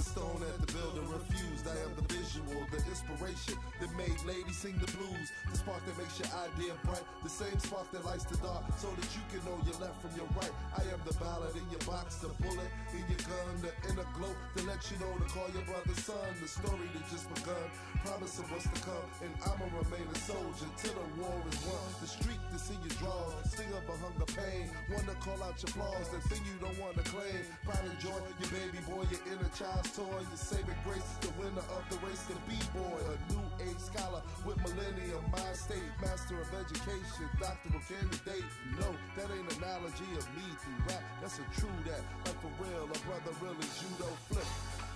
stone at the building refused. I am the visual, the inspiration that made ladies sing the blues. The spark that makes your idea bright, the same spark that lights the dark, so that you can know your left from your right. I am the ballad in your box, the bullet in your gun, the inner glow to let you know to call your brother son. The story that just begun, promise of what's to come, and I'ma remain a soldier till the war is won. The street to see you draw, sting of a hunger pain, one to call out your flaws, the thing you don't want to claim. Pride and joy, your baby boy, your inner child's toy, your saving grace, the winner of the race, the B-boy, a new age scholar with millennium mind state, master of education, doctoral candidate. No, that ain't an analogy of me through rap, that's a true that, like for real, a brother really judo flip.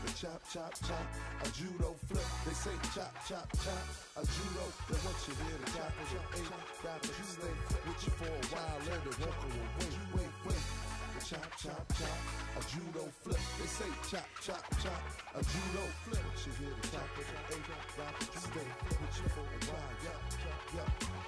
The chop, chop, chop, a judo flip. They say chop, chop, chop, a judo. Then once you hear the capital A, rappers stay with you for a while, let it walk away. Wait. The chop, chop, chop, a judo flip. They say chop, chop, chop, a judo flip. Once you hear the capital A, rappers stay with you for a while. Yeah.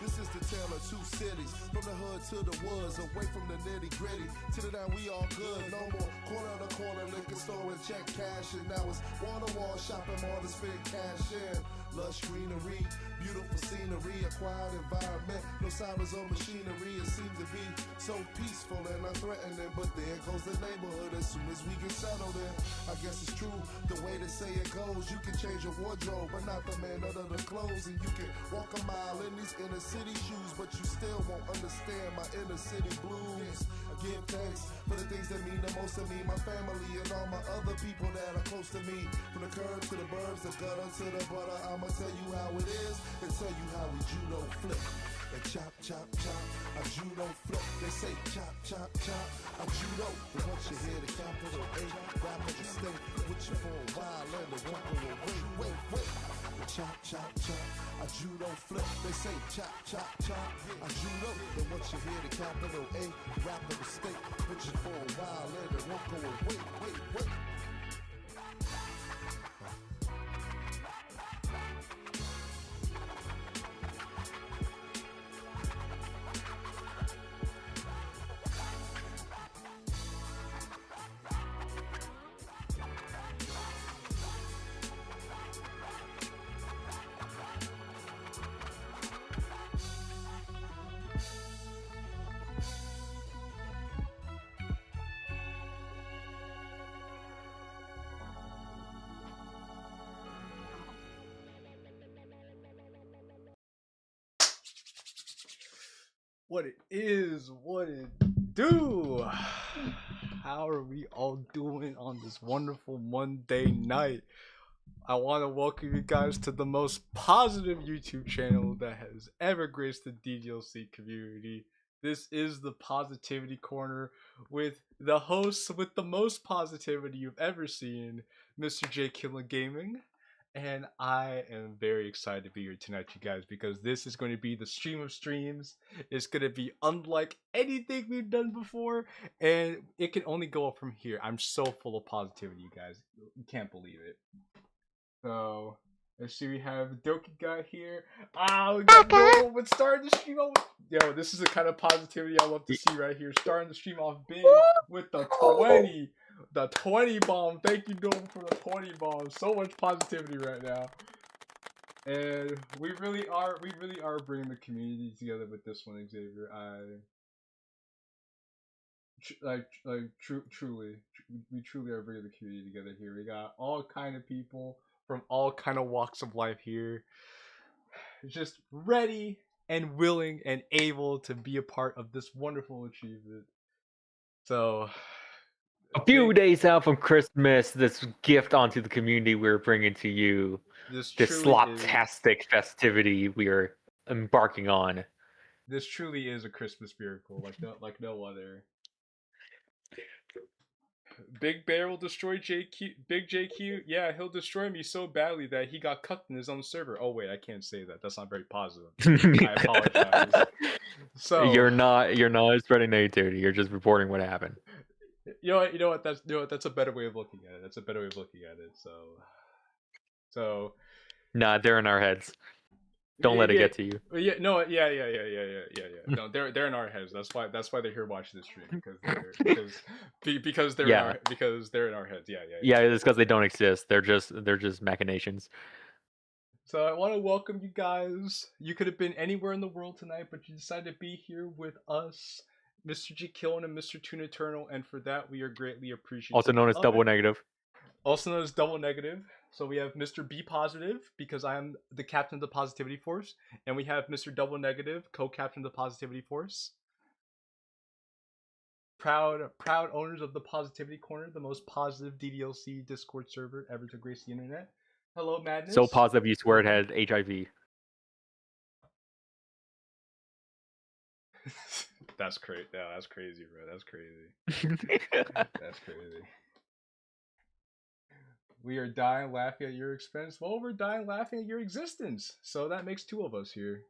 This is the tale of two cities, from the hood to the woods, away from the nitty gritty. To the down, we all good. No more corner to corner liquor store and check cash. And now it's wall to wall shopping mall to spend cash in. Lush greenery, beautiful scenery, a quiet environment. No sirens or machinery. It seems to be so peaceful and unthreatening. But there goes the neighborhood as soon as we get settled in. I guess it's true the way they say it goes. You can change your wardrobe, but not the man under the clothes. And you can walk a mile in these inner city shoes, but you still won't understand my inner city blues. I give thanks for the things that mean the most to me, my family and all my other people that are close to me. From the curb to the burbs, the gutter to the butter, I'ma tell you how it is and tell you how we judo flip. And chop, chop, chop, a judo flip. They say chop, chop, chop, a judo. But once you hear the capital A, rappers stay with you for a while and they won't go away. Wait. Chop, chop, chop, a judo flip. They say chop, chop, chop, a judo. But once you hear the capital A, rappers stay with you for a while and they won't go away. Wait. What it is, what it do? How are we all doing on this wonderful Monday night? I want to welcome you guys to the most positive YouTube channel that has ever graced the Ddlc community. This is the Positivity Corner with the host with the most positivity you've ever seen, Mr. JQilin Gaming. And I am very excited to be here tonight, you guys, because this is going to be the stream of streams. It's going to be unlike anything we've done before, and it can only go up from here. I'm so full of positivity, you guys. You can't believe it. So, let's see, we have Ddlc guy here. We got Noel with starting the stream off. Yo, this is the kind of positivity I love to see right here. Starting the stream off big with the 20. The 20 bomb. Thank you, Noel, for the 20 bomb. So much positivity right now. And we really are bringing the community together with this one, Xavier. Truly, we truly are bringing the community together here. We got all kind of people from all kind of walks of life here, just ready and willing and able to be a part of this wonderful achievement. So, a few days out from Christmas, this gift onto the community we're bringing to you. This slop-tastic festivity we are embarking on. This truly is a Christmas miracle, like no other. Big Bear will destroy JQ. Big JQ, yeah, he'll destroy me so badly that he got cucked in his own server. Oh wait, I can't say that. That's not very positive. I apologize. So you're not spreading negativity. You're just reporting what happened. You know what? That's a better way of looking at it. So. Nah, they're in our heads. Don't let it Yeah, get to you. yeah, no, yeah. No, they're in our heads. That's why they're here watching the stream because they're Yeah. because they're in our heads. Yeah. Yeah, it's because they don't exist. They're just machinations. So I want to welcome you guys. You could have been anywhere in the world tonight, but you decided to be here with us, Mr. JQilin and Mr. Tuna Eternal, and for that we are greatly appreciative. Also known as double negative. Also known as double negative. So we have Mr. B Positive, because I am the captain of the Positivity Force, and we have Mr. Double Negative, co-captain of the Positivity Force. Proud owners of the Positivity Corner, the most positive Ddlc Discord server ever to grace the internet. Hello, Madness. So positive you swear it had HIV. That's crazy. Yeah, that's crazy, bro. That's crazy. That's crazy. We are dying laughing at your expense. Well, we're dying laughing at your existence. So that makes two of us here.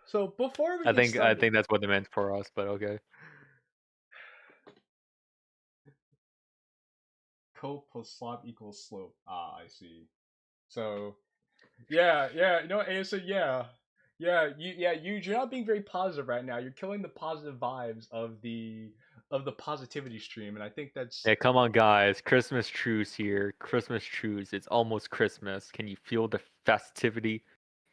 So before we I think that's what they meant for us, but okay. Co plus slop equals slope. Ah, I see. So yeah. You know, and so you're not being very positive right now. You're killing the positive vibes of the positivity stream, and I think that's... Yeah, come on, guys. Christmas truce here. Christmas truce. It's almost Christmas. Can you feel the festivity?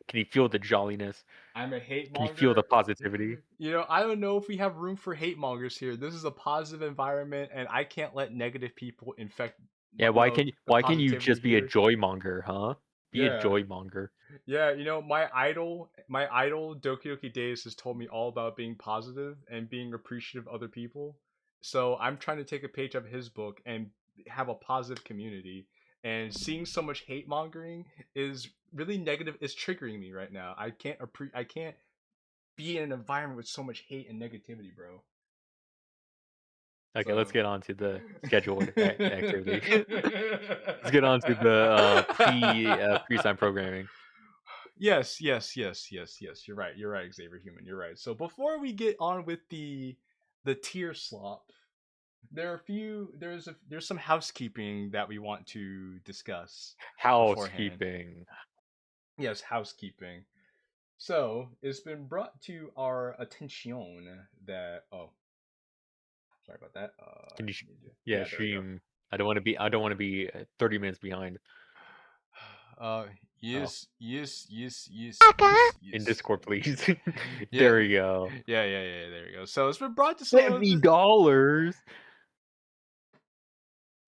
Can you feel the jolliness? I'm a hate monger. Can you feel the positivity? You know, I don't know if we have room for hate mongers here. This is a positive environment, and I can't let negative people infect. Yeah, why can you just be a joy monger, huh? Be a joy monger. Yeah, you know, my idol Doki Days has told me all about being positive and being appreciative of other people. So I'm trying to take a page out of his book and have a positive community. And seeing so much hate mongering is really negative. It's triggering me right now. I can't be in an environment with so much hate and negativity, bro. Okay, let's get on to the scheduled activity. Let's get on to the pre-sign programming. Yes. You're right, Xavier Human. You're right. So before we get on with the Tierslop, there's some housekeeping that we want to discuss. Housekeeping. Beforehand. Yes, housekeeping. So it's been brought to our attention that sorry about that. Can you stream? I don't want to be 30 minutes behind. Yes. In Discord, please. Yeah. There we go. Yeah. There we go. So it's been brought to $70.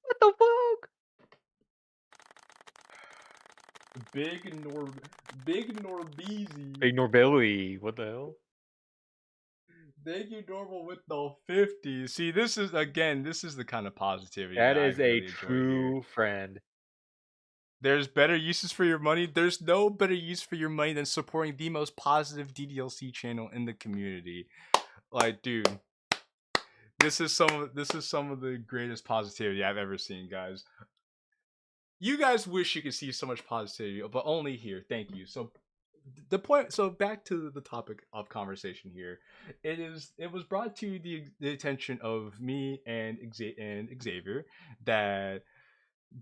What the fuck? Big Norbeezy. Big Norbelly. What the hell? Thank you, Normal, with the 50. See, this is the kind of positivity that is really a true friend. There's better uses for your money. There's no better use for your money than supporting the most positive Ddlc channel in the community. Like, dude, this is some of the greatest positivity I've ever seen, guys. You guys wish you could see so much positivity, but only here. Thank you. So back to the topic of conversation here. It was brought to the attention of me and Xavier that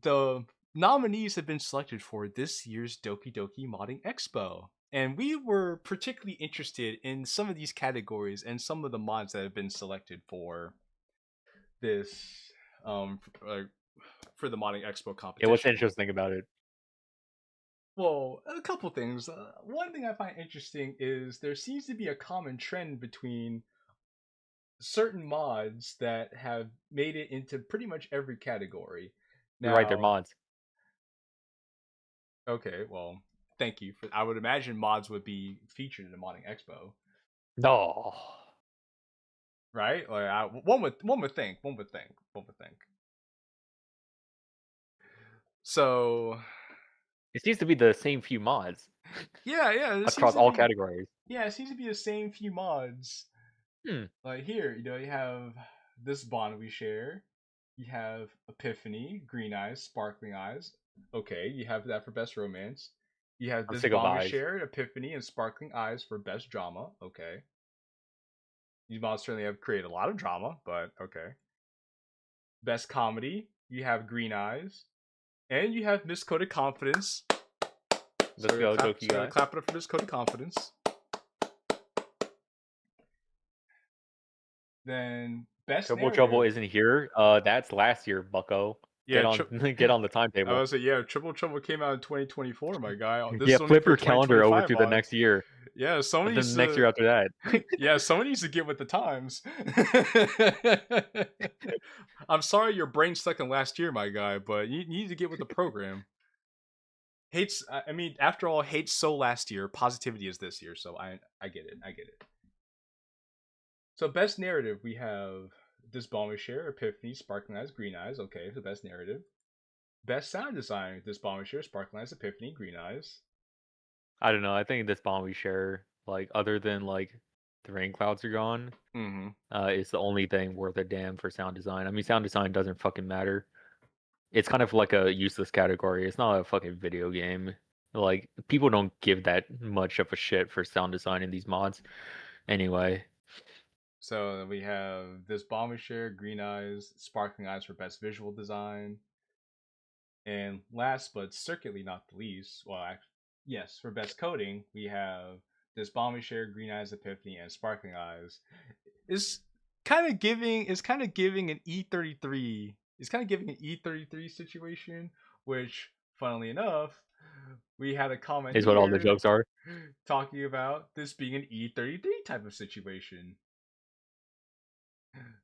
the nominees have been selected for this year's Doki Doki Modding Expo. And we were particularly interested in some of these categories and some of the mods that have been selected for this for the Modding Expo competition. Yeah, what's interesting about it? Well, a couple things. One thing I find interesting is there seems to be a common trend between certain mods that have made it into pretty much every category. You're right, they're mods. Okay, well, thank you. I would imagine mods would be featured in the Modding Expo. No. Right? Like one would think. So it seems to be the same few mods. Yeah. Across all categories. Yeah, it seems to be the same few mods. Like here, you know, you have this bond we share. You have Epiphany, Green Eyes, Sparkling Eyes. Okay, you have that for Best Romance. You have this bond we share, Epiphany, and Sparkling Eyes for Best Drama. Okay. These mods certainly have created a lot of drama, but okay. Best Comedy, you have Green Eyes. And you have Miscoded Confidence. Let's go, Doki guy. Clap it up for this code of confidence. Then best Triple narrative. Trouble isn't here. That's last year, Bucko. Yeah, get on the timetable. I was like, yeah, Triple Trouble came out in 2024, my guy. This is flip your calendar over to the next year. Yeah, someone needs the next year after that. Yeah, someone needs to get with the times. I'm sorry your brain's stuck in last year, my guy, but you need to get with the program. I mean, after all, hate's so last year. Positivity is this year, so I get it. I get it. So best narrative, we have This Bomb is Share, Epiphany, Sparkling Eyes, Green Eyes. Okay, the best narrative. Best sound design, This Bomb is Share, Sparkling Eyes, Epiphany, Green Eyes. I don't know. I think This Bomb we share, like, other than like the rain clouds are gone, is the only thing worth a damn for sound design. I mean, sound design doesn't fucking matter. It's kind of like a useless category. It's not a fucking video game. Like, people don't give that much of a shit for sound design in these mods. Anyway. So we have This Bomb is Share, Green Eyes, Sparkling Eyes for best visual design. And last but certainly not the least, yes, for best coding, we have This Bomb is Share, Green Eyes, Epiphany, and Sparkling Eyes. It's kind of giving an E33. It's kind of giving an E33 situation, which, funnily enough, we had a comment is what all the jokes are talking about this being an E33 type of situation.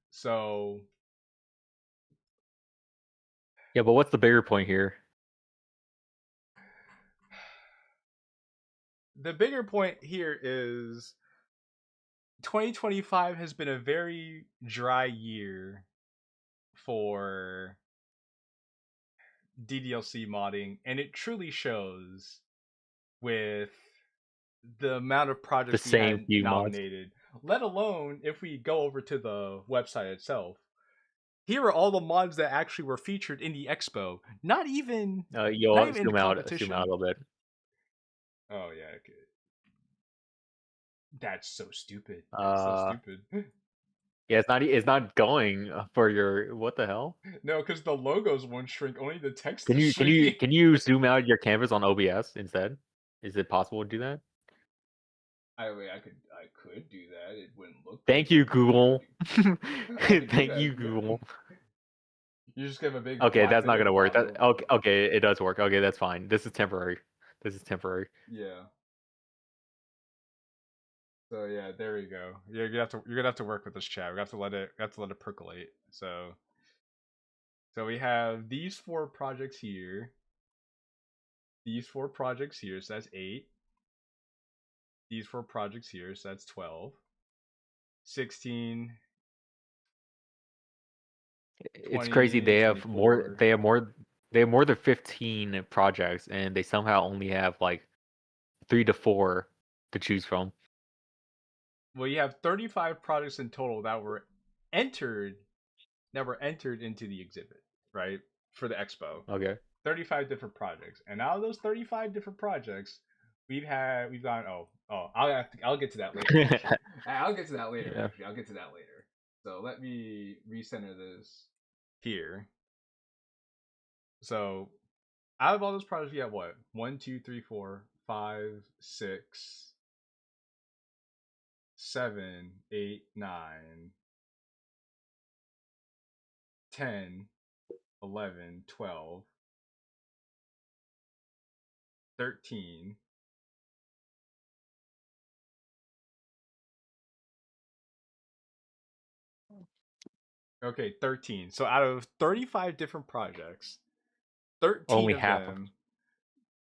So yeah, but what's the bigger point here? The bigger point here is 2025 has been a very dry year for Ddlc modding, and it truly shows with the amount of projects we had nominated. Let alone if we go over to the website itself. Here are all the mods that actually were featured in the expo. Not even not even zoom out a little bit. Oh yeah, okay. That's so stupid. That's so stupid. Yeah, it's not going for your what the hell? No, because the logos won't shrink. Only the text. Can you zoom out your canvas on OBS instead? Is it possible to do that? I could do that. It wouldn't look. Thank you, Google. Thank you, Google. You just give a big. Okay, that's not gonna work. Okay, it does work. Okay, that's fine. This is temporary. Yeah. So yeah, there we go. You're gonna have to work with this chat. We have to let it percolate. So we have these 4 projects here. So that's 8. These 4 projects here, so that's 12. 16. It's crazy. They have more than 15 projects, and they somehow only have like 3 to 4 to choose from. Well, you have 35 projects in total that were entered into the exhibit, right? For the expo. Okay. 35 different projects. And out of those 35 different projects, we've gone I'll get to that later. I'll get to that later. Yeah. Actually, I'll get to that later. So let me recenter this here. So out of all those projects, we have what? 1, 2, 3, 4, 5, 6, 7, 8, 9, 10, 11, 12, 13, okay, 13. So out of 35 different projects, 13 only of half them.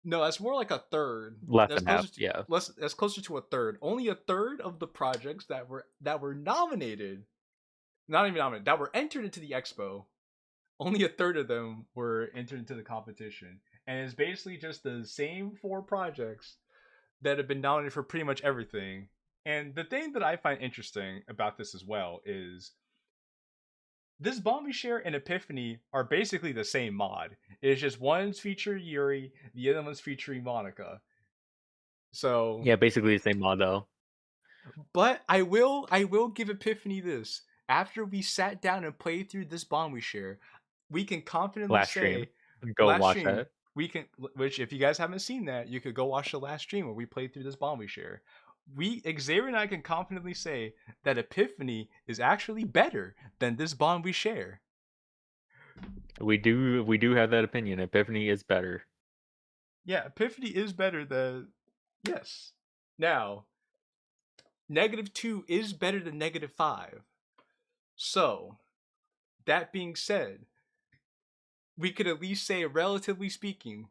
No, that's more like a third. Less than half, yeah. That's closer to a third. Only a third of the projects that were nominated, not even nominated, that were entered into the expo. Only a third of them were entered into the competition, and it's basically just the same 4 projects that have been nominated for pretty much everything. And the thing that I find interesting about this as well is this Bomb Share and Epiphany are basically the same mod. It's just one's featuring Yuri, the other one's featuring Monica. So yeah, basically the same mod though. But I will give Epiphany this. After we sat down and played through this Bomb Share, we can confidently say go watch that. which if you guys haven't seen that, you could go watch the last stream where we played through this bomb we share. Xavier and I can confidently say that Epiphany is actually better than this bond we share. We do have that opinion. Epiphany is better. Yeah, Epiphany is better than yes. Now, -2 is better than -5. So, that being said, we could at least say, relatively speaking,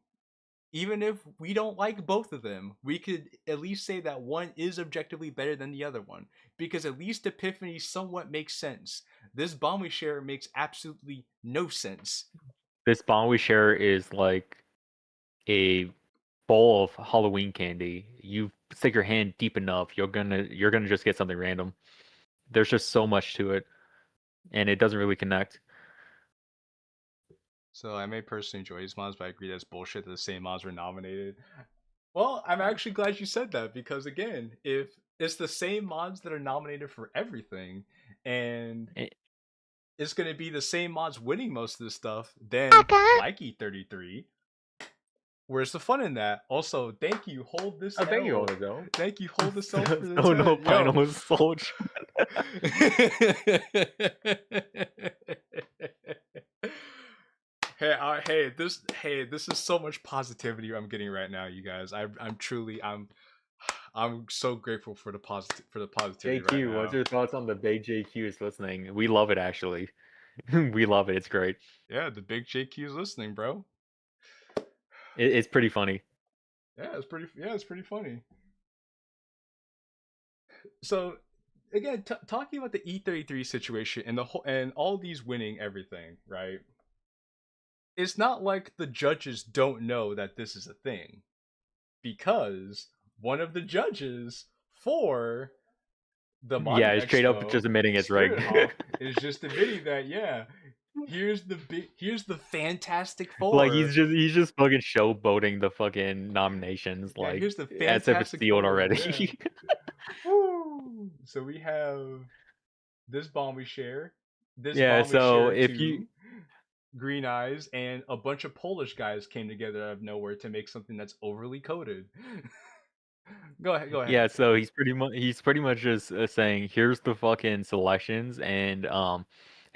even if we don't like both of them, we could at least say that one is objectively better than the other one. Because at least Epiphany somewhat makes sense. This bomb we share makes absolutely no sense. This bomb we share is like a bowl of Halloween candy. You stick your hand deep enough, you're gonna just get something random. There's just so much to it, and it doesn't really connect. So I may personally enjoy these mods, but I agree that's bullshit that the same mods were nominated. Well, I'm actually glad you said that, because again, if it's the same mods that are nominated for everything, and it's going to be the same mods winning most of this stuff, then like E33, where's the fun in that? Also, thank you. Hold this. Thank you, L. Olga. Thank you. Hold this L for the Oh no, 10. final soldier. Hey, this is so much positivity I'm getting right now, you guys. I'm so grateful for the positivity JQ, right now. what's your thoughts on the big JQ is listening? We love it, actually. We love it. It's great. Yeah, the big JQ is listening, bro. It's pretty funny. Yeah, it's pretty funny. So, again, talking about the E33 situation and and all these winning everything, right? It's not like the judges don't know that this is a thing, because one of the judges for the Yeah, it's straight up Expo, just admitting it's Spirit rigged. Hawk, is just admitting that here's the Fantastic Four. Like he's just fucking showboating the fucking nominations, Yeah, like here's the as if it's Fantastic sealed Four, already. yeah. Woo! So we have this bomb we share. This Yeah, bomb so we share if too. you Green Eyes and a bunch of Polish guys came together out of nowhere to make something that's overly coded. Go ahead. Yeah, so he's pretty much just saying here's the fucking selections, and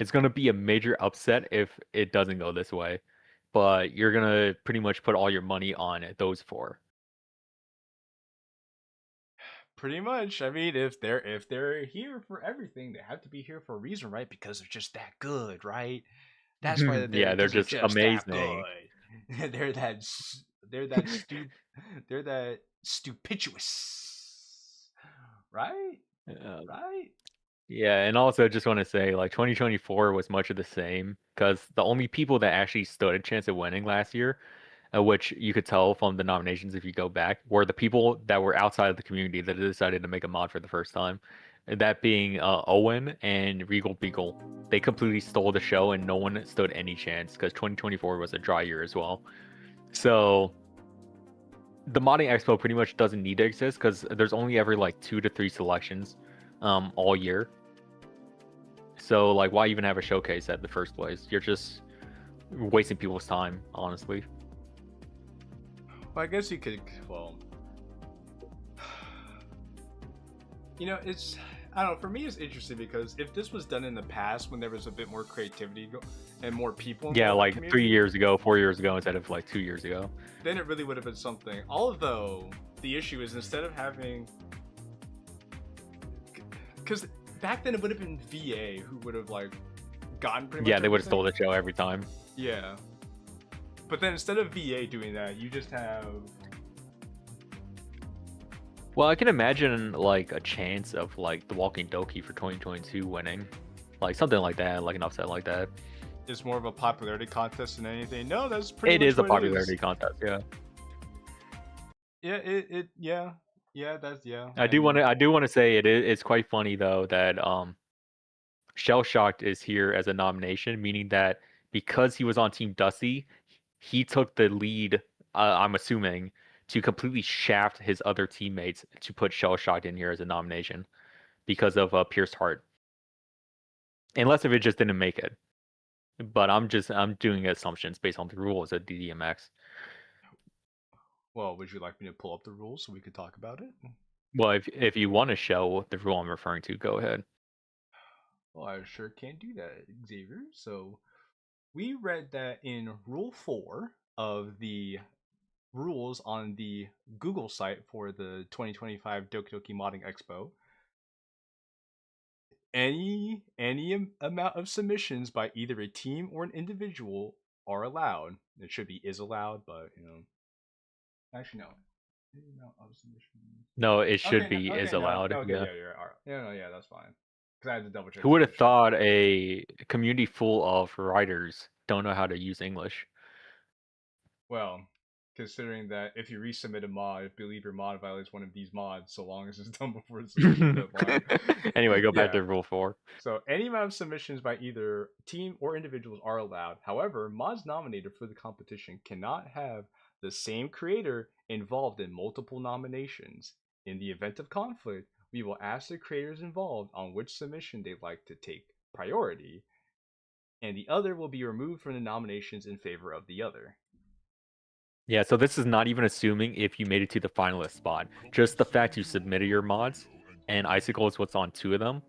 it's gonna be a major upset if it doesn't go this way, but you're gonna pretty much put all your money on those four. Pretty much. I mean, if they're here for everything, they have to be here for a reason, right? Because they're just that good, right? That's why Yeah, they're just amazing. That good. they're that they're that stupidous, right? Right? Yeah, and also just want to say, like, 2024 was much of the same, because the only people that actually stood a chance of winning last year, which you could tell from the nominations if you go back, were the people that were outside of the community that decided to make a mod for the first time. And that being Owen and Regal Beagle. They completely stole the show, and no one stood any chance, because 2024 was a dry year as well. So the modding expo pretty much doesn't need to exist, because there's only ever like 2 to 3 selections all year. So like, why even have a showcase at the first place? You're just wasting people's time, honestly. Well, I guess you could. Well, you know, it's, I don't know. For me, it's interesting because if this was done in the past when there was a bit more creativity and more people, yeah, like 3 years ago, 4 years ago, instead of like 2 years ago, then it really would have been something. Although the issue is, instead of having, because back then it would have been VA who would have like gotten pretty much. Yeah, they would have stole the show every time. Yeah, but then instead of VA doing that, you just have. Well, I can imagine like a chance of like the Walking Doki for 2022 winning, like something like that, like an upset like that. It's more of a popularity contest than anything. No, that's pretty. It is a popularity contest, yeah. Yeah, yeah, that's yeah. I do want to say it's quite funny though that Shell Shocked is here as a nomination, meaning that because he was on Team Dusty, he took the lead. I'm assuming, to completely shaft his other teammates to put Shell Shocked in here as a nomination because of Pierced Heart. Unless if it just didn't make it. But I'm doing assumptions based on the rules of DDMX. Well, would you like me to pull up the rules so we could talk about it? Well, if you want to show the rule I'm referring to, go ahead. Well, I sure can't do that, Xavier. So we read that in Rule 4 of the rules on the Google site for the 2025 Doki Doki Modding Expo. Any amount of submissions by either a team or an individual are allowed. It should be is allowed, but actually no. Any amount of submissions. No, it should be okay, is no, allowed. okay, Yeah. yeah, you're right. Yeah, no, yeah, that's fine. Because I had to double check. Who would have thought a community full of writers don't know how to use English? Well, considering that if you resubmit a mod, I believe your mod violates one of these mods, so long as it's done before the submission deadline. Anyway, go back to Rule 4. So any amount of submissions by either team or individuals are allowed. However, mods nominated for the competition cannot have the same creator involved in multiple nominations. In the event of conflict, we will ask the creators involved on which submission they'd like to take priority, and the other will be removed from the nominations in favor of the other. Yeah, so this is not even assuming if you made it to the finalist spot. Just the fact you submitted your mods, and Icicle is what's on 2 of them,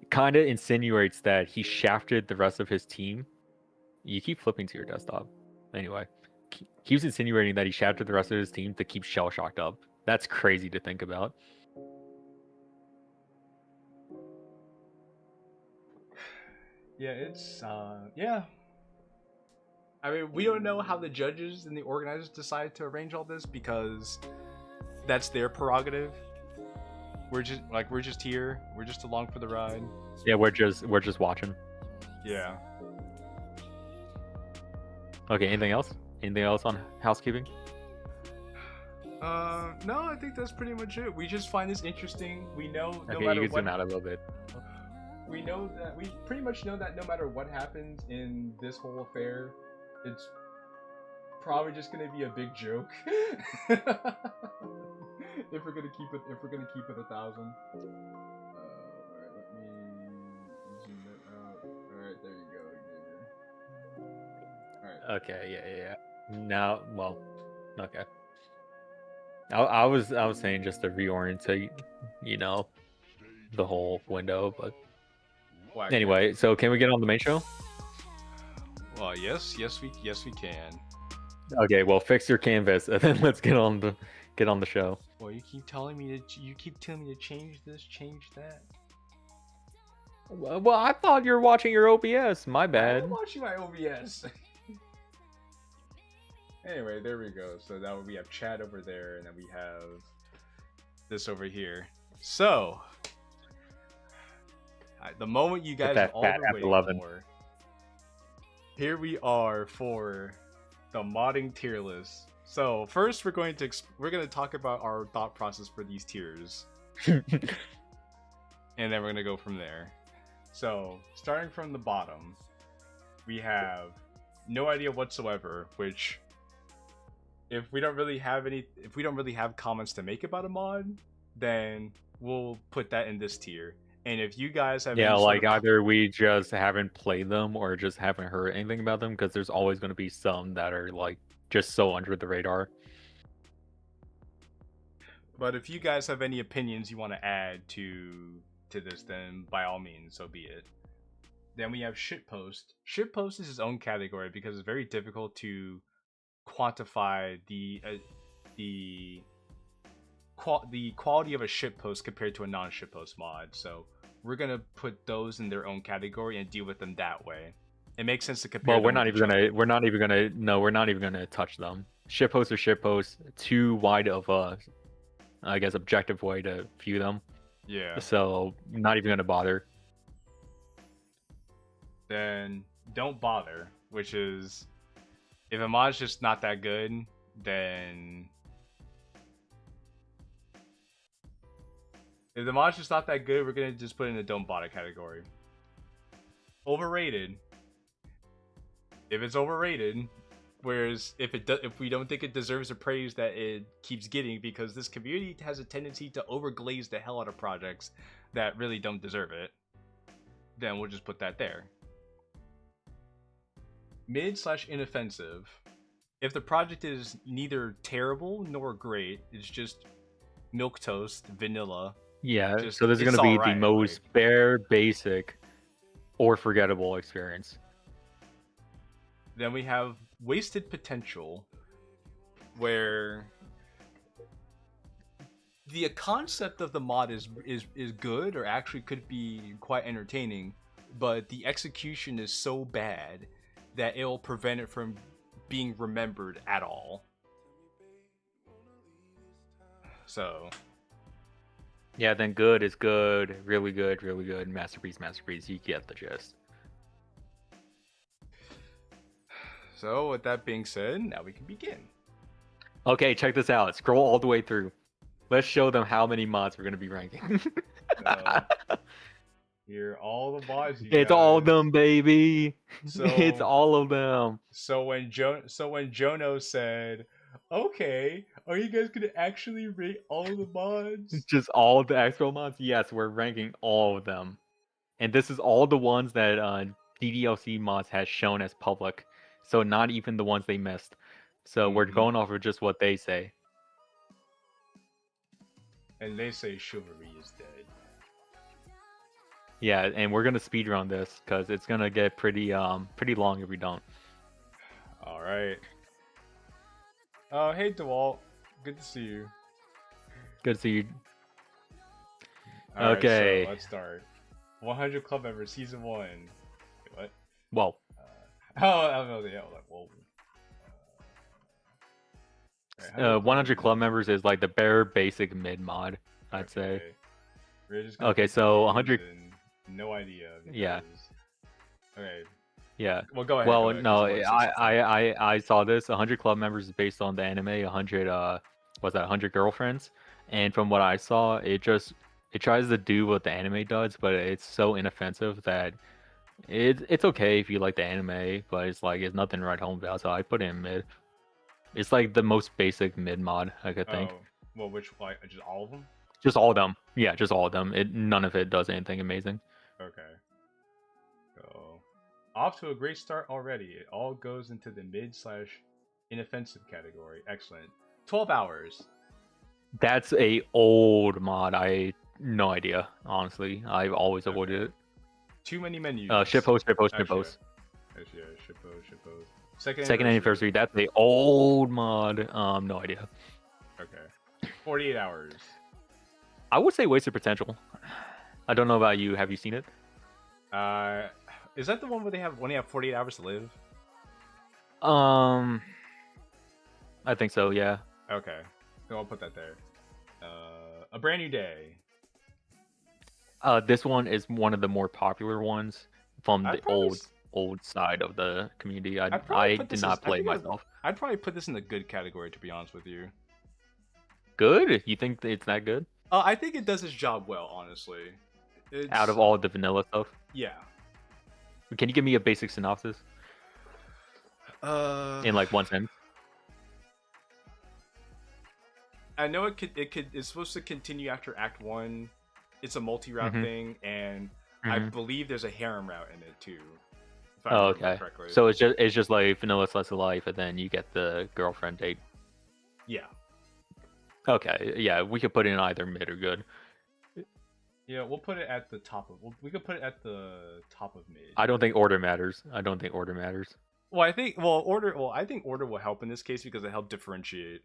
kind of insinuates that he shafted the rest of his team. You keep flipping to your desktop. Anyway, he was insinuating that he shafted the rest of his team to keep shell-shocked up. That's crazy to think about. Yeah, it's yeah. I mean, we don't know how the judges and the organizers decide to arrange all this because that's their prerogative. We're just here. We're just along for the ride. Yeah, we're just watching. Yeah. Okay, anything else? Anything else on housekeeping? No, I think that's pretty much it. We just find this interesting. We know no Okay, matter you can what. zoom out a little bit. We know that we pretty much know that no matter what happens in this whole affair, it's probably just gonna be a big joke. if we're gonna keep it 1,000. Alright, let me zoom it out. Alright, there you go, Xavier. Alright. Okay, yeah. Now, well, okay. I was saying just to reorientate, the whole window, but anyway, so can we get on the main show? Well, yes, we can. Okay, well, fix your canvas, and then let's get on the show. Well, you keep telling me to change this, change that. Well, I thought you were watching your OBS. My bad. I'm watching my OBS. Anyway, there we go. So now we have chat over there, and then we have this over here. So, the moment you guys have all been waiting for. Here we are for the modding tier list. So first, we're going to talk about our thought process for these tiers, and then we're gonna go from there. So starting from the bottom, we have no idea whatsoever. Which, if we don't really have comments to make about a mod, then we'll put that in this tier. And if you guys have either we just haven't played them or just haven't heard anything about them, because there's always going to be some that are like just so under the radar. But if you guys have any opinions you want to add to this, then by all means, so be it. Then we have shitpost. Shitpost is its own category because it's very difficult to quantify the quality of a shitpost compared to a non-shitpost mod. So we're gonna put those in their own category and deal with them that way. It makes sense to compare. Well, we're not even gonna touch them. Shitposts are shitposts. Too wide of a, I guess, objective way to view them. Yeah. So not even gonna bother. Then don't bother, which is if a mod's just not that good, then if the mod's just not that good, we're gonna just put it in the don't bother category. Overrated. If it's overrated, whereas if we don't think it deserves the praise that it keeps getting, because this community has a tendency to overglaze the hell out of projects that really don't deserve it, then we'll just put that there. Mid/inoffensive. if the project is neither terrible nor great, it's just milquetoast, vanilla. Yeah, Just so this is it's gonna be the alright, most like, bare, basic, or forgettable experience. then we have wasted potential, where the concept of the mod is good, or actually could be quite entertaining, but the execution is so bad that it will prevent it from being remembered at all. So Yeah, then good is good, really good, masterpiece, masterpiece. You get the gist. So with that being said, now we can begin. Okay, check this out. Scroll all the way through. Let's show them how many mods we're gonna be ranking. Here are all the mods. It's all of them, baby. So it's all of them. So when Jono said, "Okay, are you guys gonna actually rate all the mods?" Just all of the expo mods. Yes, we're ranking all of them, and this is all the ones that Ddlc mods has shown as public. So not even the ones they missed. So we're going off of just what they say. And they say chivalry is dead. Yeah, and we're gonna speedrun this because it's gonna get pretty long if we don't. All right. Oh, hey DeWalt, good to see you. Good to see you. All Okay. Right, so let's start. 100 Club Members, Season 1. Wait, what? Well. Yeah, like, whoa. 100 club members is like the bare basic mid mod, I'd say. Okay, so 100. No idea. Yeah. Okay. Yeah. Well, go ahead. Well, go ahead, no, I saw this. 100 club members is based on the anime. 100 what's that? 100 girlfriends. And from what I saw, it tries to do what the anime does, but it's so inoffensive that it's okay if you like the anime, but it's like it's nothing to write home about. So I put it in mid. It's like the most basic mid mod I could think. Oh, well, which, like, just all of them? Just all of them. Yeah, just all of them. None of it does anything amazing. Okay. So, off to a great start already. It all goes into the mid/inoffensive category. Excellent. 12 hours. That's a old mod. No idea, honestly. I've always avoided it. Too many menus. Shippost. Actually, yeah, shippost. Second anniversary. That's the old mod. No idea. Okay. 48 hours. I would say wasted potential. I don't know about you. Have you seen it? Is that the one where they have 48 hours to live? I think so. Yeah. Okay. So I'll put that there. A Brand New Day. This one is one of the more popular ones from the old side of the community. I did not play myself. I'd probably put this in the good category, to be honest with you. Good? You think it's that good? I think it does its job well, honestly. Out of all the vanilla stuff? Yeah. Can you give me a basic synopsis? In like one sentence? I know it's supposed to continue after Act 1. It's a multi-route thing, and I believe there's a harem route in it too. If I remember correctly. So it's just like vanilla slice of life, and then you get the girlfriend date. Yeah. Okay, yeah, we could put it in either mid or good. Yeah, we'll put it at the top of. We could put it at the top of mid. I don't think order matters. Well, I think order will help in this case because it helps differentiate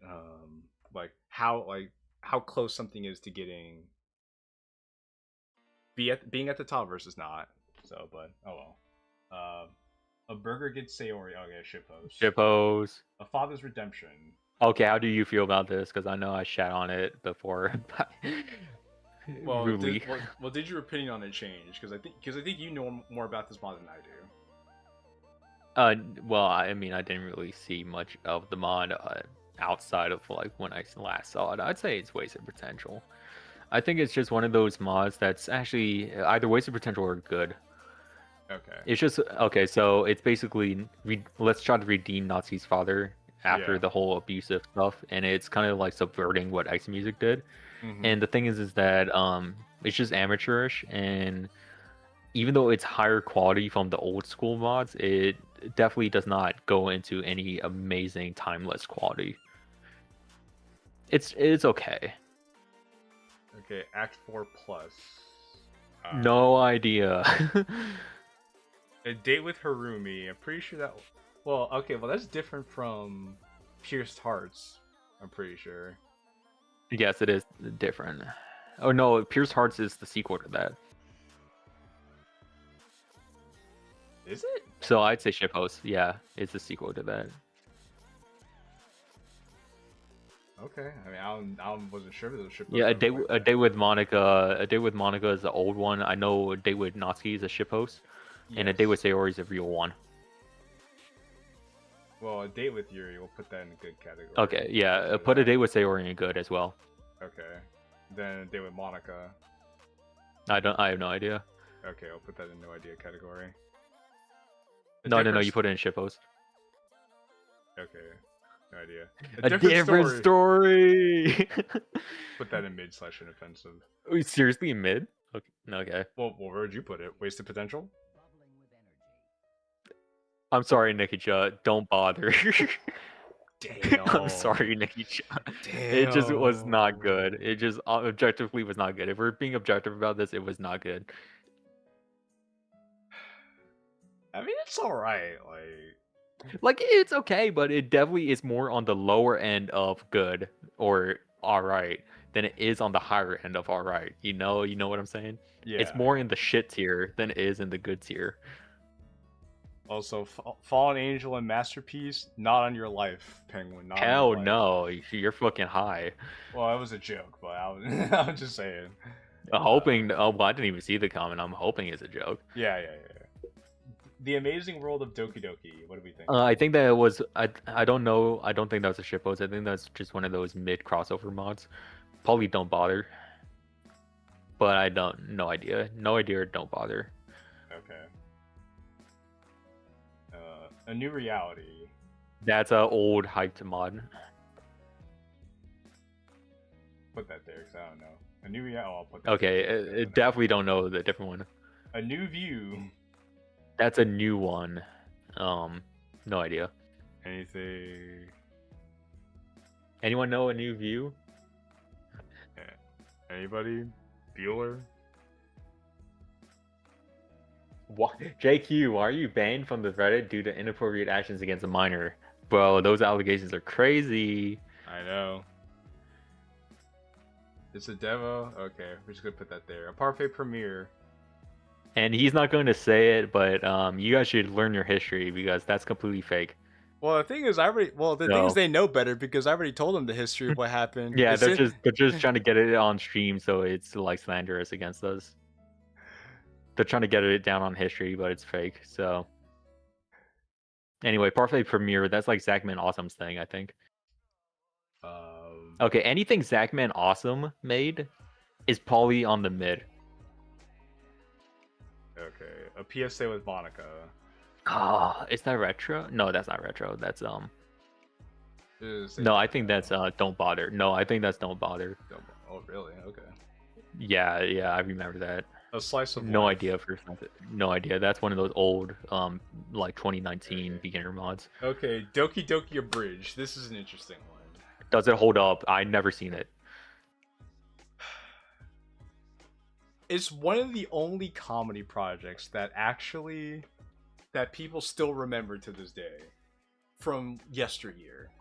like how close something is to getting being at the top versus not. So, but oh well. A burger gets Sayori. Oh yeah, shitpost. A Father's Redemption. Okay, how do you feel about this? Because I know I shat on it before. Well, did your opinion on it change? Because I think you know more about this mod than I do. Well, I mean, I didn't really see much of the mod outside of like when I last saw it. I'd say it's wasted potential. I think it's just one of those mods that's actually either wasted potential or good. Okay. It's just okay. So it's basically let's try to redeem Nazi's father after the whole abusive stuff, and it's kind of like subverting what X Music did. And the thing is that it's just amateurish, and even though it's higher quality from the old school mods, it definitely does not go into any amazing timeless quality. It's okay. Okay, Act 4 Plus. No idea. A Date with Harumi. I'm pretty sure that. Well, okay, well that's different from Pierced Hearts. I'm pretty sure. Yes, it is different. Oh no, Pierce Hearts is the sequel to that. Is it? So I'd say Shiphost. Yeah, it's the sequel to that. Okay, I mean, I wasn't sure if it was Shiphost. Yeah, a day with Monica. A Day with Monica is the old one. I know A Day with Natsuki is a shiphost, and A Day with Sayori is a real one. Well, A Date with Yuri, we'll put that in a good category. Okay, yeah, put A Day with Sayori in good as well. Okay, then A Date with Monica. I have no idea. Okay, I'll put that in no idea category. No, you put it in shiphost. Okay, no idea. A different story. Put that in mid/inoffensive. Wait, seriously, in mid? Okay. Well, where would you put it? Wasted potential? I'm sorry, Nikicha. Don't bother. Damn. I'm sorry, Nikicha. It just was not good. It just objectively was not good. If we're being objective about this, it was not good. I mean, it's alright. Like it's okay, but it definitely is more on the lower end of good or alright than it is on the higher end of alright. You know what I'm saying? Yeah. It's more in the shit tier than it is in the good tier. Also, Fallen Angel and Masterpiece, not on your life, Penguin. Not Hell on your life. no, you're fucking high. Well, it was a joke, but I was just saying. Hoping. Oh, well, I didn't even see the comment. I'm hoping it's a joke. Yeah. The Amazing World of Doki Doki. What do we think? I think that it was. I don't know. I don't think that was a shitpost. I think that's just one of those mid crossover mods. Probably don't bother. But I don't. No idea. No idea. Or don't bother. Okay. A New Reality. That's a old hyped mod. Put that there, because I don't know. A New Reality. Oh, I'll put that. Okay, definitely don't know the different one. A New View. That's a new one. No idea. Anything? Anyone know A New View? Anybody? Bueller? What? JQ, why are you banned from the Reddit due to inappropriate actions against a minor? Bro, those allegations are crazy. I know. It's a demo? Okay, we're just gonna put that there. A parfait premiere. And he's not going to say it, but you guys should learn your history because that's completely fake. Well, the thing is, thing is, they know better because I already told them the history of what happened. Yeah, they're just trying to get it on stream, so it's like slanderous against us. They're trying to get it down on history, but it's fake. So anyway, parfait premiere. That's like Zachman Awesome's thing, I think. Okay, anything Zachman Awesome made is probably on the mid. Okay, a PSA with Monica. Oh, is that retro? No, that's not retro. That's No, I think that's Don't Bother. No, I think that's Don't Bother. Oh, really? Okay. Yeah, I remember that. A Slice of No Life. idea no idea. That's one of those old like 2019 beginner mods. Okay, Doki Doki Abridged. This is an interesting one. Does it hold up? I never seen it. It's one of the only comedy projects that people still remember to this day from yesteryear.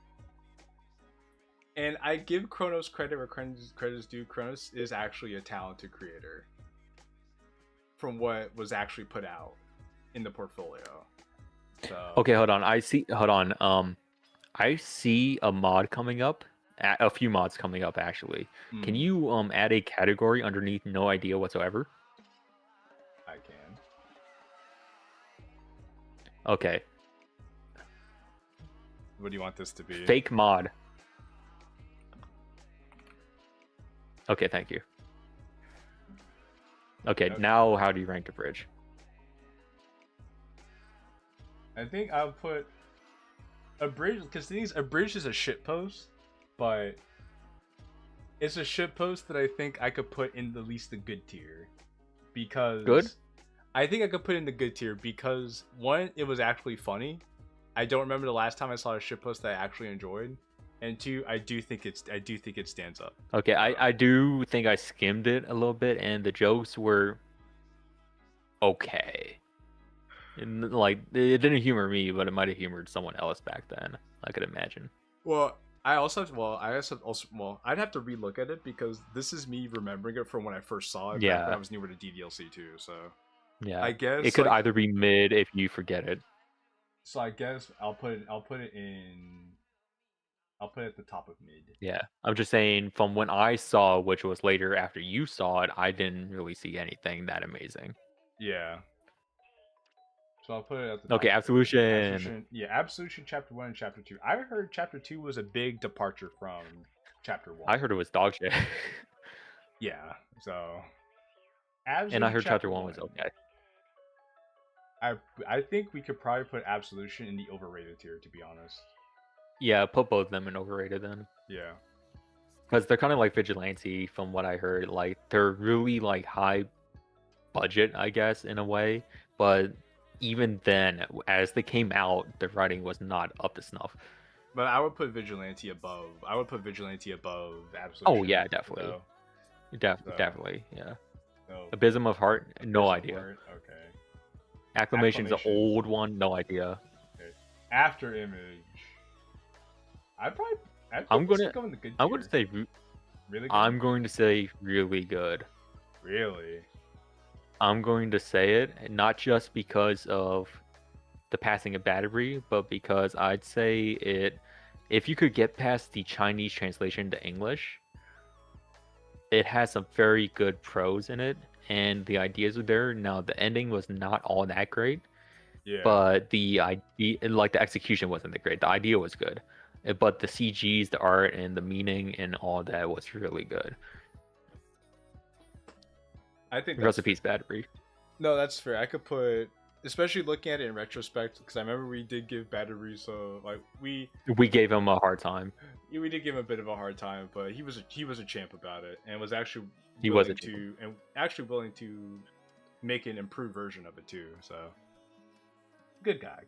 And I give Kronos credit where credit is due. Kronos is actually a talented creator from what was actually put out in the portfolio. So Okay, hold on. I see a mod coming up. A few mods coming up actually. Can you add a category underneath no idea whatsoever? I can. Okay. What do you want this to be? Fake mod. Okay, thank you. Okay, now how do you rank the bridge? I think I'll put a bridge because a bridge is a shit post, but it's a shit post that I think I could put in the least the good tier because Good? I think I could put it in the good tier because one, it was actually funny. I don't remember the last time I saw a shitpost that I actually enjoyed, and two, I do think it stands up. Okay, I do think I skimmed it a little bit, and the jokes were okay. And, like, it didn't humor me, but it might have humored someone else back then. I could imagine. Well, I'd have to relook at it because this is me remembering it from when I first saw it back when I was newer to Ddlc too. So yeah, I guess it could like, either be mid if you forget it. So I guess I'll put it at the top of mid. Yeah, I'm just saying from when I saw, which was later after you saw it, I didn't really see anything that amazing. Yeah. So I'll put it at the top. Okay, Absolution. Yeah, Absolution Chapter 1 and Chapter 2. I heard Chapter 2 was a big departure from Chapter 1. I heard it was dog shit. Yeah, so... Absolution and I heard Chapter 1 was okay. I think we could probably put Absolution in the overrated tier, to be honest. Yeah, put both of them in overrated then. Yeah. Because they're kind of like Vigilante from what I heard. Like, they're really, like, high budget, I guess, in a way. But even then, as they came out, the writing was not up to snuff. But I would put Vigilante above. Absolution. Oh, yeah, definitely. Definitely, yeah. Abysm of Heart, no idea. Okay. Acclamation's an old one, no idea. Okay. After Image. I'm going to say really good. I'm going to say really good. Really? I'm going to say it not just because of the passing of battery, but because I'd say it, if you could get past the Chinese translation to English, it has some very good prose in it, and the ideas are there. Now, the ending was not all that great, but the idea, like the execution wasn't that great. The idea was good, but the CGs, the art, and the meaning and all that was really good. I think rest in peace, battery. No, that's fair. I could put, especially looking at it in retrospect, because I remember we did give battery, so like we gave him a hard time. We did give him a bit of a hard time, but he was a champ about it, and was actually willing to make an improved version of it too. So good guy.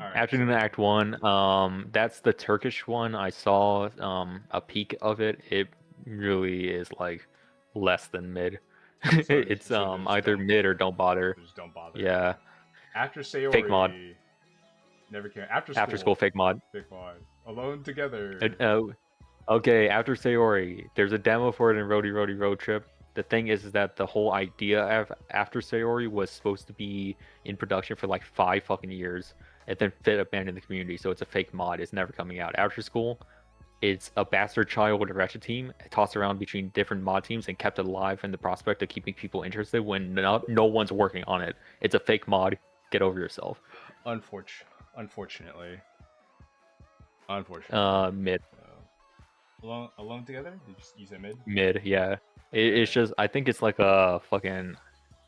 All right, Afternoon Act 1, that's the Turkish one. I saw a peek of it. It really is like less than mid. It's either mid or don't bother. Just don't bother. Yeah. After Sayori, fake mod. Never came. After school fake mod. Fake mod. Alone Together. Okay, after Sayori, there's a demo for it in Roadie Road Trip. The thing is that the whole idea of After Sayori was supposed to be in production for like 5 fucking years, and then fit abandoned the community. So it's a fake mod. It's never coming out. After School, it's a bastard child with a Ratchet team tossed around between different mod teams and kept alive in the prospect of keeping people interested when no one's working on it. It's a fake mod. Get over yourself. Unfortunately. Mid. Alone Together? Did you say mid? Mid, yeah. It's just, I think it's like a fucking,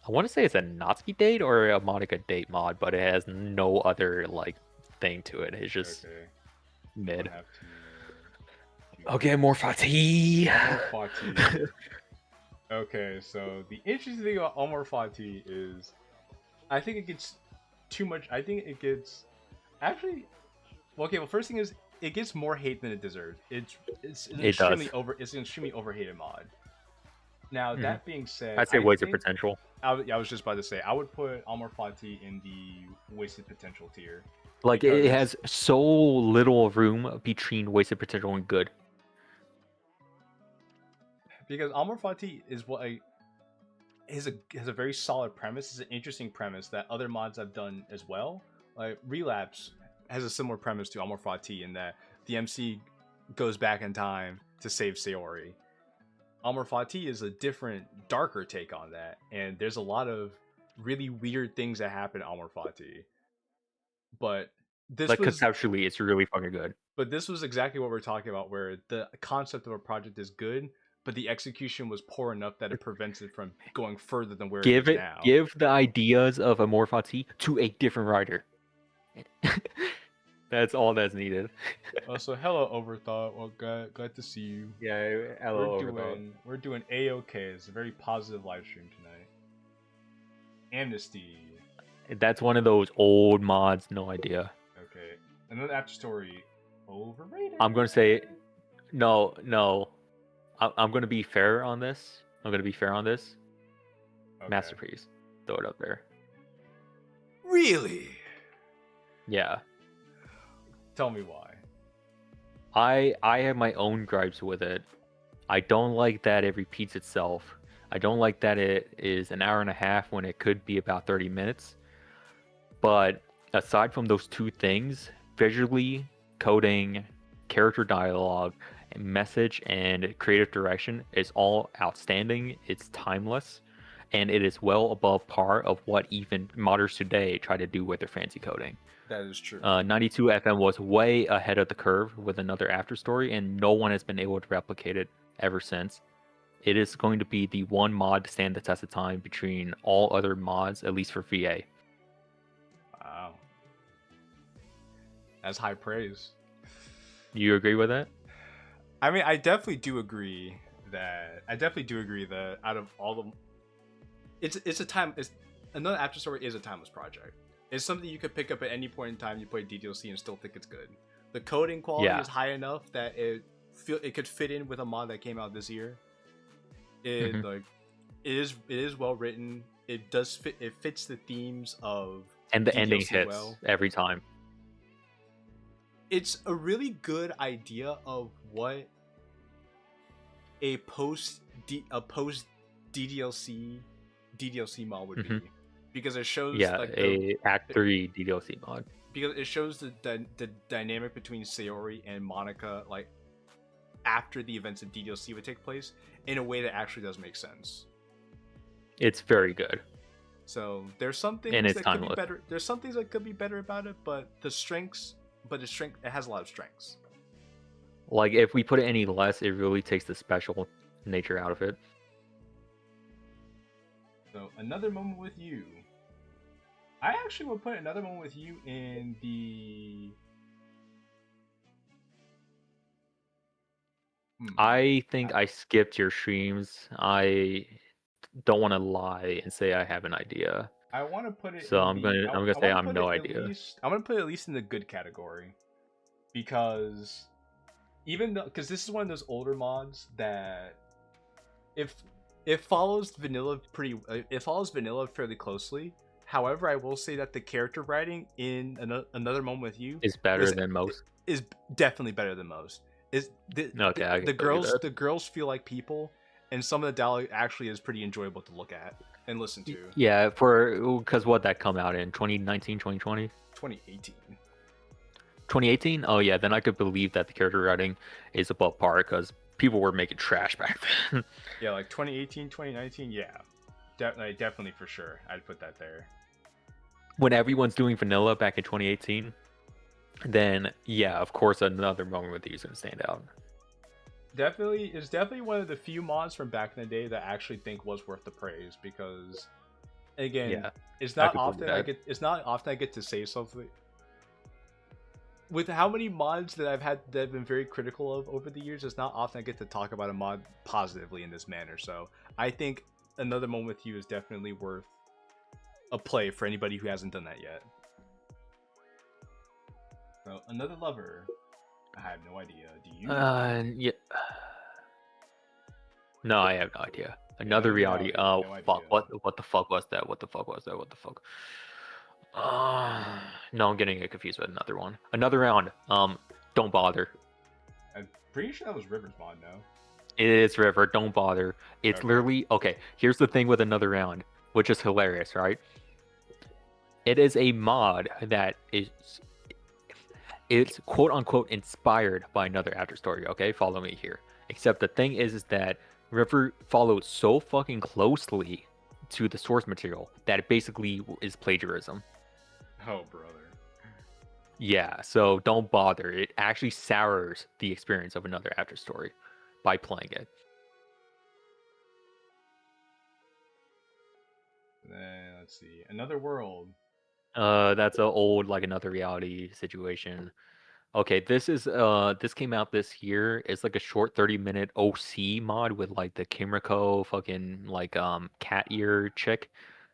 I want to say it's a Natsuki date or a Monica date mod, but it has no other like thing to it. It's just mid. Okay, more Fati. Okay, so the interesting thing about Omar Fati is, I think it gets too much. I think it gets first thing is it gets more hate than it deserves. It's an extremely overhated mod. Now that being said, I'd say wasted potential. I was just about to say I would put Omar Fati in the wasted potential tier. Like it has so little room between wasted potential and good. Because Omar Fati is has a very solid premise. It's an interesting premise that other mods have done as well. Like Relapse has a similar premise to Omar Fati in that the MC goes back in time to save Sayori. Omar Fati is a different, darker take on that, and there's a lot of really weird things that happen in Omar Fati. But this conceptually, it's really fucking good. But this was exactly what we're talking about, where the concept of a project is good, but the execution was poor enough that it prevents it from going further than where it is now. Give the ideas of Omar Fati to a different writer. That's all that's needed. So hello Overthought. Well, glad to see you. Yeah, hello Overthought. We're doing A-OK. It's a very positive live stream tonight. Amnesty. That's one of those old mods. No idea. Okay. Another after story. Overrated. I'm gonna say no. I'm gonna be fair on this. Okay. Masterpiece. Throw it up there. Really? Yeah. Tell me why. I have my own gripes with it. I don't like that it repeats itself. I don't like that it is an hour and a half when it could be about 30 minutes. But aside from those two things, visually, coding, character dialogue, message, and creative direction is all outstanding. It's timeless, and it is well above par of what even modders today try to do with their fancy coding. That is true. 92 FM was way ahead of the curve with another after story, and no one has been able to replicate it ever since. It is going to be the one mod to stand the test of time between all other mods, at least for VA. Wow. That's high praise. You agree with that? I mean, I definitely do agree that out of all the, another after story is a timeless project. It's something you could pick up at any point in time you play Ddlc and still think it's good. The coding quality is high enough that it could fit in with a mod that came out this year. It is well written. It does fit. It fits the themes of and the Ddlc ending hits every time. It's a really good idea of what a post Ddlc mod would be, because it shows Act 3 Ddlc mod. Because it shows the dynamic between Sayori and Monica, like after the events of Ddlc would take place, in a way that actually does make sense. It's very good. So there's some things that could be better. There's some things that could be better about it, but it has a lot of strengths. Like, if we put it any less, it really takes the special nature out of it. So, Another Moment with You. I actually will put Another Moment with You in the... I think I skipped your streams. I don't want to lie and say I have an idea. I want to put it. So I'm gonna say I have no idea. I'm gonna put it at least in the good category, because this is one of those older mods that if it follows vanilla fairly closely. However, I will say that the character writing in Another Moment with You is better than most. Is definitely better than most. The girls feel like people, and some of the dialogue actually is pretty enjoyable to look at and listen to. Yeah, because what that come out in 2019, 2020? 2018. 2018? Oh yeah, then I could believe that the character writing is above par, because people were making trash back then. Yeah, like 2018, 2019, yeah. Definitely for sure. I'd put that there. When everyone's doing vanilla back in 2018, then yeah, of course Another Moment with You is going to stand out. It's definitely one of the few mods from back in the day that I actually think was worth the praise, because again, it's not often I get to say something. With how many mods that I've had that I've been very critical of over the years, it's not often I get to talk about a mod positively in this manner. So I think Another Moment with You is definitely worth a play for anybody who hasn't done that yet. So, Another Lover. I have no idea. Do you? Yeah. No, I have no idea. Another reality. Oh, fuck. What the fuck was that? What the fuck? No, I'm getting it confused with another one. Another round. Don't bother. I'm pretty sure that was River's mod, no? It is River. Don't bother. It's literally okay. Here's the thing with Another Round, which is hilarious, right? It is a mod that it's quote unquote inspired by another after story. Okay, follow me here. Except the thing is that River followed so fucking closely to the source material that it basically is plagiarism. Oh, brother. Yeah, so don't bother. It actually sours the experience of another after story by playing it. Then let's see, Another World. That's an old like Another Reality situation. Okay, this came out this year. It's like a short 30-minute OC mod with like the Kimiko fucking like cat ear chick.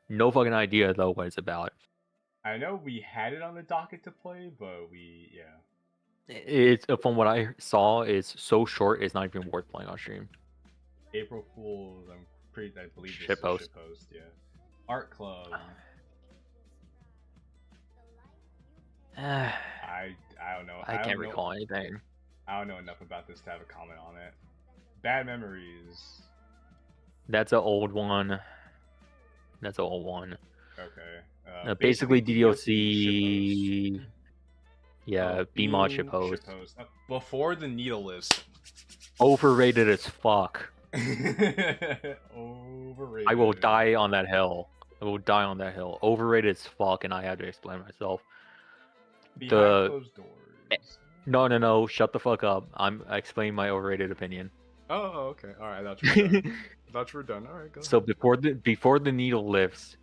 No fucking idea though what it's about. I know we had it on the docket to play, but yeah. It's from what I saw, it's so short it's not even worth playing on stream. April Fools, I believe this is a Shitpost. shitpost, yeah. Art Club. I don't know. I can't recall anything. I don't know enough about this to have a comment on it. Bad Memories. That's an old one. Okay. Basically DDLC. shitpost. Yeah, BMod shitpost. Before the Ddlc. Overrated as fuck. Overrated. I will die on that hill. Overrated as fuck, and I had to explain myself. Behind closed doors. No. Shut the fuck up. I'm explaining my overrated opinion. Oh, okay. All right. That's we're done. That's we're done. All right. Go So ahead. before the needle lifts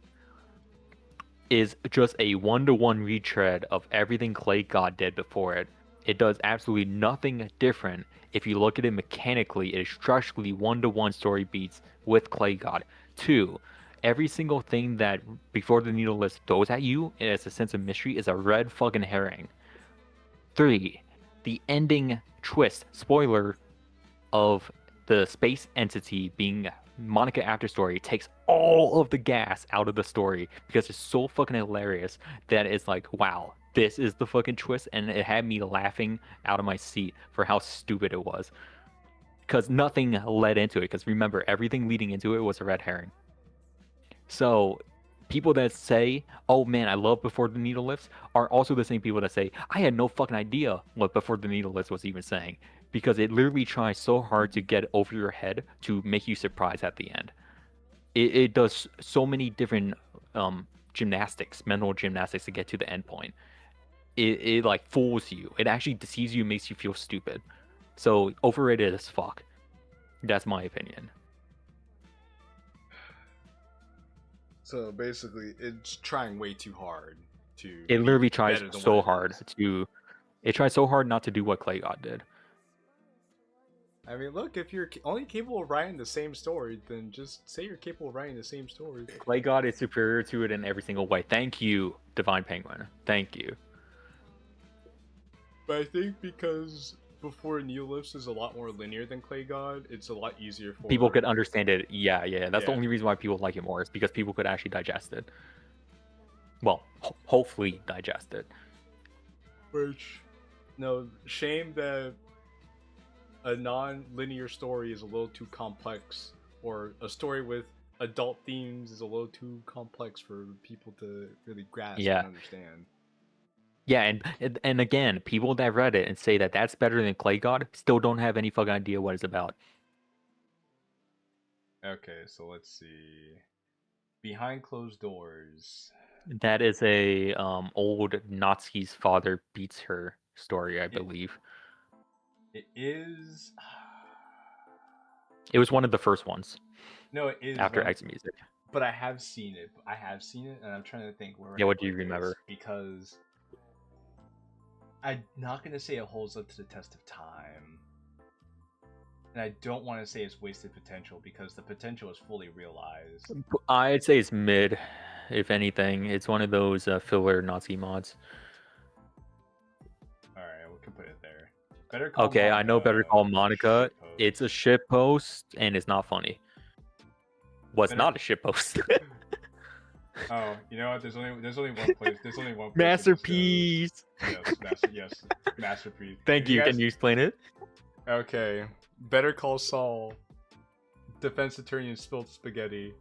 is just a 1-to-1 retread of everything Clay God did before it. It does absolutely nothing different. If you look at it mechanically, it is structurally 1-to-1 story beats with Clay God. 2, every single thing that before the needle list throws at you as a sense of mystery is a red fucking herring. 3, the ending twist, spoiler, of the space entity being Monica Afterstory takes all of the gas out of the story because it's so fucking hilarious that it's like, wow, this is the fucking twist, and it had me laughing out of my seat for how stupid it was. Because nothing led into it, because remember, everything leading into it was a red herring. So people that say, oh man, I love Before the Needle Lifts, are also the same people that say, I had no fucking idea what Before the Needle Lifts was even saying. Because it literally tries so hard to get over your head to make you surprised at the end. It does so many different mental gymnastics to get to the end point. It like fools you. It actually deceives you, makes you feel stupid. So overrated as fuck. That's my opinion. So basically, it's trying way too hard to. It literally tries so hard to. It tries so hard not to do what Clay God did. I mean, look, if you're only capable of writing the same story, then just say you're capable of writing the same story. Clay God is superior to it in every single way. Thank you, Divine Penguin. Thank you. But I think because Before Neoliths is a lot more linear than Clay God, it's a lot easier for people could understand it. Yeah. That's the only reason why people like it more, is because people could actually digest it. Well, hopefully digest it. Which, no, shame that a non-linear story is a little too complex, or a story with adult themes is a little too complex for people to really grasp and understand. Yeah, and again, people that read it and say that that's better than Clay God still don't have any fucking idea what it's about. Okay, so let's see. Behind Closed Doors. That is a old Natsuki's father beats her story, I believe. It is. It was one of the first ones. No, it is after X Music. But I have seen it. And I'm trying to think where. Yeah, what do you remember? Because I'm not gonna say it holds up to the test of time, and I don't want to say it's wasted potential, because the potential is fully realized. I'd say it's mid, if anything. It's one of those filler Nazi mods. Alright, we can put it there. Better Call okay, Monica, I know Better Call Monica. It's a shitpost, and it's not funny. What's not a shitpost? Oh, you know what? There's only one place. There's only one place. Masterpiece. Yes, masterpiece. Thank you. Can you explain it? Okay. Better Call Saul. Defense Attorney and Spilled Spaghetti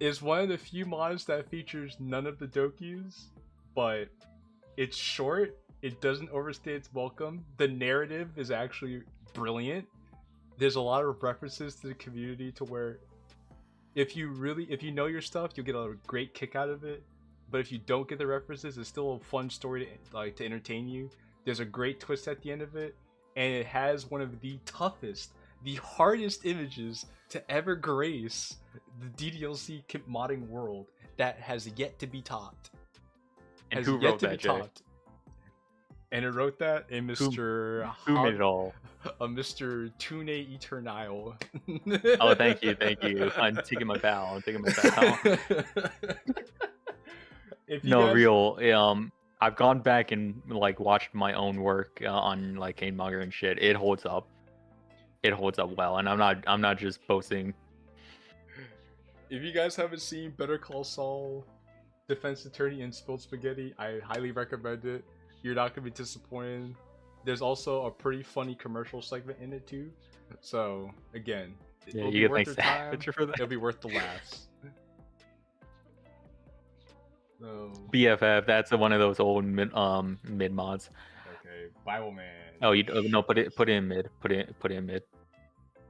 is one of the few mods that features none of the dokis, but it's short. It doesn't overstay its welcome. The narrative is actually brilliant. There's a lot of references to the community to where if you know your stuff, you'll get a great kick out of it. But if you don't get the references, it's still a fun story to entertain you. There's a great twist at the end of it, and it has one of the toughest, the hardest images to ever grace the Ddlc modding world that has yet to be topped. And who wrote that, Jay? And it wrote that a Mr. Who made it all? A Mr. Tune Eternile. Oh, thank you. I'm taking my bow. No, guys... real. I've gone back and like watched my own work on like Kane manga and shit. It holds up. It holds up well, and I'm not just boasting. If you guys haven't seen Better Call Saul, Defense Attorney, and Spilled Spaghetti, I highly recommend it. You're not gonna be disappointed. There's also a pretty funny commercial segment in it too. So again, Yeah, it'll you be get worth thanks your time. picture for that. It'll be worth the laughs. So, BFF, that's one of those old mid mods. okay, Bible Man. Oh, you no, put it in mid. Put it in mid.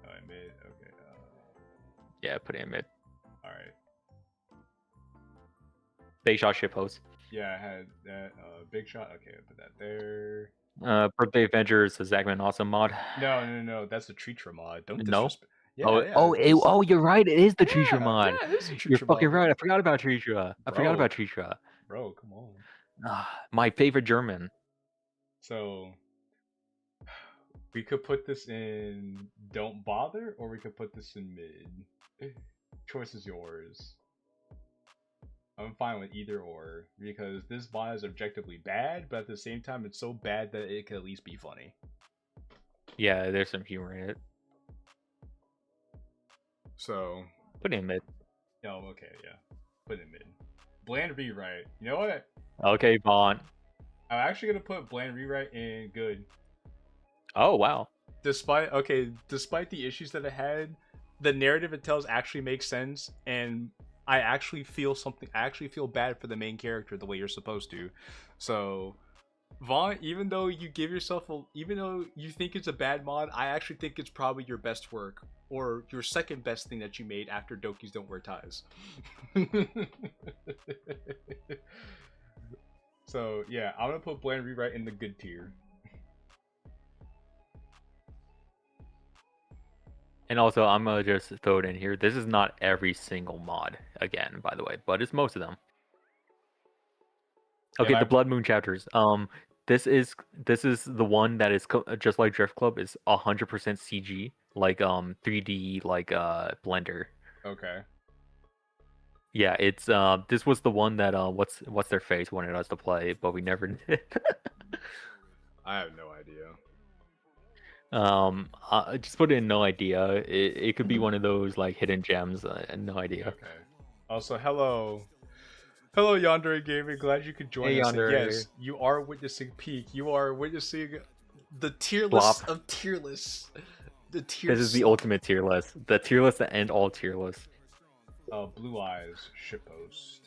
Oh, in mid. Okay. Yeah, put it in mid. All right. Big shot ship host. Yeah, I had that. Big shot. Okay, I put that there. Birthday Avengers, the Zachman Awesome mod. No. That's the Treatra mod. Don't No. disrespect. Yeah, Oh, you're right. It is the Treatra mod. Yeah, it is the You're Treatra fucking mod. right. I forgot about Treatra. Bro, come on. My favorite German. So we could put this in Don't Bother, or we could put this in mid. Choice is yours. I'm fine with either or, because this mod is objectively bad, but at the same time it's so bad that it could at least be funny. Yeah, there's some humor in it. So put it in mid. Oh, okay, yeah. Put it in mid. Bland Rewrite. You know what? Okay, Vaughn. I'm actually gonna put Bland Rewrite in good. Oh wow. Despite the issues that it had, the narrative it tells actually makes sense, and I actually feel bad for the main character the way you're supposed to. So Vaughn, even though you think it's a bad mod, I actually think it's probably your best work, or your second best thing that you made after Dokis Don't Wear Ties. So yeah, I'm gonna put Bland Rewrite in the good tier. And also, I'm gonna just throw it in here. This is not every single mod, again, by the way, but it's most of them. Okay, Yeah, the Blood Moon chapters. This is the one that is just like Drift Club, is 100% CG, like 3D, like Blender. Okay. Yeah, it's this was the one that what's their face wanted us to play, but we never did. I have no idea. Just put in no idea. It could be one of those like hidden gems. No idea. Okay. Also, hello Yandere Gaming. Glad you could join us. And yes, you are witnessing peak. You are witnessing the tier list of tier lists. The tier. This is the ultimate tier list. The tier list that end all tier lists. Blue Eyes shitpost.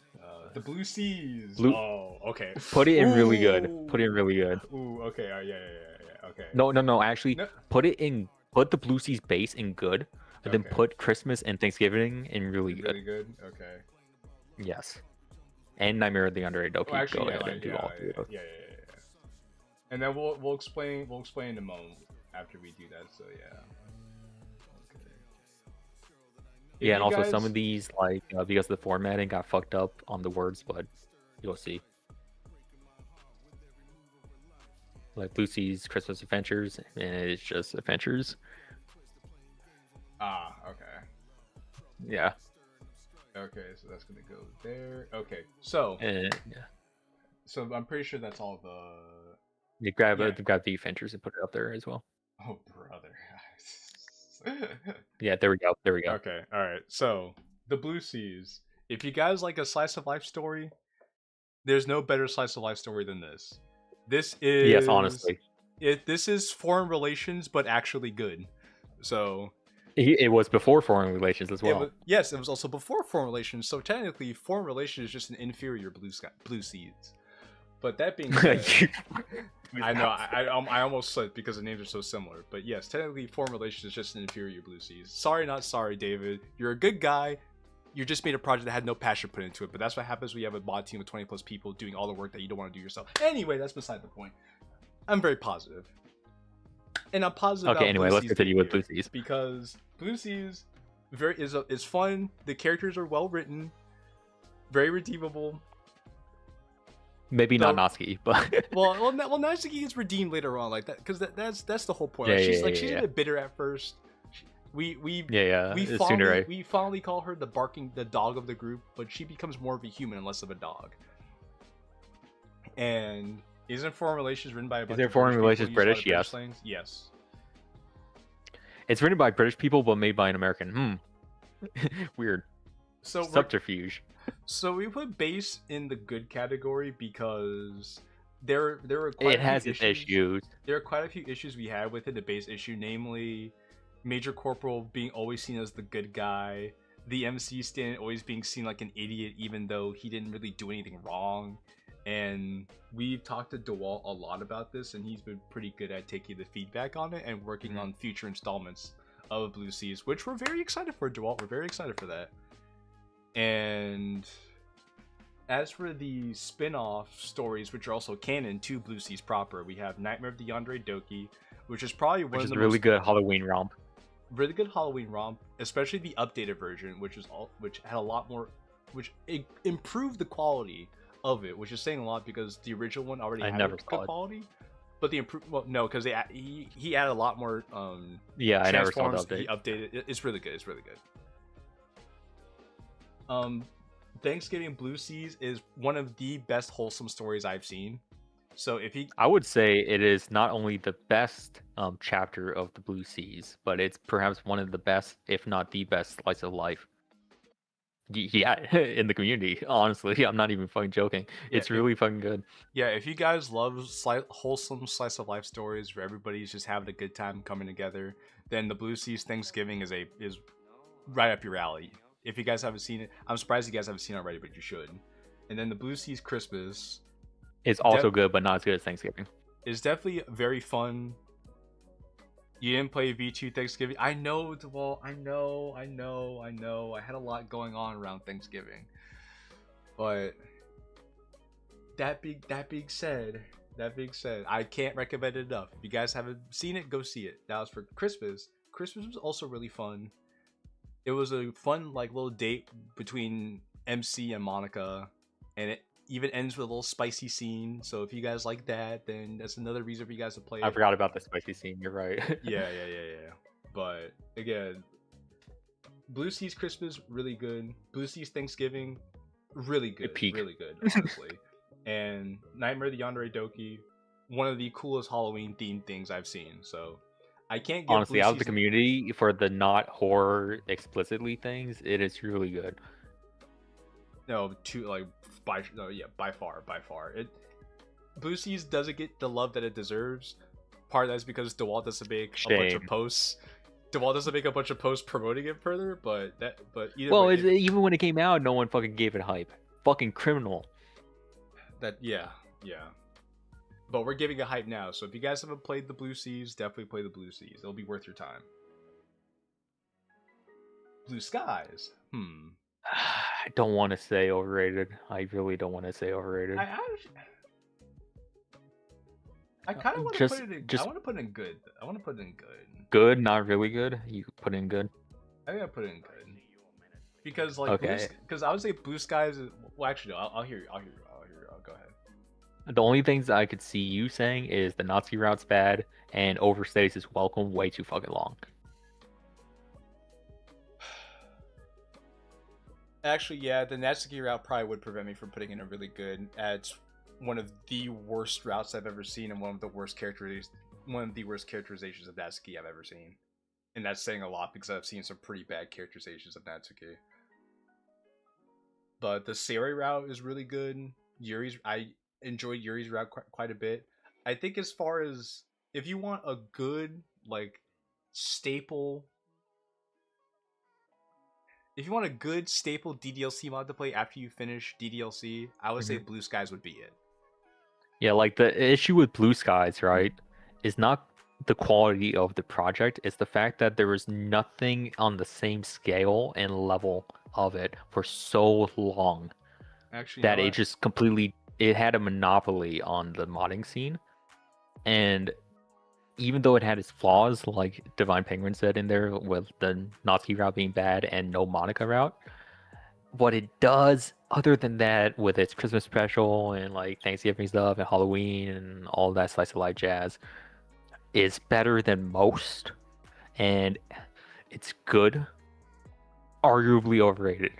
The Blue Seas. Oh, okay. Put it in really good. Put it in really good. Ooh, okay. Yeah. Okay. No. Actually, put the Blue Seas base in good, and then put Christmas and Thanksgiving in really good. Really good. Okay. Yes. And Nightmare of the Underrated Doki. Actually, go ahead and do all three of those. Yeah. And then we'll explain in a moment after we do that. So yeah. Yeah, and also some of these, like, because of the formatting, got fucked up on the words, but you'll see. Like Lucy's Christmas Adventures, and it's just Adventures. Ah, okay. Yeah. Okay, so that's gonna go there. Okay, so yeah. So I'm pretty sure that's all the. You grab the Adventures and put it up there as well. Oh, brother. Yeah, there we go. Okay, all right. So the Blue Seas. If you guys like a slice of life story, there's no better slice of life story than this. This is, yes, honestly, this is foreign relations, but actually good. So it was before foreign relations as well. Yes, it was also before foreign relations. So technically, foreign relations is just an inferior Blue Seas. But that being said, I know I almost slipped because the names are so similar. But yes, technically, foreign relations is just an inferior Blue Seas. Sorry, not sorry, David. You're a good guy. You just made a project that had no passion put into it. But that's what happens when you have a mod team of 20 plus people doing all the work that you don't want to do yourself. Anyway, that's beside the point. I'm very positive. And I'm positive. Okay, anyway, let's continue with Blue Seas. Because Blue Seas is fun. The characters are well written, very redeemable. Maybe not Natsuki, but well, Natsuki gets redeemed later on, like that, because that's the whole point. Yeah, Like, yeah, she's yeah. a bit bitter at first. We Tsundere. fondly call her the dog of the group, but she becomes more of a human and less of a dog. And isn't Foreign Relations written by a bunch of Foreign Relations people? British? Yes. Slangs? Yes. It's written by British people, but made by an American. Weird. So subterfuge. So we put base in the good category because there were it has its issues. There are quite a few issues we had with it. The base issue, namely Major Corporal being always seen as the good guy, the MC stand always being seen like an idiot even though he didn't really do anything wrong. And we've talked to DeWalt a lot about this, and he's been pretty good at taking the feedback on it and working on future installments of Blue Seas, which we're very excited for, DeWalt. We're very excited for that. And as for the spin-off stories, which are also canon to Blue Seas proper, we have Nightmare of the Yandere Doki, which is probably one of the really good Halloween romp. Really good Halloween romp, especially the updated version, which had a lot more, which improved the quality of it, which is saying a lot because the original one already had good quality. But the because he added a lot more. Yeah, I never saw the update. He updated. It's really good. It's really good. Thanksgiving Blue Seas is one of the best wholesome stories I've seen. So I would say it is not only the best chapter of the Blue Seas, but it's perhaps one of the best, if not the best, slice of life. Yeah, in the community. Honestly, I'm not even fucking joking. Yeah, it's really fucking good. Yeah, if you guys love wholesome slice of life stories where everybody's just having a good time coming together, then the Blue Seas Thanksgiving is right up your alley. If you guys haven't seen it, I'm surprised you guys haven't seen it already, but you should. And then the Blue Seas Christmas is also good, but not as good as Thanksgiving. It's definitely very fun. You didn't play V2 Thanksgiving. I know, well, I know. I had a lot going on around Thanksgiving. But that being said, I can't recommend it enough. If you guys haven't seen it, go see it. That was for Christmas. Christmas was also really fun. It was a fun little date between MC and Monica, and it even ends with a little spicy scene. So if you guys like that, then that's another reason for you guys to play it. I forgot about the spicy scene. You're right. Yeah. But again, Blue Seas Christmas, really good. Blue Seas Thanksgiving, really good. Really good, honestly. And Nightmare of the Yandere Doki, one of the coolest Halloween themed things I've seen. So I can't get honestly out of the community for the not horror explicitly things. It is really good. No, by far. Blue Seas doesn't get the love that it deserves. Part of that's because DeWalt doesn't make a bunch of posts. DeWalt doesn't make a bunch of posts promoting it further, but either way, even when it came out, no one fucking gave it hype. Fucking criminal. Yeah. But we're giving it hype now, so if you guys haven't played the Blue Seas, definitely play the Blue Seas. It'll be worth your time. Blue Skies. I don't want to say overrated. I really don't want to say overrated. I kind of want to put it in. I want to put it in good. I want to put it in good. Good, not really good. You put it in good. I gotta put it in good because because I would say Blue Skies. Well, actually, no. I'll hear you. I'll go ahead. The only things I could see you saying is the Nazi route's bad and overstays his welcome way too fucking long. Actually, yeah, the Natsuki route probably would prevent me from putting in a really good. It's one of the worst routes I've ever seen, and one of the worst characterizations of Natsuki I've ever seen. And that's saying a lot because I've seen some pretty bad characterizations of Natsuki. But the Seri route is really good. I enjoyed Yuri's route quite a bit. I think as far as if you want a good staple. If you want a good staple Ddlc mod to play after you finish Ddlc, I would say Blue Skies would be it. Yeah, the issue with Blue Skies, right, is not the quality of the project. It's the fact that there was nothing on the same scale and level of it for so long. Actually, that it just completely... It had a monopoly on the modding scene. And even though it had its flaws, like Divine Penguin said in there, with the Nazi route being bad and no Monica route, what it does other than that, with its Christmas special and like Thanksgiving stuff and Halloween and all that slice of life jazz, is better than most, and it's good. Arguably overrated.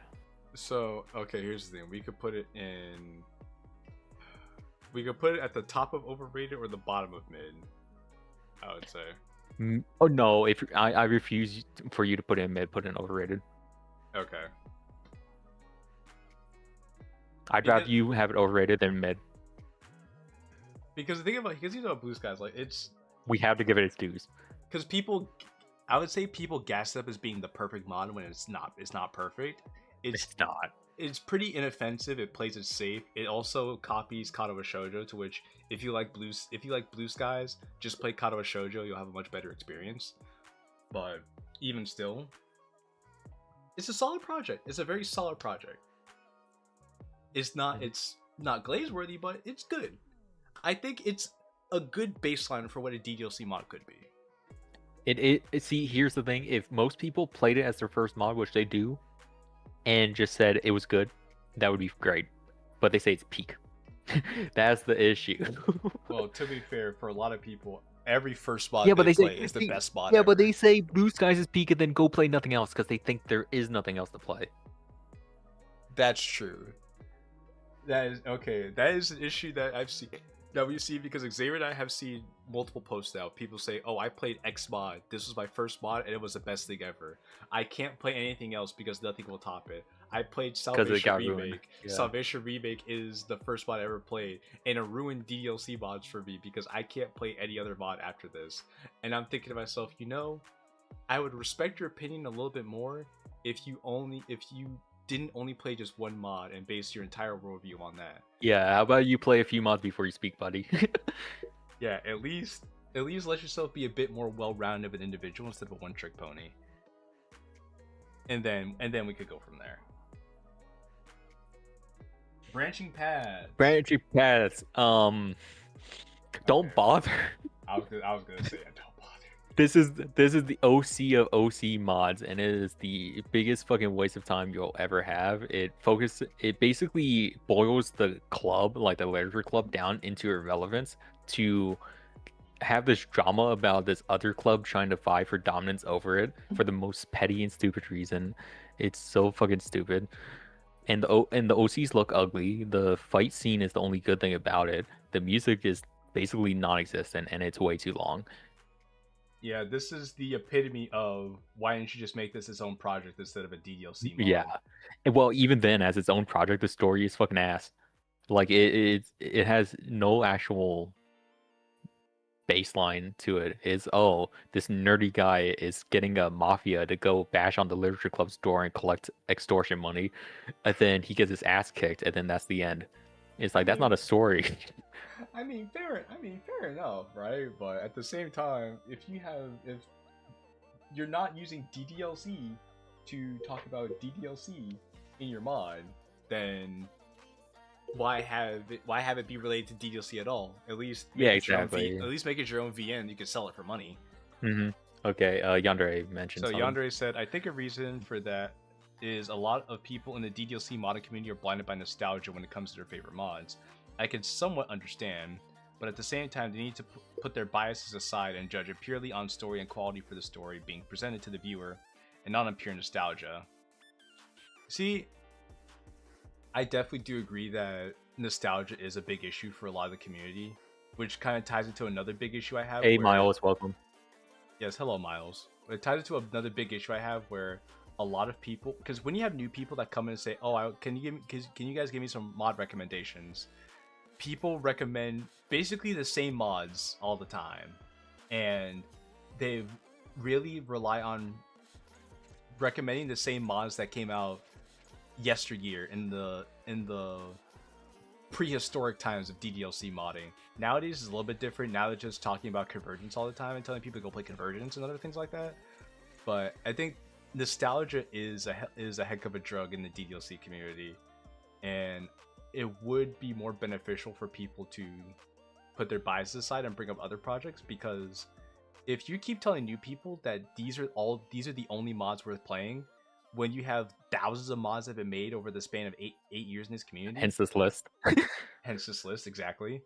So okay, here's the thing: we could put it in. We could put it at the top of overrated or the bottom of mid. I would say. Oh no! If I refuse for you to put in mid, put in overrated. Okay. I'd rather you have it overrated than mid. Because the thing about Blue Skies, like it's we have to give it its dues. Because people, I would say people gas it up as being the perfect mod when it's not. It's not perfect. It's not. It's pretty inoffensive. It plays it safe. It also copies Katawa Shoujo, to which if you like Blue Skies, just play Katawa Shoujo. You'll have a much better experience. But even still, it's a solid project. It's a very solid project. It's not glaze-worthy, but it's good. I think it's a good baseline for what a Ddlc mod could be. See, here's the thing: if most people played it as their first mod, which they do, and just said it was good, that would be great. But they say it's peak. That's the issue. Well, to be fair, for a lot of people, every first mod they play is the best mod. Yeah, but they say Blue Skies is peak and then go play nothing else because they think there is nothing else to play. That's true. That is okay. That is an issue that I've seen. That we see because Xavier and I have seen multiple posts out. People say, "Oh, I played X mod. This was my first mod, and it was the best thing ever. I can't play anything else because nothing will top it. I played Salvation Remake. Yeah. Salvation Remake is the first mod I ever played, and it ruined Ddlc mods for me because I can't play any other mod after this." And I'm thinking to myself, I would respect your opinion a little bit more if you didn't only play just one mod and base your entire worldview on that. Yeah, how about you play a few mods before you speak, buddy? Yeah, at least let yourself be a bit more well-rounded of an individual instead of a one-trick pony. And then we could go from there. Branching paths. Don't bother. I was gonna say don't bother. This is the OC of OC mods, and it is the biggest fucking waste of time you'll ever have. It basically boils the club, like the literature club, down into irrelevance to have this drama about this other club trying to vie for dominance over it for the most petty and stupid reason. It's so fucking stupid. And the OCs look ugly. The fight scene is the only good thing about it. The music is basically non-existent, and it's way too long. Yeah, this is the epitome of why didn't you just make this its own project instead of a Ddlc mod? Yeah, and well, even then, as its own project, the story is fucking ass. Like it has no actual baseline to it. Is this nerdy guy is getting a mafia to go bash on the literature club's door and collect extortion money, and then he gets his ass kicked, and then that's the end. It's like that's not a story. I mean, fair enough, right? But at the same time, if you're not using Ddlc to talk about Ddlc in your mod, then why have it be related to Ddlc at all? At least exactly. At least make it your own VN. You can sell it for money. Mm-hmm. Okay. Yandere mentioned. So Yandere said, "I think a reason for that is a lot of people in the Ddlc modding community are blinded by nostalgia when it comes to their favorite mods. I can somewhat understand, but at the same time, they need to put their biases aside and judge it purely on story and quality for the story being presented to the viewer, and not on pure nostalgia." See, I definitely do agree that nostalgia is a big issue for a lot of the community, which kind of ties into another big issue I have. Hey, Miles, welcome. Yes, hello, Miles. But it ties into another big issue I have where a lot of people, because when you have new people that come in and say, "Oh, can you guys give me some mod recommendations?" People recommend basically the same mods all the time, and they really rely on recommending the same mods that came out yesteryear in the prehistoric times of Ddlc modding. Nowadays it's a little bit different. Now they're just talking about convergence all the time and telling people to go play convergence and other things like that. But I think nostalgia is a heck of a drug in the Ddlc community, and it would be more beneficial for people to put their biases aside and bring up other projects, because if you keep telling new people that these are the only mods worth playing, when you have thousands of mods that have been made over the span of eight years in this community, Hence this list. hence this list, exactly,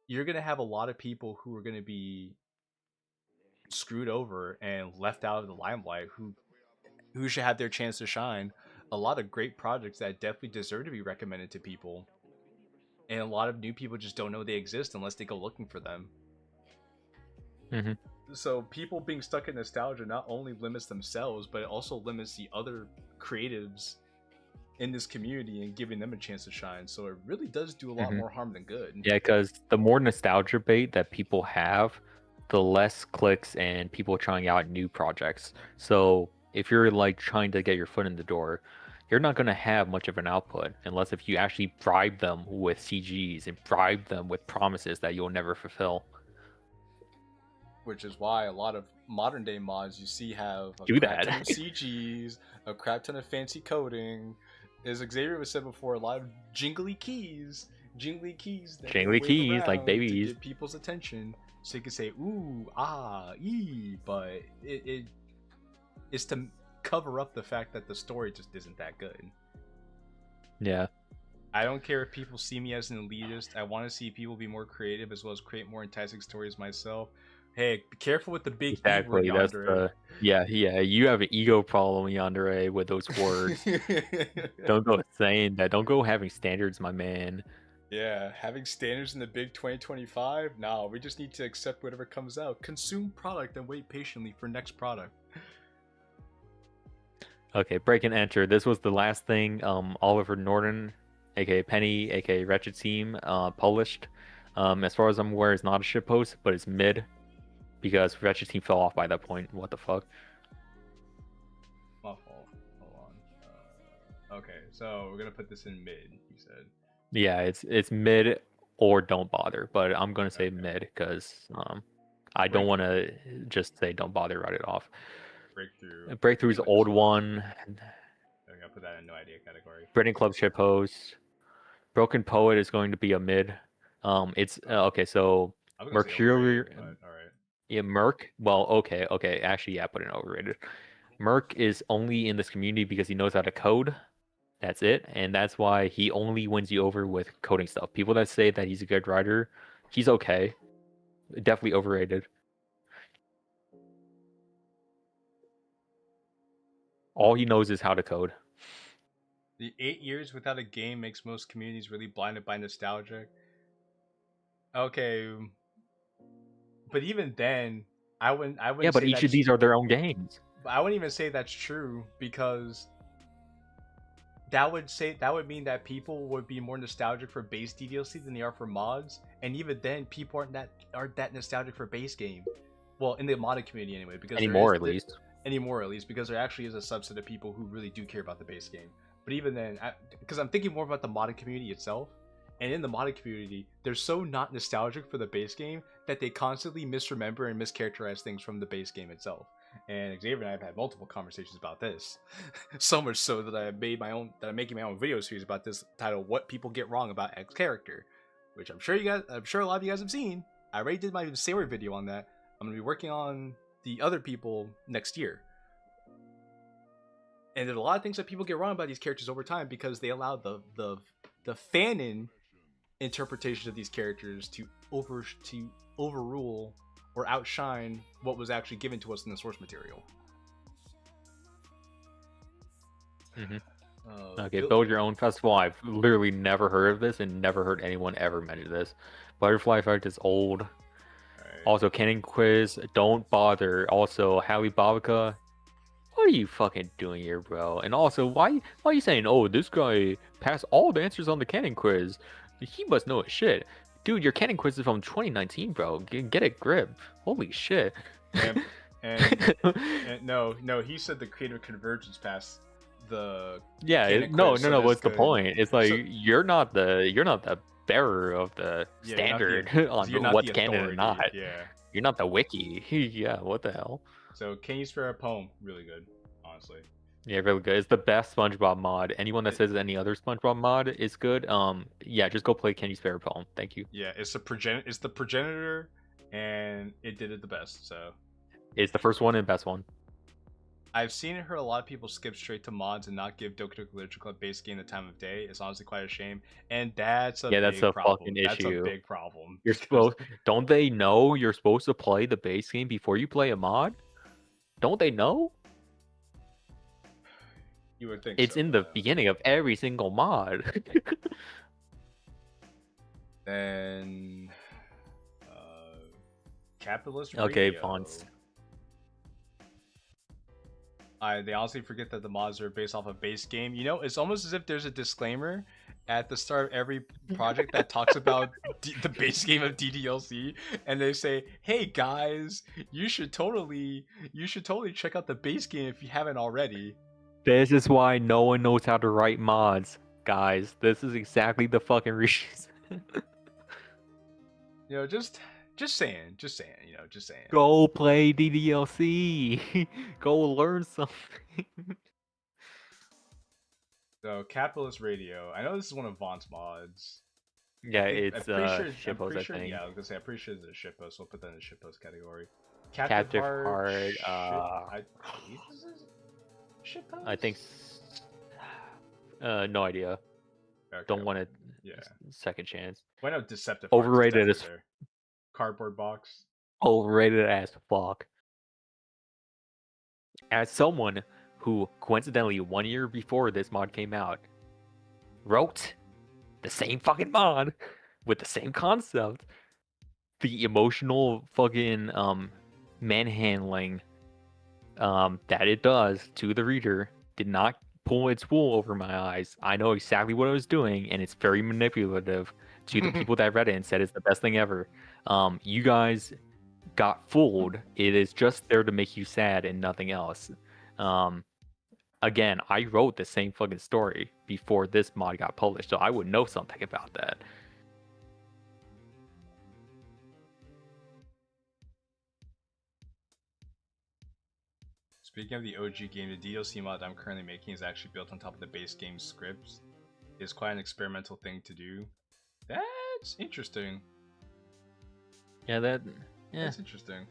you're gonna have a lot of people who are gonna be screwed over and left out of the limelight who should have their chance to shine. A lot of great projects that definitely deserve to be recommended to people, and a lot of new people just don't know they exist unless they go looking for them. Mm-hmm. So people being stuck in nostalgia not only limits themselves, but it also limits the other creatives in this community and giving them a chance to shine. So it really does do a lot more harm than good. Yeah, because the more nostalgia bait that people have, the less clicks and people trying out new projects. So if you're like trying to get your foot in the door, you're not going to have much of an output unless if you actually bribe them with CGs and bribe them with promises that you'll never fulfill. Which is why a lot of modern day mods you see have a Do crap that. ton of CGs, a crap ton of fancy coding. As Xavier was said before, a lot of jingly keys that wave like around babies, to get people's attention, so you can say ooh, ah, ee, but it's to cover up the fact that the story just isn't that good. Yeah. I don't care if people see me as an elitist. I want to see people be more creative as well as create more enticing stories myself. Hey, be careful with the big exactly. E word, That's the yeah. You have an ego problem, Yandere, with those words. Don't go saying that. Don't go having standards, my man. Yeah, having standards in the big 2025? No, we just need to accept whatever comes out. Consume product and wait patiently for next product. Okay, break and enter. This was the last thing Oliver Norton, aka Penny, aka Wretched Team, published. As far as I'm aware, it's not a shitpost, but it's mid. Because Wretched Team fell off by that point. What the fuck? My fault. Hold on. Okay, so we're gonna put this in mid, you said. Yeah, it's mid or don't bother, but I'm gonna say mid because I don't want to just say don't bother, write it off. Breakthrough's old one. I'm gonna put that in no idea category. Britain Club shitpost. Broken Poet is going to be a mid. It's okay. So Mercurial. All right. Yeah, Merc. Well, okay. Actually, yeah, put it in overrated. Merc is only in this community because he knows how to code. That's it, and that's why he only wins you over with coding stuff. People that say that he's a good writer, he's okay. Definitely overrated. All he knows is how to code. The 8 years without a game makes most communities really blinded by nostalgia. Okay, but even then, I wouldn't. Yeah, but each of these are their own games. I wouldn't even say that's true because that would mean that people would be more nostalgic for base Ddlc than they are for mods, and even then, people aren't that nostalgic for base game. Well, in the modded community anyway, because anymore at least, because there actually is a subset of people who really do care about the base game. But even then, because I'm thinking more about the modded community itself, and in the modded community, they're so not nostalgic for the base game that they constantly misremember and mischaracterize things from the base game itself. And Xavier and I have had multiple conversations about this. So much so that I'm making my own video series about this, titled "What People Get Wrong About X Character," which I'm sure a lot of you guys have seen. I already did my Sailor video on that. I'm gonna be working on the other people next year. And there's a lot of things that people get wrong about these characters over time because they allow the fanon interpretations of these characters to overrule or outshine what was actually given to us in the source material. Okay, build your own festival. I've literally never heard of this and never heard anyone ever mention this. Butterfly Effect is old. Right. Also, Cannon Quiz, don't bother. Also, Hallie Babica, what are you fucking doing here, bro? And also, why are you saying, oh, this guy passed all the answers on the Cannon Quiz? He must know his shit. Dude, your Cannon Quiz is from 2019, bro. Get a grip. Holy shit. And no, he said the creative convergence passed the no, what's the point? It's like you're not the bearer of the standard on what's canon or not. Yeah. You're not the wiki. Yeah, what the hell? So Can You Spare a Poem? Really good, honestly. Yeah, really good. It's the best SpongeBob mod. Anyone that says any other SpongeBob mod is good, yeah, just go play Can You Spare a Poem. Thank you. Yeah, it's the progenitor, and it did it the best. So it's the first one and best one. I've seen it heard a lot of people skip straight to mods and not give Doki Doki Literature Club base game the time of day. It's honestly quite a shame, and that's a that's big a problem. fucking That's a issue. big problem. You're supposed. Don't they know you're supposed to play the base game before you play a mod? Don't they know? You would think it's so, in the beginning of every single mod. Then, capitalist. Okay, Radio. fonts. They honestly forget that the mods are based off a base game. You know, it's almost as if there's a disclaimer at the start of every project that talks about the base game of Ddlc, and they say, "Hey guys, you should totally check out the base game if you haven't already." This is why no one knows how to write mods, guys. This is exactly the fucking reason. You know, just saying, you know, just saying. Go play Ddlc. Go learn something. So, Capitalist Radio. I know this is one of Vaughn's mods. Yeah, it's shitpost, I think. Yeah, I was gonna say, I'm pretty sure it's a shitpost, so we'll put that in the shitpost category. Captive Heart, shitpost? I think... no idea. Okay. Don't want to... Yeah. Second chance. Why not Deceptive Heart? Overrated as... Cardboard box. Overrated as fuck. As someone who, coincidentally, 1 year before this mod came out, wrote the same fucking mod with the same concept, the emotional fucking manhandling that it does to the reader did not pull its wool over my eyes. I know exactly what I was doing, and it's very manipulative to the people that read it and said it's the best thing ever. You guys got fooled. It is just there to make you sad and nothing else. Again, I wrote the same fucking story before this mod got published, so I would know something about that. Speaking of the OG game, the DLC mod I'm currently making is actually built on top of the base game scripts. It's quite an experimental thing to do. That's interesting. Yeah, that's interesting.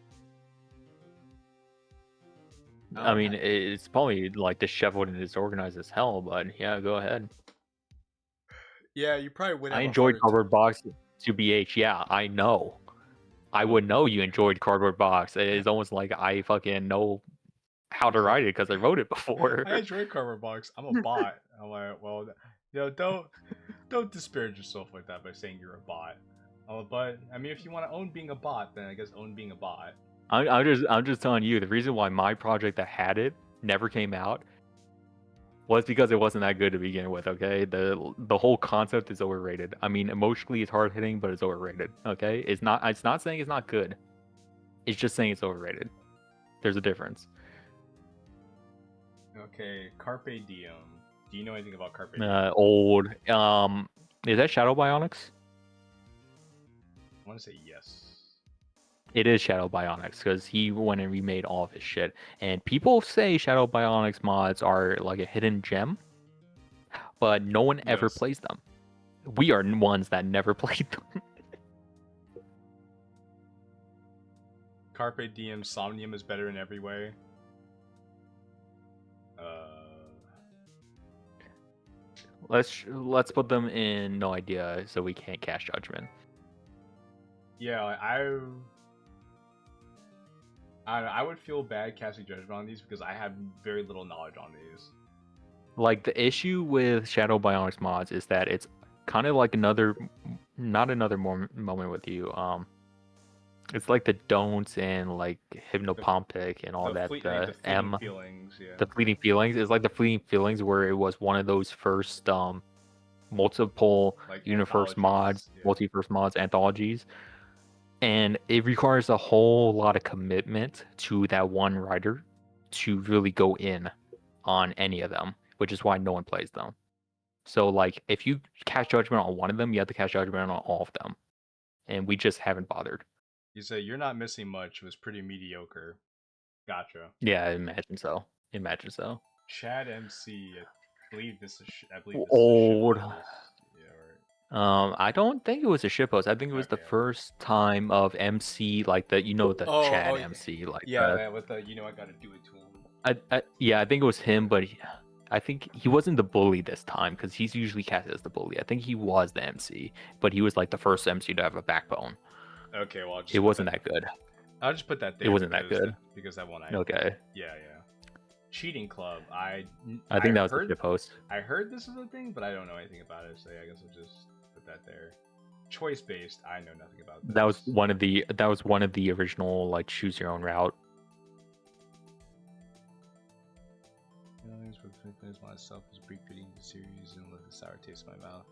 I mean, it's probably like disheveled and disorganized as hell, but yeah, go ahead. Yeah, you probably would. I enjoyed Cardboard Box to BH. Yeah, I know. I would know you enjoyed Cardboard Box. It's almost like I fucking know how to write it because I wrote it before. I enjoyed Cardboard Box. I'm a bot. I'm like, well, you know, don't disparage yourself like that by saying you're a bot. But I mean, if you want to own being a bot, then I guess own being a bot. I'm just telling you, the reason why my project that had it never came out was because it wasn't that good to begin with. Okay, the whole concept is overrated. I mean, emotionally it's hard hitting, but it's overrated. Okay, it's not saying it's not good. It's just saying it's overrated. There's a difference. Okay, Carpe Diem. Do you know anything about Carpe Diem? Old. Is that Shadow Bionics? I want to say yes. It is Shadow Bionics because he went and remade all of his shit. And people say Shadow Bionics mods are like a hidden gem, but no one ever plays them. We are ones that never played them. Carpe Diem Somnium is better in every way. Let's put them in no idea so we can't cast judgment. Yeah, I would feel bad casting judgment on these because I have very little knowledge on these. Like, the issue with Shadow Bionics mods is that it's kind of like not another moment with you. It's like the don'ts and like hypnopompic and all that. The fleeting feelings, yeah. The fleeting feelings is like the fleeting feelings where it was one of those first multiple like universe mods, yeah. Multiverse mods, anthologies. And it requires a whole lot of commitment to that one writer to really go in on any of them, which is why no one plays them. So, like, if you cast judgment on one of them, you have to cast judgment on all of them. And we just haven't bothered. You say, you're not missing much. It was pretty mediocre. Gotcha. Yeah, I imagine so. Chad MC, I believe this is old. I don't think it was a shitpost. I think it was the first time of MC, like the Chad MC, like with the I gotta do it to him. I think it was him, but I think he wasn't the bully this time because he's usually cast as the bully. I think he was the MC, but he was like the first MC to have a backbone. Okay, well, it wasn't that good. I'll just put that there. It wasn't that good because that one. Okay. Yeah. Cheating Club. I think that was a shit post. I heard this is a thing, but I don't know anything about it, so I guess I'll just put that there. Choice based. I know nothing about this. That was one of the original like choose your own route. Feelings with fitness myself was pre-fitting the series and let the sour taste in my mouth.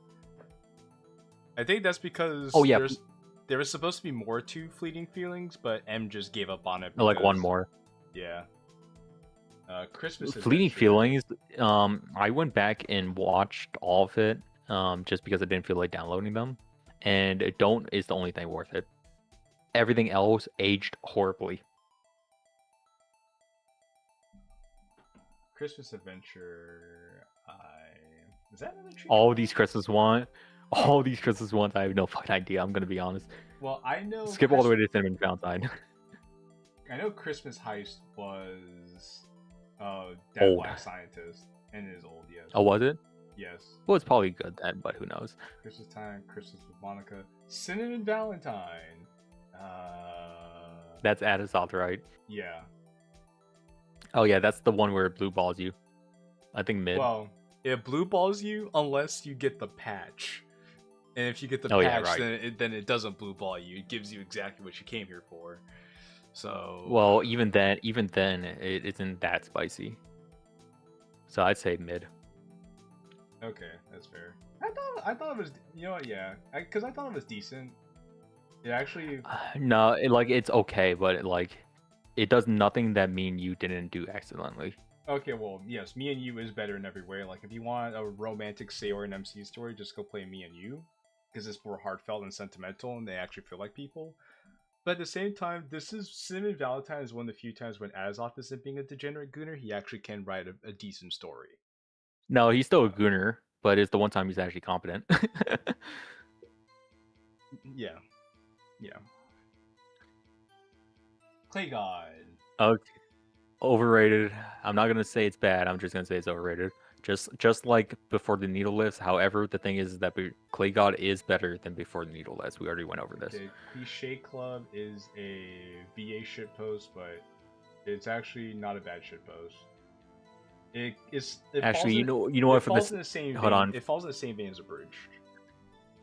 I think that's because there was supposed to be more to Fleeting Feelings, but M just gave up on it. Because, like one more. Yeah. Christmas Fleeting Adventure. Feelings. I went back and watched all of it, just because I didn't feel like downloading them, and Don't is the only thing worth it. Everything else aged horribly. Christmas Adventure. Is that another treat? All these Christmas ones, I have no fucking idea. I'm gonna be honest. Well, I know. Skip all the way to Cinnamon Valentine. I know Christmas Heist was Dead Black Scientist, and it is old. Yes. Oh, was it? Yes. Well, it's probably good then, but who knows? Christmas Time, Christmas with Monica, Cinnamon Valentine. That's Adisoth, right? Yeah. Oh yeah, that's the one where it blue balls you. I think mid. Well, it blue balls you unless you get the patch, and if you get the patch, then it doesn't blue ball you. It gives you exactly what you came here for. So. Well, even then, it isn't that spicy. So I'd say mid. Okay, that's fair. I thought it was, you know what? Yeah, because I thought it was decent. It actually. No, it's okay, but it does nothing that mean you didn't do excellently. Okay, well, yes, Me and You is better in every way. Like, if you want a romantic Sayor and MC story, just go play Me and You, because it's more heartfelt and sentimental, and they actually feel like people. But at the same time, Cinnamon Valentine is one of the few times when Azoth isn't being a degenerate gooner, he actually can write a decent story. No, he's still a gooner, but it's the one time he's actually competent. Yeah. Clay God. Okay. Overrated. I'm not gonna say it's bad. I'm just gonna say it's overrated. Just like Before the Needle List. However, the thing is that Clay God is better than Before the Needle List. We already went over this. Okay, Cliche Club is a VA shitpost, but it's actually not a bad shitpost. You know what? For this, hold on. It falls in the same vein as Abridged.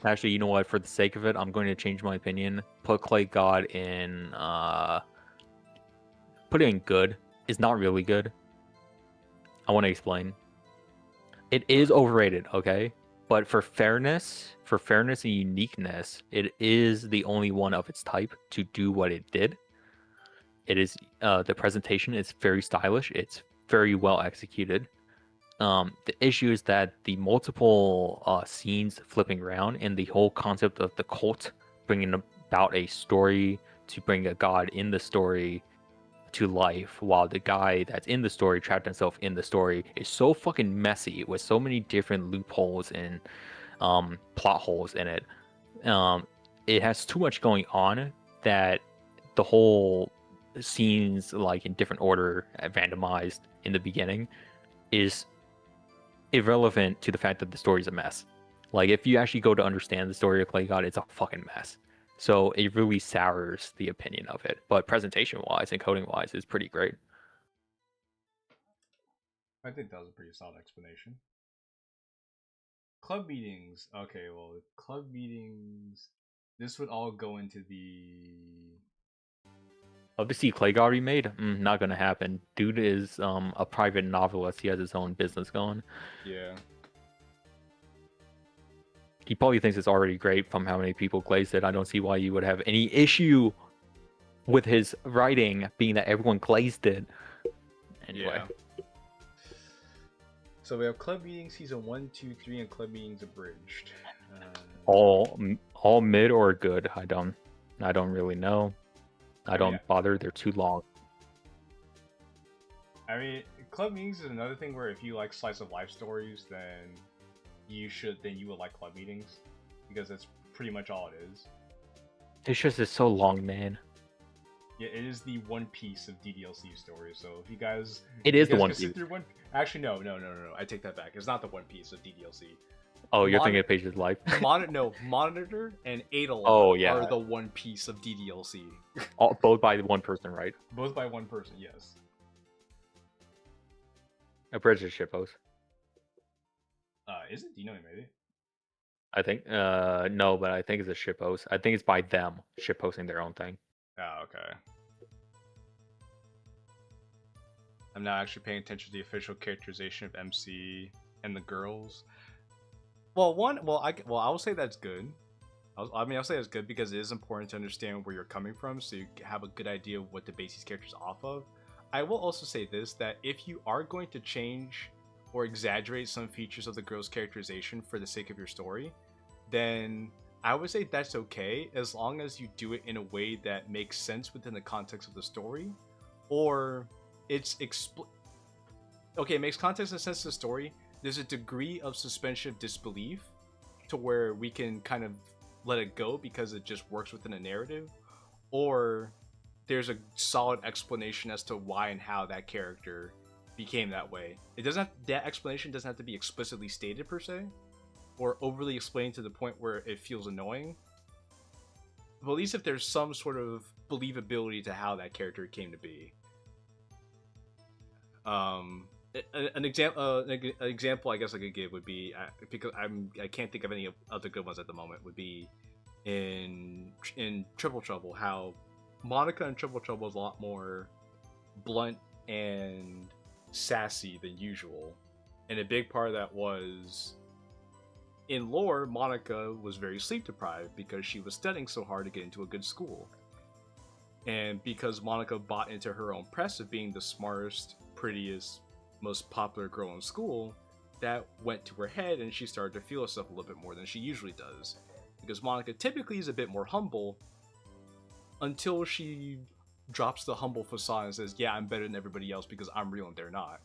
Actually, you know what? For the sake of it, I'm going to change my opinion. Put Clay God in. Put it in good. It's not really good. I want to explain. It is overrated, okay? But for fairness and uniqueness, it is the only one of its type to do what it did. It is the presentation is very stylish. It's very well executed. The issue is that the multiple scenes flipping around and the whole concept of the cult bringing about a story to bring a god in the story to life, while the guy that's in the story trapped himself in the story, is so fucking messy with so many different loopholes and plot holes in it. It has too much going on that the whole scenes, like in different order, randomized in the beginning, is irrelevant to the fact that the story's a mess. Like, if you actually go to understand the story of Clay God, it's a fucking mess. So it really sours the opinion of it. But presentation-wise and coding-wise, it's pretty great. I think that was a pretty solid explanation. Club meetings. Okay, well, club meetings. This would all go into the. Love to see Clay God remade. Not gonna happen. Dude is a private novelist. He has his own business going. Yeah. He probably thinks it's already great from how many people glazed it. I don't see why you would have any issue with his writing, being that everyone glazed it. Anyway. Yeah. So we have Club Meetings Season 1, 2, 3, and Club Meetings Abridged. All mid or good? I don't really know. I don't bother. They're too long. I mean, Club Meetings is another thing where if you like slice of life stories, then you would like Club Meetings, because that's pretty much all it is. It's just it's so long, man. Yeah, it is the one piece of Ddlc story. So if you guys, It is the One Piece. Actually, no. I take that back. It's not the One Piece of Ddlc. Oh, you're thinking of Page's life. Monitor and Ddlc are the One Piece of Ddlc. Both by one person, right? Both by one person, yes. A British shitpost. Is it? Do you know who made it? I think no, but I think it's a shitpost. I think it's by them shitposting their own thing. Oh, okay. I'm now actually paying attention to the official characterization of MC and the girls. Well, I will say that's good. I'll say that's good because it is important to understand where you're coming from, so you have a good idea of what to base these characters off of. I will also say this, that if you are going to change or exaggerate some features of the girl's characterization for the sake of your story, then I would say that's okay, as long as you do it in a way that makes sense within the context of the story, or it makes context and sense to the story. There's a degree of suspension of disbelief to where we can kind of let it go because it just works within a narrative, or there's a solid explanation as to why and how that character became that way. That explanation doesn't have to be explicitly stated per se, or overly explained to the point where it feels annoying. But at least if there's some sort of believability to how that character came to be. An example I guess I could give would be, because I can't think of any other good ones at the moment, would be in Triple Trouble, how Monica in Triple Trouble is a lot more blunt and sassy than usual, and a big part of that was, in lore, Monica was very sleep deprived because she was studying so hard to get into a good school, and because Monica bought into her own press of being the smartest, prettiest, most popular girl in school, that went to her head and she started to feel herself a little bit more than she usually does, because Monica typically is a bit more humble until she drops the humble facade and says, yeah, I'm better than everybody else because I'm real and they're not.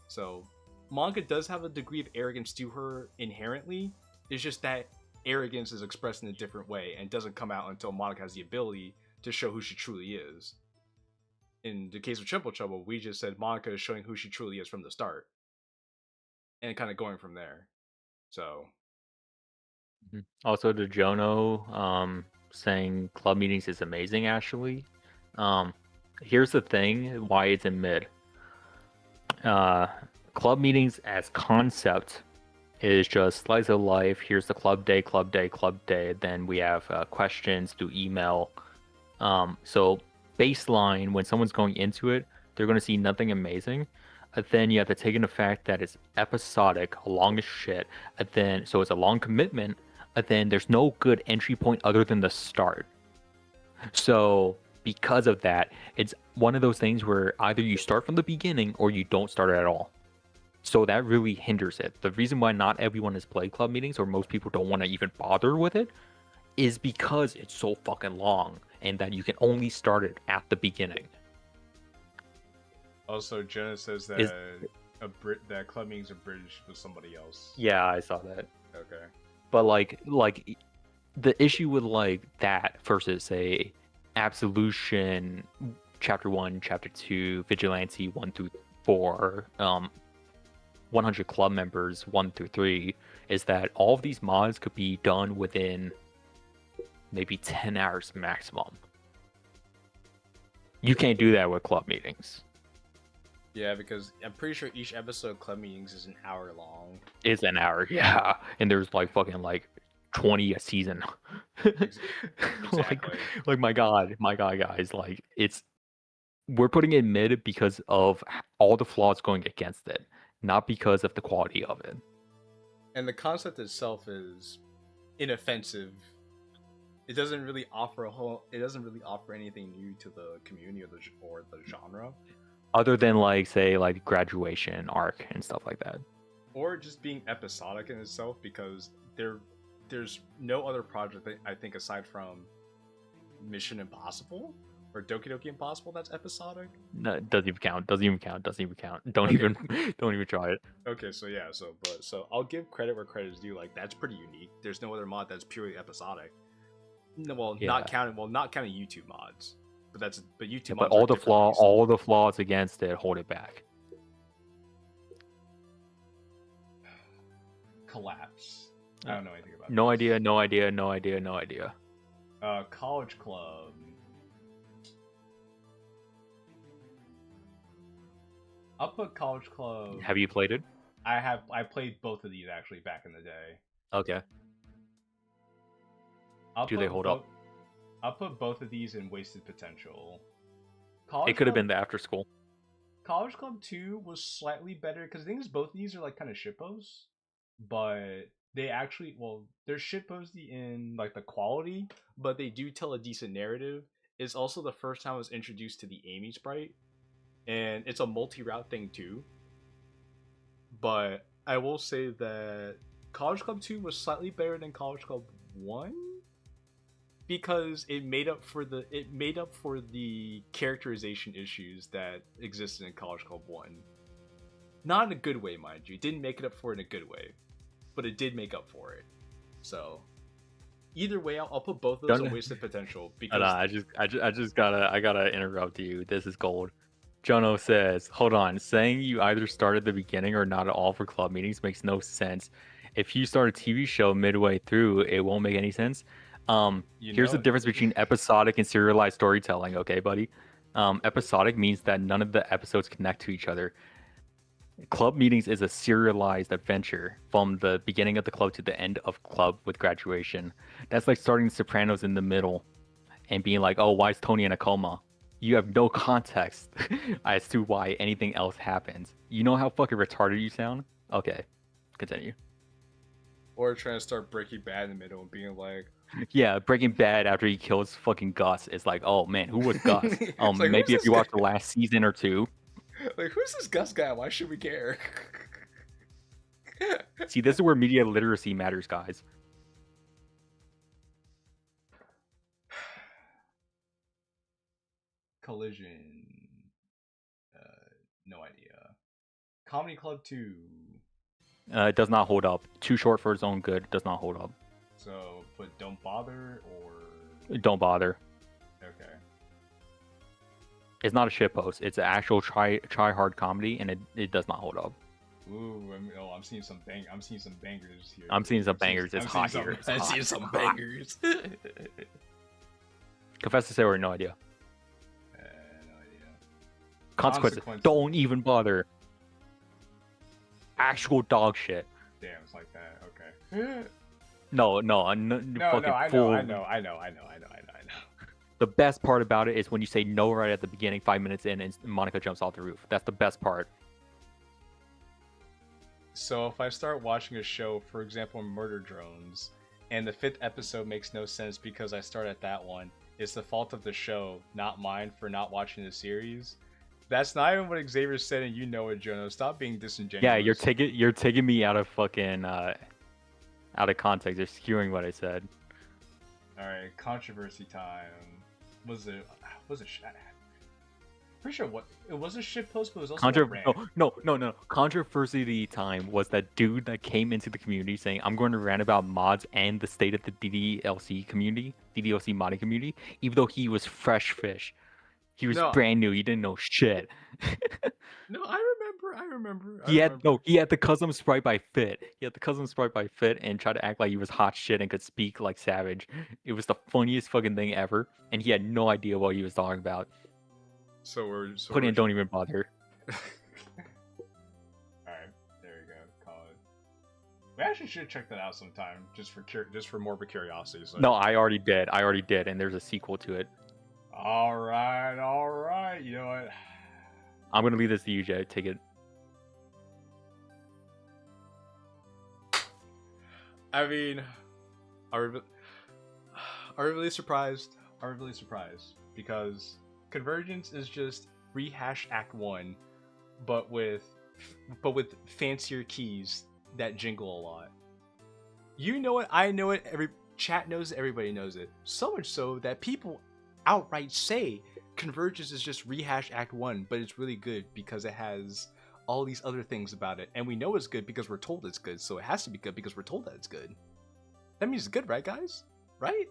So Monica does have a degree of arrogance to her inherently. It's just that arrogance is expressed in a different way and doesn't come out until Monica has the ability to show who she truly is. In the case of Triple Trouble, we just said Monica is showing who she truly is from the start, and kind of going from there. So, also, the Jono saying club meetings is amazing. Actually, here's the thing: why it's in mid. Club meetings as concept is just slice of life. Here's the club day, club day, club day. Then we have questions through email. So baseline, when someone's going into it, they're going to see nothing amazing. Then you have to take into fact that it's episodic, long as shit. So it's a long commitment. Then there's no good entry point other than the start. So because of that, it's one of those things where either you start from the beginning or you don't start at all. So that really hinders it. The reason why not everyone has played club meetings, or most people don't want to even bother with it, is because it's so fucking long and that you can only start it at the beginning. Also, Jenna says that that club meetings are British with somebody else. Yeah, I saw that. Okay. But like the issue with like that versus say Absolution Chapter 1, Chapter 2, Vigilante 1 through 4, 100 club members 1 through 3 is that all of these mods could be done within maybe 10 hours maximum. You can't do that with club meetings. Yeah, because I'm pretty sure each episode of club meetings is an hour long. It's an hour, yeah. And there's like fucking like 20 a season. Exactly. like my god, guys, like we're putting it mid because of all the flaws going against it, not because of the quality of it. And the concept itself is inoffensive. It doesn't really offer anything new to the community or the genre, other than like say like graduation arc and stuff like that, or just being episodic in itself, because there's no other project that I think aside from Mission Impossible or Doki Doki Impossible that's episodic. No, it doesn't even count. Don't even try it. Okay, so yeah, so I'll give credit where credit is due. Like, that's pretty unique. There's no other mod that's purely episodic. No, not counting YouTube mods. but YouTube. Yeah, but all the flaws against it hold it back. Collapse. I don't know anything about. No idea. No idea. No idea. No idea. College Club. I'll put College Club. Have you played it? I played both of these actually back in the day. Okay. Do they hold up? I'll put both of these in Wasted Potential. It could have been the After School. College Club 2 was slightly better because the thing is both of these are like kind of shitposts, but they actually they're shitposty in like the quality, but they do tell a decent narrative. It's also the first time I was introduced to the Amy sprite, and it's a multi-route thing too. But I will say that College Club 2 was slightly better than College Club 1 because it made up for the characterization issues that existed in College Club 1. Not in a good way, mind you. It didn't make it up for it in a good way, but it did make up for it. So either way, I'll put both of those on Wasted Potential because I gotta interrupt you. This is gold. Jono says, hold on, saying you either start at the beginning or not at all for club meetings makes no sense. If you start a TV show midway through, it won't make any sense. Here's the difference between episodic and serialized storytelling, okay, buddy? Episodic means that none of the episodes connect to each other. Club meetings is a serialized adventure from the beginning of the club to the end of club with graduation. That's like starting The Sopranos in the middle and being like, oh, why is Tony in a coma? You have no context as to why anything else happens. You know how fucking retarded you sound? Okay, continue. Or trying to start Breaking Bad in the middle and being like... Yeah, Breaking Bad after he kills fucking Gus is like, oh man, who was Gus? Like, maybe if you watch the last season or two. Like, who's this Gus guy? Why should we care? See, this is where media literacy matters, guys. Collision. No idea. Comedy Club 2. It does not hold up. Too short for its own good. Does not hold up. So, but Don't Bother or... Don't bother. Okay. It's not a shitpost. It's an actual try hard comedy, and it does not hold up. Ooh, I'm seeing some bangers here. I'm seeing some bangers. It's hot here. I'm seeing some bangers. Confess to say or no idea. No idea. Consequences. Don't even bother. Actual dog shit. Damn, it's like that. Okay. No, I know. The best part about it is when you say no right at the beginning, 5 minutes in, and Monica jumps off the roof. That's the best part. So if I start watching a show, for example, Murder Drones, and the 5th episode makes no sense because I start at that one, it's the fault of the show, not mine for not watching the series. That's not even what Xavier said, and you know it, Jono. Stop being disingenuous. Yeah, you're taking me out of fucking out of context. You're skewing what I said. All right, controversy time. Was it? Pretty sure it was a shitpost, but it was also a rant. No. Controversy time was that dude that came into the community saying, "I'm going to rant about mods and the state of the Ddlc community, Ddlc modding community," even though he was fresh fish. He was brand new. He didn't know shit. No, I remember. He had the custom sprite by Fit. And tried to act like he was hot shit and could speak like Savage. It was the funniest fucking thing ever, and he had no idea what he was talking about. Don't even bother. Alright, there you go. Call it. We actually should check that out sometime, just for morbid curiosity. So. No, I already did, and there's a sequel to it. Alright, you know what? I'm gonna leave this to you, Jay. Take it. I mean, are we really surprised? Because Convergence is just rehash Act 1, but with fancier keys that jingle a lot. You know it, I know it, chat knows it, everybody knows it. So much so that people outright say Convergence is just rehash Act 1, but it's really good because it has all these other things about it, and we know it's good because we're told it's good, so it has to be good because we're told that it's good. That means it's good, right, guys? Right?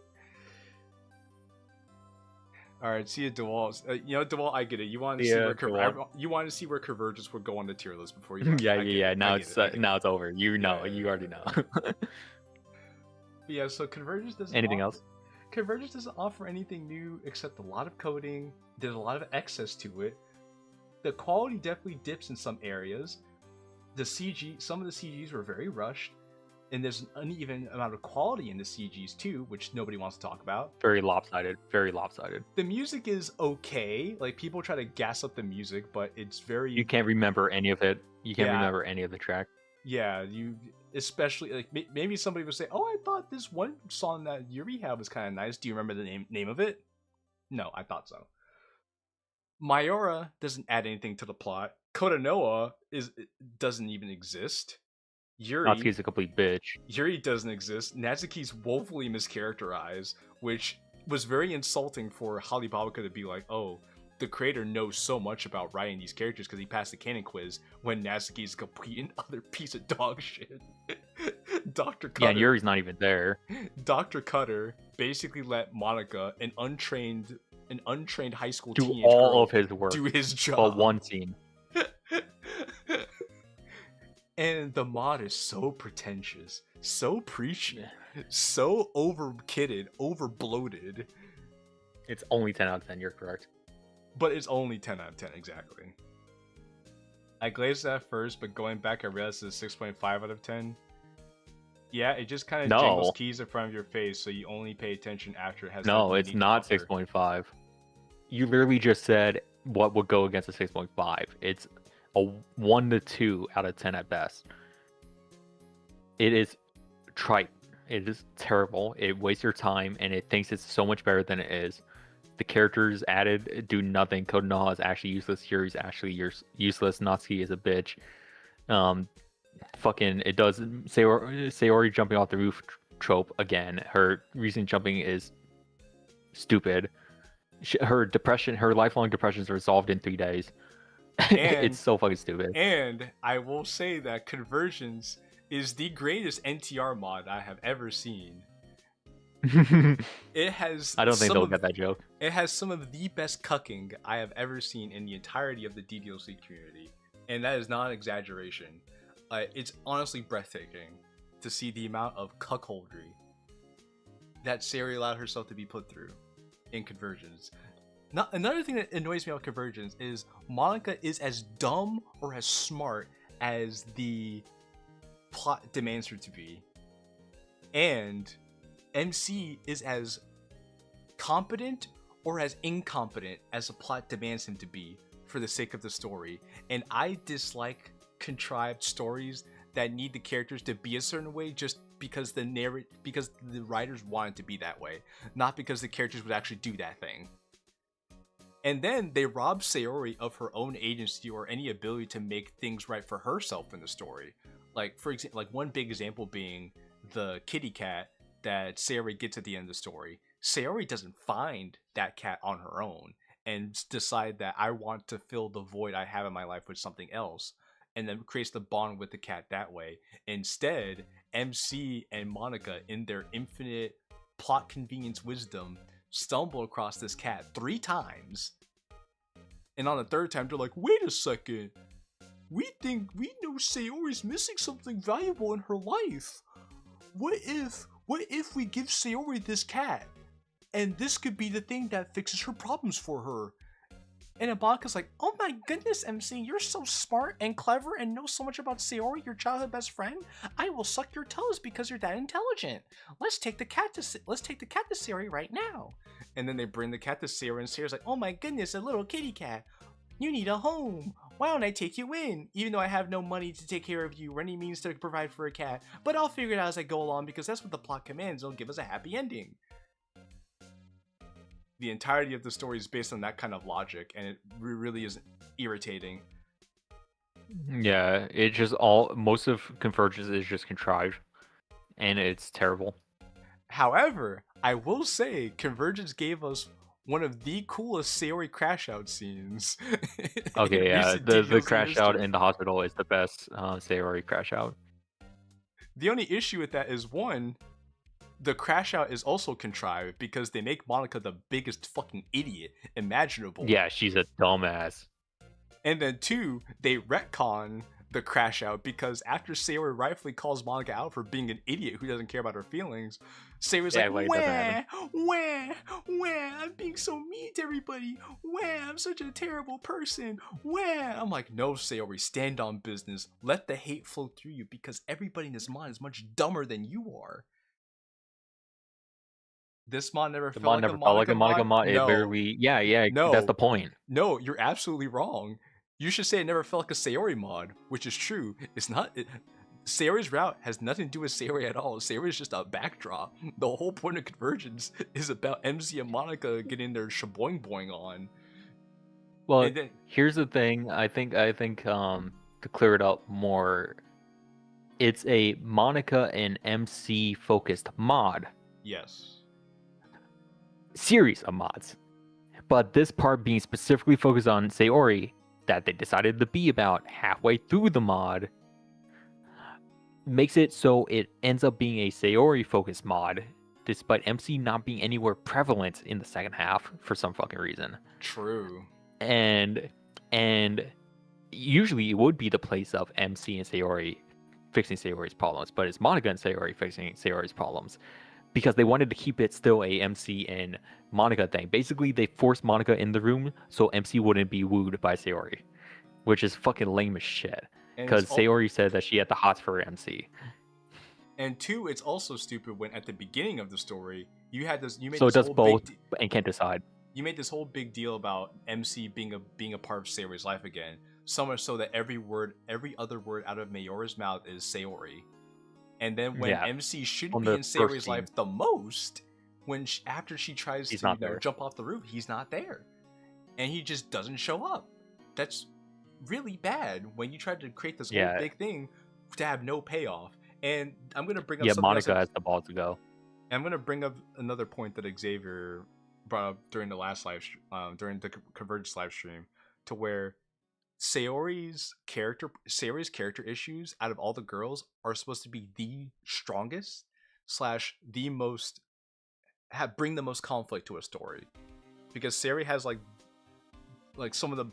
All right, see you, DeWalt. You know, DeWalt, I get it. You want to see Yeah, where you want to see where Convergence would go on the tier list before you. yeah. Now it's I get it. now it's over. You know, Yeah, you already know. But yeah, so Convergence doesn't. Anything else? Convergence doesn't offer anything new except a lot of coding. There's a lot of excess to it. The quality definitely dips in some areas. Some of the CGs were very rushed, and there's an uneven amount of quality in the CGs too, which nobody wants to talk about. Very lopsided. Very lopsided. The music is okay. Like, people try to gas up the music, but it's very. You can't remember any of it. You can't remember any of the track. Yeah, you especially like maybe somebody would say, "Oh, I thought this one song that Yuri had was kind of nice. Do you remember the name of it?" No, I thought so. Mayora doesn't add anything to the plot. Konoha doesn't even exist. Natsuki's a complete bitch. Yuri doesn't exist. Natsuki's woefully mischaracterized, which was very insulting for Halibaba to be like, "Oh, the creator knows so much about writing these characters because he passed the canon quiz," when Natsuki's a complete and utter piece of dog shit. Dr. Cutter. Yeah, and Yuri's not even there. Dr. Cutter basically let Monica, an untrained high school do teenage all girl, of his work. do his job. But one scene. And the mod is so pretentious, so preachy, so over-kitted, over-bloated. It's only 10 out of 10, you're correct. But it's only 10 out of 10, exactly. I glazed at first, but going back I realized it's a 6.5 out of 10. Yeah, it just kind of jingles keys in front of your face, so you only pay attention after it has... No, it's not 6.5. You literally just said what would go against a 6.5. It's a 1 to 2 out of 10 at best. It is trite. It is terrible. It wastes your time, and it thinks it's so much better than it is. The characters added do nothing. Konoha is actually useless. Yuri's actually useless. Natsuki is a bitch. Fucking, it does Sayori jumping off the roof trope again. Her recent jumping is stupid. Her lifelong depression is resolved in 3 days. It's so fucking stupid. And I will say that Convergence is the greatest NTR mod I have ever seen. It has. I don't think they'll get that joke. It has some of the best cucking I have ever seen in the entirety of the Ddlc community, and that is not an exaggeration. It's honestly breathtaking to see the amount of cuckoldry that Sayori allowed herself to be put through in Convergence. Another thing that annoys me about Convergence is Monica is as dumb or as smart as the plot demands her to be, and MC is as competent or as incompetent as the plot demands him to be for the sake of the story. And I dislike contrived stories that need the characters to be a certain way just because the writers want it to be that way, not because the characters would actually do that thing. And then they rob Sayori of her own agency or any ability to make things right for herself in the story. Like, for example, like one big example being the kitty cat that Sayori gets at the end of the story. Sayori doesn't find that cat on her own and decide that I want to fill the void I have in my life with something else, and then creates the bond with the cat that way. Instead, MC and Monica, in their infinite plot convenience wisdom, stumble across this cat 3 times, and on the 3rd time they're like, "Wait a second, we think we know Sayori's missing something valuable in her life. What if we give Sayori this cat, and this could be the thing that fixes her problems for her?" And Abaka's like, "Oh my goodness, MC, you're so smart and clever and know so much about Sayori, your childhood best friend. I will suck your toes because you're that intelligent. Let's take the cat to Sayori right now." And then they bring the cat to Sayori, and Sayori's like, "Oh my goodness, a little kitty cat. You need a home. Why don't I take you in? Even though I have no money to take care of you or any means to provide for a cat. But I'll figure it out as I go along because that's what the plot commands. It'll give us a happy ending." The entirety of the story is based on that kind of logic, and it really is irritating. Yeah, most of Convergence is just contrived, and it's terrible. However, I will say Convergence gave us one of the coolest Sayori crash out scenes. Okay, yeah, the crash out in the hospital is the best Sayori crash out. The only issue with that is, one, the crash out is also contrived because they make Monica the biggest fucking idiot imaginable. Yeah, she's a dumbass. And then 2, they retcon the crash out because after Sayori rightfully calls Monica out for being an idiot who doesn't care about her feelings, Sayori's like, I'm being so mean to everybody. I'm such a terrible person. I'm like, no, Sayori, stand on business. Let the hate flow through you because everybody in this mod is much dumber than you are. This mod never felt like a Monica mod. No. No. That's the point. No, you're absolutely wrong. You should say it never felt like a Sayori mod, which is true. It's not. Sayori's route has nothing to do with Sayori at all. Sayori is just a backdrop. The whole point of Convergence is about MC and Monica getting their shaboing boing on. Well, here's the thing. I think to clear it up more, it's a Monica and MC focused mod. Yes. Series of mods, but this part being specifically focused on Sayori that they decided to be about halfway through the mod makes it so it ends up being a Sayori focused mod despite MC not being anywhere prevalent in the second half for some fucking reason. True. And usually it would be the place of MC and Sayori fixing Sayori's problems, but it's Monica and Sayori fixing Sayori's problems. Because they wanted to keep it still a MC and Monica thing. Basically, they forced Monica in the room so MC wouldn't be wooed by Sayori, which is fucking lame as shit. Because Sayori said that she had the hots for MC. And 2, it's also stupid when at the beginning of the story you had this. You made so this it does whole both and can't decide. You made this whole big deal about MC being a part of Sayori's life again. So much so that every other word out of Mayora's mouth is Sayori. And then when MC should be in Sayori's life the most, after she tries to jump off the roof, he's not there. And he just doesn't show up. That's really bad when you tried to create this whole big thing to have no payoff. And I'm going to bring up something Monica has the ball to go. I'm going to bring up another point that Xavier brought up during the last during the Convergence live stream, to where Sayori's character issues out of all the girls are supposed to be the strongest / the most bring the most conflict to a story, because Sayori has like some of the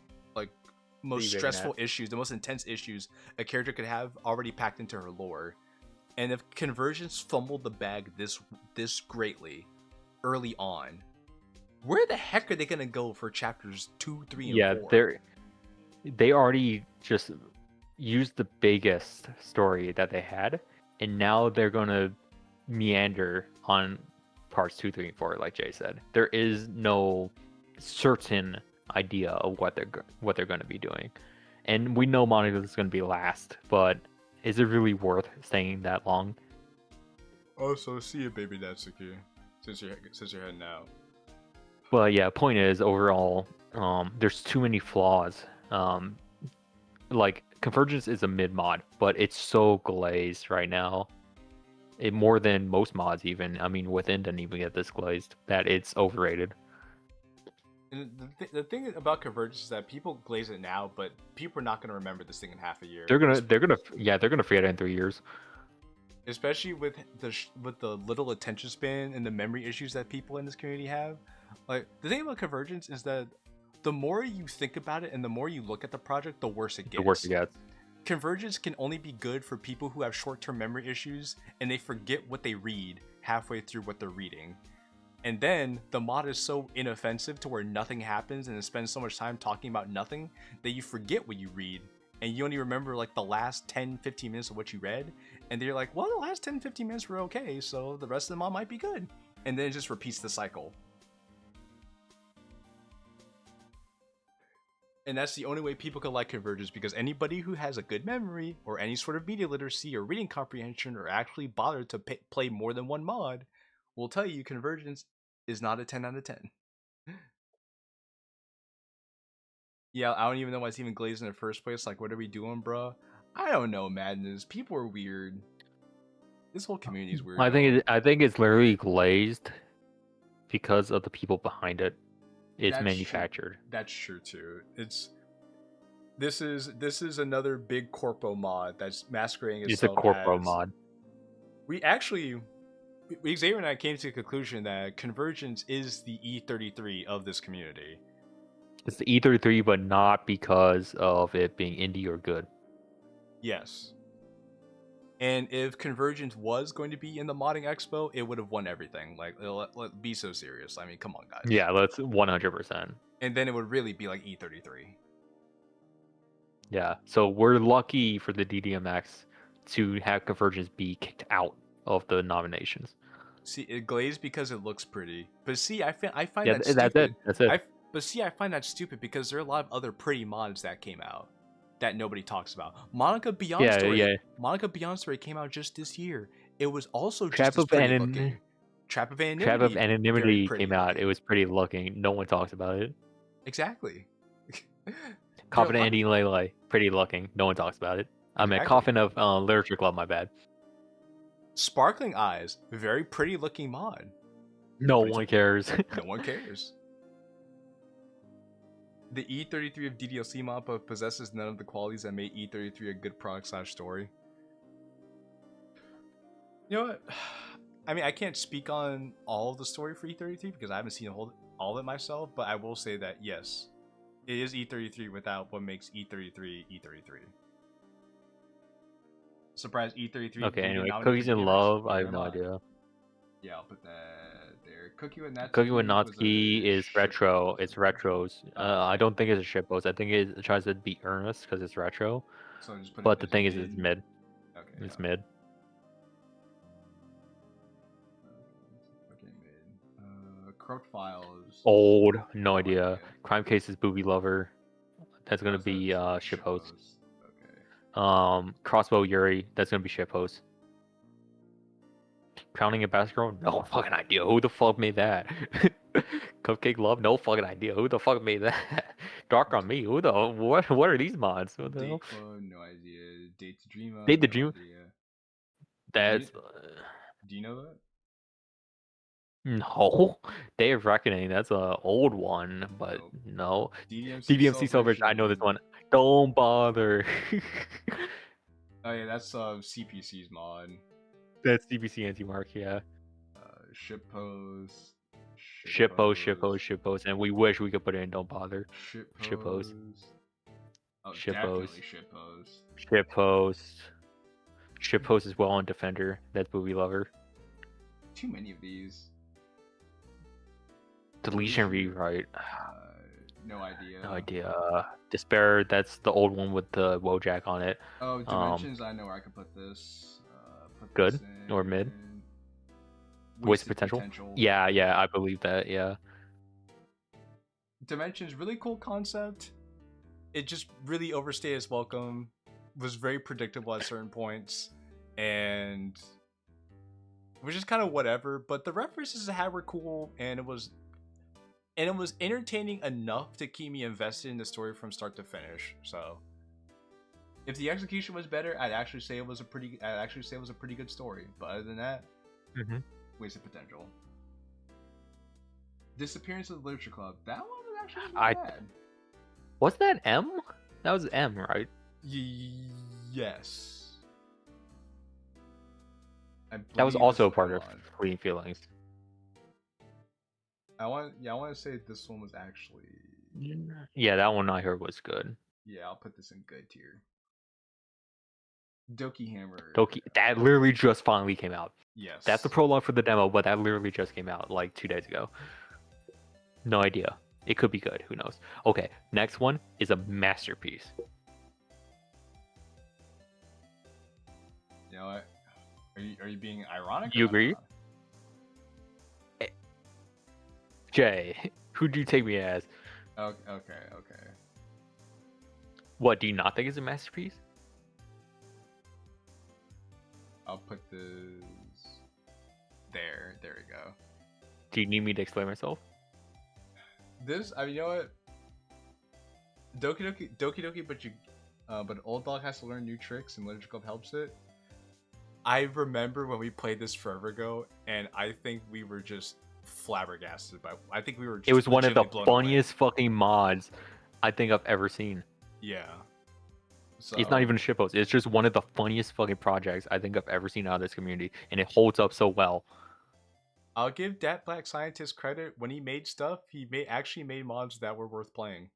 most stressful issues, the most intense issues a character could have already packed into her lore. And if Convergence fumbled the bag this greatly early on, where the heck are they gonna go for chapters 2, 3, and 4? They already just used the biggest story that they had, and now they're gonna meander on parts 2, 3, and 4. Like Jay said, there is no certain idea of what they're going to be doing, and we know Monica is going to be last, but is it really worth staying that long? Also, see you, baby Natsuki, since you're heading out. But yeah, point is, overall, there's too many flaws. Like, Convergence is a mid mod, but it's so glazed right now. It more than most mods even. I mean, Within didn't even get this glazed, that it's overrated. And the thing about Convergence is that people glaze it now, but people are not going to remember this thing in half a year. They're gonna forget it in 3 years. Especially with the little attention span and the memory issues that people in this community have. Like, the thing about Convergence is that the more you think about it and the more you look at the project, the worse it gets. The worse it gets. Convergence can only be good for people who have short-term memory issues and they forget what they read halfway through what they're reading. And then the mod is so inoffensive to where nothing happens and it spends so much time talking about nothing that you forget what you read. And you only remember like the last 10-15 minutes of what you read. And then you're like, well, the last 10-15 minutes were okay, so the rest of the mod might be good. And then it just repeats the cycle. And that's the only way people can like Convergence, because anybody who has a good memory or any sort of media literacy or reading comprehension or actually bothered to play more than one mod will tell you Convergence is not a 10 out of 10. Yeah, I don't even know why it's even glazed in the first place. Like, what are we doing, bro? I don't know, Madness. People are weird. This whole community is weird. I think it's literally glazed because of the people behind it. It's manufactured. True. That's true too. This is another big corpo mod that's masquerading itself. It's a corpo mod. We actually, Xavier and I came to the conclusion that Convergence is the E33 of this community. It's the E33, but not because of it being indie or good. Yes. And if Convergence was going to be in the modding expo, it would have won everything. Like, let be so serious. I mean, come on, guys. Yeah, that's 100%. And then it would really be like E33. Yeah, so we're lucky for the DDMX to have Convergence be kicked out of the nominations. See, it glazed because it looks pretty. But see, I find Yeah, that stupid. that's it. That's it. But see, I find that stupid because there are a lot of other pretty mods that came out that nobody talks about. Monica Beyond Story. Monica Beyond Story came out just this year. It was also just as pretty looking. Trap of Anonymity came out. It was pretty looking. No one talks about it. Exactly. Coffin of Andy and Lele, pretty looking. No one talks about it. I mean, Coffin of Literature Club, my bad. Sparkling Eyes, very pretty looking mod. No one cares. No one cares. The E33 of Ddlc mod possesses none of the qualities that made E33 a good product / story. You know what? I mean, I can't speak on all of the story for E33 because I haven't seen all of it myself, but I will say that yes, it is E33 without what makes E33 E33. Surprise E33. Okay, anyway, Cookies in Love, I have no idea. Yeah, I'll put that there. Cookie with Natsuki is retro. It's retros. I don't think it's a shitpost. I think it tries to be earnest because it's retro. So just put but the thing is, it's mid. Okay. It's mid. Okay, mid. Croaked Files. Old. No idea. Crime Cases, Booby Lover. That's gonna be shitpost. Okay. Crossbow Yuri. That's gonna be shitpost. Crowning a Best Girl? No fucking idea. Who the fuck made that? Cupcake Love? No fucking idea. Who the fuck made that? Dark on Me? Who the what are these mods? What the hell? No idea. Date to Dream. Date to Dream? That's do you know that? No. Day of Reckoning, that's a old one, but no. DDMC Celebration, I know this one. Don't bother. Oh yeah, that's CPC's mod. That's CPC anti-mark, yeah. Shitpost, and we wish we could put it in Don't Bother. Shitpost. Oh, definitely Shitpost as well on Defender. That's Booby Lover. Too many of these. Deletion Rewrite. No idea. No idea. Despair, that's the old one with the Wojak on it. Oh, Dimensions, I know where I can put this. Good this or mid? Wasted potential? Yeah, I believe that, yeah. Dimensions, really cool concept. It just really overstayed its welcome. Was very predictable at certain points. And was just kind of whatever. But the references it had were cool, and it was entertaining enough to keep me invested in the story from start to finish. So if the execution was better, I'd actually say it was a pretty good story. But other than that, wasted potential. Disappearance of the Literature Club. That one was actually not bad. Was that M? That was M, right? Yes. That was also part of Fleeting Feelings. I want to say this one was actually. Yeah, that one I heard was good. Yeah, I'll put this in good tier. Doki Hammer. That literally just finally came out. Yes. That's the prologue for the demo, but that literally just came out like 2 days ago. No idea. It could be good. Who knows? Okay, next one is a masterpiece. You know what? Are you being ironic? You agree? Jay, who do you take me as? Okay. What, do you not think it's a masterpiece? I'll put this there. There we go. Do you need me to explain myself? This, I mean, you know what? Doki Doki, but Old Dog has to learn new tricks, and Literature Club helps it. I remember when we played this forever ago, and I think we were just flabbergasted by. I think we were. Just it was one of the funniest fucking mods I think I've ever seen. Yeah. So, it's not even a shitpost. It's just one of the funniest fucking projects I think I've ever seen out of this community, and it holds up so well. I'll give that black scientist credit. When he made stuff, he actually made mods that were worth playing.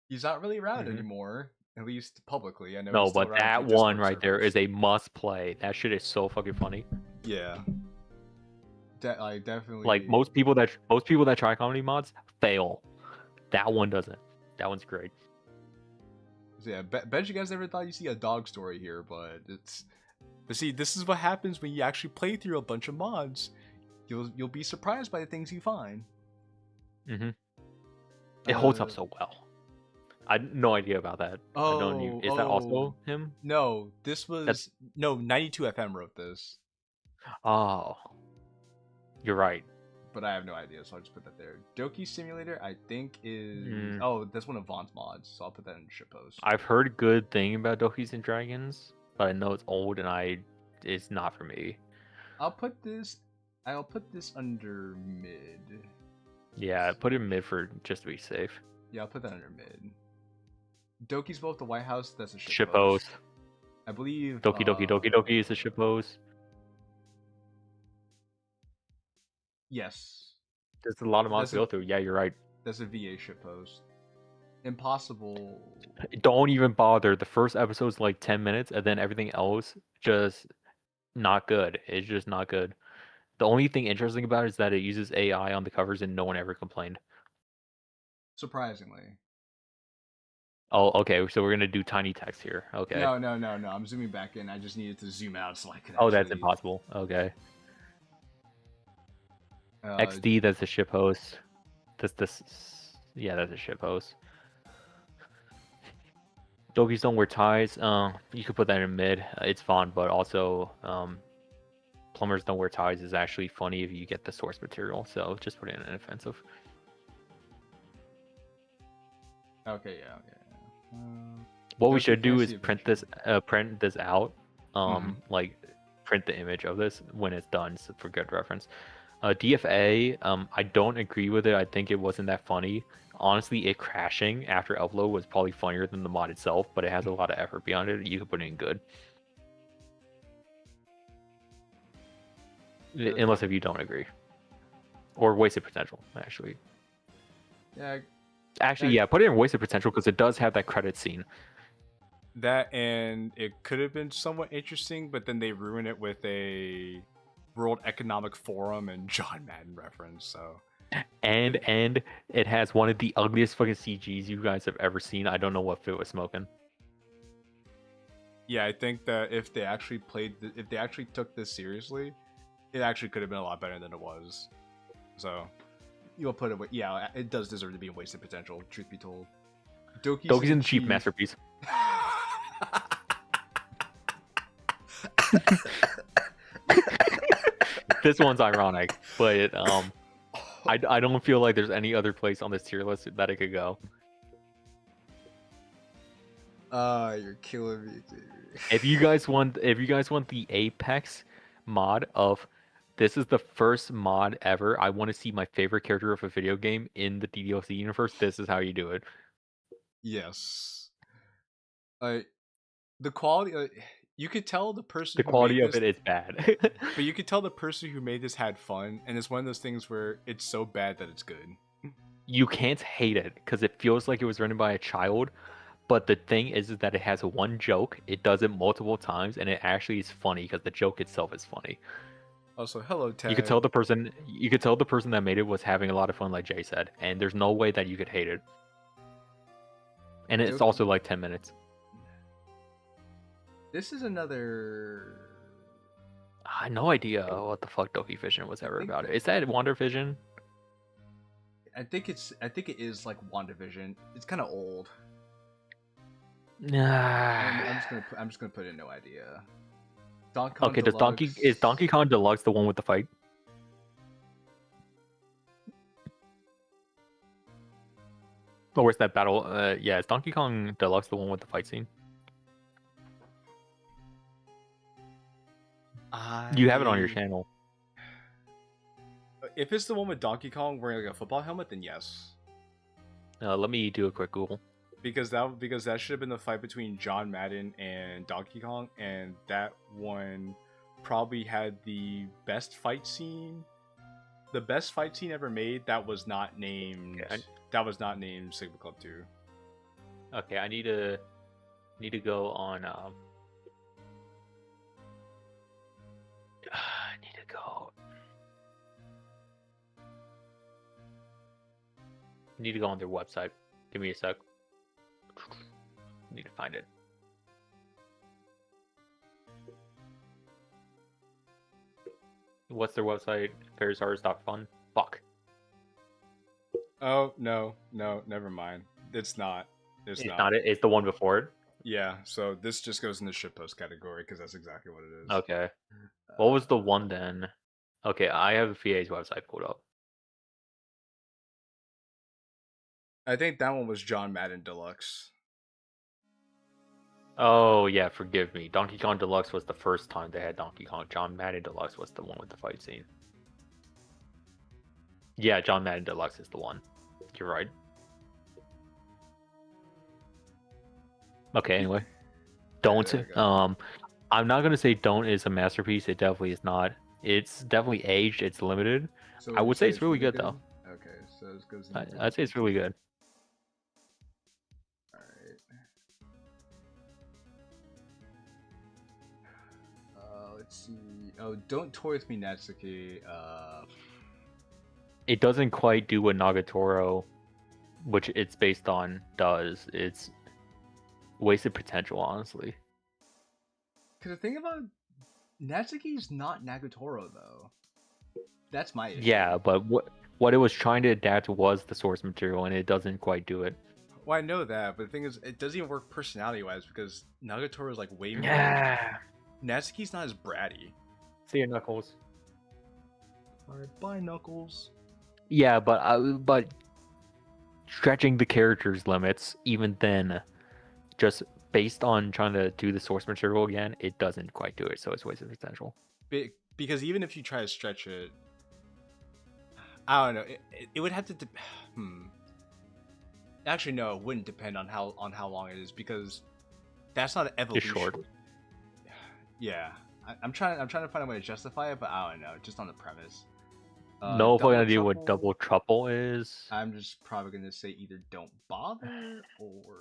He's not really around anymore, at least publicly. I know No, he's still but around that through one Discord right there servers. is a must play. That shit is so fucking funny. Yeah. Like definitely. Like most people that try comedy mods fail. That one doesn't. That one's great. So yeah, bet you guys never thought you see a dog story here, but it's. But see, this is what happens when you actually play through a bunch of mods. You'll be surprised by the things you find. It holds up so well. I had no idea about that. Is that also him? No, this was no 92 FM wrote this. Oh, you're right. But I have no idea, so I'll just put that there. Doki Simulator, I think is oh, that's one of Vaughn's mods, so I'll put that in the shitpost. I've heard good thing about Dokis and Dragons, but I know it's old and it's not for me. I'll put this under mid. Yeah, put it in mid for just to be safe. Yeah, I'll put that under mid. Doki's both the White House, that's a shitpost. I believe Doki is a shitpost. Yes. There's a lot of mods to go through. Yeah, you're right. That's a VA shitpost. Impossible. Don't even bother. The first episode's like 10 minutes, and then everything else just not good. It's just not good. The only thing interesting about it is that it uses AI on the covers, and no one ever complained. Surprisingly. Oh, okay. So we're gonna do tiny text here. Okay. No. I'm zooming back in. I just needed to zoom out so I could. Oh, that's impossible. Okay. XD, that's a shitpost. Yeah, that's a shitpost. Doggies don't wear ties. You could put that in mid. It's fun, but also plumbers don't wear ties is actually funny if you get the source material. So just put it in an offensive. Okay, yeah. What we should do is print this out. Like print the image of this when it's done, so for good reference. DFA, I don't agree with it. I think it wasn't that funny. Honestly, it crashing after upload was probably funnier than the mod itself, but it has a lot of effort behind it. You could put it in good. Unless if you don't agree. Or wasted potential, actually. Yeah. Actually, yeah, put it in wasted potential because it does have that credit scene. That, and it could have been somewhat interesting, but then they ruin it with a World Economic Forum and John Madden reference, so. And it has one of the ugliest fucking CGs you guys have ever seen. I don't know what Fit was smoking. Yeah, I think that if they actually took this seriously, it actually could have been a lot better than it was. So, you'll put it. Yeah, it does deserve to be in wasted potential. Truth be told, Doki's in the cheap masterpiece. This one's ironic, but I don't feel like there's any other place on this tier list that it could go. You're killing me, dude. If you guys want the Apex mod of this is the first mod ever, I want to see my favorite character of a video game in the Ddlc universe. This is how you do it. Yes. The quality. You could tell the person. The quality of it is bad. But you could tell the person who made this had fun, and it's one of those things where it's so bad that it's good. You can't hate it because it feels like it was written by a child. But the thing is that it has one joke. It does it multiple times, and it actually is funny because the joke itself is funny. Also, hello, Ted. You could tell the person that made it was having a lot of fun, like Jay said, and there's no way that you could hate it. And it's also like 10 minutes. This is another. I had no idea what the fuck Doki Vision was ever about. Is that WandaVision? I think it is like WandaVision. It's kind of old. Nah. I'm just gonna put in no idea. Okay, is Donkey Kong Deluxe the one with the fight? Oh, where's that battle? Yeah, is Donkey Kong Deluxe the one with the fight scene? You have it on your channel. If it's the one with Donkey Kong wearing like a football helmet, then yes. Let me do a quick Google. Because that should have been the fight between John Madden and Donkey Kong, and that one probably had the best fight scene the best fight scene ever made that was not named. Okay, That was not named Sigma Club 2. okay, I need to go on. I need to go. I need to go on their website. Give me a sec. I need to find it. What's their website? Fairsarts.fun. Fuck. Oh no, never mind. It's not. It's not it. It's the one before it. Yeah, so this just goes in the shitpost category because that's exactly what it is. Okay. What was the one then? Okay, I have VA's website pulled up. I think that one was John Madden Deluxe. Oh yeah, forgive me. Donkey Kong Deluxe was the first time they had Donkey Kong. John Madden Deluxe was the one with the fight scene. Yeah, John Madden Deluxe is the one. You're right. Okay, anyway. Don't. I'm not gonna say Don't is a masterpiece. It definitely is not. It's definitely aged. It's limited. So I would say it's really good though. Okay, so this goes. I'd say it's really good. Alright. Let's see. Oh, Don't Toy With Me, Natsuki. It doesn't quite do what Nagatoro, which it's based on, does. It's wasted potential, honestly. Because the thing about Natsuki's not Nagatoro though. That's my issue. Yeah, but what it was trying to adapt was the source material, and it doesn't quite do it. Well, I know that, but the thing is, it doesn't even work personality-wise because Nagatoro is like way more. Yeah. Natsuki's not as bratty. See you, Knuckles. Alright, bye, Knuckles. Yeah, but stretching the character's limits, even then, just based on trying to do the source material again, it doesn't quite do it, so it's wasted potential. Because even if you try to stretch it, I don't know. It would have to. Actually, no, it wouldn't depend on how long it is because that's not an evolution. It's short. Yeah, I'm trying to find a way to justify it, but I don't know. Just on the premise. No fucking idea what double trouble is. I'm just probably gonna say either don't bother or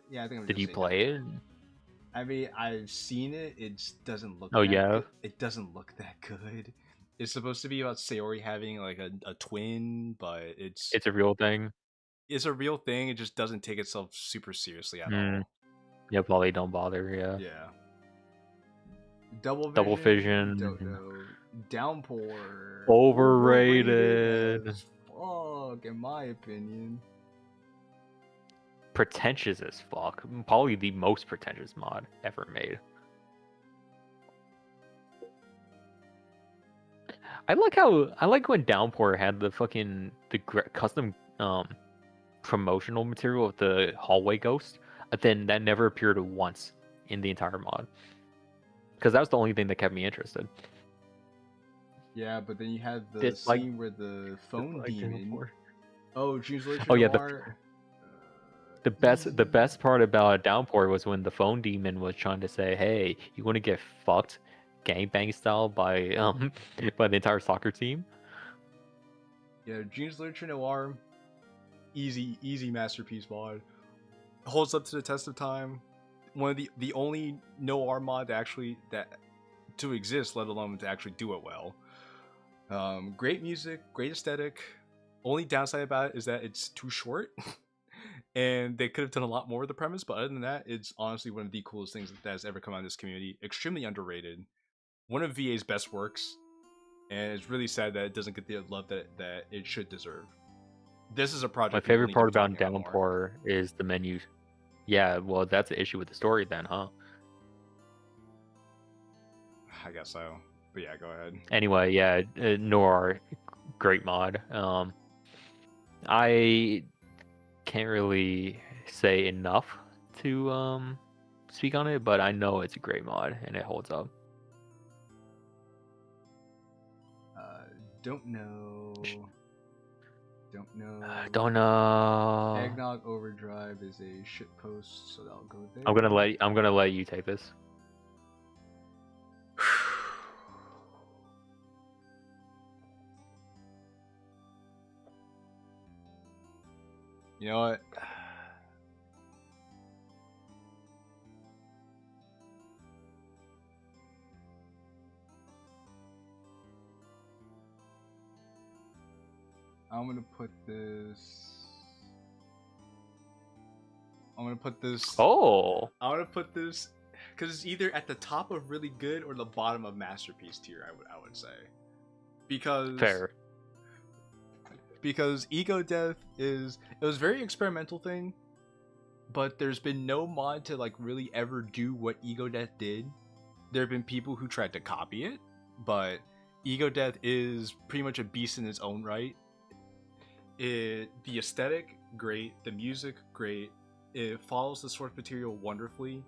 yeah. I think. Did you play it? I mean, I've seen it. It just doesn't look. Oh yeah. Good. It doesn't look that good. It's supposed to be about Sayori having like a twin, but it's a real thing. It's a real thing. It just doesn't take itself super seriously at all. Yeah, probably don't bother. Yeah. Yeah. Double Vision. Don't know. Downpour. Overrated. As fuck, in my opinion. Pretentious as fuck. Probably the most pretentious mod ever made. I like when Downpour had the fucking custom promotional material of the hallway ghost, but then that never appeared once in the entire mod. Because that was the only thing that kept me interested. Yeah, but then you had the scene where the phone demon. Oh, Dreams Later. Oh yeah, the best part about Downpour was when the phone demon was trying to say, "Hey, you want to get fucked, gangbang style by the entire soccer team." Yeah, Dreams Literature Noir, easy masterpiece mod. Holds up to the test of time. One of the only noir mod to exist, let alone to actually do it well. Great music, great aesthetic. Only downside about it is that it's too short. And they could have done a lot more with the premise, but other than that, it's honestly one of the coolest things that has ever come out of this community. Extremely underrated. One of VA's best works, and it's really sad that it doesn't get the love that it should deserve. This is a project. My favorite part about Downpour is the menu. Yeah, well, that's the issue with the story then, huh? I guess so. But yeah, go ahead. Anyway, yeah, Noir, great mod. I can't really say enough to speak on it, but I know it's a great mod and it holds up. Don't know. Don't know. Eggnog Overdrive is a shitpost, so that'll go there. I'm gonna let you take this. You know what? I'm gonna put this. Oh, I want to put this because it's either at the top of really good or the bottom of masterpiece tier. I would say fair. because Ego Death it was a very experimental thing, but there's been no mod to like really ever do what Ego Death did. There have been people who tried to copy it, but Ego Death is pretty much a beast in its own right. The aesthetic, great. The music, great. It follows the source material wonderfully,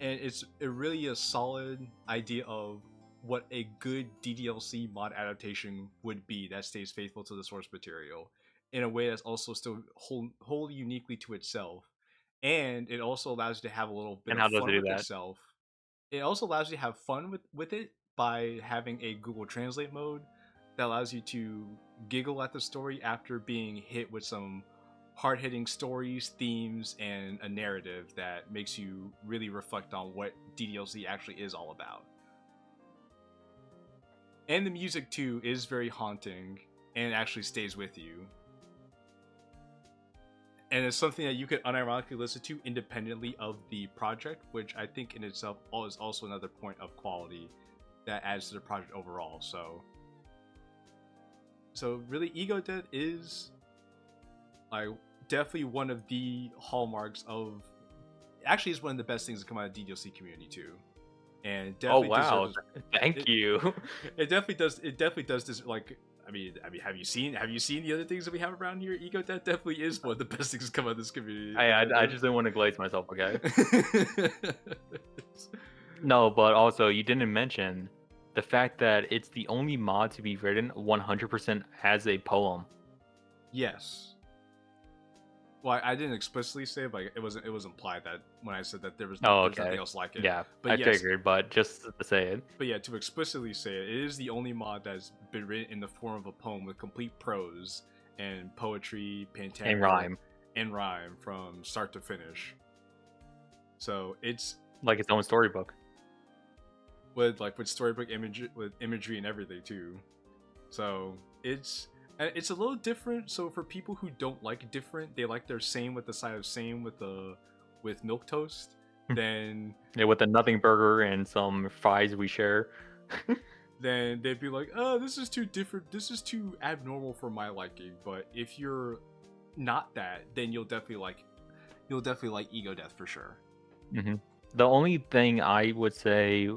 and it's really a solid idea of what a good DDLC mod adaptation would be that stays faithful to the source material in a way that's also still wholly uniquely to itself, and it also allows you to have a little bit And of how does fun it do with that? itself. It also allows you to have fun with it by having a Google Translate mode that allows you to giggle at the story after being hit with some hard-hitting stories, themes, and a narrative that makes you really reflect on what DDLC actually is all about. And the music too is very haunting and actually stays with you. And it's something that you could unironically listen to independently of the project, which I think in itself is also another point of quality that adds to the project overall. So really, Ego Death is like definitely one of the hallmarks of. Actually, it's one of the best things that come out of the DDLC community too, and definitely deserves. Thank you. It definitely does. It definitely does this. Like, I mean, have you seen the other things that we have around here? Ego Death definitely is one of the best things that come out of this community. I just didn't want to glaze myself. Okay. No, but also you didn't mention the fact that it's the only mod to be written 100% as a poem. Yes. Well, I didn't explicitly say, but it was implied that when I said that there was nothing else like it. Yeah, but I yes, figured, but just to say it. But yeah, to explicitly say it, it is the only mod that's been written in the form of a poem with complete prose and poetry, pentameter, and rhyme from start to finish. So it's like its own storybook. With storybook imagery and everything too. So it's a little different. So for people who don't like different, they like their same with the side of same with milk toast. Then yeah, with a nothing burger and some fries we share. Then they'd be like, "Oh, this is too different. This is too abnormal for my liking." But if you're not that, then you'll definitely like Ego Death for sure. Mm-hmm. The only thing I would say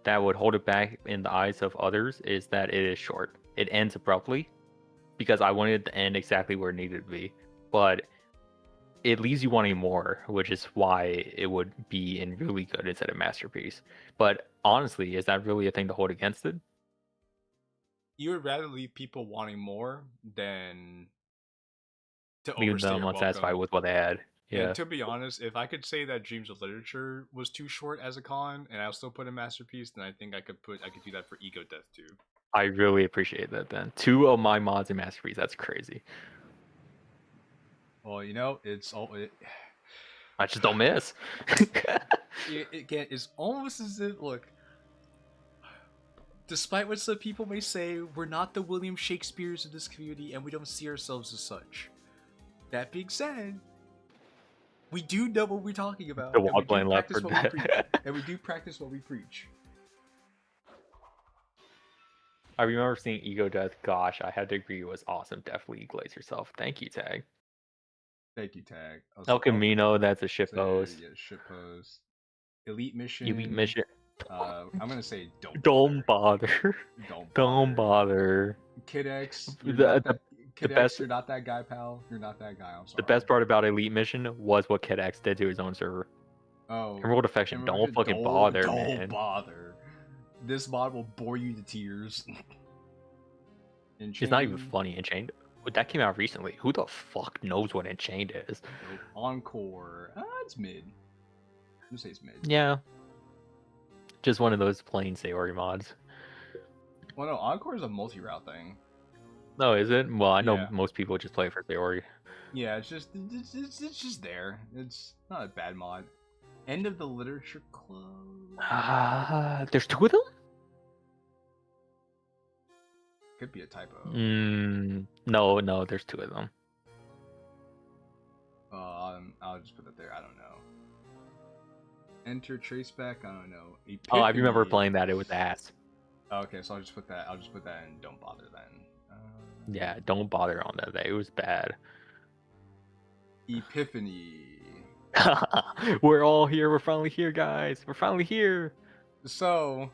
that would hold it back in the eyes of others is that it is short. It ends abruptly because I wanted it to end exactly where it needed to be, but it leaves you wanting more, which is why it would be in really good instead of masterpiece. But honestly, is that really a thing to hold against it? You would rather leave people wanting more than to leave overstay them your unsatisfied welcome. with what they had. Yeah. And to be honest, if I could say that Dreams of Literature was too short as a con, and I'll still put a masterpiece, then I think I could do that for Ego Death too. I really appreciate that. Then 2 of my mods in masterpiece. That's crazy. Well, you know, it's all. I just don't miss. Again, it's almost as if look. Despite what some people may say, we're not the William Shakespeares of this community, and we don't see ourselves as such. That being said, we do know what we're talking about. The wall playing left for dead. And we do practice what we preach. I remember seeing Ego Death. Gosh, I had to agree it was awesome. Definitely glaze yourself. Thank you, Tag. Thank you, Tag. El Camino, that's a shitpost. Yeah, shitpost. Elite Mission. Elite Mission. I'm gonna say don't bother. Don't bother. Kid X. The best. You're not that guy, pal. You're not that guy. I'm sorry. The best part about Elite Mission was what Kid X did to his own server. Oh. Emerald Affection. Don't fucking bother, man. Don't bother. This mod will bore you to tears. It's not even funny. Enchained. That came out recently. Who the fuck knows what Enchained is? Encore. It's mid. I'm gonna say it's mid. Yeah. Just one of those plain Sayori mods. Well, no, Encore is a multi-route thing. No, is it? Well, I know Yeah. most people just play it for theory. Yeah, it's just there. It's not a bad mod. End of the Literature Club. There's 2 of them? Could be a typo. No, there's 2 of them. I'll just put that there. I don't know. Enter traceback. I don't know. Epiphany. Oh, I remember playing that. It was ass. Okay, so I'll just put that in. Don't bother then. Yeah, don't bother on that. It was bad. Epiphany. We're all here. We're finally here, guys. We're finally here. So,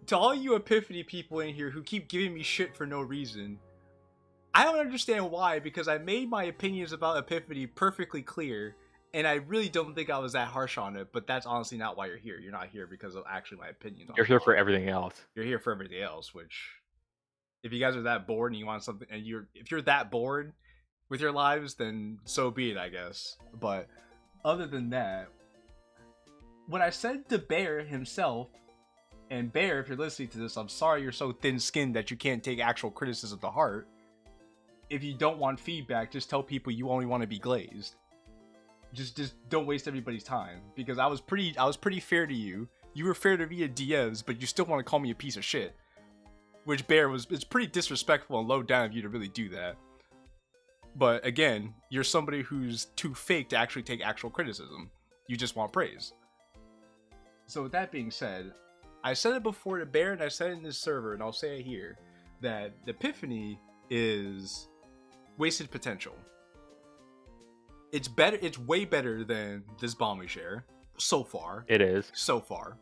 to all you Epiphany people in here who keep giving me shit for no reason, I don't understand why, because I made my opinions about Epiphany perfectly clear, and I really don't think I was that harsh on it, but that's honestly not why you're here. You're not here because of actually my opinions on it. You're here for everything else. You're here for everything else, which, if you guys are that bored and you want something, and if you're that bored with your lives, then so be it, I guess. But other than that, when I said to Bear himself, and Bear, if you're listening to this, I'm sorry you're so thin-skinned that you can't take actual criticism to heart. If you don't want feedback, just tell people you only want to be glazed. Just don't waste everybody's time, because I was pretty fair to you. You were fair to me at DMs, but you still want to call me a piece of shit. Which Bear it's pretty disrespectful and low down of you to really do that. But again, you're somebody who's too fake to actually take actual criticism. You just want praise. So with that being said, I said it before to Bear and I said it in this server, and I'll say it here, that the Epiphany is wasted potential. It's better. It's way better than this bomb we share so far. It is. So far.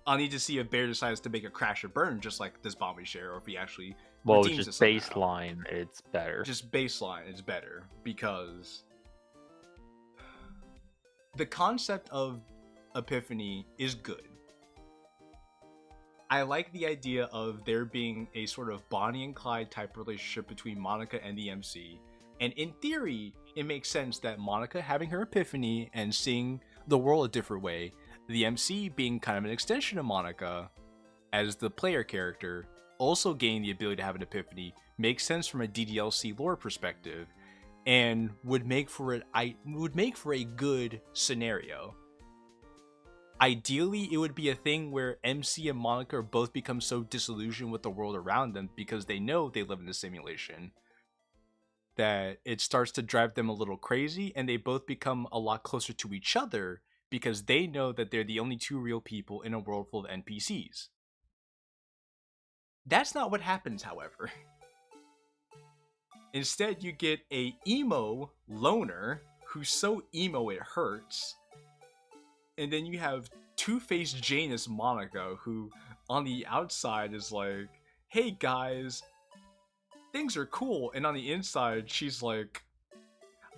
I'll need to see if Bear decides to make a crash or burn just like this bomb we share, or if he actually redeems just it somehow. baseline, it's better. Just baseline, it's better, because the concept of Epiphany is good. I like the idea of there being a sort of Bonnie and Clyde type relationship between Monica and the MC. And in theory, it makes sense that Monica having her epiphany and seeing the world a different way, the MC being kind of an extension of Monica as the player character, also gaining the ability to have an epiphany, makes sense from a Ddlc lore perspective, and would make for a good scenario. Ideally, it would be a thing where MC and Monica both become so disillusioned with the world around them because they know they live in a simulation that it starts to drive them a little crazy, and they both become a lot closer to each other because they know that they're the only two real people in a world full of NPCs. That's not what happens, however. Instead, you get a emo loner who's so emo it hurts. And then you have two-faced Janus Monica, who on the outside is like, hey guys, things are cool. And on the inside, she's like,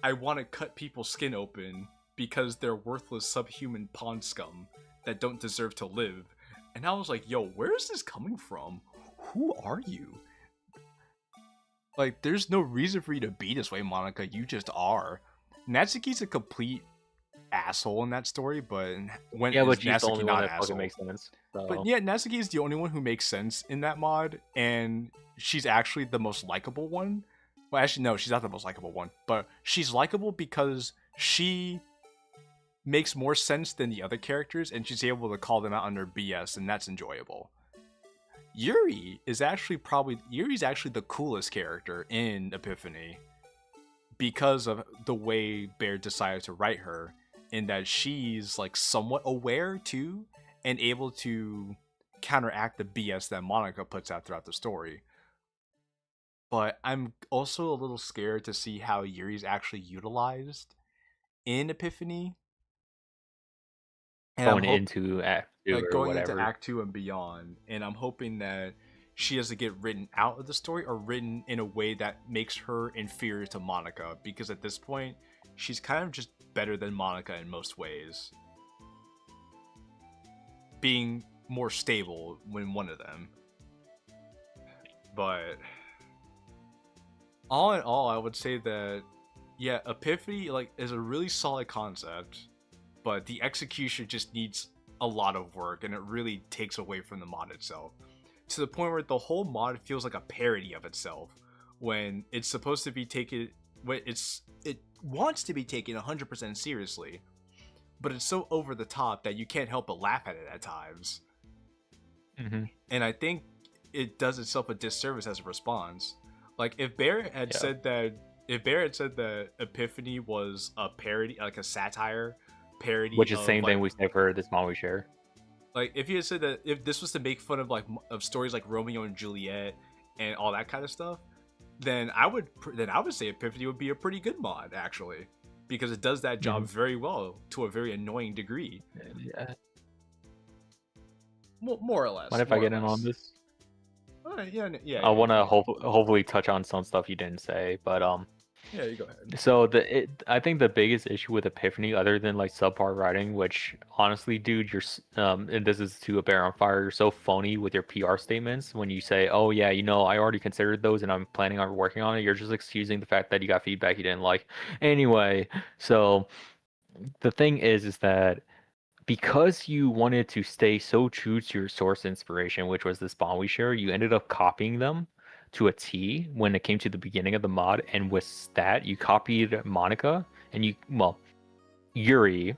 I want to cut people's skin open because they're worthless subhuman pond scum that don't deserve to live. And I was like, yo, where is this coming from? Who are you? Like, there's no reason for you to be this way, Monica. You just are. Natsuki's a complete asshole in that story, but when but she's Natsuki the only not one an that fucking asshole? makes sense. So. But yeah, Natsuki is the only one who makes sense in that mod, and she's actually the most likable one. Well, actually, no, she's not the most likable one, but she's likable because she makes more sense than the other characters, and she's able to call them out on their BS, and that's enjoyable. Yuri's actually the coolest character in Epiphany because of the way Bear decided to write her, in that she's like somewhat aware too and able to counteract the BS that Monica puts out throughout the story. But I'm also a little scared to see how Yuri's actually utilized in Epiphany. And going into Act 2 or going whatever. into Act 2 and beyond. And I'm hoping that she doesn't get written out of the story or written in a way that makes her inferior to Monica, because at this point, she's kind of just better than Monica in most ways, being more stable when one of them. But all in all, I would say that, yeah, Epiphany is a really solid concept, but the execution just needs a lot of work, and it really takes away from the mod itself. to the point where the whole mod feels like a parody of itself when it's supposed to be taken, it wants to be taken 100% seriously, but it's so over the top that you can't help but laugh at it at times. And I think it does itself a disservice as a response. Like if Barrett had said that Epiphany was a parody, like a satire parody, which is the same thing we say for this mod we share. Like if he had said that if this was to make fun of of stories like Romeo and Juliet and all that kind of stuff, then I would say Epiphany would be a pretty good mod actually, because it does that job very well to a very annoying degree. Yeah. More or less. What if I get in on this? Yeah. I want to hopefully touch on some stuff you didn't say, but yeah, you go ahead. So I think the biggest issue with Epiphany, other than like subpar writing, which honestly, dude, you're and this is to a bear on fire, you're so phony with your PR statements when you say, oh yeah, you know, I already considered those and I'm planning on working on it. You're just excusing the fact that you got feedback you didn't like. Anyway, so the thing is that because you wanted to stay so true to your source inspiration, which was the spawn we share, you ended up copying them to a T when it came to the beginning of the mod, and with that you copied Monica and Yuri,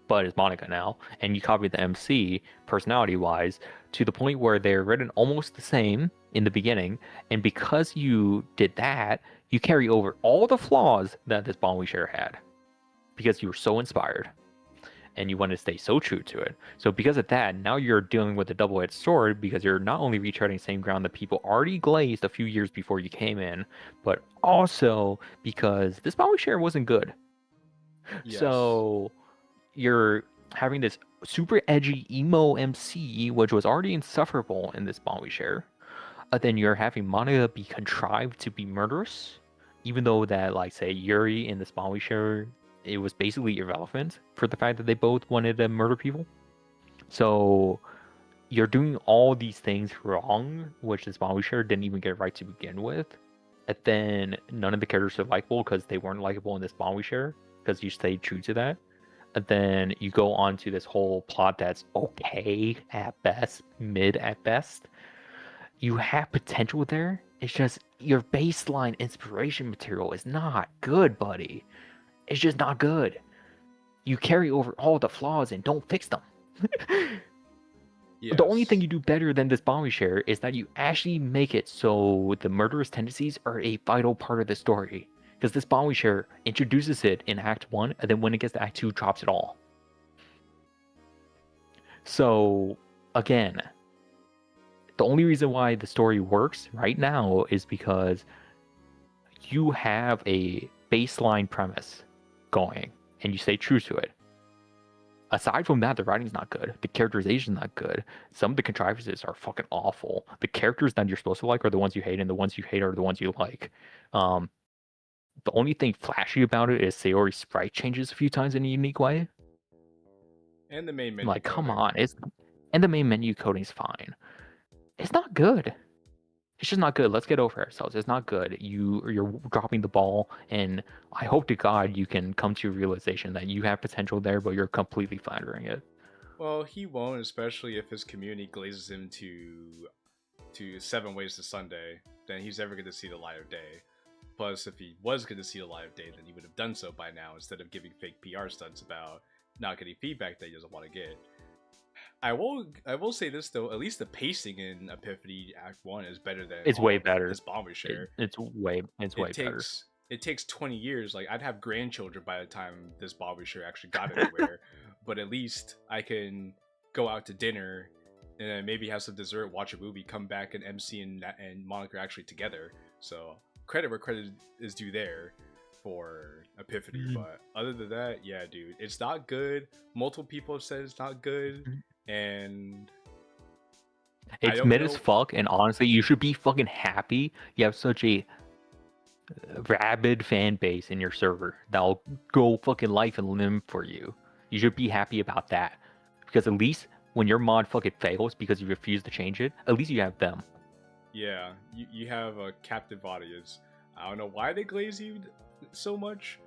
but it's Monica now, and you copied the MC personality wise to the point where they're written almost the same in the beginning, and because you did that, you carry over all the flaws that this spawn we share had because you were so inspired and you want to stay so true to it. So because of that, now you're dealing with a double-edged sword, because you're not only retreading the same ground that people already glazed a few years before you came in, but also because this spawn we share wasn't good. Yes. So you're having this super edgy emo MC, which was already insufferable in this spawn we share. Then you're having Monica be contrived to be murderous, even though that, like, say, Yuri in the spawn we share, it was basically irrelevant for the fact that they both wanted to murder people. So you're doing all these things wrong, which the spawn we share didn't even get right to begin with. And then none of the characters are likable because they weren't likable in the spawn we share, because you stayed true to that. And then you go on to this whole plot that's okay at best, mid at best. You have potential there. It's just your baseline inspiration material is not good, buddy. It's just not good. You carry over all the flaws and don't fix them. Yes. The only thing you do better than this spawn we share is that you actually make it so the murderous tendencies are a vital part of the story. Because this spawn we share introduces it in Act 1, and then when it gets to Act 2, drops it all. So, again, the only reason why the story works right now is because you have a baseline premise going and you stay true to it. Aside from that, the writing's not good, the characterization's not good, some of the contrivances are fucking awful. The characters that you're supposed to like are the ones you hate, and the ones you hate are the ones you like. The only thing flashy about it is Sayori's sprite changes a few times in a unique way, and the main menu, like, come on, and the main menu coding's fine. It's not good. It's just not good. Let's get over ourselves. It's not good. You're dropping the ball, and I hope to God you can come to a realization that you have potential there, but you're completely floundering it. Well, he won't, especially if his community glazes him to 7 Ways to Sunday. Then he's never going to see the light of day. Plus, if he was going to see the light of day, then he would have done so by now, instead of giving fake PR stunts about not getting feedback that he doesn't want to get. I will say this though, at least the pacing in Epiphany Act 1 is better than way better. This spawn we share. It's way better. It takes 20 years. Like, I'd have grandchildren by the time this spawn we share actually got anywhere. But at least I can go out to dinner and then maybe have some dessert, watch a movie, come back, and MC and Monica are actually together. So credit where credit is due there for Epiphany. But other than that, yeah, dude, it's not good. Multiple people have said it's not good. And it's mid as fuck, and honestly, you should be fucking happy you have such a rabid fan base in your server that'll go fucking life and limb for you. You should be happy about that, because at least when your mod fucking fails because you refuse to change it, at least you have them. Yeah, you have a captive audience. I don't know why they glaze you so much,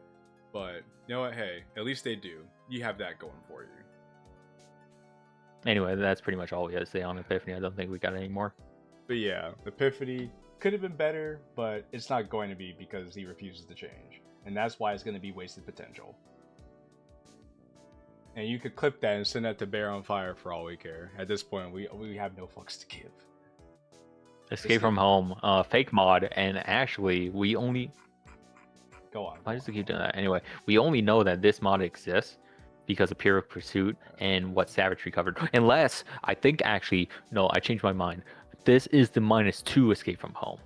but you know what, hey, at least they do. You have that going for you. Anyway, that's pretty much all we had to say on Epiphany. I don't think we got any more. But yeah, Epiphany could have been better, but it's not going to be because he refuses to change. And that's why it's going to be wasted potential. And you could clip that and send that to Bear on Fire for all we care. At this point, we have no fucks to give. Escape from Home, fake mod, and actually, we only... Go on. Why does it keep doing that? Anyway, we only know that this mod exists because of Pyrrhic Pursuit and what Savagery covered. Unless, I think actually, no, I changed my mind. This is the -2 Escape from Home.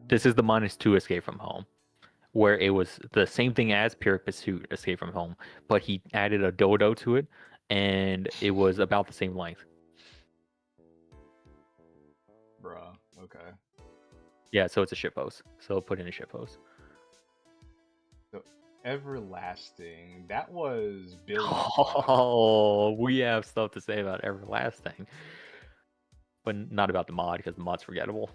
This is the -2 Escape from Home, where it was the same thing as Pyrrhic Pursuit Escape from Home, but he added a dodo to it, and it was about the same length. Bruh, okay. Yeah, so it's a shitpost. So put in a shitpost. So, Everlasting, that was Billy. Oh, we have stuff to say about Everlasting. But not about the mod, because the mod's forgettable.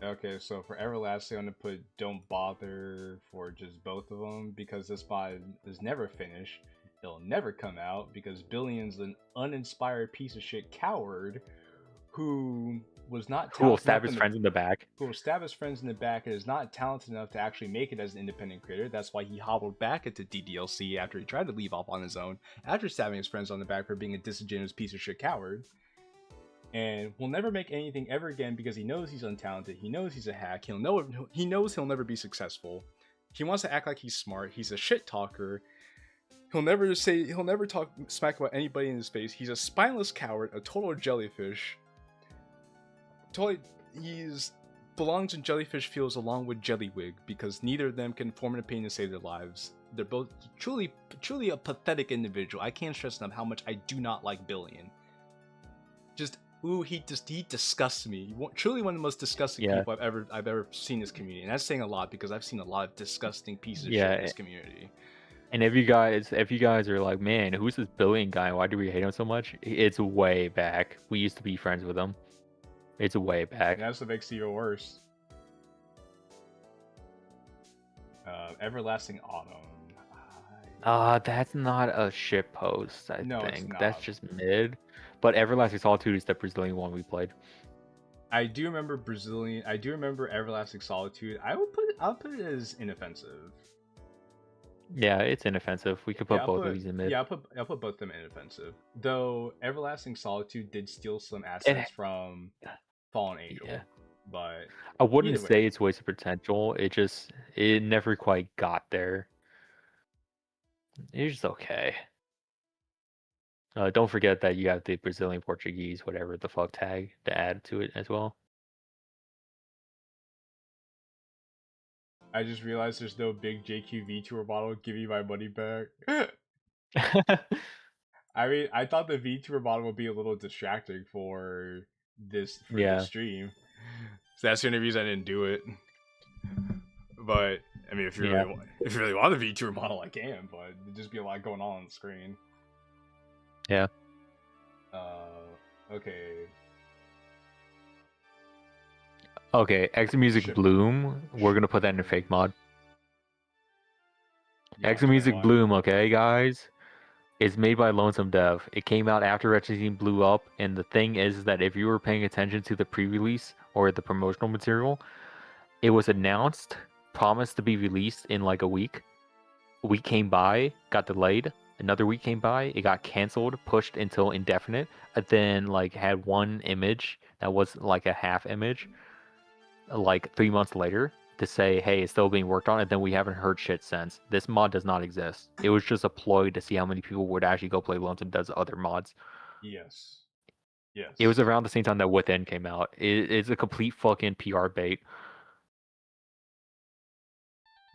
Okay, so for Everlasting, I'm going to put Don't Bother for just both of them, because this mod is never finished. It'll never come out, because Billion's an uninspired piece of shit coward who was not talented. Who will stab his friends in the back. Who will stab his friends in the back and is not talented enough to actually make it as an independent creator. That's why he hobbled back into Ddlc after he tried to leave off on his own, after stabbing his friends on the back for being a disingenuous piece of shit coward. And will never make anything ever again because he knows he's untalented. He knows he's a hack. He knows he'll never be successful. He wants to act like he's smart. He's a shit talker. He'll never talk smack about anybody in his face. He's a spineless coward, a total jellyfish. He's belongs in Jellyfish Fields along with Jellywig because neither of them can form an opinion to save their lives. They're both truly a pathetic individual. I can't stress enough how much I do not like Billion. He disgusts me. Truly one of the most disgusting people I've ever seen in this community, and that's saying a lot because I've seen a lot of disgusting pieces of shit in this community. And if you guys are like, man, who's this Billion guy? Why do we hate him so much? It's way back. We used to be friends with him. It's way back. And that's what makes it even worse. Everlasting Autumn. That's not a shit post. I think it's not. That's just mid. But Everlasting Solitude is the Brazilian one we played. I do remember Everlasting Solitude. I'll put it as inoffensive. Yeah, it's inoffensive. We could put both of these in mid. Yeah, I'll put both of them in inoffensive. Though Everlasting Solitude did steal some assets from Fallen Angel. Yeah. But I wouldn't say it's wasted potential. It never quite got there. It's just okay. Don't forget that you have the Brazilian Portuguese, whatever the fuck tag to add to it as well. I just realized there's no big JQ VTuber model. Give me my money back. I mean, I thought the VTuber model would be a little distracting for this stream. So that's the only reason I didn't do it. But I mean, if you really want the VTuber model, I can. But there'd just be a lot going on the screen. Yeah. Okay. Okay, Exit Music Bloom. We're gonna put that in a fake mod. Yeah, Exit Music Bloom, okay, guys. It's made by Lonesome Dev. It came out after Retro Team blew up, and the thing is that if you were paying attention to the pre-release or the promotional material, it was announced, promised to be released in like a week. A week came by, got delayed. Another week came by, it got canceled, pushed until indefinite, and then like had one image that was like a half image, like 3 months later, to say, hey, it's still being worked on, and then we haven't heard shit since. This mod does not exist. It was just a ploy to see how many people would actually go play Lonesome Dev's other mods. Yes. It was around the same time that Within came out. It's a complete fucking PR bait.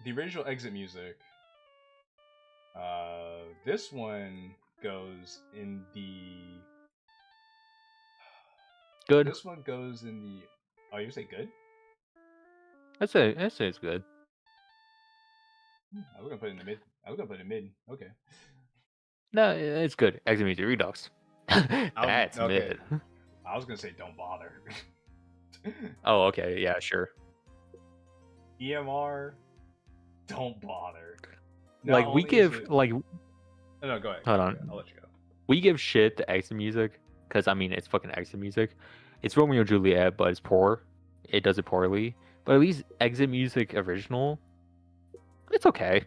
The original Exit Music. This one goes in the... Good. This one goes in the... Oh, you say good? I'd say it's good. I was gonna put it in the mid. Okay. No, it's good. Exit Music Redux. That's mid. I was gonna say don't bother. Oh, okay. Yeah, sure. EMR, don't bother. Like we give like. No, go ahead. Hold on. I'll let you go. we give shit to exit music because I mean it's fucking exit music. It's Romeo and Juliet, but it's poor. It does it poorly. But at least exit music original, it's okay.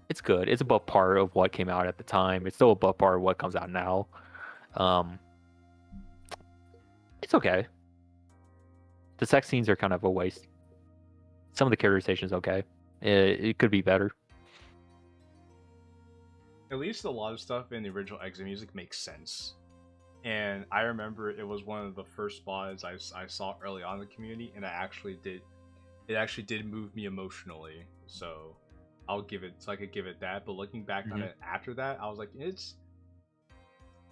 It's good. It's above par of what came out at the time. It's still above par of what comes out now. It's okay. The sex scenes are kind of a waste. Some of the characterization is okay. It could be better. At least a lot of stuff in the original exit music makes sense. And I remember it was one of the first spots I saw early on in the community, and it actually did move me emotionally. So I could give it that. But looking back on it after that, I was like,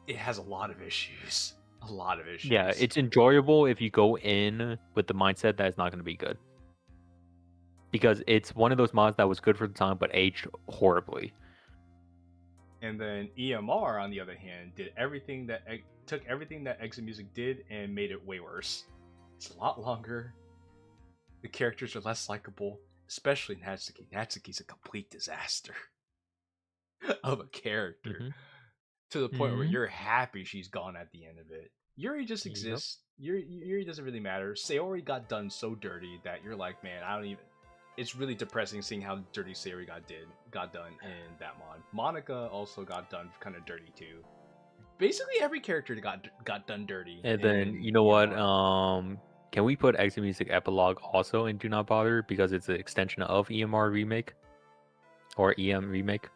it has a lot of issues. A lot of issues. Yeah, it's enjoyable if you go in with the mindset that it's not going to be good. Because it's one of those mods that was good for the time, but aged horribly. And then EMR, on the other hand, took everything that exit music did and made it way worse. It's a lot longer. The characters are less likable, especially Natsuki. Natsuki's a complete disaster of a character, to the point where you're happy she's gone at the end of it. Yuri just exists. Yuri doesn't really matter. Sayori got done so dirty that you're like, man, I don't even. It's really depressing seeing how dirty Sayori got done in that mod. Monica also got done kind of dirty too. Basically, every character got done dirty. And then you know what? Can we put exit music epilogue also in Do Not Bother because it's an extension of EMR remake or EM remake?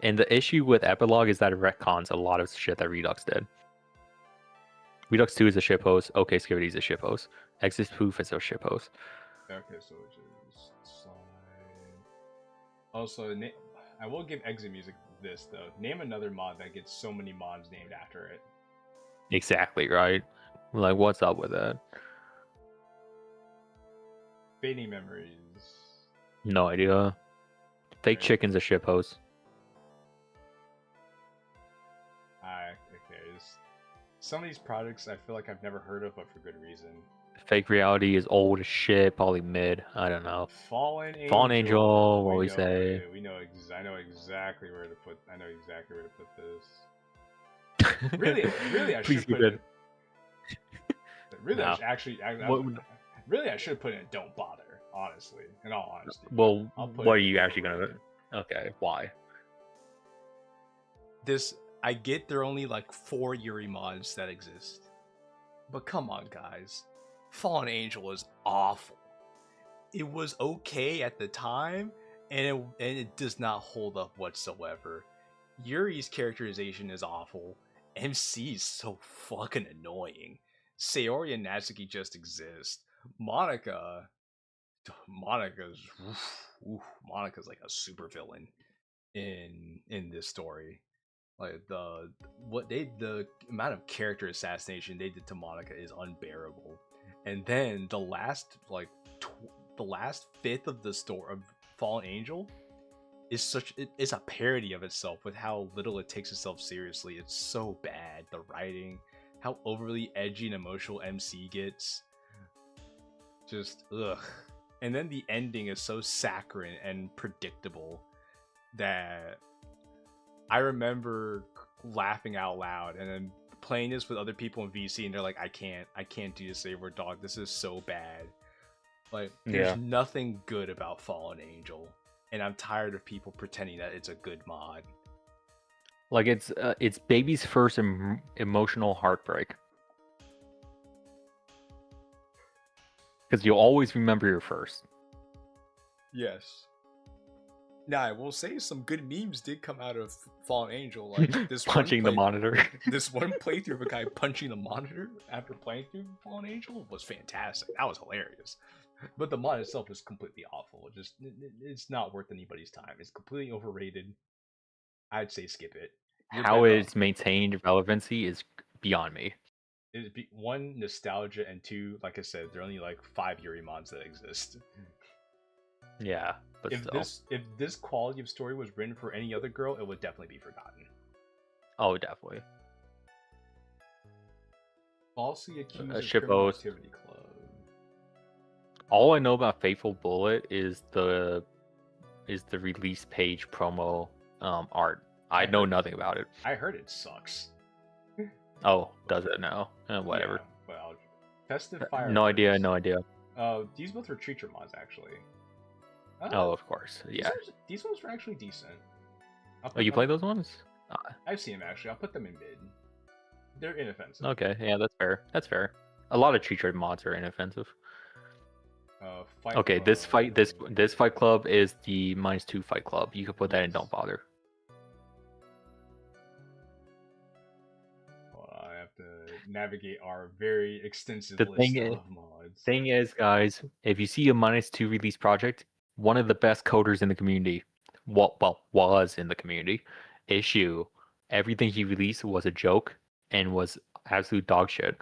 And the issue with epilogue is that it retcons a lot of shit that Redux did. Redux 2 is a shitpost. OK Security is a shitpost. Exit Proof is a shitpost. Okay, so just also, I will give exit music this though. Name another mod that gets so many mods named after it. Exactly right. Like, what's up with that? Fading Memories. No idea. Fake Chicken's a shitpost. Okay. Some of these projects I feel like I've never heard of, but for good reason. Fake Reality is old as shit, probably mid. I don't know. Fallen Angel. What we say? I know exactly where to put. I know exactly where to put this. Really, I should put it. Really, no. I should put it. Don't bother. Honestly, in all honesty. Well, what are you actually gonna? Okay, why? I get there are only like 4 Yuri mods that exist, but come on, guys. Fallen Angel is awful. It was okay at the time, and it does not hold up whatsoever. Yuri's characterization is awful. MC is so fucking annoying. Sayori and Natsuki just exist. Monica's like a super villain in this story. Like the amount of character assassination they did to Monica is unbearable. And then the last fifth of the story of Fallen Angel is a parody of itself with how little it takes itself seriously. It's so bad. The writing, how overly edgy and emotional MC gets, just ugh. And then the ending is so saccharine and predictable that I remember laughing out loud and then playing this with other people in VC, and they're like, I can't do this Saber Dog. This is so bad. Like, there's nothing good about Fallen Angel, and I'm tired of people pretending that it's a good mod. Like, it's baby's first emotional heartbreak. Because you'll always remember your first. Yes. Now, I will say some good memes did come out of Fallen Angel, like this punching the monitor. This one playthrough of a guy punching the monitor after playing through Fallen Angel was fantastic. That was hilarious. But the mod itself is completely awful. It's not worth anybody's time. It's completely overrated. I'd say skip it. How it's maintained relevancy is beyond me. It'd be 1, nostalgia, and 2, like I said, there are only like 5 Yuri mods that exist. Yeah. But if this quality of story was written for any other girl, it would definitely be forgotten. Oh, definitely. Falsely accused of Criminal Activity Club. All I know about Faithful Bullet is the release page promo art. I know nothing about it. I heard it sucks. Oh, does it now? Whatever. Yeah, well, tested fire. No idea. No idea. These both were Treacher mods actually. Oh, of course. Yeah. These ones were actually decent. Oh, you play those ones? I've seen them actually. I'll put them in mid. They're inoffensive. Okay, yeah, that's fair. That's fair. A lot of Treacher mods are inoffensive. Okay, this fight club is the -2 fight club. You can put that in don't bother. Well, I have to navigate our very extensive The list of mods. Thing is, guys, if you see a -2 release project, one of the best coders in the community, was in the community, Issue, everything he released was a joke and was absolute dog shit.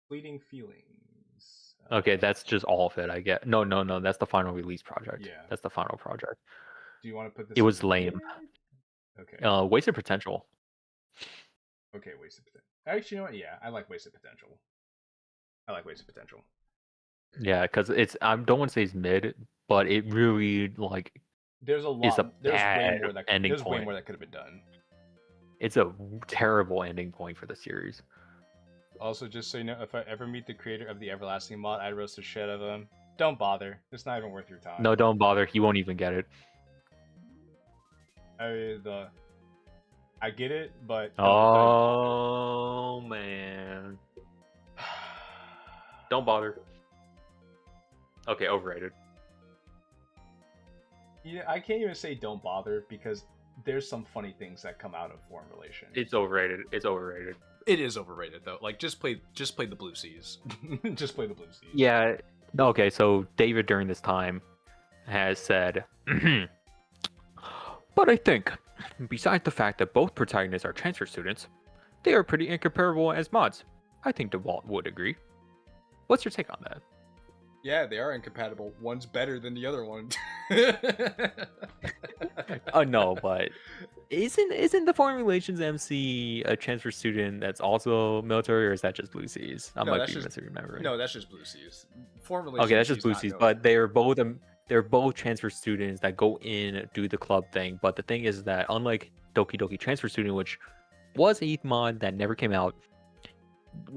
Fleeting Feelings. Okay, that's just all of it. I get. No, that's the final release project. Yeah, that's the final project. Do you want to put this? It was lame. Okay. Wasted potential. Okay, wasted potential. Actually, you know what? Yeah, I like wasted potential. Yeah, because I don't want to say it's mid, but it really like. There's a lot. It's a there's bad way more that ending there's point. way more that could have been done. It's a terrible ending point for the series. Also, just so you know, if I ever meet the creator of the Everlasting mod, I'd roast the shit out of him. Don't bother. It's not even worth your time. No, don't bother. He won't even get it. I get it, but oh man, don't bother. Okay, overrated. Yeah, I can't even say don't bother because there's some funny things that come out of foreign relations. It's overrated. It's overrated. It is overrated though. Like just play the Blue Seas. Just play the Blue Seas. Yeah. Okay. So David during this time has said, but I think, besides the fact that both protagonists are transfer students, they are pretty incomparable as mods. I think DeWalt would agree. What's your take on that? Yeah, they are incompatible. One's better than the other one. Oh no, but isn't the foreign relations MC a transfer student that's also military, or is that just Blue Seas? I might be misremembering. No, that's just Blue Seas. Foreign relations. Okay, that's just Blue Seas, but they're both transfer students that go in do the club thing. But the thing is that unlike Doki Doki Transfer Student, which was a mod that never came out,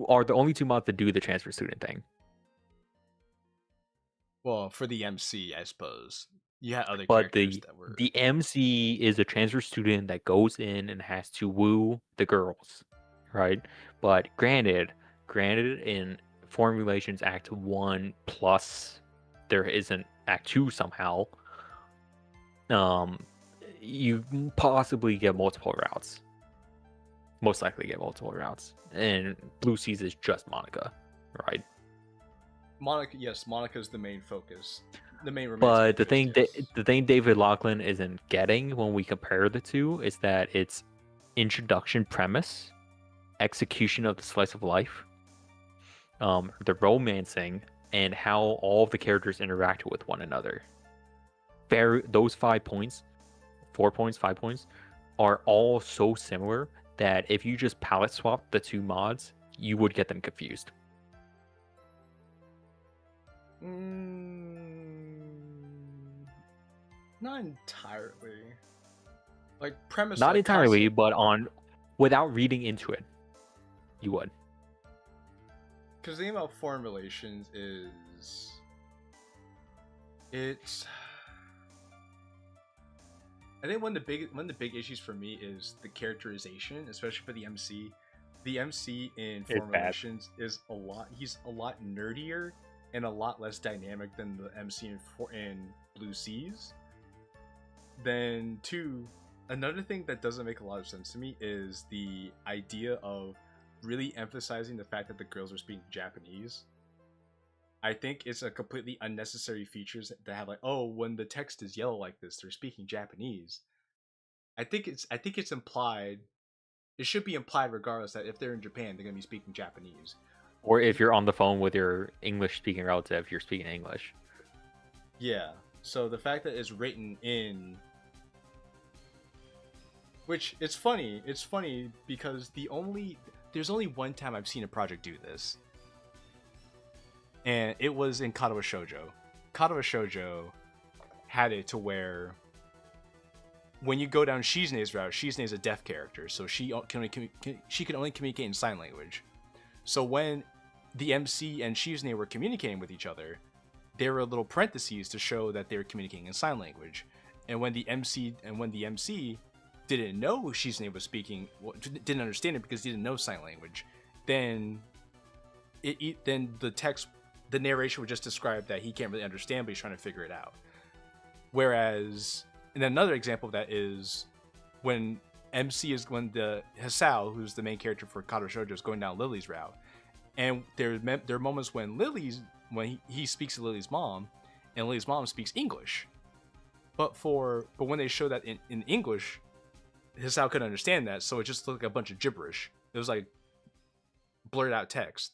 are the only two mods that do the transfer student thing. Well, for the MC, I suppose. You had other but characters that were... the MC is a transfer student that goes in and has to woo the girls, right? But granted in Foreign Relations Act 1 plus there isn't Act 2 somehow, you possibly get multiple routes. Most likely get multiple routes. And Blue Seas is just Monica, right? Monica's the main focus. The main romance. But the thing David Lachlan isn't getting when we compare the two is that it's introduction premise, execution of the slice of life, the romancing, and how all of the characters interact with one another. Those 5 points, 5 points, are all so similar that if you just palette swap the two mods, you would get them confused. Not entirely. Like premise. Not like entirely, concept. but without reading into it, you would. Because the thing about foreign relations is, I think one of the big issues for me is the characterization, especially for the MC. The MC in foreign relations is he's a lot nerdier and a lot less dynamic than the MC in Blue Seas. Then another thing that doesn't make a lot of sense to me is the idea of really emphasizing the fact that the girls are speaking Japanese. I think it's a completely unnecessary features that have like, oh, when the text is yellow like this, they're speaking Japanese. I think it's implied. It should be implied regardless that if they're in Japan, they're gonna be speaking Japanese. Or if you're on the phone with your English-speaking relative, you're speaking English. Yeah. So the fact that it's written in, which it's funny because there's only one time I've seen a project do this, and it was in Katawa Shoujo. Katawa Shoujo had it to where when you go down Shizune's route, Shizune is a deaf character, so she can only communicate in sign language. So when the MC and Shizune were communicating with each other, there were little parentheses to show that they were communicating in sign language. And when the MC didn't know Shizune was speaking, didn't understand it because he didn't know sign language, then the narration would just describe that he can't really understand, but he's trying to figure it out. Whereas, and another example of that is when the Hisao, who's the main character for Kato Shoujo, is going down Lily's route, and there are moments when he speaks to Lily's mom, and Lily's mom speaks English, but when they show that in English, Hisao couldn't understand that, so it just looked like a bunch of gibberish. It was like blurred out text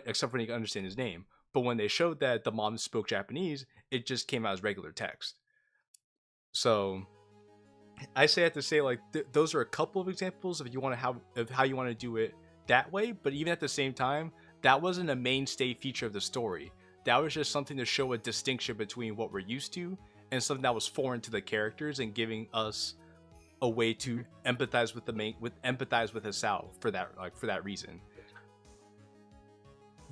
except when he could understand his name. But when they showed that the mom spoke Japanese, it just came out as regular text. So I have to say, like, those are a couple of examples of how you want to do it that way. But even at the same time, that wasn't a mainstay feature of the story. That was just something to show a distinction between what we're used to and something that was foreign to the characters, and giving us a way to empathize with Hisao for that reason.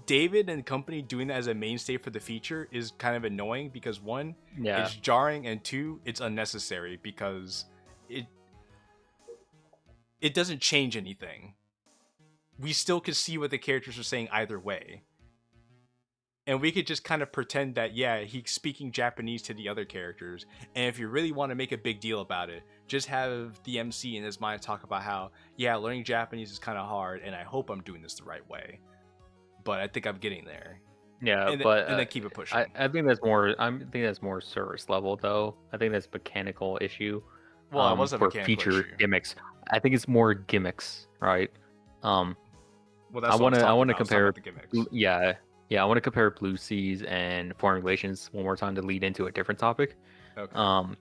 David and company doing that as a mainstay for the feature is kind of annoying because one, it's jarring, and two, it's unnecessary because it doesn't change anything. We still could see what the characters are saying either way. And we could just kind of pretend that, he's speaking Japanese to the other characters. And if you really want to make a big deal about it, just have the MC in his mind talk about how, learning Japanese is kind of hard, and I hope I'm doing this the right way. But I think I'm getting there. Yeah, and then keep it pushing. I think that's more service level, though. I think that's mechanical issue. Well, it wasn't for mechanical feature issue. Gimmicks. I think it's more gimmicks, right? Well, that's I want to compare compare. the gimmicks. I want to compare Blue Seas and Formulations one more time to lead into a different topic. Okay.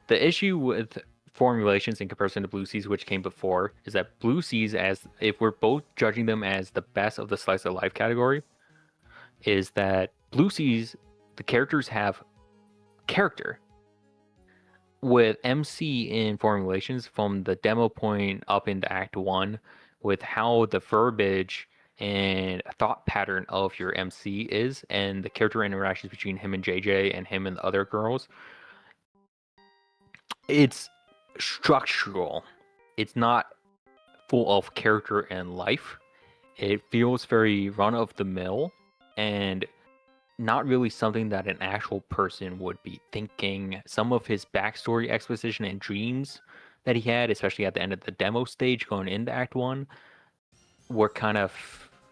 The issue with Formulations in comparison to Blue Seas, which came before, is that Blue Seas, if we're both judging them as the best of the slice of life category, is that Blue Seas, the characters have character. With MC in Formulations, from the demo point up into Act 1, with how the verbiage and thought pattern of your MC is, and the character interactions between him and JJ and him and the other girls, it's structural. It's not full of character and life. It feels very run-of-the-mill and not really something that an actual person would be thinking. Some of his backstory exposition and dreams that he had, especially at the end of the demo stage going into Act 1, were kind of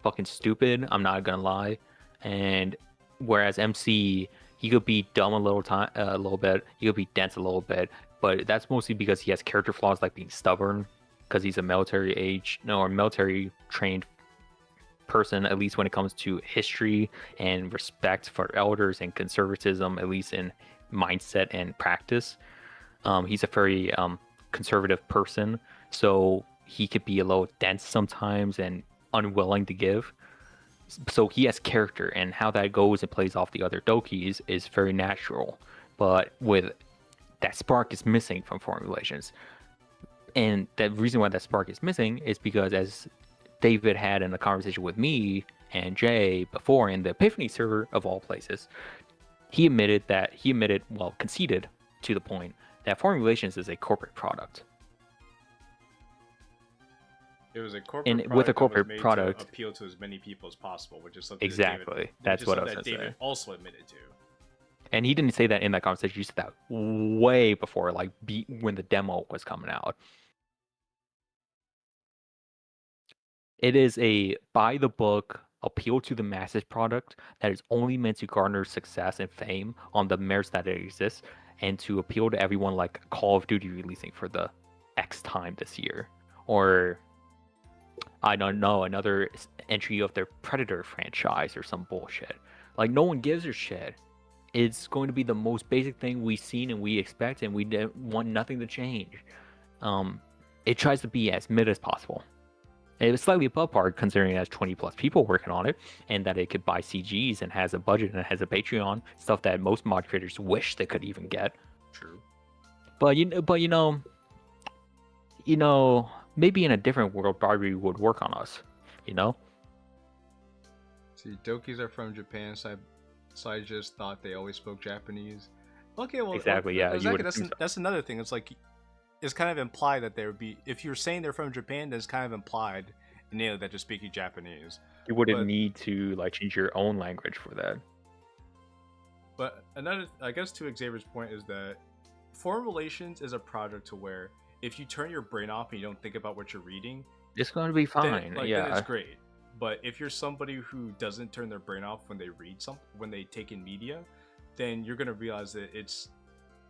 fucking stupid, I'm not gonna lie. And whereas MC, he could be dumb a little bit, he could be dense a little bit, but that's mostly because he has character flaws like being stubborn, because he's a military trained person, at least when it comes to history and respect for elders and conservatism, at least in mindset and practice. He's a very conservative person, so he could be a little dense sometimes and unwilling to give. So he has character, and how that goes and plays off the other dokis is very natural. But with that spark is missing from Formulations. And the reason why that spark is missing is because, as David had in the conversation with me and Jay before in the Epiphany server of all places, conceded to the point that Formulations is a corporate product. It was a corporate product with a corporate product to appeal to as many people as possible, which is something exactly. That's what I was going to say. David also admitted to. And he didn't say that in that conversation. He said that way before, when the demo was coming out. It is a by-the-book, appeal to the masses product that is only meant to garner success and fame on the merits that it exists, and to appeal to everyone, like Call of Duty releasing for the X time this year, or I don't know, another entry of their Predator franchise or some bullshit. Like, no one gives a shit. It's going to be the most basic thing we've seen and we expect, and we want nothing to change. It tries to be as mid as possible. It was slightly above par considering it has 20 plus people working on it, and that it could buy CGs and has a budget and it has a Patreon, stuff that most mod creators wish they could even get. True. But maybe in a different world, Barbie would work on us. You know. See, Dokis are from Japan, so I just thought they always spoke Japanese. Okay, well, Exactly. Yeah, you would that's assume so. that's another thing. It's like it's kind of implied that there would be, if you're saying they're from Japan, then it's kind of implied that they're just speaking Japanese. You wouldn't But- need to like change your own language for that. But another, I guess, to Xavier's point is that foreign relations is a project to where if you turn your brain off and you don't think about what you're reading, It's going to be fine. then yeah. it's great. But if you're somebody who doesn't turn their brain off when they read something, when they take in media, then you're gonna realize that it's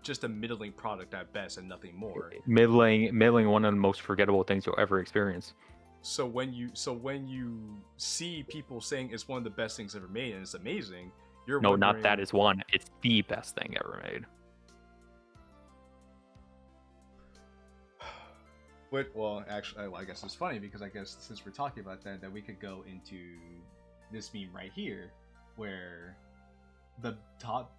just a middling product at best and nothing more. Middling, one of the most forgettable things you'll ever experience. So when you see people saying it's one of the best things ever made and it's amazing, you're No, not wondering- that is one. It's the best thing ever made. Well, actually, I guess it's funny because I guess since we're talking about that we could go into this meme right here, where the top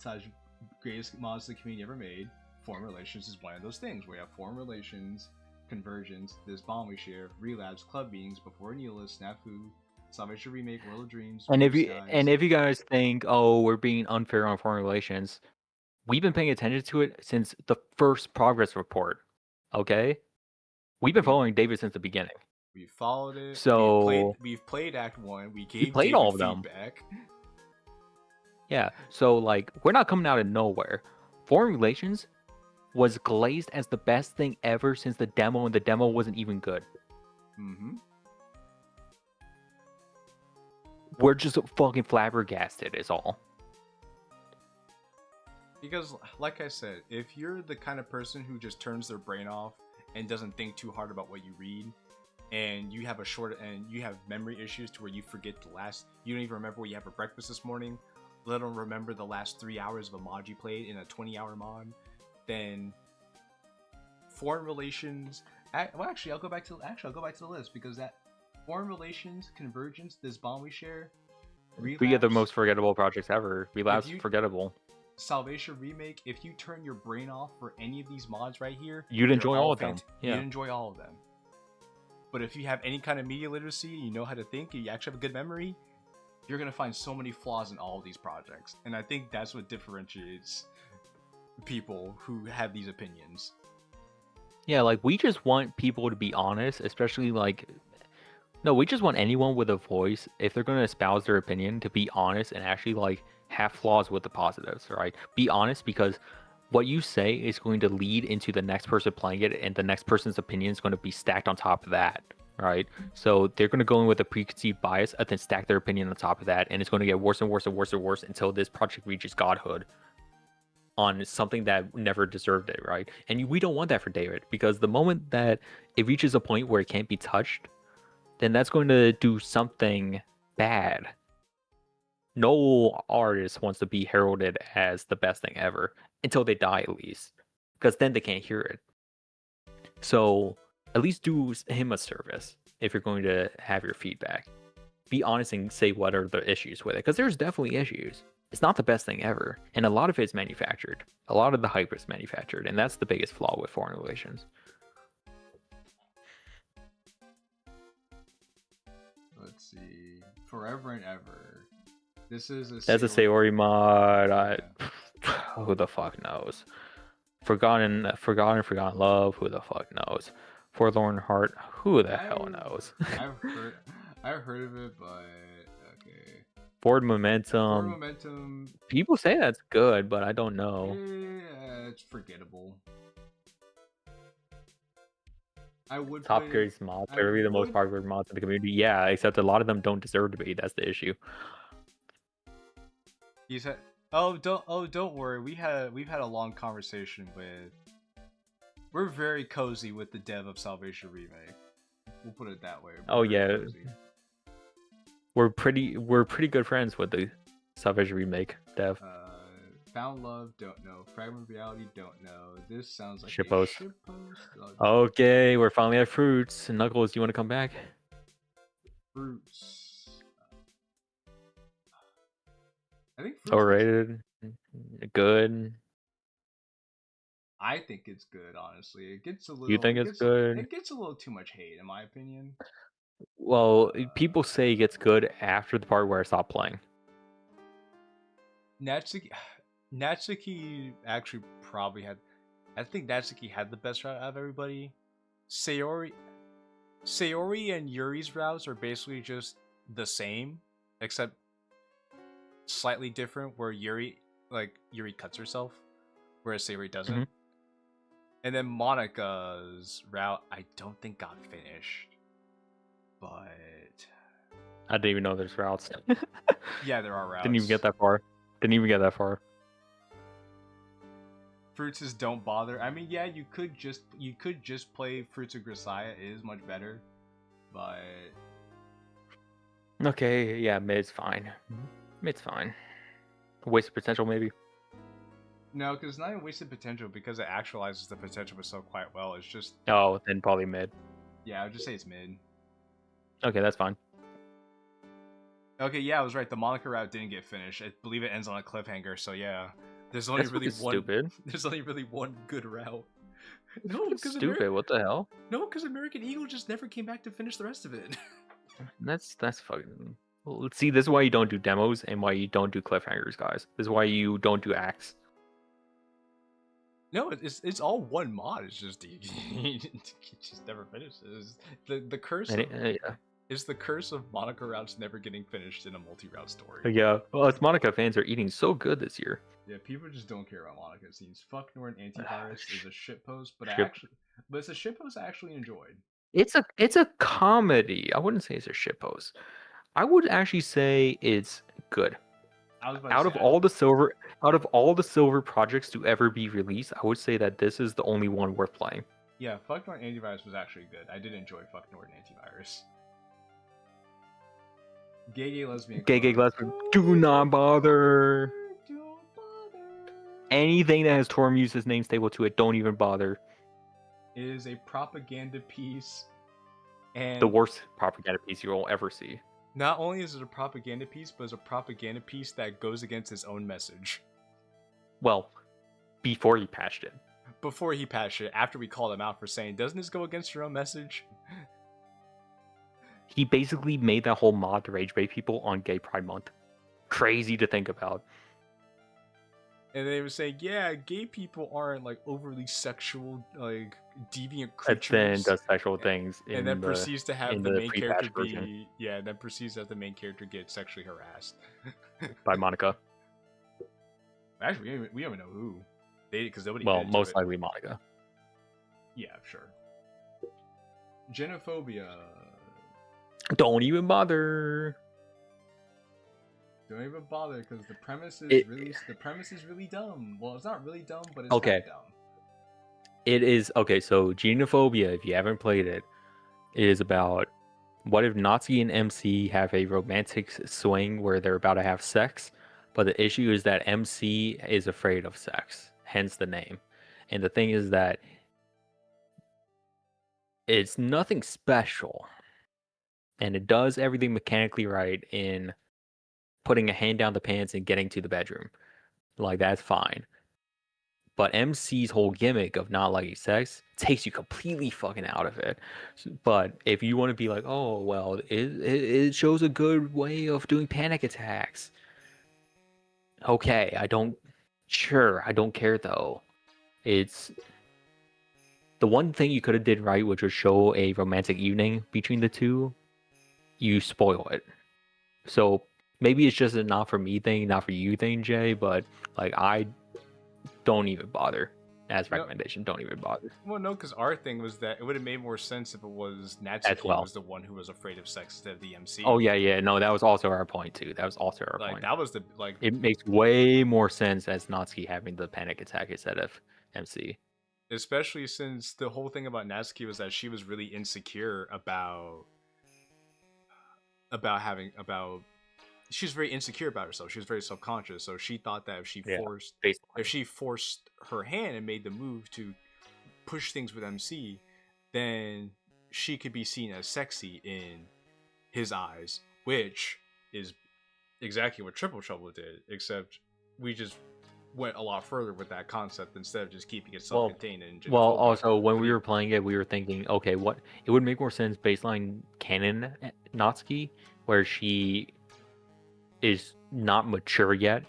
greatest mods the community ever made. Foreign relations is one of those things. We have foreign relations, conversions, this bomb we share, relapse, club meetings, before Ddlc, snafu, Salvation Remake, World of Dreams. And if Blue you Skies. guys think, oh, we're being unfair on foreign relations, we've been paying attention to it since the first progress report. Okay, we've been following David since the beginning. We followed it. So we've played Act 1. We gave played David all of them. feedback. Yeah, so like we're not coming out of nowhere. Foreign relations was glazed as the best thing ever since the demo, and the demo wasn't even good. Mm-hmm. We're just fucking flabbergasted, is all. Because, like I said, if you're the kind of person who just turns their brain off and doesn't think too hard about what you read, and you have memory issues to where you forget you don't even remember what you had for breakfast this morning, let alone remember the last 3 hours of a mod you played in a 20-hour mod, then foreign relations. Well, actually, I'll go back to the list because that foreign relations, convergence, this bomb we share, We get the most forgettable projects ever. Relapse, forgettable. Salvation Remake. If you turn your brain off for any of these mods right here, You'd enjoy all of them. Yeah. You'd enjoy all of them. But if you have any kind of media literacy, you know how to think, you actually have a good memory, you're gonna find so many flaws in all of these projects. And I think that's what differentiates people who have these opinions. Yeah, like we just want people to be honest, especially we just want anyone with a voice, if they're going to espouse their opinion, to be honest and actually like have flaws with the positives, right? Be honest, because what you say is going to lead into the next person playing it, and the next person's opinion is going to be stacked on top of that, right? So they're going to go in with a preconceived bias and then stack their opinion on top of that, and it's going to get worse and worse and worse and worse until this project reaches godhood on something that never deserved it, right? And we don't want that for David, because the moment that it reaches a point where it can't be touched, then that's going to do something bad. No artist wants to be heralded as the best thing ever, until they die at least, because then they can't hear it. So at least do him a service if you're going to have your feedback. Be honest and say what are the issues with it, because there's definitely issues. It's not the best thing ever, and a lot of it's manufactured. A lot of the hype is manufactured, and that's the biggest flaw with foreign relations. Let's see. Forever and Ever. This is a That's a Sayori mod. Who the fuck knows? Forgotten Love. Who the fuck knows? Forlorn Heart. Who the hell knows? I've heard of it, but okay. Forward Momentum. Forward Momentum. People say that's good, but I don't know. Yeah, it's forgettable. I would Top greatest mods. Literally the most popular mods in the community. Yeah, except a lot of them don't deserve to be. That's the issue. He said, don't worry. We've had a long conversation with. We're very cozy with the dev of Salvation Remake. We'll put it that way. We're pretty good friends with the Salvation Remake dev. Found Love, don't know. Fragment Reality, don't know. This sounds like Shitpost. a shitpost. Okay, we're finally at Fruits. Knuckles, you want to come back? Fruits. I think Fruits Overrated. Good. I think it's good, honestly. It gets a You little think it's good? it gets a little too much hate in my opinion. Well, people say it gets good after the part where I stop playing. Natsuki actually probably had. I think Natsuki had the best route out of everybody. Sayori and Yuri's routes are basically just the same, except slightly different. Where Yuri cuts herself, whereas Sayori doesn't. Mhm. And then Monika's route, I don't think got finished, but I didn't even know there's routes. yeah, there are routes. Didn't even get that far. Fruits don't bother. I mean, yeah, you could just play Fruits of Grisaya. It is much better, but Okay, yeah, mid's fine. Mid's fine. Waste of potential, maybe. no, because it's not even wasted potential because it actualizes the potential so quite well. It's just Oh, then probably mid. yeah, I would just say it's mid. Okay, that's fine. Okay, yeah, I was right. The Monica route didn't get finished. I believe it ends on a cliffhanger. So yeah, there's only That's really one. stupid. There's only really one good route. No, because stupid. What the hell? No, because American Eagle just never came back to finish the rest of it. That's fucking. Well, let's see. This is why you don't do demos and why you don't do cliffhangers, guys. This is why you don't do acts. No, it's all one mod. It's just he just never finishes. The curse. It's the curse of Monica routes never getting finished in a multi-route story. Yeah, well, us Monica fans are eating so good this year. Yeah, people just don't care about Monica. It seems fuck Norn antivirus is a shitpost, but it's a shitpost I actually enjoyed. It's a comedy. I wouldn't say it's a shitpost. I would actually say it's good. Out of all the silver projects to ever be released, I would say that this is the only one worth playing. Yeah, fuck Norn antivirus was actually good. I did enjoy fuck Norn antivirus. Gay lesbian. Do not bother. Anything that has Tormuse's name stable to it, don't even bother. It is a propaganda piece, and the worst propaganda piece you will ever see. Not only is it a propaganda piece, but it's a propaganda piece that goes against his own message. Well, before he patched it. Before he patched it, after we called him out for saying, doesn't this go against your own message? He basically made that whole mod to rage bait people on Gay Pride Month. Crazy to think about. And they would say, yeah, gay people aren't like overly sexual, like deviant creatures. And then does sexual things. And then proceeds to have the main character be, yeah, and then proceeds to have the main character get sexually harassed by Monica. Actually, we don't even know who. Because nobody. Well, most likely Monica. Yeah, sure. Genophobia. Don't even bother. Don't even bother because the premise is really dumb. Well, it's not really dumb, but it's kind of dumb. It is okay. So Genophobia, if you haven't played it, is about what if Natsuki and MC have a romantic swing where they're about to have sex, but the issue is that MC is afraid of sex, hence the name. And the thing is that it's nothing special, and it does everything mechanically right in putting a hand down the pants and getting to the bedroom. Like, that's fine. But MC's whole gimmick of not liking sex takes you completely fucking out of it. But if you want to be like, oh, well, it shows a good way of doing panic attacks. Okay, I don't care though. It's the one thing you could have did right, which was show a romantic evening between the two. You spoil it. So maybe it's just a not for me thing, not for you thing, Jay, but like I don't even bother. As recommendation, don't even bother. Well, no, because our thing was that it would have made more sense if it was Natsuki was the one who was afraid of sex instead of the MC. Oh yeah, no, that was also our point too. That was also our point. That was the It makes way more sense as Natsuki having the panic attack instead of MC. Especially since the whole thing about Natsuki was that she was really insecure about she was very insecure about herself. She was very self-conscious. So she thought that if she forced her hand and made the move to push things with MC, then she could be seen as sexy in his eyes, which is exactly what Triple Trouble did, except we just went a lot further with that concept instead of just keeping it self-contained and Well, xenophobia. also when we were playing it, we were thinking, okay, what it would make more sense baseline canon Natsuki, where she is not mature yet,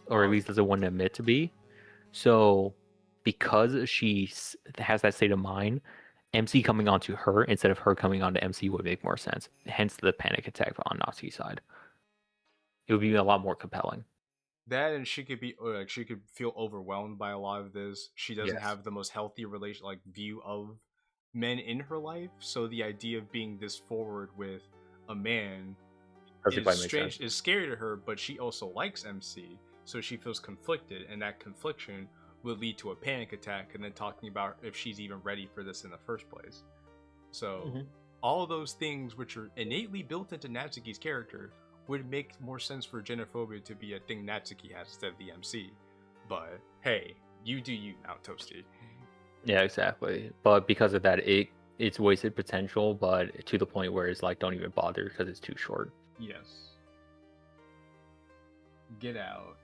or at least doesn't want to admit to be. So because she has that state of mind, MC coming onto her instead of her coming onto MC would make more sense. Hence the panic attack on Natsuki's side. It would be a lot more compelling. That, and she could be like, she could feel overwhelmed by a lot of this. She doesn't Yes. have the most healthy view of men in her life. So the idea of being this forward with a man is scary to her, but she also likes MC, so she feels conflicted, and that confliction would lead to a panic attack, and then talking about if she's even ready for this in the first place. So all of those things, which are innately built into Natsuki's character, would make more sense for xenophobia to be a thing Natsuki has instead of the MC. But hey, you do you now, Toasty. Yeah, exactly. But because of that, it's wasted potential, but to the point where it's like, don't even bother because it's too short. Yes. Get Out.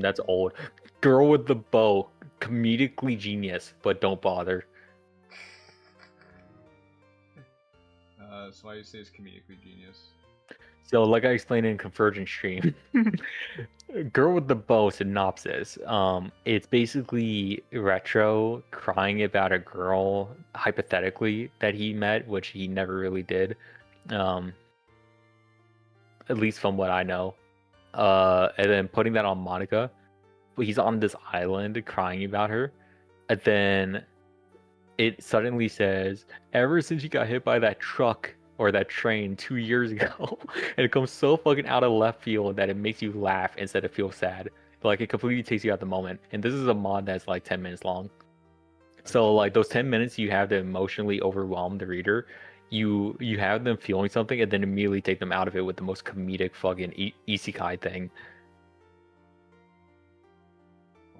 That's old. Girl with the bow, comedically genius, but don't bother. So why you say it's comedically genius? So, like I explained in Convergent Stream, Girl with the Bow synopsis. It's basically Retro crying about a girl, hypothetically, that he met, which he never really did. At least from what I know. And then putting that on Monica. He's on this island crying about her. And then it suddenly says, ever since you got hit by that truck or that train 2 years ago, and it comes so fucking out of left field that it makes you laugh instead of feel sad. Like, it completely takes you out the moment. And this is a mod that's like 10 minutes long. So like those 10 minutes you have to emotionally overwhelm the reader. You have them feeling something and then immediately take them out of it with the most comedic fucking isekai thing.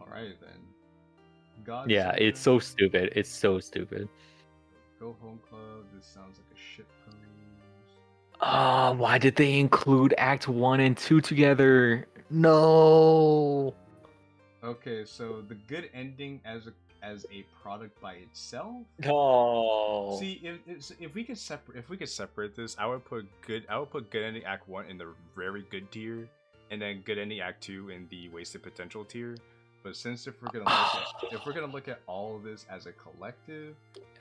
Alright then. Godzilla. Yeah, it's so stupid. It's so stupid. Go Home Club. This sounds like a shit pose. Why did they include Act 1 and 2 together? No. Okay, so the good ending as a product by itself. No. See, if we could separate this, I would put good ending Act 1 in the very good tier, and then good ending Act 2 in the wasted potential tier. But since if we're gonna look at all of this as a collective,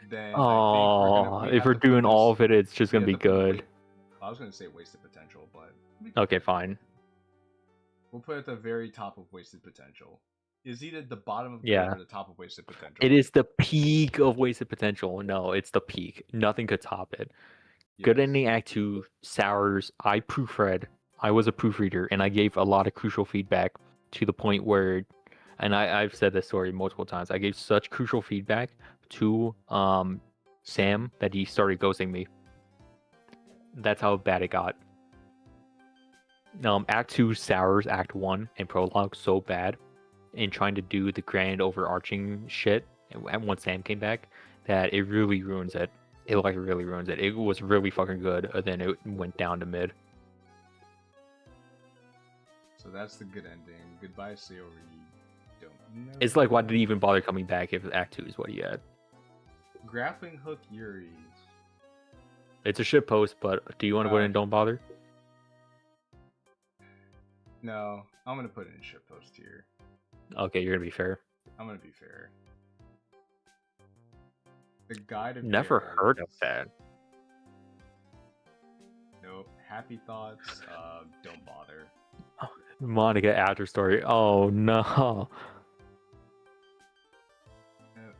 then I think if we're doing all of it, it's just gonna be good. I was gonna say wasted potential, but okay, fine. We'll put it at the very top of wasted potential. Is either the bottom of good or the top of wasted potential? It is the peak of wasted potential. No, it's the peak. Nothing could top it. Yes. Good ending Act 2, Sours. I proofread. I was a proofreader, and I gave a lot of crucial feedback to the point where, and I've said this story multiple times, I gave such crucial feedback to Sam that he started ghosting me. That's how bad it got. Act 2 sours Act 1 and prologue so bad in trying to do the grand overarching shit and once Sam came back that it really ruins it. It like really ruins it. It was really fucking good, and then it went down to mid. So that's the good ending. Goodbye, Sayori. Don't know. It's like, why did he even bother coming back if Act 2 is what he had? Grappling Hook Yuri. It's a shit post, but do you want to put in Don't Bother? No, I'm gonna put it in shit post here. Okay, you're gonna be fair. I'm gonna be fair. The Guide of Never Bears. heard of that. Nope. Happy Thoughts. Don't bother. Oh, Monica after story. Oh no.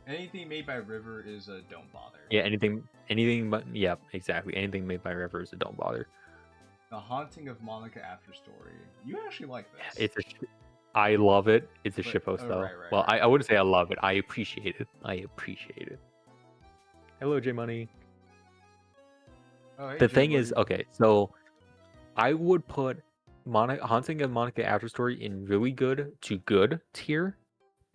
Anything made by River is a don't bother. Yeah, anything but yeah, exactly. Anything made by River is a don't bother. The Haunting of Monica After Story. You actually like this? It's I love it. It's a shitpost though. Right, I wouldn't say I love it. I appreciate it. Hello, J Money. Oh, hey, the thing is, okay, so I would put Haunting of Monica After Story in really good to good tier,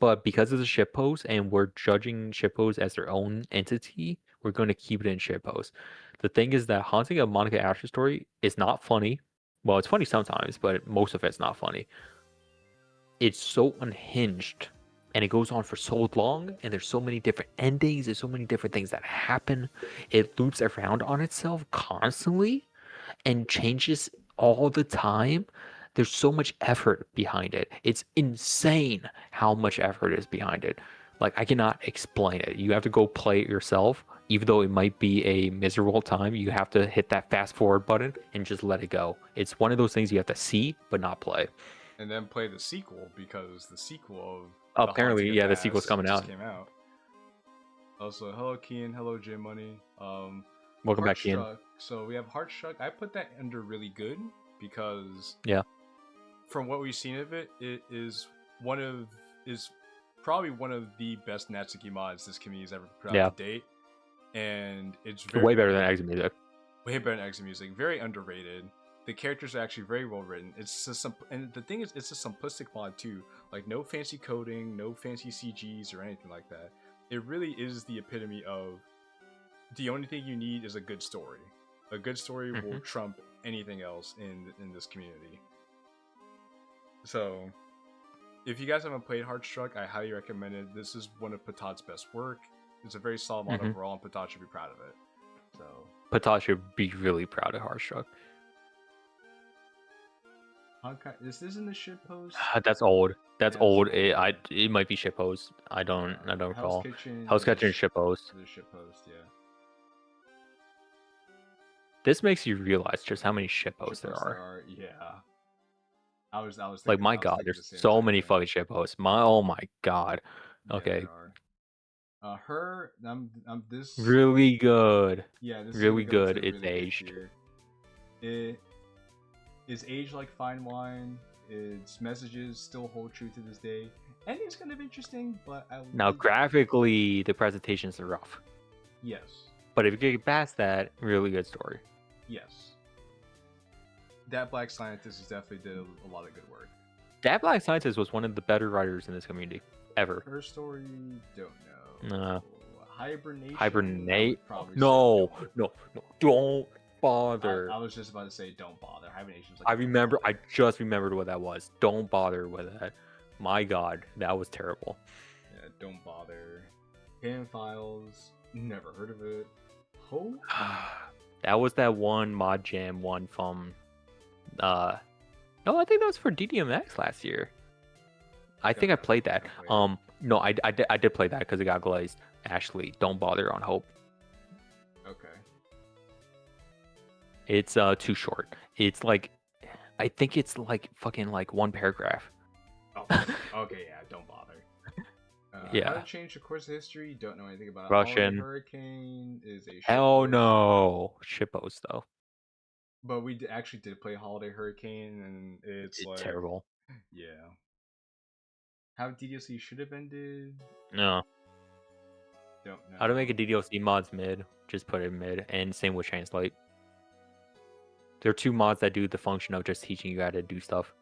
but because it's a shitpost and we're judging shitposts as their own entity, we're going to keep it in shitpost. The thing is that Haunting of Monica After Story is not funny. Well, it's funny sometimes, but most of it's not funny. it's so unhinged and it goes on for so long and there's so many different endings, there's so many different things that happen. It loops around on itself constantly and changes all the time. There's so much effort behind it. It's insane how much effort is behind it. Like, I cannot explain it. You have to go play it yourself. Even though it might be a miserable time, you have to hit that fast forward button and just let it go. It's one of those things you have to see but not play. And then play the sequel, because the sequel of Apparently, The yeah, the Haunting sequel's of coming Past out. just came out. Also, hello Kian, hello J Money. Welcome back, Ian. Heartstruck. So we have Heartstruck. I put that under really good because Yeah, from what we've seen of it, it is probably one of the best Natsuki mods this community has ever put out Yeah. to date, and it's way better than Exit Music. way better than Exit Music. Very underrated. The characters are actually very well written. It's just and the thing is, it's a simplistic mod too. Like, no fancy coding, no fancy CGs or anything like that. It really is the epitome of the only thing you need is a good story. A good story will trump anything else in this community. So, if you guys haven't played Heartstruck, I highly recommend it. This is one of Patat's best work. It's a very solid mod overall, and Patat should be proud of it. So, Patat should be really proud of Heartstruck. this isn't the shit post. That's old. That's old. Old. It might be shitpost. I don't recall. Kitchen. Hell's Kitchen is shitpost. The shit post, yeah. This makes you realize just how many shitposts there are. Yeah. I was Like, thinking, my God, there's so many fucking shitposts. Oh my God. Okay. Yeah, this really good. Yeah, this really is go good. to It's really aged. Tier. It is aged like fine wine. Its messages still hold true to this day. And it's kind of interesting, but Now, graphically, the presentations are rough. Yes. But if you get past that, really good story. Yes. That Black Scientist definitely did a lot of good work. That Black Scientist was one of the better writers in this community ever. Her story, don't know. Hibernation. Hibernate? No, don't bother. I was just about to say, don't bother. Hibernation. I just remembered what that was. Don't bother with that. My God, that was terrible. Yeah, don't bother. Pan Files. Never heard of it. Oh. That was that one mod jam one from. No, I think that was for DDMX last year. I think I played that. No, I did play that because it got glazed. Ashley, don't bother on Hope. Okay. It's too short. It's like, I think it's like fucking like one paragraph. Oh, okay, yeah, don't bother. Yeah. How to change the course of history? Don't know anything about it. Russian. Hurricane is a hell no shitpost though. But we actually did play Holiday Hurricane, and it's like terrible. Yeah. How Ddlc should have ended? No. Don't know. How to make a Ddlc mods mid? Just put it mid, and same with Translate. There are two mods that do the function of just teaching you how to do stuff.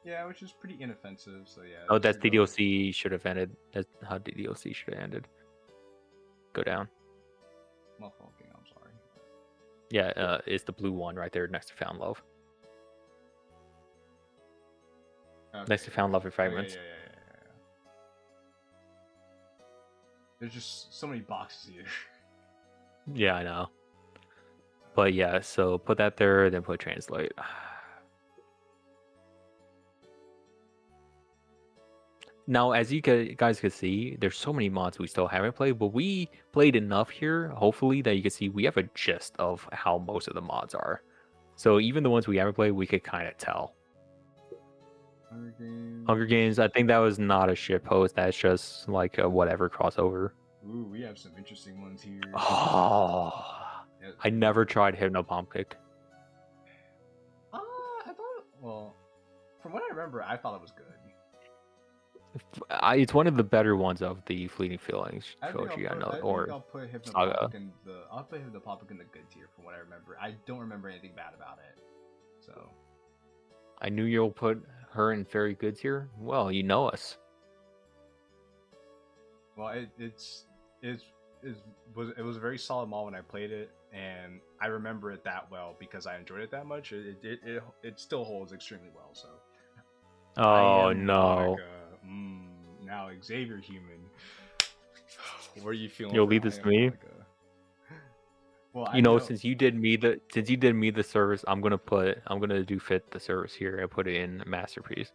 Yeah, which is pretty inoffensive. So yeah. Oh, that's Ddlc should have ended. That's how Ddlc should have ended. Go down. Motherfucking, I'm sorry. Yeah, it's the blue one right there next to Found Love. Okay. Next to Found Love and Fragments. Yeah. There's just so many boxes here. Yeah, I know. But yeah, so put that there, then put Translate. Now, as you guys can see, there's so many mods we still haven't played, but we played enough here, hopefully, that you can see we have a gist of how most of the mods are. So even the ones we haven't played, we could kind of tell. Hunger Games, I think that was not a shit post. That's just like a whatever crossover. Ooh, we have some interesting ones here. Oh, I never tried Hypnopompic. I thought, well, from what I remember, I thought it was good. It's one of the better ones of the Fleeting Feelings trilogy. I'll put Hypnopompic in the good tier from what I remember. I don't remember anything bad about it. So I knew you'll put her in very good tier. Well, you know us. Well, it was a very solid mod when I played it, and I remember it that well because I enjoyed it that much. It still holds extremely well. So Oh no. Now Xavier human. What are you feeling? You'll for leave this to me. Well, You know, since you did me the service, I'm gonna do fit the service here and put it in masterpiece.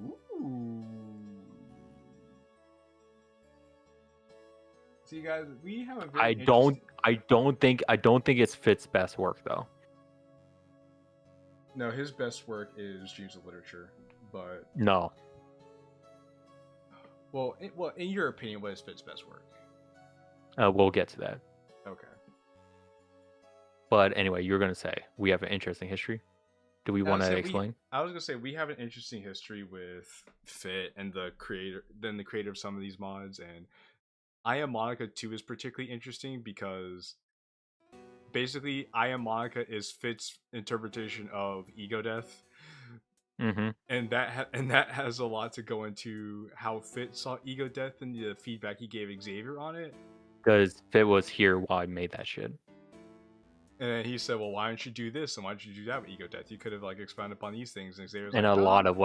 Ooh. See, guys, we have a very I don't think it's Fit's best work though. No, his best work is Dreams of Literature, but no. Well, in your opinion, what is Fit's best work? We'll get to that. Okay. But anyway, you were gonna say we have an interesting history. Do we want to explain? I was gonna say we have an interesting history with Fit and the creator of some of these mods, and I Am Monica 2 is particularly interesting because basically I Am Monica is Fit's interpretation of ego death. Mm-hmm. And that has a lot to go into how Fit saw ego death and the feedback he gave Xavier on it. Because Fit was here while I made that shit. And he said, "Well, why don't you do this and why don't you do that with ego death? You could have like expounded upon these things." And Xavier's and like, a lot of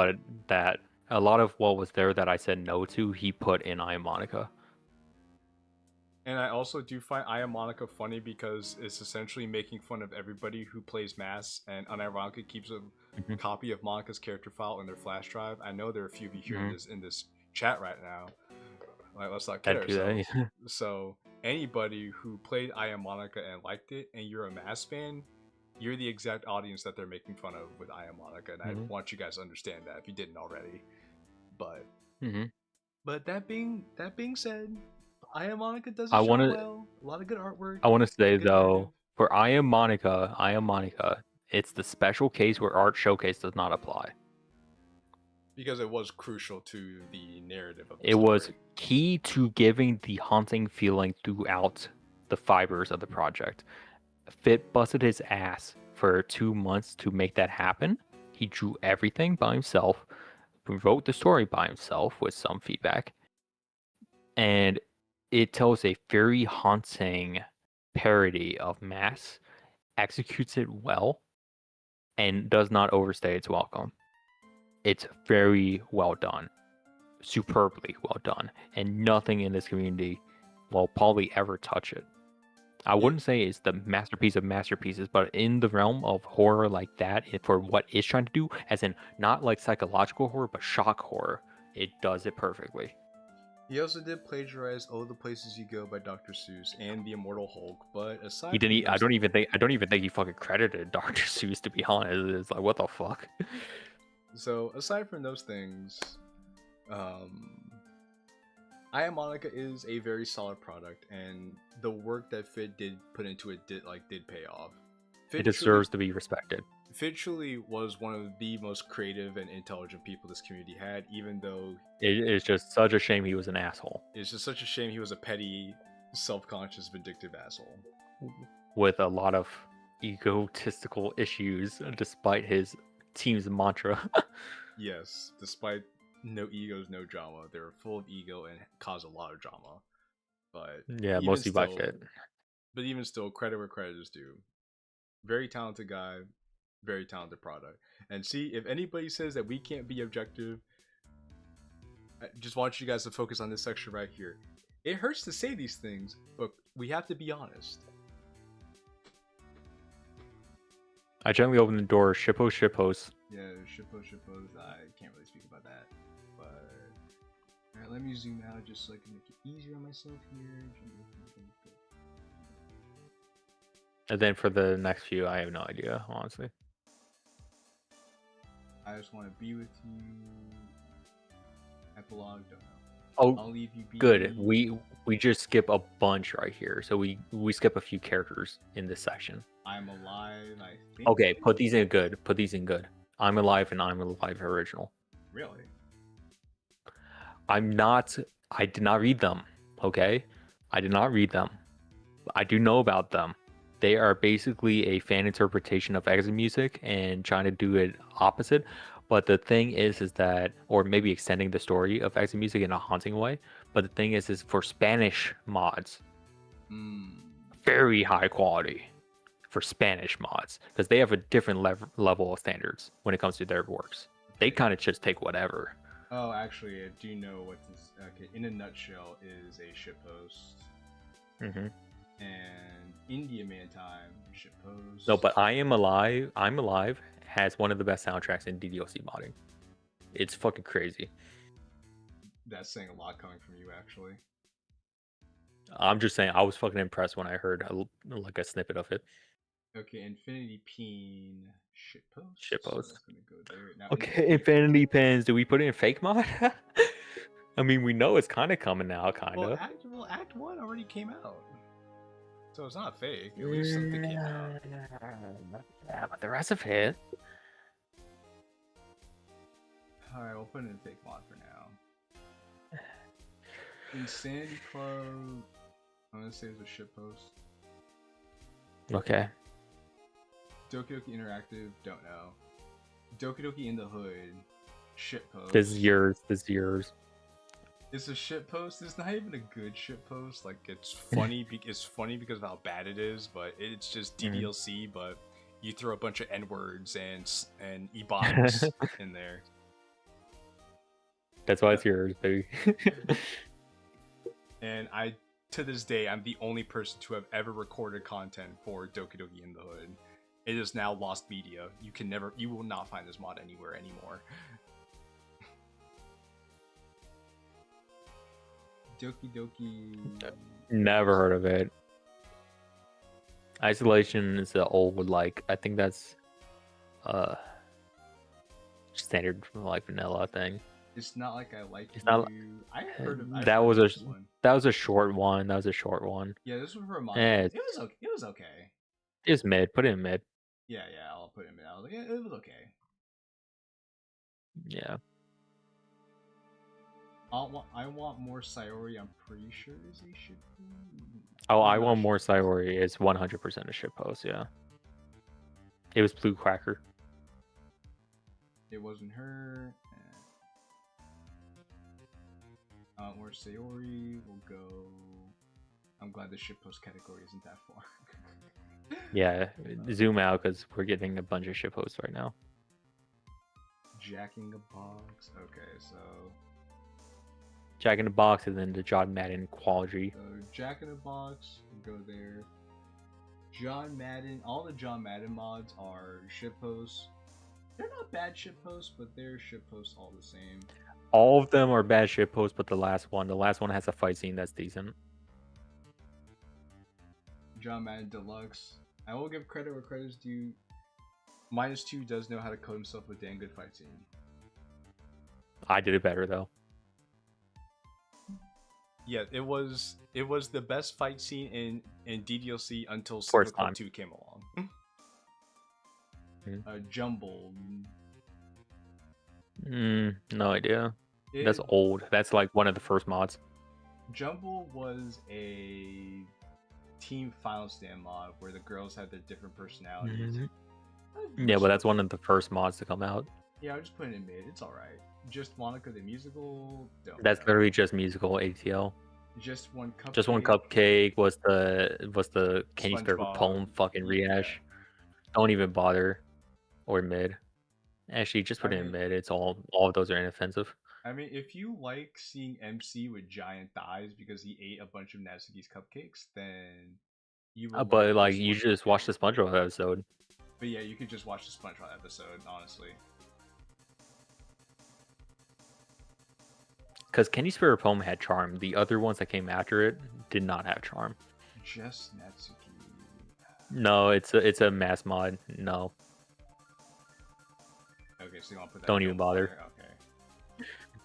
what was there that I said no to, he put in I Am Monica. And I also do find I Am Monica funny because it's essentially making fun of everybody who plays Mass and unironically keeps a copy of Monica's character file in their flash drive. I know there are a few of you here in this chat right now. Like, let's not kid ourselves. So anybody who played I Am Monica and liked it, and you're a Mass fan, you're the exact audience that they're making fun of with I Am Monica, and I want you guys to understand that if you didn't already. But but that being said, I Am Monica does it well. A lot of good artwork. I want to say though, for I Am Monica, it's the special case where Art Showcase does not apply. Because it was crucial to the narrative of the story. Was key to giving the haunting feeling throughout the fibers of the project. Fit busted his ass for 2 months to make that happen. He drew everything by himself, wrote the story by himself with some feedback, and it tells a very haunting parody of Mass, executes it well, and does not overstay its welcome. It's very well done, superbly well done, and nothing in this community will probably ever touch it. I wouldn't say it's the masterpiece of masterpieces, but in the realm of horror like that, for what it's trying to do, as in not like psychological horror, but shock horror, it does it perfectly. He also did plagiarize "All the Places You Go" by Dr. Seuss and The Immortal Hulk, but aside he didn't. I don't even think he fucking credited Dr. Seuss, to be honest. It's like, what the fuck. So aside from those things, I Am Monica is a very solid product, and the work that Fit did put into it did pay off. It deserves to be respected. Fit truly was one of the most creative and intelligent people this community had, even though it is just such a shame he was an asshole. It's just such a shame he was a petty, self-conscious, vindictive asshole with a lot of egotistical issues, despite his team's mantra. Yes, despite no egos, no drama. They were full of ego and caused a lot of drama. But yeah, mostly by Fit. But even still, credit where credit is due. Very talented guy, very talented product. And see, if anybody says that we can't be objective, I just want you guys to focus on this section right here. It hurts to say these things, but we have to be honest. I gently opened the door. Shippos. Yeah, shippos. I can't really speak about that. But alright, let me zoom out just so I can make it easier on myself here. And then for the next few, I have no idea, honestly. I just want to be with you. Epilogue, don't know. Oh, I'll leave you be. Good. We just skip a bunch right here, so we skip a few characters in this section. I'm Alive, I think. Okay, put these in good. I'm Alive and I'm Alive original. Really? I did not read them. Okay, I did not read them. I do know about them. They are basically a fan interpretation of exit music and trying to do it opposite. But the thing is that, or maybe extending the story of exit music in a haunting way. But the thing is for Spanish mods, very high quality for Spanish mods, because they have a different level of standards when it comes to their works. They kind of just take whatever. Oh, actually, I do know what this. Okay, in a nutshell, is a shitpost. Mm-hmm. And India Man Time shitpost. No, but I'm Alive has one of the best soundtracks in Ddlc modding. It's fucking crazy. That's saying a lot coming from you, actually. I'm just saying, I was fucking impressed when I heard like a snippet of it. Okay, Infinity Peen shitpost. Shitpost. So that's gonna go there. Now, okay, Infinity Pins. Do we put it in fake mod? I mean, we know it's kind of coming out, kind of. Well, Act 1 already came out. So it's not fake. At least something came out. Yeah, but the rest of it. Alright, we'll put it in fake mod for now. Insanity Club. I'm gonna say it's a shitpost. Okay. Doki Doki Interactive, don't know. Doki Doki in the Hood, shitpost. This is yours. This is yours. It's a shitpost. It's not even a good shitpost. Like, it's funny. It's funny because of how bad it is, but it's just Ddlc. But you throw a bunch of N words and ebonics in there. That's why it's yours, baby. And to this day, I'm the only person to have ever recorded content for Doki Doki in the Hood. It is now lost media. You will not find this mod anywhere anymore. Doki Doki. Never heard of it. Isolation is the old, like, I think that's standard like vanilla thing. It's not like I like it's you. Not, I heard of that was a one. That was a short one. That was a short one. Yeah, this was for a mod. It was okay. It was okay. It's mid. Put it in mid. Yeah, I'll put it in mid. I was like, yeah, it was okay. Yeah. I want more Sayori. I'm pretty sure is a shit. Oh, I want more Sayori. It's 100% a shit post. Yeah. It was Blue Cracker. It wasn't her. More Sayori will go. I'm glad the shitpost category isn't that far. Yeah, zoom out because we're getting a bunch of shitposts right now. Jack in the Box. Okay, so Jack in the Box and then the John Madden quality. So Jack in the Box will go there. John Madden. All the John Madden mods are shitposts. They're not bad shitposts, but they're shitposts all the same. All of them are bad shitposts, but the last one has a fight scene that's decent. John Madden Deluxe. I will give credit where credit is due. -2 does know how to code himself a damn good fight scene. I did it better though. Yeah, it was the best fight scene in Ddlc until Cyclical 2 came along. Jumbled. No idea. That's old. That's like one of the first mods. Jumble was a team final stand mod where the girls had their different personalities. Yeah, but that's one of the first mods to come out. Yeah, I'll just put it in mid. It's alright. Just Monica the Musical. That's literally just musical ATL. Just one cupcake. Just one cupcake was the Can You Spare a Poem fucking rehash. Don't even bother. Or mid. Actually, just put it in mid. It's all of those are inoffensive. I mean, if you like seeing MC with giant thighs because he ate a bunch of Natsuki's cupcakes, then you will. But like, you just watch the SpongeBob episode. But yeah, you could just watch the SpongeBob episode, honestly. Because Can You Spare a Poem had charm. The other ones that came after it did not have charm. Just Natsuki. No, it's a mass mod. No. Okay, so you want to put that. Don't even bother. Okay.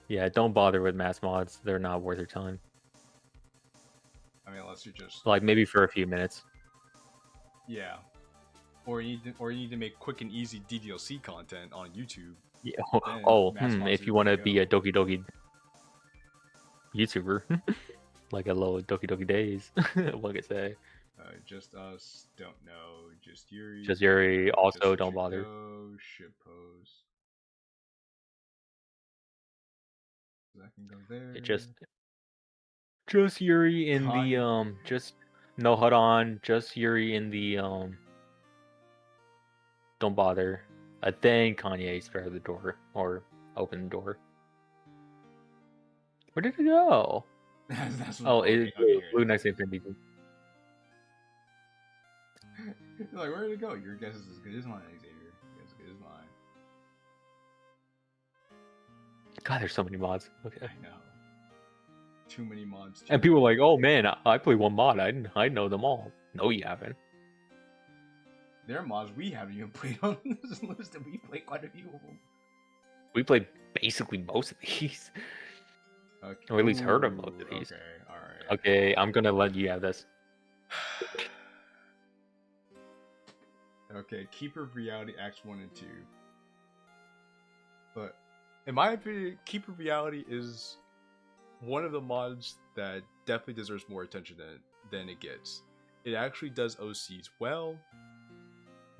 Yeah, don't bother with mass mods. They're not worth your time. I mean, unless you're just like maybe for a few minutes. Yeah. Or you need to make quick and easy Ddlc content on YouTube. Yeah. If you want to be a Doki Doki YouTuber, like a little Doki Doki Days, what could I say? Just Us, don't know. Just Yuri. Just Yuri. Also, just don't bother. Shitpost. That can go there. It just Yuri in the just no hold on. Just Yuri in the don't bother. Then Kanye spare the door or open the door. Where did it go? That's Oh, okay, it flew next to Infinity. You're like, where did it go? Your guess is as good as mine, Xavier. Your guess is as good as mine. God, there's so many mods. Okay. I know. Too many mods. And people are like, oh man, I play one mod. I know them all. No, you haven't. There are mods we haven't even played on this list, and we played quite a few of them. We played basically most of these. Okay. Or at least heard of most of these. Okay, alright. Okay, I'm gonna let you have this. Okay, Keeper of Reality Acts 1 and 2. But, in my opinion, Keeper of Reality is one of the mods that definitely deserves more attention than it gets. It actually does OCs well.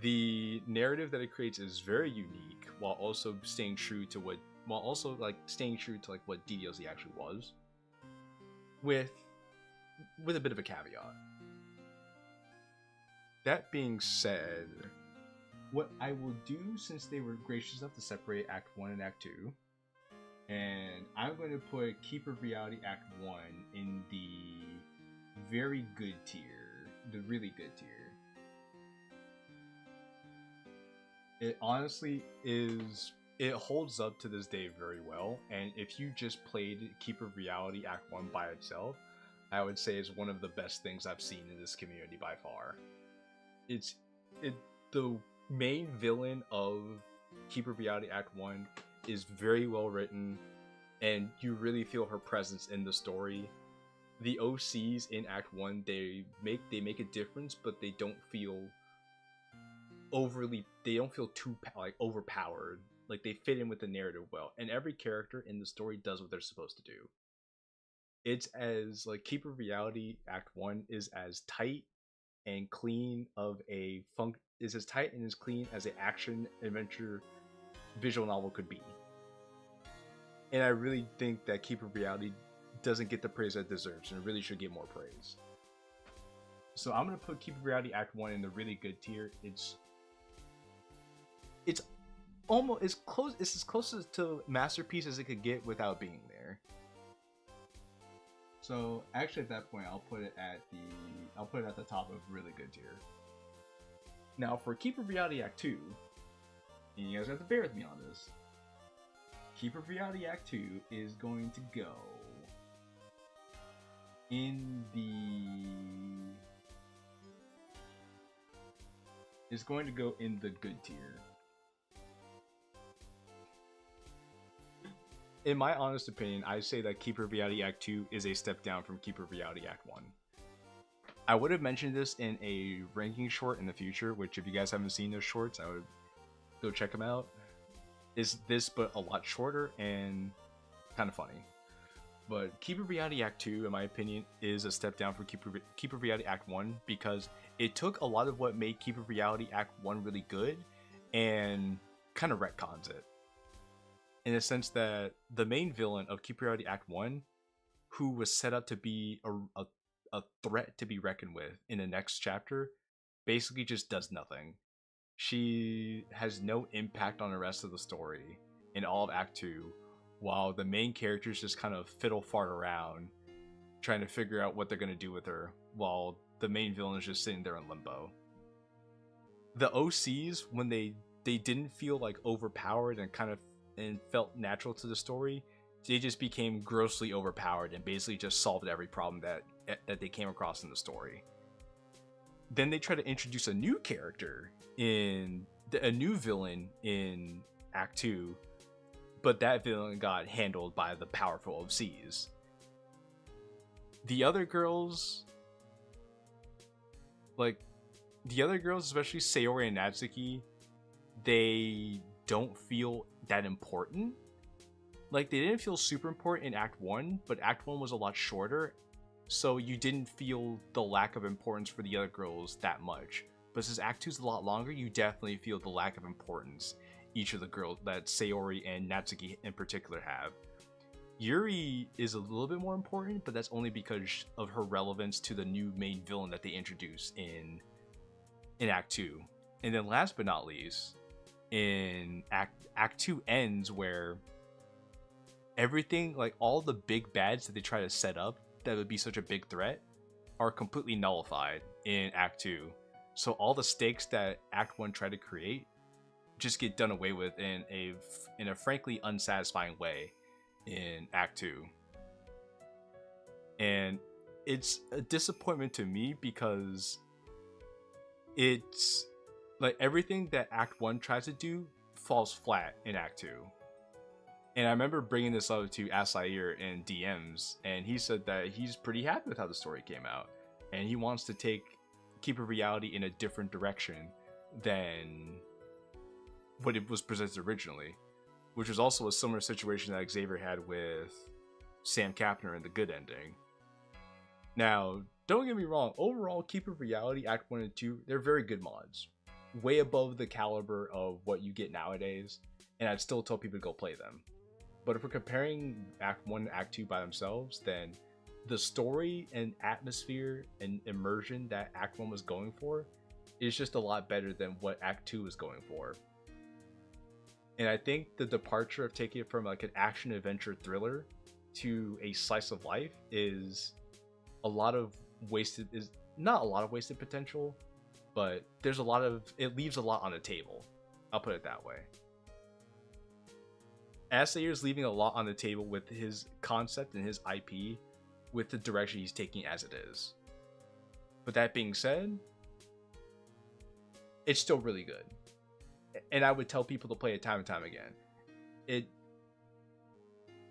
The narrative that it creates is very unique, while also staying true to what Ddlc actually was, with a bit of a caveat. That being said, what I will do, since they were gracious enough to separate Act 1 and Act 2, and I'm going to put Keeper of Reality Act 1 in the very good tier, the really good tier. It honestly is, it holds up to this day very well, and if you just played Keeper of Reality Act 1 by itself, I would say is one of the best things I've seen in this community by far. The main villain of Keeper of Reality Act 1 is very well written, and you really feel her presence in the story. The OCs in Act 1, they make a difference, but they don't feel too overpowered. Like, they fit in with the narrative well, and every character in the story does what they're supposed to do. It's as, like, Keeper of Reality Act 1 is as tight and clean is as tight and as clean as an action adventure visual novel could be. And I really think that Keeper of Reality doesn't get the praise that it deserves, and it really should get more praise. So I'm gonna put Keeper of Reality Act 1 in the really good tier. It's almost as close. It's as close to masterpiece as it could get without being there. So actually, at that point, I'll put it at the top of really good tier. Now for Keeper of Reality Act 2, and you guys have to bear with me on this. Keeper of Reality Act 2 is going to go in the good tier. In my honest opinion, I say that Keeper of Reality Act 2 is a step down from Keeper of Reality Act 1. I would have mentioned this in a ranking short in the future, which if you guys haven't seen those shorts, I would go check them out. Is this but a lot shorter and kind of funny. But Keeper of Reality Act 2, in my opinion, is a step down from Keeper of Reality Act 1 because it took a lot of what made Keeper of Reality Act 1 really good and kind of retcons it. In the sense that the main villain of Keeper of Reality Act 1, who was set up to be a threat to be reckoned with in the next chapter, basically just does nothing. She has no impact on the rest of the story in all of Act 2, while the main characters just kind of fiddle fart around, trying to figure out what they're going to do with her, while the main villain is just sitting there in limbo. The OCs, when they didn't feel like overpowered and felt natural to the story, they just became grossly overpowered and basically just solved every problem that they came across in the story. Then they try to introduce a new character a new villain in Act 2, but that villain got handled by the powerful OCs. The other girls, especially Sayori and Natsuki, they don't feel that important. Like, they didn't feel super important in Act 1, but Act 1 was a lot shorter, so you didn't feel the lack of importance for the other girls that much. But since Act 2 is a lot longer, you definitely feel the lack of importance each of the girls that Sayori and Natsuki in particular have. Yuri is a little bit more important, but that's only because of her relevance to the new main villain that they introduce in Act 2. And then last but not least, in Act 2 ends where everything, like all the big bads that they try to set up that would be such a big threat, are completely nullified in Act 2. So all the stakes that Act 1 tried to create just get done away with in a frankly unsatisfying way in Act 2. And it's a disappointment to me because it's like everything that Act 1 tries to do falls flat in Act 2. And I remember bringing this up to Asair in DMs, and he said that he's pretty happy with how the story came out, and he wants to keep a reality in a different direction than what it was presented originally, which was also a similar situation that Xavier had with Sam Kapner in the good ending. Now, don't get me wrong, overall, Keep It Reality Act 1 and 2, they're very good mods. Way above the caliber of what you get nowadays, and I'd still tell people to go play them. But if we're comparing Act 1 and Act 2 by themselves, then the story and atmosphere and immersion that Act 1 was going for is just a lot better than what Act 2 was going for. And I think the departure of taking it from like an action adventure thriller to a slice of life is not a lot of wasted potential, but it leaves a lot on the table. I'll put it that way. Asair is leaving a lot on the table with his concept and his IP, with the direction he's taking as it is. But that being said, it's still really good. And I would tell people to play it time and time again. It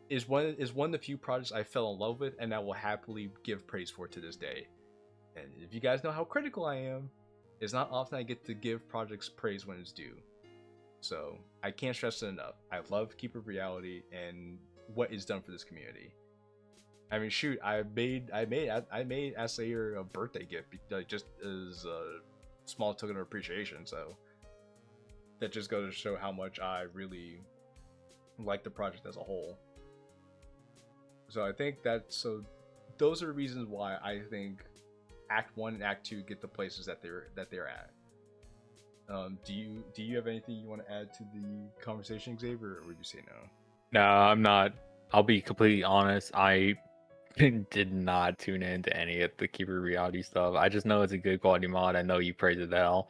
is one of the few projects I fell in love with, and I will happily give praise for to this day. And if you guys know how critical I am, it's not often I get to give projects praise when it's due. So I can't stress it enough. I love Keep It Reality and what is done for this community. I mean, shoot, I made Asair a birthday gift, just as a small token of appreciation. So that just goes to show how much I really like the project as a whole. So I think those are reasons why I think Act 1 and Act 2 get the places that they're at. Do you have anything you want to add to the conversation, Xavier, or would you say no? No, I'm not. I'll be completely honest. I did not tune into any of the Keeper Reality stuff. I just know it's a good quality mod. I know you praise it hell.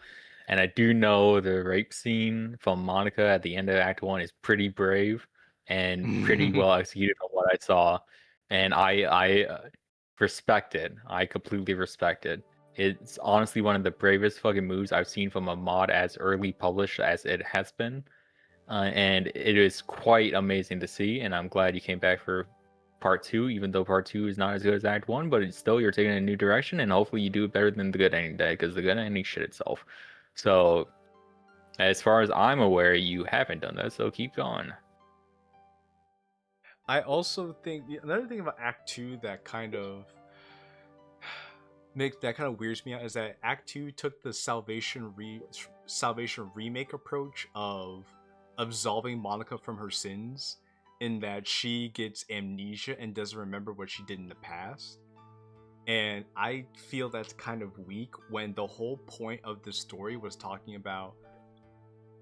And I do know the rape scene from Monica at the end of Act 1 is pretty brave and pretty well executed from what I saw. And I respect it. I completely respect it. It's honestly one of the bravest fucking moves I've seen from a mod as early published as it has been. And it is quite amazing to see, and I'm glad you came back for part 2, even though part 2 is not as good as Act 1, but it's still, you're taking a new direction, and hopefully you do it better than the good ending did, because the good ending shit itself. So, as far as I'm aware, you haven't done that, so keep going. I also think another thing about Act 2 that kind of weirds me out is that Act 2 took the Salvation remake approach of absolving Monica from her sins, in that she gets amnesia and doesn't remember what she did in the past. And I feel that's kind of weak when the whole point of the story was talking about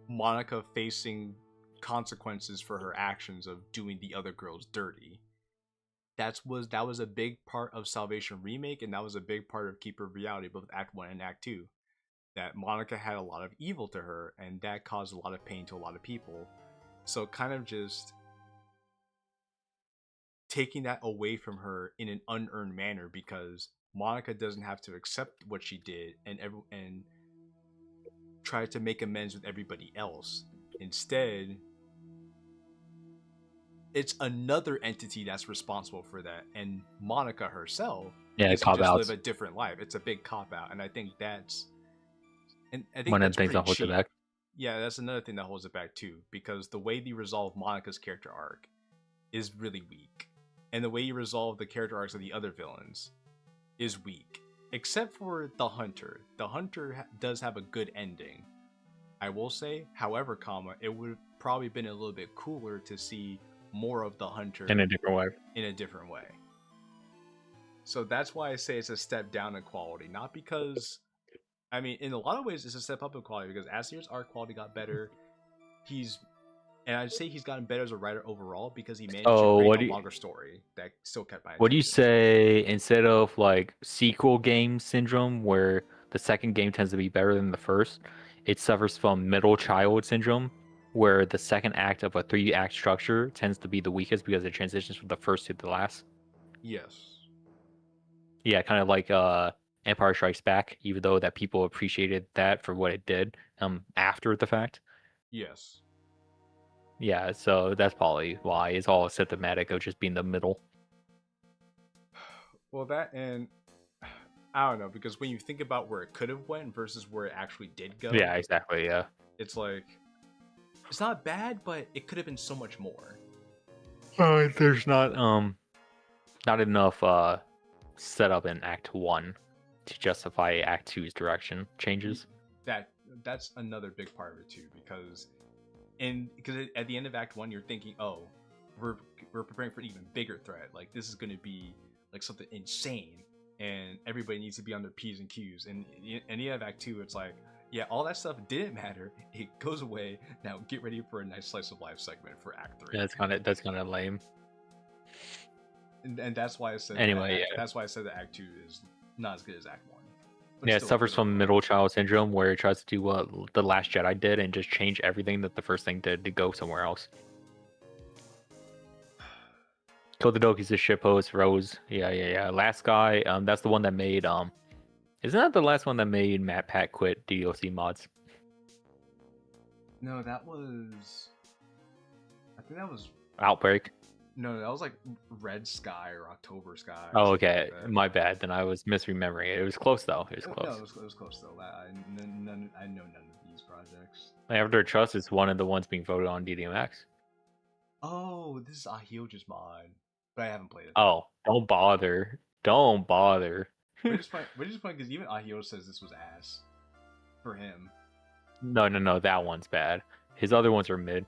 Monica facing consequences for her actions of doing the other girls dirty. That was a big part of Salvation Remake, and that was a big part of Keeper Reality, both Act 1 and Act 2. That Monica had a lot of evil to her, and that caused a lot of pain to a lot of people. So kind of just taking that away from her in an unearned manner, because Monica doesn't have to accept what she did and try to make amends with everybody else. Instead, it's another entity that's responsible for that, and Monica herself gets to just live a different life. It's a big cop-out, and I think that's one of the things that holds it back. Yeah, that's another thing that holds it back too, because the way they resolve Monica's character arc is really weak, and the way you resolve the character arcs of the other villains is weak, except for the Hunter. The Hunter does have a good ending, I will say. However, it would probably been a little bit cooler to see more of the Hunter in a different way. So that's why I say it's a step down in quality, not because, I mean, in a lot of ways it's a step up in quality, because Asair's art quality got better, and I'd say he's gotten better as a writer overall because he managed So to what create do a you, longer story that still kept my what do you attention. say instead of like sequel game syndrome, where the second game tends to be better than the first, it suffers from middle child syndrome, where the second act of a 3-act structure tends to be the weakest because it transitions from the first to the last. Yes. Yeah, kind of like Empire Strikes Back, even though that people appreciated that for what it did after the fact. Yes. Yeah, so that's probably why it's all symptomatic of just being the middle. Well, that and I don't know, because when you think about where it could have went versus where it actually did go, Yeah, exactly. Yeah. it's like it's not bad, but it could have been so much more. There's not enough setup in Act 1 to justify Act 2's direction changes. That's another big part of it too, because at the end of Act 1, you're thinking, oh, we're preparing for an even bigger threat. Like this is going to be like something insane, and everybody needs to be on their P's and Q's. And at the end of Act 2, it's like, yeah, all that stuff didn't matter. It goes away. Now get ready for a nice slice of life segment for Act 3. Yeah, that's kind of lame. And that's why I said Anyway, yeah. That's why I said that Act 2 is not as good as Act 1. But Yeah, it still suffers good from overall. middle child syndrome, where it tries to do what the Last Jedi did and just change everything that the first thing did to go somewhere else. Kododoki's the shitpost. Rose, yeah. Last guy, that's the one that made isn't that the last one that made Matt Pat quit DLC mods? No, that was. I think that was. Outbreak. No, that was like Red Sky or October Sky. Oh, okay. My bad. Then I was misremembering it. It was close though. It was close. No, it was close though. I know none of these projects. After Trust is one of the ones being voted on DDMX. Oh, this is Ahilja's mod, but I haven't played it. Oh, don't bother. Don't bother. Which is funny because even Ahilja says this was ass for him. No. That one's bad. His other ones are mid.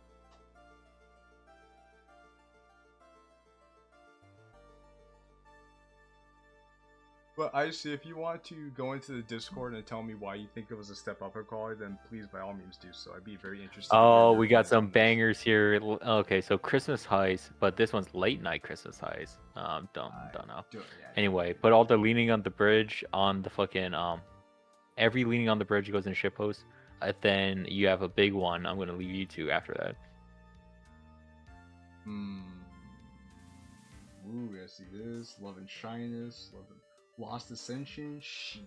But I see, if you want to go into the Discord and tell me why you think it was a step up in quality, then please by all means do so. I'd be very interested. Oh, we got some bangers here. Okay, so Christmas Heist, but this one's late night Christmas Heist. Don't know. Anyway, put all the leaning on the bridge on the fucking every leaning on the bridge goes in shitpost. Then you have a big one. I'm gonna leave you to after that. Ooh, I see this. Love and Shyness. Lost Ascension. Shit.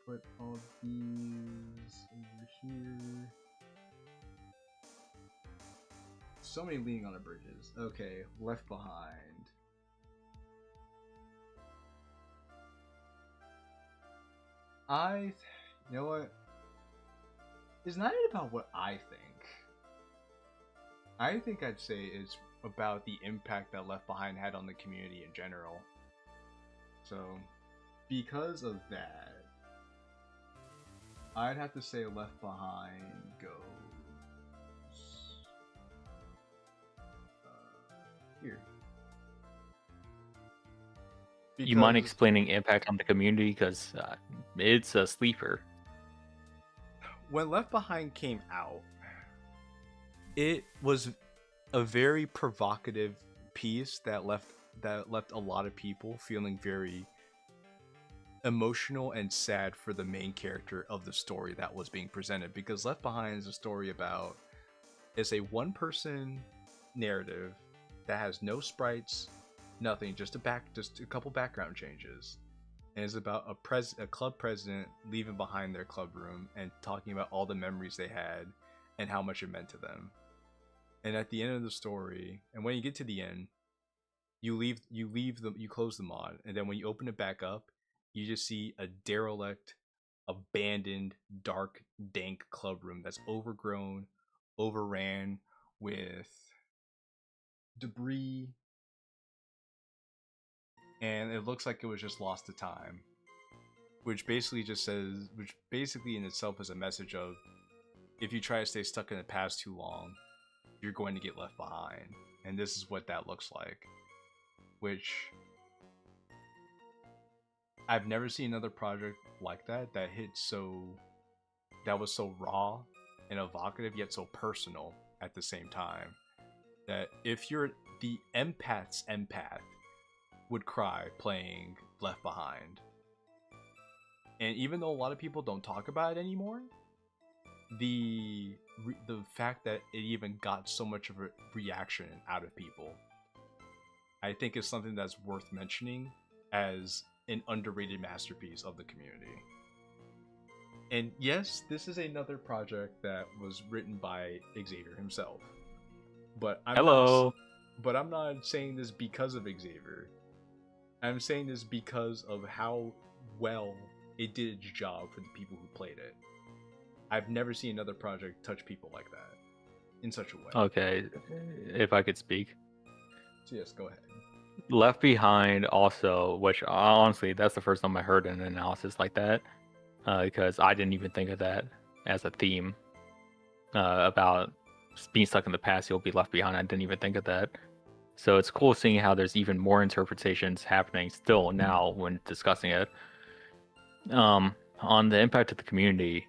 We'll put all these over here. So many leaning on the bridges. Okay, Left Behind. You know what? It's not even about what I think. I think I'd say it's about the impact that Left Behind had on the community in general. So, because of that, I'd have to say Left Behind goes here. You mind explaining impact on the community, because it's a sleeper. When Left Behind came out, it was a very provocative piece that left a lot of people feeling very emotional and sad for the main character of the story that was being presented, because Left Behind is a story about a one-person narrative that has no sprites, nothing, just a couple background changes. And it's about a club president leaving behind their club room and talking about all the memories they had and how much it meant to them. And at the end of the story, and when you get to the end, you close the mod, and then when you open it back up, you just see a derelict, abandoned, dark, dank club room that's overgrown, overran with debris, and it looks like it was just lost to time. Which basically in itself is a message of, if you try to stay stuck in the past too long, you're going to get left behind. And this is what that looks like. Which, I've never seen another project like that that was so raw and evocative yet so personal at the same time. That if you're the empath's empath would cry playing Left Behind. And even though a lot of people don't talk about it anymore, the fact that it even got so much of a reaction out of people, I think is something that's worth mentioning as an underrated masterpiece of the community. And yes, this is another project that was written by Xavier himself. But I'm not saying this because of Xavier. I'm saying this because of how well it did its job for the people who played it. I've never seen another project touch people like that in such a way. Okay, if I could speak. So yes, go ahead. Left Behind also, which honestly, that's the first time I heard an analysis like that, because I didn't even think of that as a theme about being stuck in the past, you'll be left behind. I didn't even think of that. So it's cool seeing how there's even more interpretations happening still now when discussing it. On the impact of the community,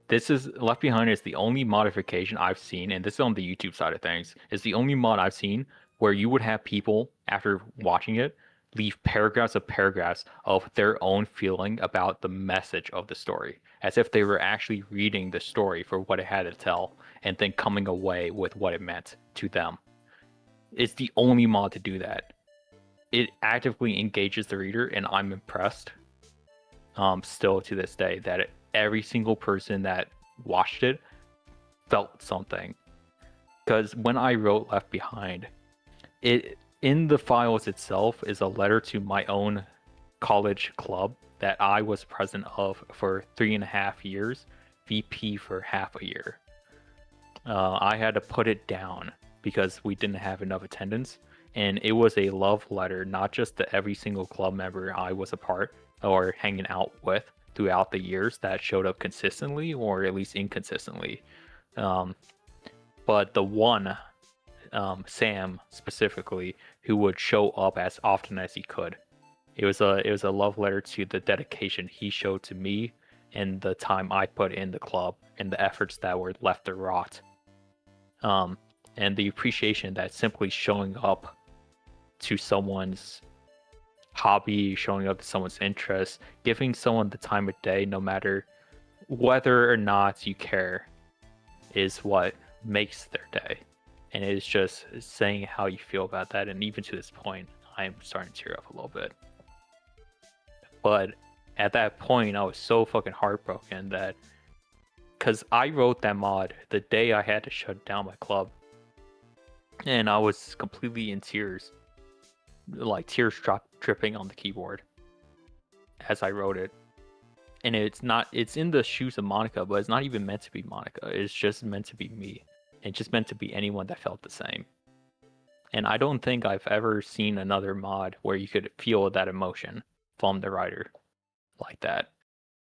this is Left Behind is the only modification I've seen, and this is on the YouTube side of things, is the only mod I've seen where you would have people, after watching it, leave paragraphs of their own feeling about the message of the story, as if they were actually reading the story for what it had to tell, and then coming away with what it meant to them. It's the only mod to do that. It actively engages the reader, and I'm impressed, still to this day, that every single person that watched it felt something. Because when I wrote Left Behind, it in the files itself is a letter to my own college club that I was president of for 3.5 years, VP for half a year. I had to put it down because we didn't have enough attendance, and it was a love letter not just to every single club member I was a part or hanging out with throughout the years that showed up consistently or at least inconsistently, but the one, Sam specifically, who would show up as often as he could. It was a love letter to the dedication he showed to me and the time I put in the club and the efforts that were left to rot. And the appreciation that simply showing up to someone's hobby, showing up to someone's interest, giving someone the time of day, no matter whether or not you care, is what makes their day. And it's just saying how you feel about that. And even to this point, I'm starting to tear up a little bit. But at that point, I was so fucking heartbroken that, because I wrote that mod the day I had to shut down my club, and I was completely in tears, like tears dripping on the keyboard as I wrote it. And it's in the shoes of Monica, but it's not even meant to be Monica. It's just meant to be me. It's just meant to be anyone that felt the same. And I don't think I've ever seen another mod where you could feel that emotion from the writer like that.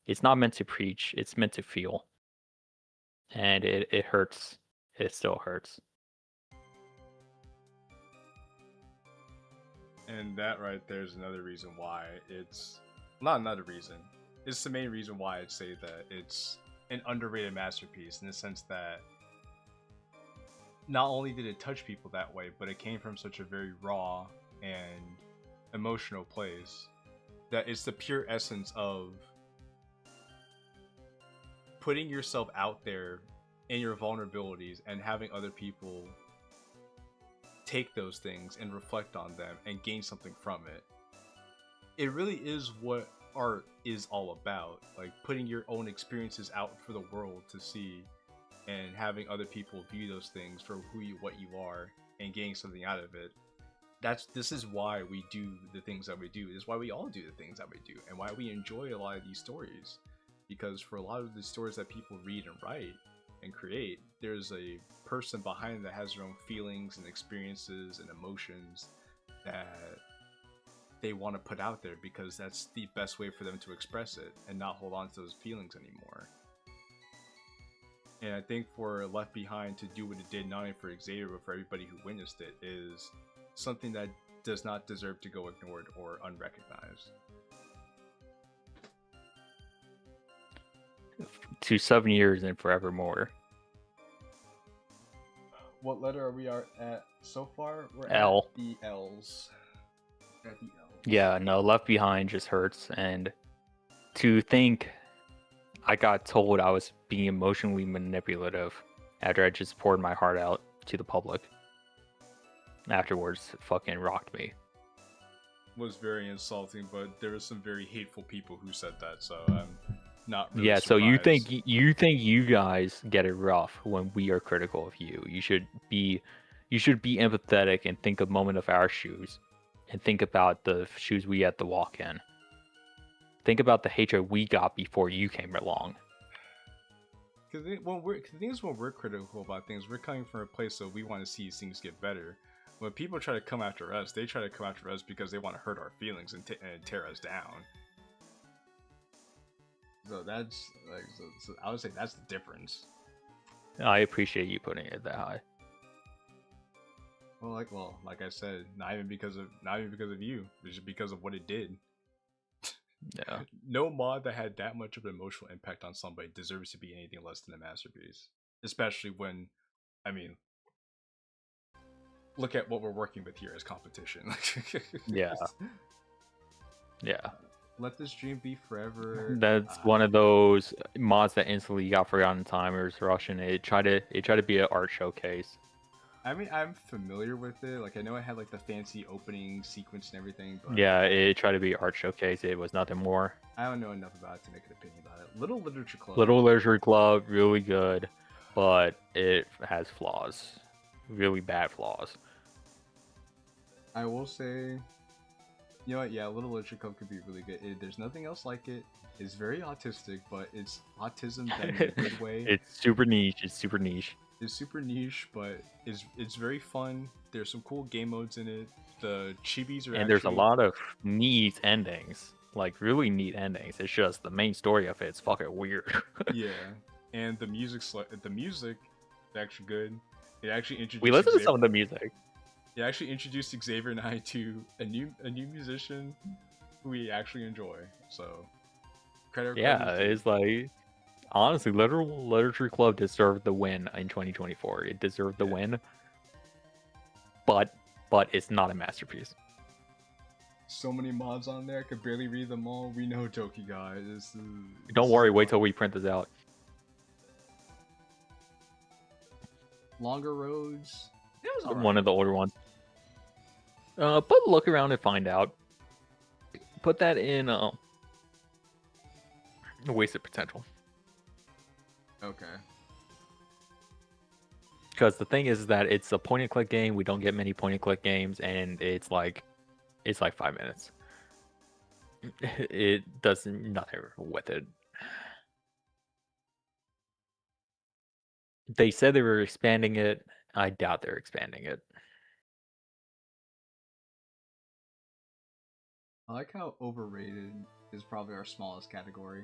It's not meant to preach, it's meant to feel. And it hurts. It still hurts. And that right there is another reason why it's not another reason. It's the main reason why I'd say that it's an underrated masterpiece, in the sense that not only did it touch people that way, but it came from such a very raw and emotional place that it's the pure essence of putting yourself out there in your vulnerabilities and having other people take those things and reflect on them and gain something from it. It really is what art is all about, like putting your own experiences out for the world to see and having other people view those things for what you are and getting something out of it. This is why we do the things that we do. This is why we all do the things that we do, and why we enjoy a lot of these stories. Because for a lot of the stories that people read and write and create, there's a person behind that has their own feelings and experiences and emotions that they want to put out there, because that's the best way for them to express it and not hold on to those feelings anymore. And I think for Left Behind to do what it did, not only for Xavier but for everybody who witnessed it, is something that does not deserve to go ignored or unrecognized. to 7 years and forevermore. What letter are we at so far? We're L. at the L's. At the L's. Yeah, no, Left Behind just hurts. And to think I got told I was being emotionally manipulative after I just poured my heart out to the public. Afterwards, it fucking rocked me. Was very insulting, but there were some very hateful people who said that, so I'm not really Yeah, so you surprised. think you guys get it rough when we are critical of you. You should be empathetic and think a moment of our shoes and think about the shoes we had to walk in. Think about the hatred we got before you came along. Because when we're critical about things, we're coming from a place so we want to see things get better. When people try to come after us, they try to come after us because they want to hurt our feelings and tear us down. So that's like, so I would say that's the difference. I appreciate you putting it that high. Well, like I said, not even because of you, it's just because of what it did. Yeah. No mod that had that much of an emotional impact on somebody deserves to be anything less than a masterpiece. Especially when, I mean, look at what we're working with here as competition. Yeah. Yeah. Let this dream be forever. That's one of those mods that instantly got forgotten timers. Russian. It tried to be an art showcase. I mean, I'm familiar with it. Like, I know it had like the fancy opening sequence and everything. But Yeah, it tried to be art showcase. It was nothing more. I don't know enough about it to make an opinion about it. Little Literature Club. Little Literature Club, really good, but it has flaws. Really bad flaws. I will say, you know what? Yeah, Little Literature Club could be really good. There's nothing else like it. It's very autistic, but it's autism done in a good way. It's super niche. It's super niche. It's super niche, but it's very fun. There's some cool game modes in it. The chibis are There's a lot of neat endings, like really neat endings. It's just the main story of it's fucking weird. Yeah, and the music's actually good. It actually introduced. We listened to some of the music. It actually introduced Xavier and I to a new musician who we actually enjoy. So credit. Yeah, it's like honestly, Literal Literature Club deserved the win in 2024. It deserved the win, but it's not a masterpiece. So many mods on there, I could barely read them all. We know Jokey guys. Don't worry, wait till we print this out. Longer Roads. It was One of the older ones. But look around and find out. Put that in wasted potential. Okay. Because the thing is that it's a point and click game. We don't get many point and click games, and it's like 5 minutes. It does nothing with it. They said they were expanding it. I doubt they're expanding it. I like how overrated is probably our smallest category.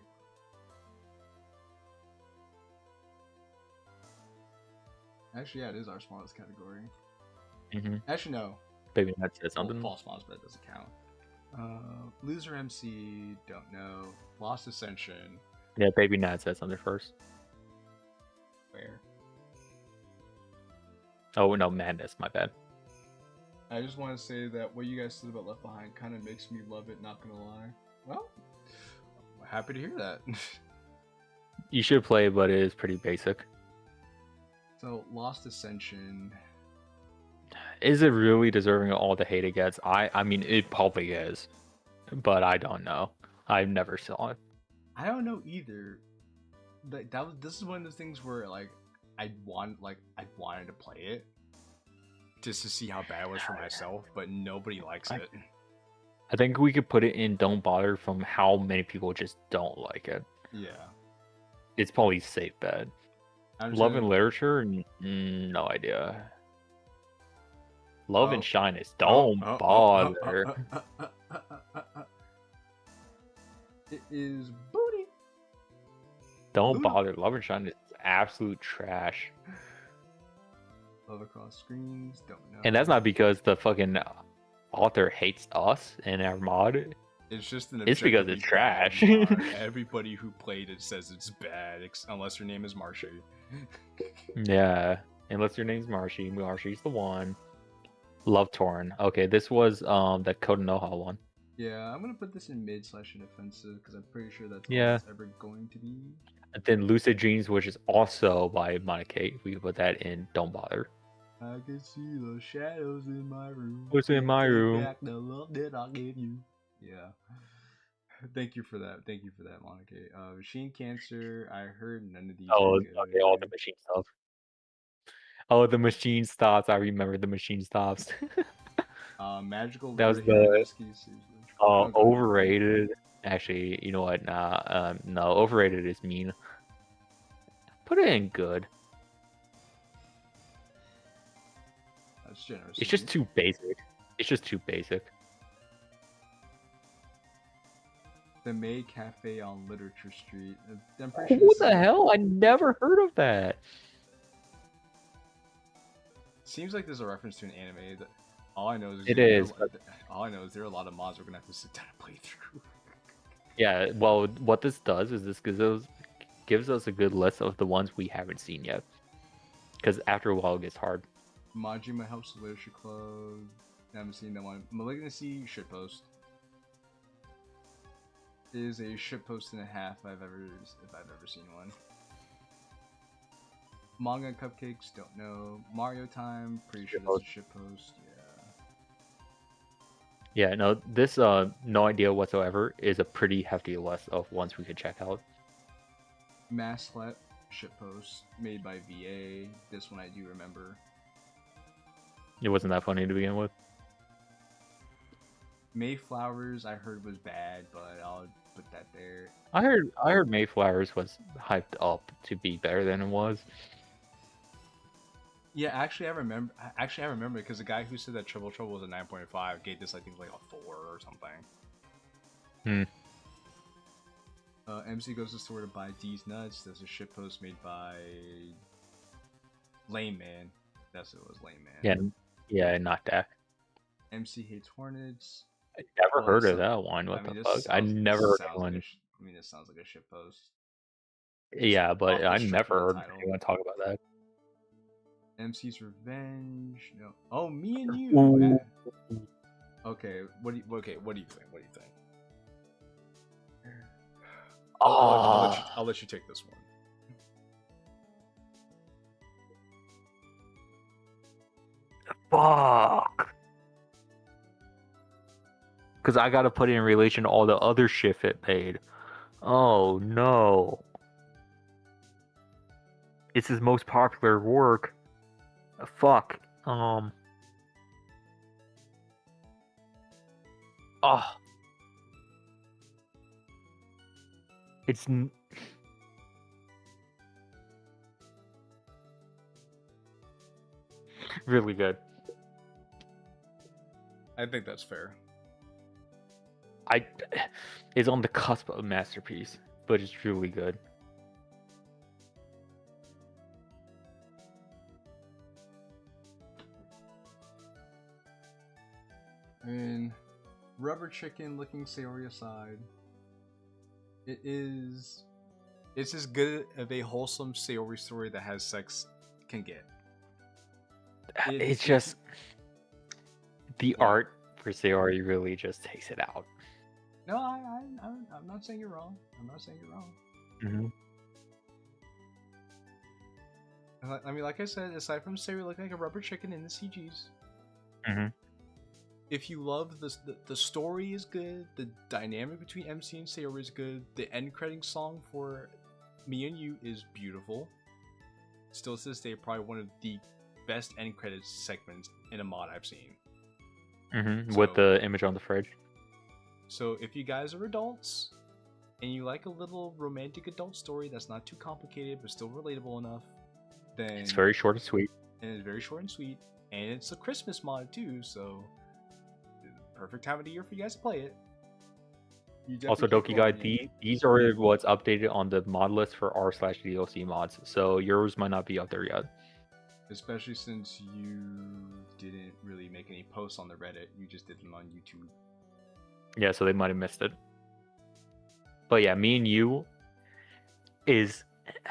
Actually, yeah, it is our smallest category. Mm-hmm. Actually, no. Baby Nut said something. False mods, but it doesn't count. Loser MC, don't know. Lost Ascension. Yeah, Baby Nat said something first. Where? Oh no, Madness. My bad. I just want to say that what you guys said about Left Behind kind of makes me love it. Not gonna lie. Well, I'm happy to hear that. You should play, but it is pretty basic. So, Lost Ascension. Is it really deserving of all the hate it gets? I mean, it probably is, but I don't know. I never saw it. I don't know either. This is one of those things where I wanted to play it just to see how bad it was for myself, but nobody likes it. I think we could put it in don't bother from how many people just don't like it. Yeah. It's probably safe bet. Love and Literature? No idea. Love and Shyness. Don't bother. It is booty. Don't bother. Love and Shyness is absolute trash. Love Across Screens. Don't know. And that's not because the fucking author hates us and our mod. It's just an It's because objectively it's trash. bad mod. Everybody who played it says it's bad, unless your name is Marshy. Yeah, unless your name's Marshy. Marshy's the one. Love Torn. Okay, this was the Konoha one. Yeah, I'm gonna put this in mid/inoffensive because I'm pretty sure that's all Yeah. it's ever going to be. And then Lucid Dreams, which is also by Monokate. We can put that in Don't Bother. I can see the shadows in my room. What's in my Take room? back the love that I gave you. Yeah. Thank you for that. Thank you for that, Monica. Machine Cancer. I heard none of these. Oh, are good. okay, all the machine stuff. Oh, the machine stops. I remember the machine stops. Magical. That was River the overrated. Actually, you know what? Nah, no, overrated is mean. Put it in good. That's generous. It's just too basic. It's just too basic. The May Cafe on Literature Street. I'm pretty sure Who this the hell? I never heard of that. Seems like there's a reference to an anime. That all I know is all I know is there are a lot of mods we're gonna have to sit down and play through. Yeah. Well, what this does is this gives us a good list of the ones we haven't seen yet. Because after a while, it gets hard. Majima helps the Literature Club. I haven't seen that one. Malignancy shitpost is a shitpost and a half if I've ever seen one. Manga Cupcakes, don't know. Mario Time, pretty sure that's a shitpost. Yeah, no, this no idea whatsoever is a pretty hefty list of ones we could check out. Masslet shitpost made by VA. This one I do remember. It wasn't that funny to begin with. Mayflowers I heard was bad, but I'll put that there. I heard Mayflowers was hyped up to be better than it was. Yeah, actually I remember because the guy who said that Trouble Trouble was a 9.5 gave this I think like a 4 or something. MC goes to the store to buy D's Nuts. There's a shitpost made by Lame Man. That's what it was, Lame Man. Yeah, not that. MC hates Hornets. I never heard of that one. What the fuck? I never heard of one. I mean, this sounds like a shitpost. Yeah, but I never heard anyone talk about that. MC's Revenge. No. Oh, Me and You. Okay. What do you think? What do you think? I'll let you take this one. Fuck. Because I gotta put it in relation to all the other shit it made. Oh no. It's his most popular work. Fuck. Oh. It's really good. I think that's fair. It's on the cusp of a masterpiece, but it's really good. And Rubber Chicken looking Sayori aside, it's as good of a wholesome Sayori story that has sex can get. It's just the art for Sayori really just takes it out. No, I'm not saying you're wrong. Mm-hmm. I mean, like I said, aside from Sayori looking like a rubber chicken in the CGs, mm-hmm. If you love the story is good, the dynamic between MC and Sayori is good, the end credit song for Me and You is beautiful. Still to this day, probably one of the best end credits segments in a mod I've seen. Mm-hmm. With the image on the fridge. So if you guys are adults and you like a little romantic adult story that's not too complicated but still relatable enough, then it's very short and sweet. And it's a Christmas mod too, so perfect time of the year for you guys to play it. Also, Doki Guy, these are what's updated on the mod list for r/Ddlc mods, so yours might not be up there yet. Especially since you didn't really make any posts on the Reddit, you just did them on YouTube. Yeah, so they might have missed it. But yeah, Me and You is,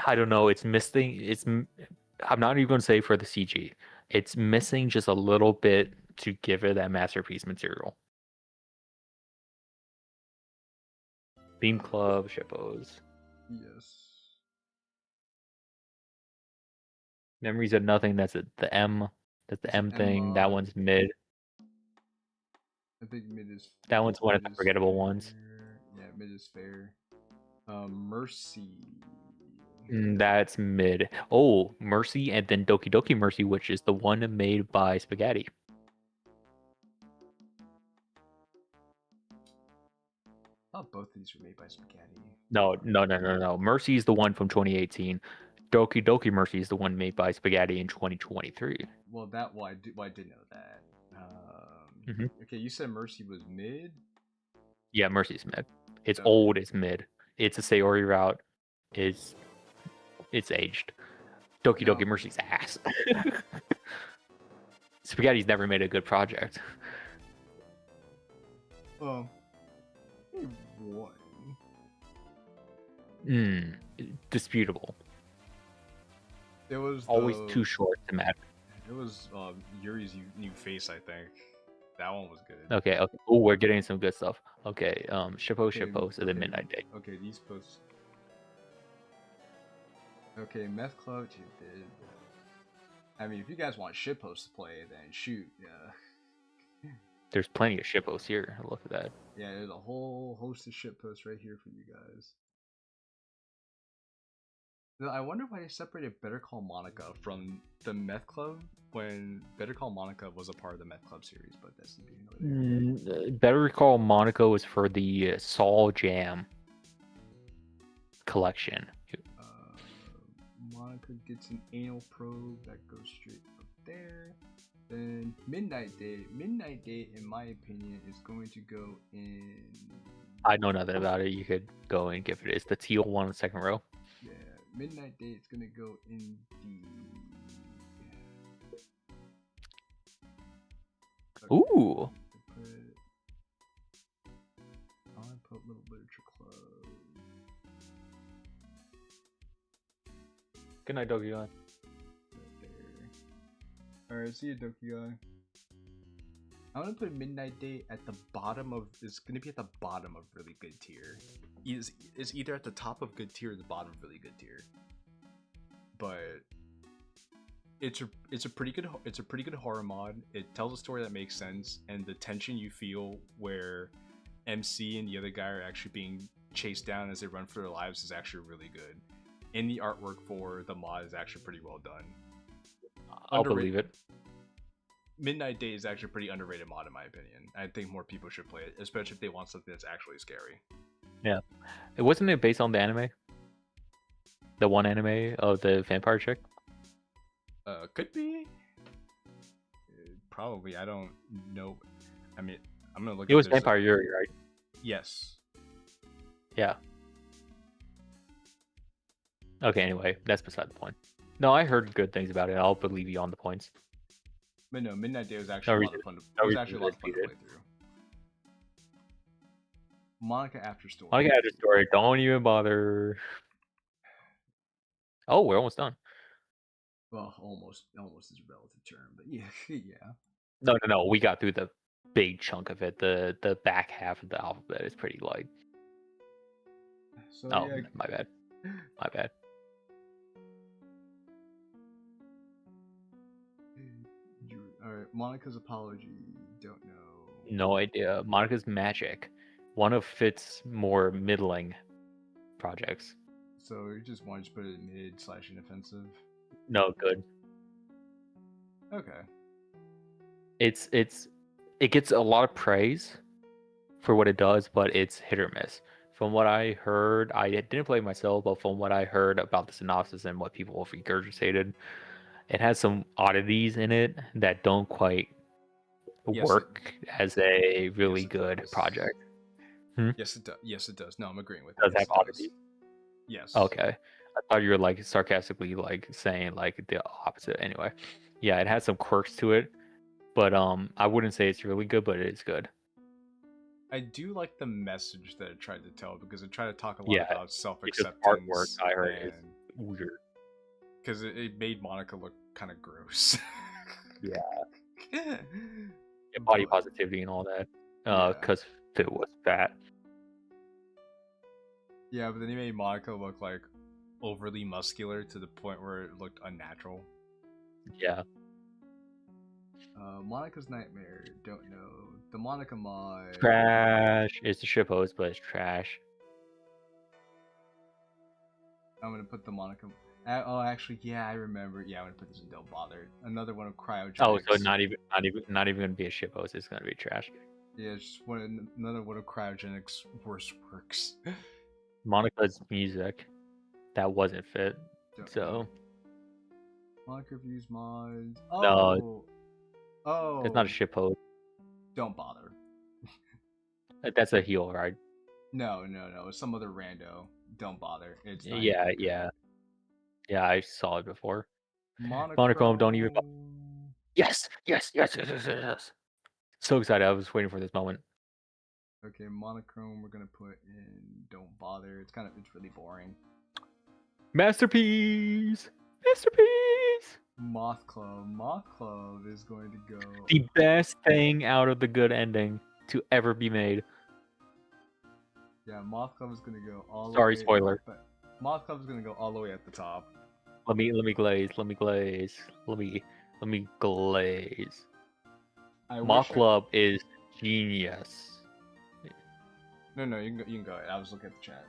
I don't know, it's missing. I'm not even going to say for the CG. It's missing just a little bit to give it that masterpiece material. Beam Club, Shippos. Yes. Memories of Nothing, that's the M. That's the M thing. That one's mid. I think mid is. That one's one of the forgettable ones. Yeah, mid is fair. Mercy. That's mid. Oh, Mercy, and then Doki Doki Mercy, which is the one made by Spaghetti. I thought both of these were made by Spaghetti. No. Mercy is the one from 2018. Doki Doki Mercy is the one made by Spaghetti in 2023. Well, I did know that. Okay, you said Mercy was mid? Yeah, Mercy's mid. It's old, it's mid. It's a Sayori route. It's aged. Doki Doki Mercy's ass. Spaghetti's never made a good project. Oh. One. Disputable. It was always too short to matter. It was Yuri's new face, I think. That one was good. Okay. Oh, we're getting some good stuff. Okay, Shippos, and then Midnight Day. Okay, these posts. Okay, Meth Club. I mean, if you guys want shitposts to play, then shoot. Yeah. There's plenty of shitposts here. Look at that. Yeah, there's a whole host of shitposts right here for you guys. I wonder why they separated Better Call Monica from the Meth Club when Better Call Monica was a part of the Meth Club series, but that's Better Call Monica was for the Saul Jam collection. Monica gets an anal probe that goes straight up there. Then Midnight Day. Midnight Day, in my opinion, is going to go in. I know nothing about it. You could go and give it. It's the teal one in the second row. Yeah, Midnight Day is gonna go in the. Ooh. I'll put Little Literature Club. Good night, Doki Guy. Alright, see you, Doki Guy. I'm gonna put Midnight Day at the bottom of. It's gonna be at the bottom of really good tier. Is either at the top of good tier or the bottom of really good tier. But it's a pretty good horror mod. It tells a story that makes sense, and the tension you feel where MC and the other guy are actually being chased down as they run for their lives is actually really good. And the artwork for the mod is actually pretty well done. I'll believe it. Midnight Day is actually a pretty underrated mod in my opinion. I think more people should play it, especially if they want something that's actually scary. Yeah. Wasn't it based on the anime? The one anime of the vampire chick? Could be. Probably. I don't know. I mean, I'm gonna look. It was Vampire Yuri, right? Yes. Yeah. Okay. Anyway, that's beside the point. No, I heard good things about it. I'll believe you on the points. But no, Midnight Day was actually a lot of fun to play through. Monica After Story. Monica After Story. Don't even bother. Oh, we're almost done. Well, almost is a relative term, but yeah, yeah. No. We got through the big chunk of it. The back half of the alphabet is pretty light. So, yeah. My bad. Alright, Monica's Apology. Don't know. No idea. Monica's Magic. One of Fit's more middling projects. So you just want to put it mid/inoffensive? No, good. Okay. It gets a lot of praise for what it does, but it's hit or miss. From what I heard, I didn't play it myself, but from what I heard about the synopsis and what people have regurgitated, it has some oddities in it that don't quite work as a really good project. Yes, it does. Yes, it does. No, I'm agreeing with you. Does have oddities? Yes. Okay. I thought you were like sarcastically like saying like the opposite. Anyway, yeah, it has some quirks to it, but I wouldn't say it's really good, but it is good. I do like the message that it tried to tell because it tried to talk a lot about Because self-acceptance. artwork I heard is weird. Because it made Monica look kind of gross. Yeah. Body positivity and all that. Because Fit was fat. Yeah, but then he made Monica look like overly muscular to the point where it looked unnatural. Yeah. Monica's Nightmare. Don't know. The Monica mod. Trash. It's the shitpost, but it's trash. I'm gonna put the Monica. Oh, actually, yeah, I remember. Yeah, I'm gonna put this in Don't Bother. Another one of cryogenics. Oh, so not even gonna be a shitpost. It's gonna be trash. Yeah, it's just another one of cryogenics' worst works. Monica's music, that wasn't Fit. So. Monica reviews mods. Oh. No. Oh. It's not a shitpost. Don't bother. That's a heel, right? No. It's some other rando. Don't bother. It's not yeah. I saw it before. Monochrome. Don't even. Yes. So excited! I was waiting for this moment. Okay, monochrome. We're gonna put in Don't Bother. It's really boring. Masterpiece. Moth Club is going to go. The best thing out of the good ending to ever be made. Yeah, Moth Club is gonna go all. Sorry, spoiler. Moth Club is gonna go all the way at the top. Let me glaze. Moth Club is genius. No, you can go ahead. I was looking at the chat.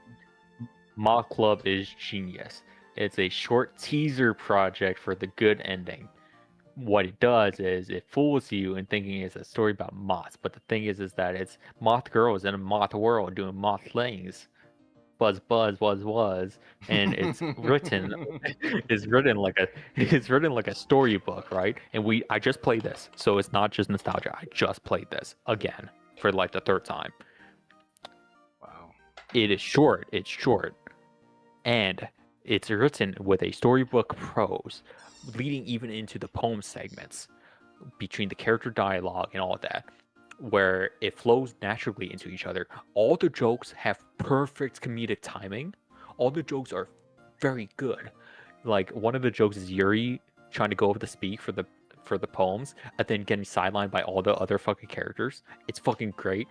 Moth Club is genius. It's a short teaser project for the good ending. What it does is it fools you in thinking it's a story about moths, but the thing is that it's moth girls in a moth world doing moth things. Buzz, and it's written like a storybook, right? And I just played this, so it's not just nostalgia. I just played this again for like the third time. Wow. It is short. It's short, and it's written with a storybook prose, leading even into the poem segments between the character dialogue and all of that, where it flows naturally into each other. All the jokes have perfect comedic timing. All the jokes are very good. Like one of the jokes is Yuri trying to go over to speak for the poems and then getting sidelined by all the other fucking characters. It's fucking great.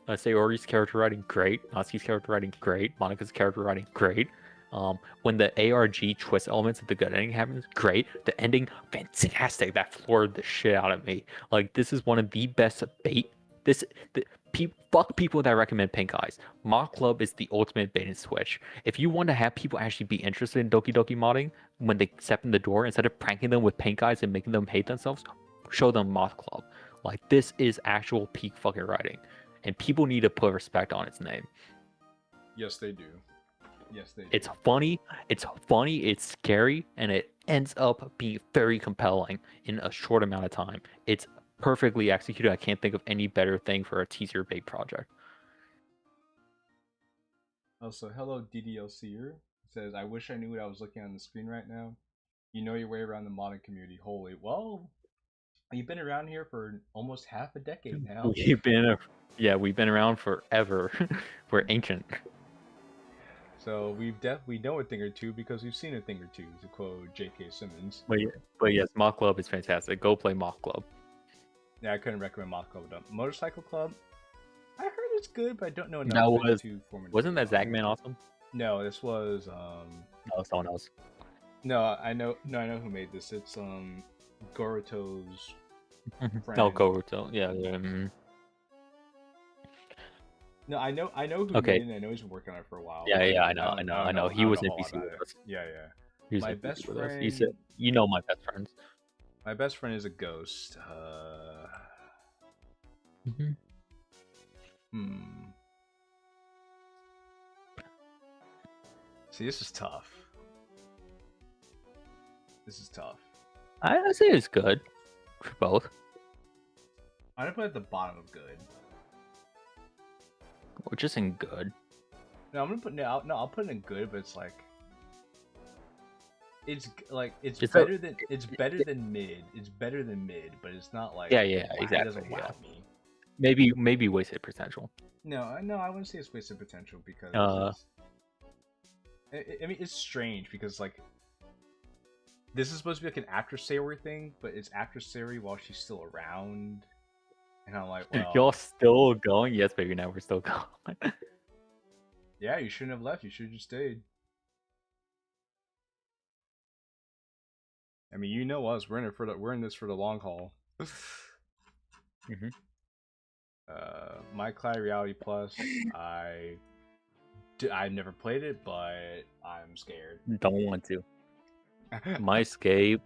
Sayori's character writing great. Natsuki's character writing great. Monica's character writing great. When the ARG twist elements of the good ending happens, great. The ending, fantastic. That floored the shit out of me. Like, this is one of the best bait. Fuck people that recommend pink eyes. Mock Club is the ultimate bait and switch. If you want to have people actually be interested in Doki Doki modding when they step in the door, instead of pranking them with pink eyes and making them hate themselves, show them Moth Club. Like, this is actual peak fucking writing, and people need to put respect on its name. Yes, they do. It's funny, it's scary, and it ends up being very compelling in a short amount of time. It's perfectly executed. I can't think of any better thing for a teaser bait project. Also, hello Ddlc says, I wish I knew what I was looking on the screen right now. You know your way around the modding community. Holy, well, you've been around here for almost half a decade now. We've been around forever. We're ancient. So we know a thing or two because we've seen a thing or two, to quote J.K. Simmons. But yes, Mock Club is fantastic. Go play Mock Club. Yeah, I couldn't recommend Mock Club enough. Motorcycle Club, I heard it's good, but I don't know enough to form an Wasn't that Zagman awesome? No, this was no, someone else. No, I know who made this. It's Goruto's friend. No, Goruto. Yeah. No, I know who made it. I know he's been working on it for a while. Yeah, I know. He was in PC with us. Yeah. My best friend. He said, "You know my best friends." My best friend is a ghost. See, this is tough. I say it's good for both. I'm gonna put it at the bottom of good. Or just in good. No, I'm gonna put I'll put it in good, but it's like it's better than mid. It's better than mid, but it's not like exactly. It doesn't wow me. Maybe wasted potential. No, I wouldn't say it's wasted potential because Uh, I mean, it's strange because like this is supposed to be like an after Sayori thing, but it's after Sayori while she's still around, and I'm like, y'all well, still going? Yes, baby. Now we're still going. yeah, you shouldn't have left. You should have just stayed. I mean, you know us. We're in this for the long haul. hmm My Cloud Reality Plus, I've never played it, but I'm scared. Don't want to. My escape.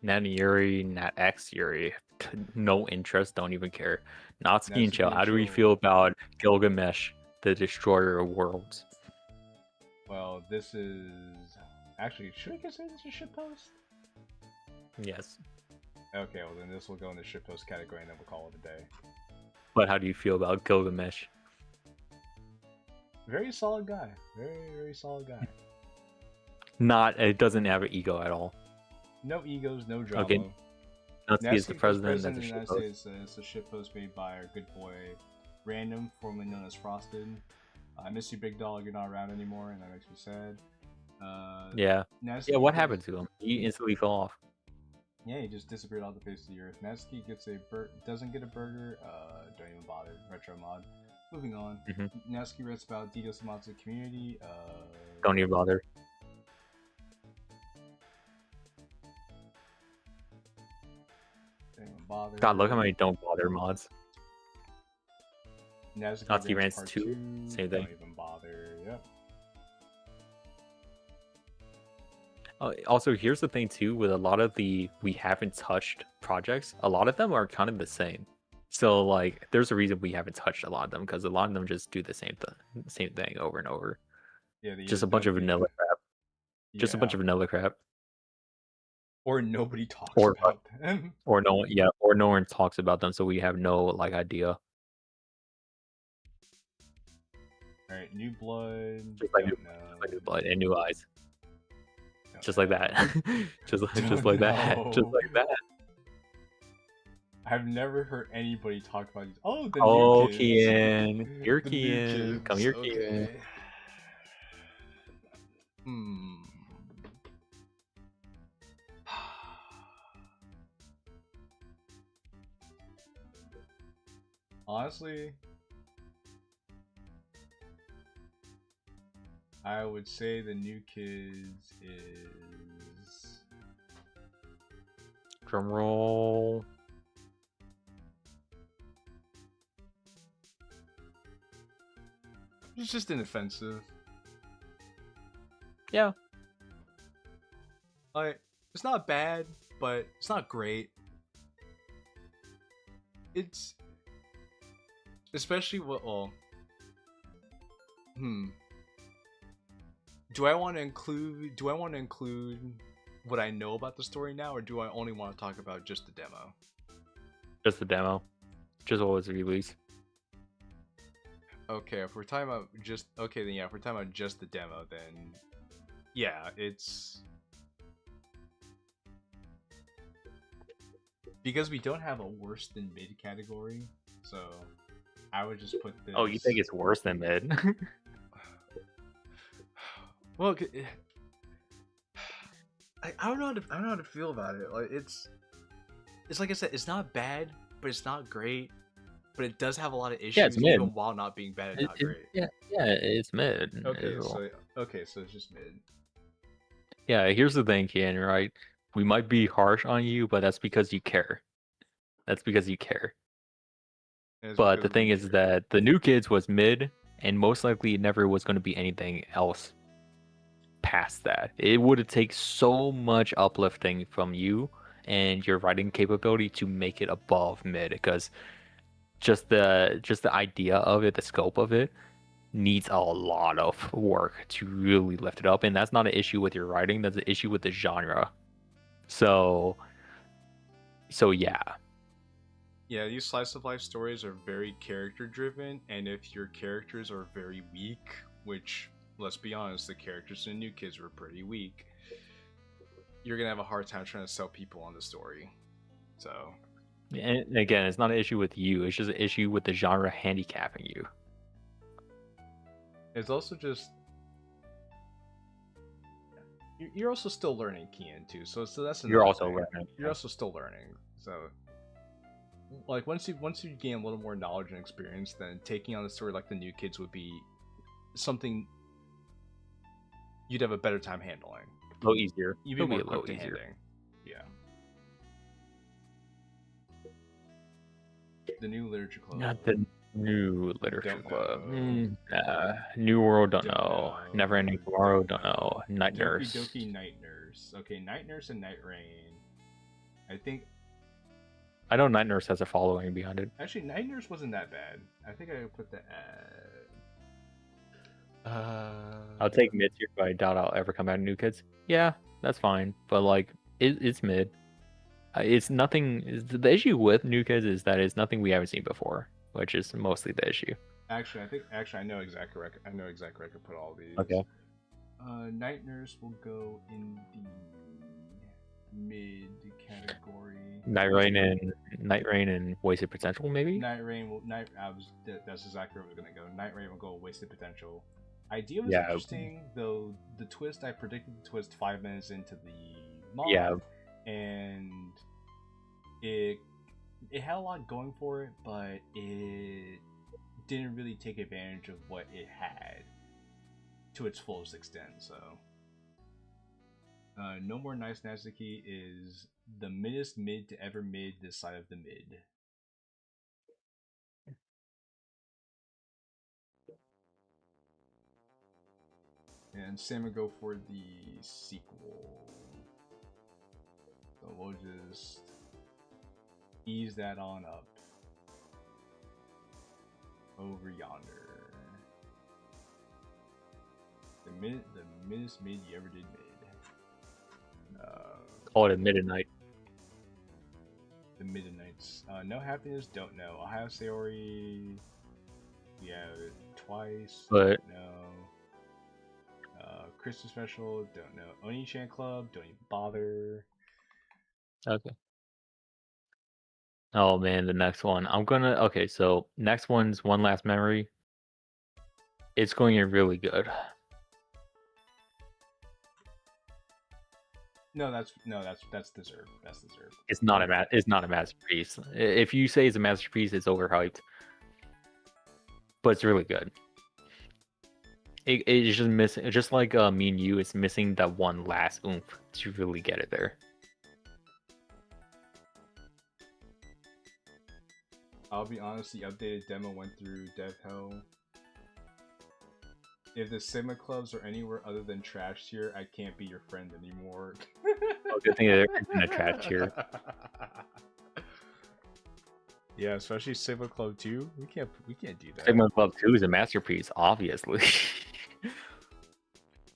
Nat Yuri, Nat X Yuri. No interest. Don't even care. Natsuki and Chill. How do we feel about Gilgamesh, the Destroyer of Worlds? Well, this is actually, should I consider this a shitpost? Yes. Okay, well then this will go in the shitpost category, and then we'll call it a day. But how do you feel about Gilgamesh? Very solid guy. Very solid guy. It doesn't have an ego at all. No egos, no drama. Okay. Natsuki is the president. That's a United shitpost. States. It's a shitpost made by our good boy Random, formerly known as Frosted. I miss you, big dog. You're not around anymore, and that makes me sad. Yeah. Natsuki Yeah, what happened to him? He instantly fell off. Yeah, he just disappeared off the face of the earth. Natsuki gets doesn't get a burger. Don't even bother. Retro mod. Moving on. Natsuki writes about Ddlc community. Don't even bother. Don't even bother. God, look how many don't bother mods. Natsuki rants part 2. Same thing. Don't even bother. Yep. Also, here's the thing too, with a lot of the we haven't touched projects, a lot of them are kind of the same. So like, there's a reason we haven't touched a lot of them, because a lot of them just do the same thing over and over. Yeah, just a bunch of vanilla crap. Just a bunch of vanilla crap. Or nobody talks about them. Or no one talks about them, so we have no like idea. Alright, New Blood. Just like New Blood and New Eyes. Just like that. just like that. Just like that. I've never heard anybody talk about these. Oh, the new kids. Kian. Here, Kian. Come here, Kian. Honestly, I would say the new kids is drum roll. It's just inoffensive. Yeah. Like, it's not bad, but it's not great. It's especially do I want to include what I know about the story now, or do I only want to talk about just the demo? Just the demo. Just what was released. Okay, if we're talking about just if we're talking about just the demo, then yeah, it's because we don't have a worse than mid category, so I would just put this. Oh, you think it's worse than mid? Well, I don't know how to feel about it. Like it's like I said, it's not bad, but it's not great. But it does have a lot of issues, it's mid. even while not being bad and not great. Yeah, it's mid. Okay, so it's just mid. Yeah, here's the thing, Kian, right? We might be harsh on you, but that's because you care. That's because you care. But the thing is that the new kids was mid, and most likely it never was going to be anything else past that. It would take so much uplifting from you and your writing capability to make it above mid, because just the idea of it, the scope of it, needs a lot of work to really lift it up. And that's not an issue with your writing, that's an issue with the genre. So yeah. Yeah, these slice of life stories are very character driven, and if your characters are very weak, which, let's be honest, the characters in New Kids were pretty weak, you're gonna have a hard time trying to sell people on the story. So And again, it's not an issue with you. It's just an issue with the genre handicapping you. It's also just you're also still learning Kian too. So that's You're also thing. learning. You're also still learning. So like once you gain a little more knowledge and experience, then taking on a story like the New Kids would be something you'd have a better time handling. A little easier. You'd be more a little easier. Yeah. The new literature club. Not the new literature club. New World, don't know. Never Ending Tomorrow, don't know. Night Nurse. Doki Night Nurse. Okay, Night Nurse and Night Rain. I know Night Nurse has a following behind it. Actually, Night Nurse wasn't that bad. I think I put that I'll take mid tier, but I doubt I'll ever come out of New Kids. Yeah, that's fine. But like, it's mid. It's nothing. The issue with New Kids is that it's nothing we haven't seen before, which is mostly the issue. Actually, I know exactly where I could put all these. Okay. Night Nurse will go in the mid category. Night Rain and Wasted Potential, maybe. That's exactly where we're gonna go. Night Rain will go Wasted Potential. Idea was interesting, though. The twist, I predicted the twist 5 minutes into the mod. Yeah. And it had a lot going for it, but it didn't really take advantage of what it had to its fullest extent. So, No More Nice Natsuki is the middest mid to ever mid this side of the mid. And same would go for the sequel. So we'll just ease that on up over yonder. The middest mid you ever did mid. Call it a Midnight. The Midnights. No Happiness, don't know. Ohio Sayori, yeah, twice. But no. Christmas Special, don't know. Oni-chan Club, don't even bother. Okay. Oh man, the next one. Okay, so next one's One Last Memory. It's going in really good. No, that's deserved. That's deserved. It's not a masterpiece. If you say it's a masterpiece, it's overhyped. But it's really good. It's just missing, just like Me and You, it's missing that one last oomph to really get it there. I'll be honest, the updated demo went through dev hell. If the Sigma clubs are anywhere other than trash tier, I can't be your friend anymore. Oh, good thing they're in a trash tier. Yeah, especially Sigma Club 2. We can't do that. Sigma Club 2 is a masterpiece, obviously.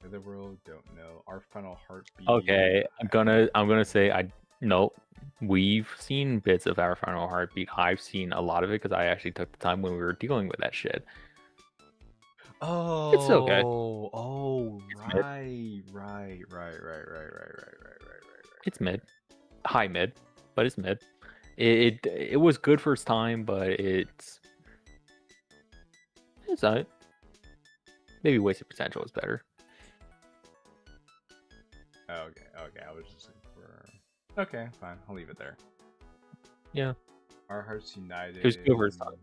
Netherworld, don't know. Our Final Heartbeat. Okay, I'm gonna say no. We've seen bits of Our Final Heartbeat. I've seen a lot of it because I actually took the time when we were dealing with that shit. Oh, it's okay. Oh, it's right. It's mid, high mid, but it's mid. It was good for its time, but it's alright. Maybe Wasted Potential is better. Okay. I was just looking for. Okay, fine. I'll leave it there. Yeah. Our Hearts United. It was good for its time.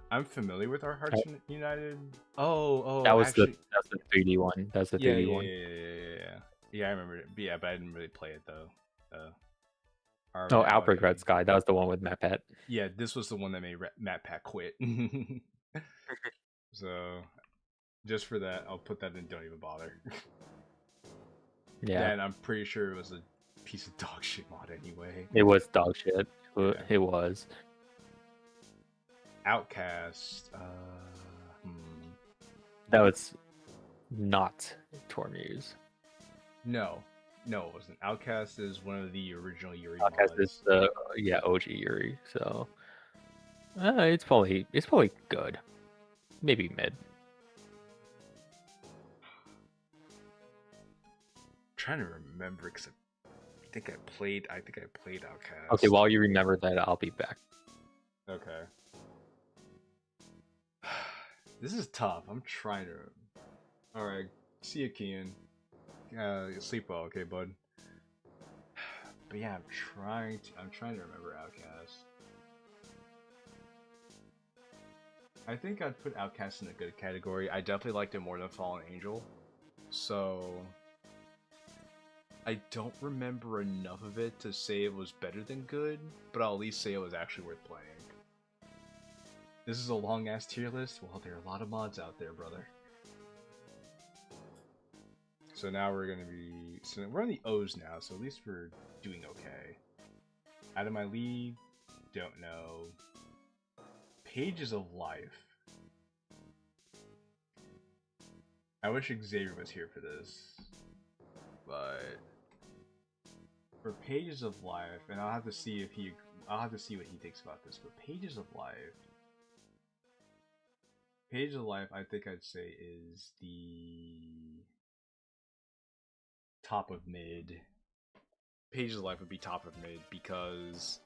I'm familiar with Our Hearts United. Oh, that's the 3D one. That's the 3D one. Yeah, I remember it. Yeah, but I didn't really play it though. Outbreak Red Sky. That was the one with Matt Pat. Yeah, this was the one that made Matt Pat quit. So, just for that, I'll put that in. Don't even bother. Yeah, and I'm pretty sure it was a piece of dog shit mod anyway. It was dog shit. Yeah. It was. Outcast. That was not Tormuse. No, it wasn't. Outcast is one of the original Yuri Outcast mods. is the OG Yuri. So it's probably good. Maybe mid. I'm trying to remember because think I played Outcast. Okay, while you remember that, I'll be back. Okay. This is tough. I'm trying to. All right. See you, Kian. Sleep well, okay, bud. But yeah, I'm trying to remember Outcast. I think I'd put Outcast in a good category. I definitely liked it more than Fallen Angel. So I don't remember enough of it to say it was better than good, but I'll at least say it was actually worth playing. This is a long ass tier list. Well, there are a lot of mods out there, brother. So now we're gonna be. So we're on the O's now, so at least we're doing okay. Out of my league, don't know. Pages of Life. I wish Xavier was here for this, but for Pages of Life, and I'll have to see what he thinks about this. But Pages of Life. Pages of Life, I think I'd say is the top of mid. Pages of Life would be top of mid because,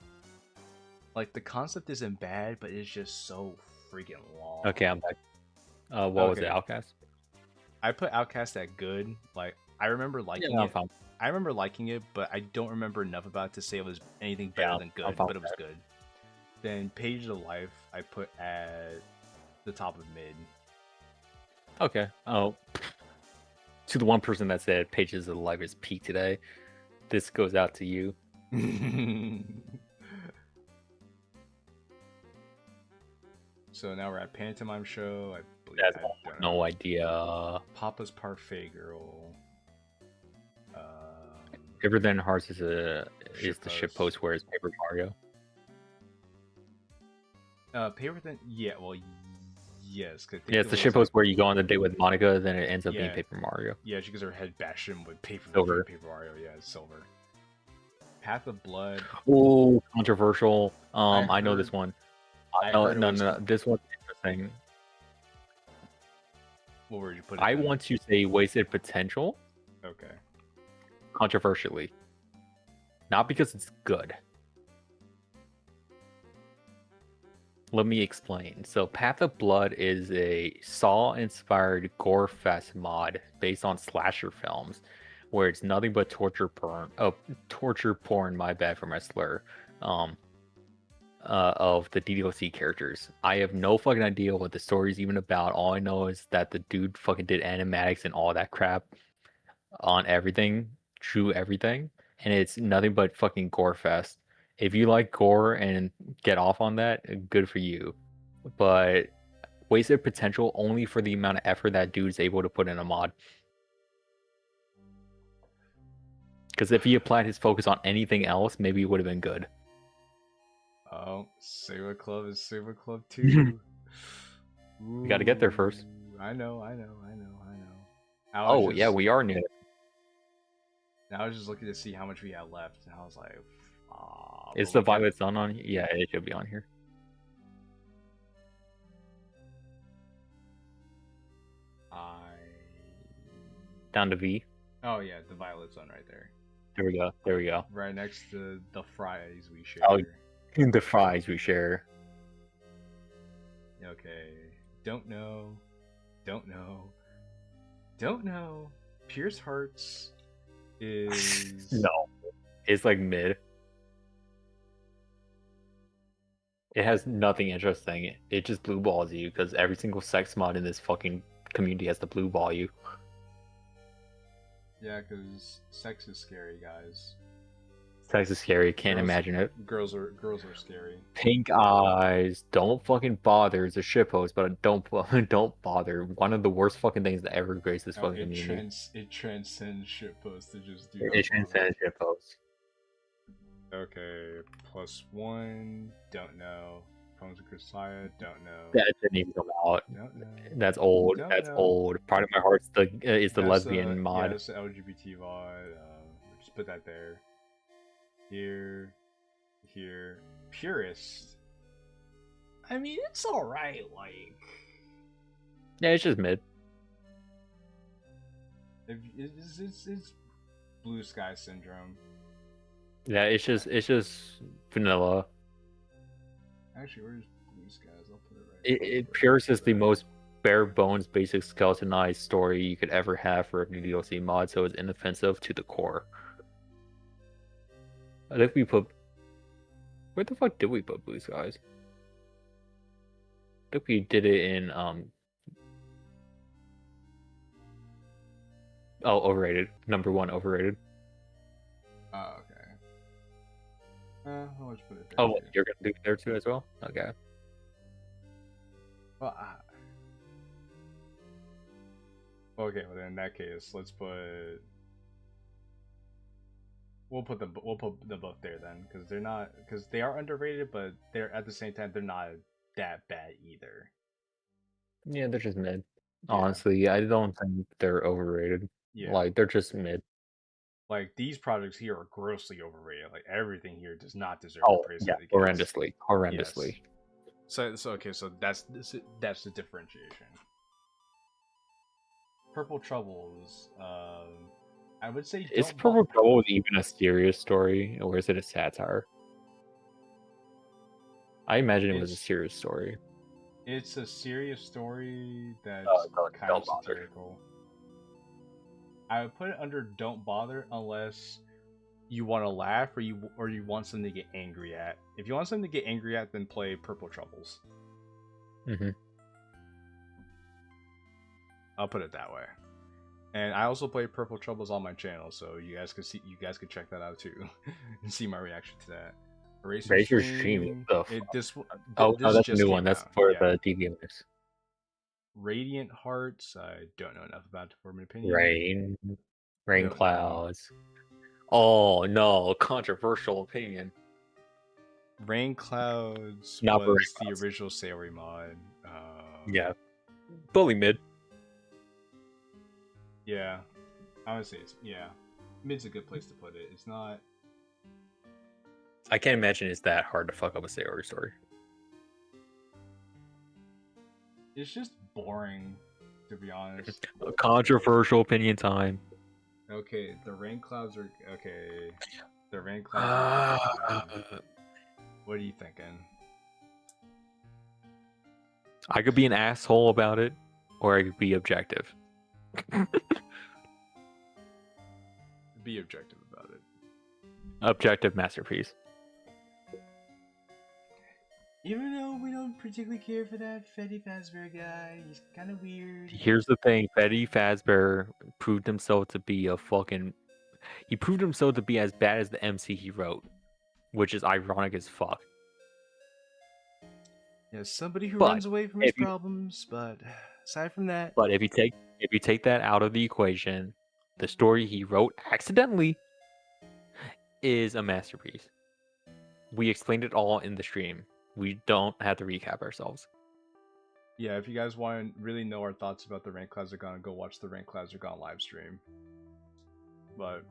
like, the concept isn't bad, but it's just so freaking long. Okay, I'm back. What was it, Outcast? I put Outcast at good. Like, I remember liking it. I remember liking it, but I don't remember enough about it to say it was anything better than good, but it was good. Then Pages of Life, I put at the top of mid. Okay. Oh, to the one person that said Pages of Life is peak today, this goes out to you. So now we're at Pantomime Show. I believe no idea. Papa's Parfait Girl. Paper Than Hearts is the shitpost where it's Paper Mario. Paper Than yes. Yeah, it's the shitpost where you go on a date with Monica, then it ends up being Paper Mario. Yeah, she gets her head bashed in with Paper Mario. Yeah, it's silver. Path of Blood. Oh, controversial. I know this one. No, this one's interesting. What word you put? I want to say Wasted Potential. Okay. Controversially, not because it's good. Let me explain. So, Path of Blood is a Saw-inspired gore fest mod based on slasher films, where it's nothing but torture porn. Oh, torture porn. My bad for my slur. Of the Ddlc characters. I have no fucking idea what the story's even about. All I know is that the dude fucking did animatics and all that crap on everything, true everything, and it's nothing but fucking gore fest. If you like gore and get off on that, good for you. But Wasted Potential only for the amount of effort that dude's able to put in a mod. Because if he applied his focus on anything else, maybe it would have been good. Oh, Sigma Club is Sigma Club too. We got to get there first. I know. Oh, yeah, we are near. Now I was just looking to see how much we had left, and I was like, is the Violet Sun on here? Yeah, it should be on here. Down to V. Oh, yeah, the Violet Sun right there. There we go. Right next to the fries we share. Oh, the fries we share. Okay. Don't know. Pierce Hearts is... No. It's like mid. It has nothing interesting. It just blue balls you because every single sex mod in this fucking community has to blue ball you. Yeah, because sex is scary, guys. Sex is scary. Can't imagine it. Girls are scary. Pink eyes. Don't fucking bother. It's a shitpost, but don't bother. One of the worst fucking things that ever graced this fucking community. It transcends shitpost to just do. It transcends shitpost. Okay, +1. Don't know. Poems of Chrisia. Don't know. That didn't even come out. Don't know. That's old. That's old. Part of my heart's the lesbian mod. Yeah, that's the LGBT mod. Just put that there. Here. Purist. I mean, it's alright, like... Yeah, it's just mid. It's Blue Sky Syndrome. Yeah, it's just vanilla. Actually, where's Blue Skies? I'll put it right. Purist is the most bare bones, basic skeletonized story you could ever have for a new DLC mod, so it's inoffensive to the core. I think we put. Where the fuck did we put Blue Skies? I think we did it in Oh, overrated. Number 1, overrated. Oh, okay. I'll just put it there. Oh, too. you're gonna do it there too as well? Okay. Well, okay. Well, then in that case, let's put. We'll put them both there then, because they are underrated, but they're at the same time they're not that bad either. Yeah, they're just mid. Yeah. Honestly, I don't think they're overrated. Yeah. Like they're just mid. Like these projects here are grossly overrated. Like everything here does not deserve Oh, the praise yeah, that it gets. horrendously. Yes. So okay, so that's the differentiation. Purple Troubles. I would say Is Purple Trouble even a serious story, or is it a satire? I imagine it was a serious story. It's a serious story that's kind don't of bother. satirical. I would put it under "Don't Bother" unless you want to laugh or you want something to get angry at. If you want something to get angry at, then play Purple Troubles. Mm-hmm. I'll put it that way. And I also play Purple Troubles on my channel, so you guys can check that out too, and see my reaction to that. Eraser Stream. No, that's just a new one. That's for the DVMX. Radiant Hearts. I don't know enough about to form an opinion. Rain Clouds. Oh no, controversial opinion. Rain Clouds Not was Rain the Clouds. original Sailor mod. Yeah, fully mid. Yeah, I would say mid's a good place to put it. It's not. I can't imagine it's that hard to fuck up a Sailor story. It's just boring, to be honest. Controversial opinion time. Okay, the Rain Clouds are okay. The Rain Clouds are what are you thinking? I could be an asshole about it, or I could be objective. Be objective about it. Objective masterpiece. Even though we don't particularly care for that Freddy Fazbear guy, he's kind of weird. Here's the thing: Freddy Fazbear proved himself to be a fucking. He proved himself to be as bad as the MC he wrote, which is ironic as fuck. Yeah, somebody who runs away from his problems, but aside from that. But if you take that out of the equation, the story he wrote accidentally is a masterpiece. We explained it all in the stream. We don't have to recap ourselves. Yeah, if you guys want to really know our thoughts about the Rain Clouds Are Gone, go watch the Rain Clouds Are Gone live stream.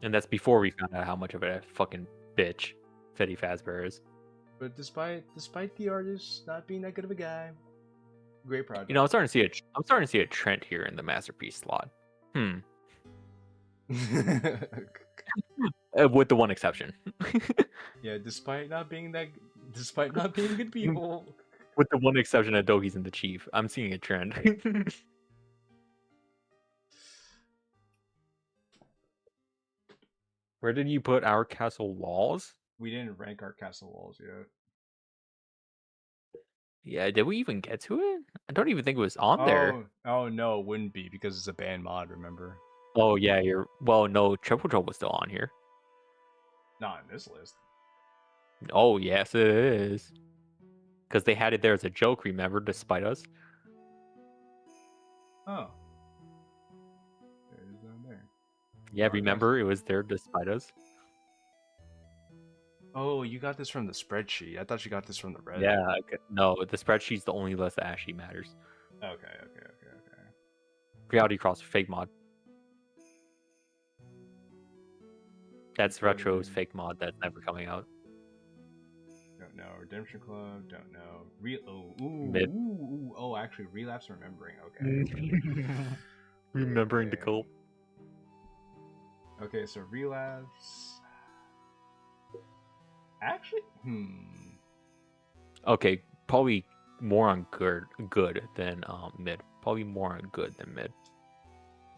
And that's before we found out how much of a fucking bitch Freddy Fazbear is. But despite the artist not being that good of a guy, great project. You know, I'm starting to see a trend here in the masterpiece slot. With the one exception. Yeah, despite not being good people. With the one exception that Dogi's in the Chief, I'm seeing a trend. Where did you put Our Castle Walls? We didn't rank Our Castle Walls yet. Yeah, did we even get to it? I don't even think it was on there. Oh no, it wouldn't be because it's a banned mod, remember? Oh yeah, no, Triple Trouble was still on here. Not in this list. Oh yes, it is. Because they had it there as a joke, remember, despite us. Oh. It is down there. Yeah, remember, it was there despite us. Oh, you got this from the spreadsheet. I thought you got this from the Reddit. Yeah, no, the spreadsheet's the only list that actually matters. Okay. Reality Cross fake mod. That's Retro's fake mod that's never coming out. Don't know. Redemption Club. Don't know. Mid. Oh, actually, Relapse Remembering. Okay. Remembering the cult. Okay, so Relapse. Actually, Okay, probably more on good than mid. Probably more on good than mid.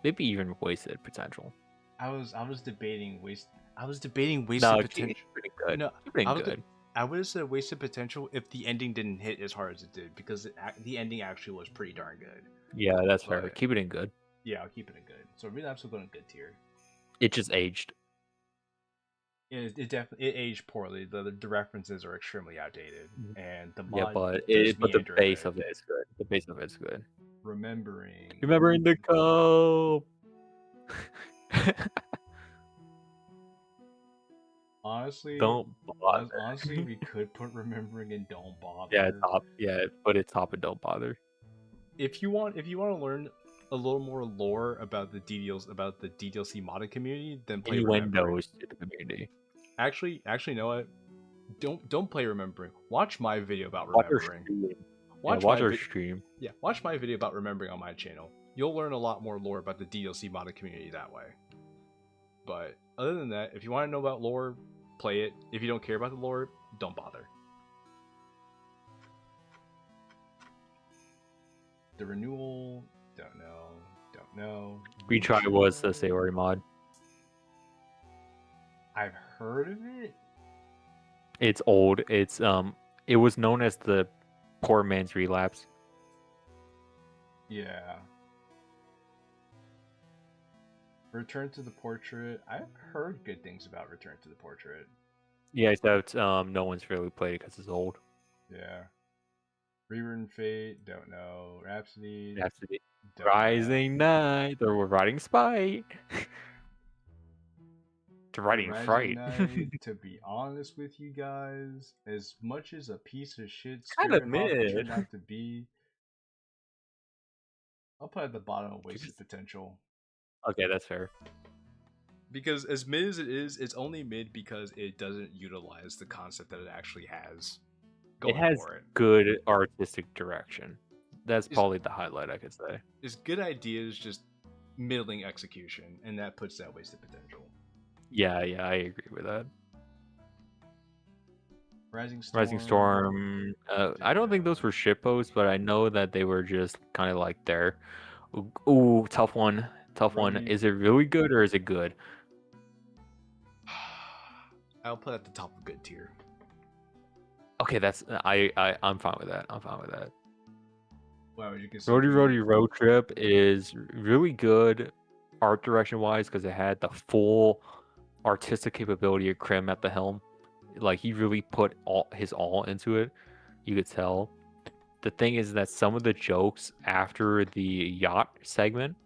Maybe even wasted potential. I was debating wasted No, potential. keep it good. No, Keep it I was good. I would have said wasted potential if the ending didn't hit as hard as it did, because the ending actually was pretty darn good. Yeah, that's fair. But Keep it in good. yeah, I'll keep it in good. So relapse will go in good tier. It just aged. It definitely aged poorly. The references are extremely outdated, and the Yeah, mod but does the meander a base bit. of it is good. The base of it's good. Remembering The cup. honestly, Don't bother. honestly, we could put remembering and don't bother. Yeah, top. Yeah, put it top and don't bother. If you want to learn a little more lore about the Ddlc modded community, then play Remembering. Innuendos to the community. Actually, you know what? Don't play Remembering. Watch my video about Watch our Remembering. stream. Watch Watch my our stream. Yeah, watch my video about Remembering on my channel. You'll learn a lot more lore about the Ddlc modded community that way. But other than that, if you want to know about lore, play it. If you don't care about the lore, don't bother. The renewal, don't know. Retry was the Sayori mod. I've heard of it. It's old. It's it was known as the poor man's relapse. Yeah. Return to the Portrait. I've heard good things about Return to the Portrait. Yeah, except no one's really played it because it's old. Yeah. Rewritten Fate, don't know. Rhapsody. Don't Rising Knight, or we're riding Spite. To riding Fright. Knight, to be honest with you guys, as much as a piece of shit Kind of Spirit Hopper mid. turned out to be, I'll put at the bottom of wasted potential. Okay, that's fair. Because as mid as it is, it's only mid because it doesn't utilize the concept that it actually has. It has good artistic direction. That's probably the highlight I could say. It's good ideas, just middling execution, and that puts that wasted potential. Yeah, I agree with that. Rising Storm. I don't think those were shitposts, but I know that they were just kind of like there. Ooh, tough one. Tough one. Is it really good or is it good? I'll put at the top of good tier. Okay, that's I'm fine with that. I'm fine with that. Wow, you can Roadie Road Trip is really good art direction wise because it had the full artistic capability of Krim at the helm. Like he really put his all into it. You could tell. The thing is that some of the jokes after the yacht segment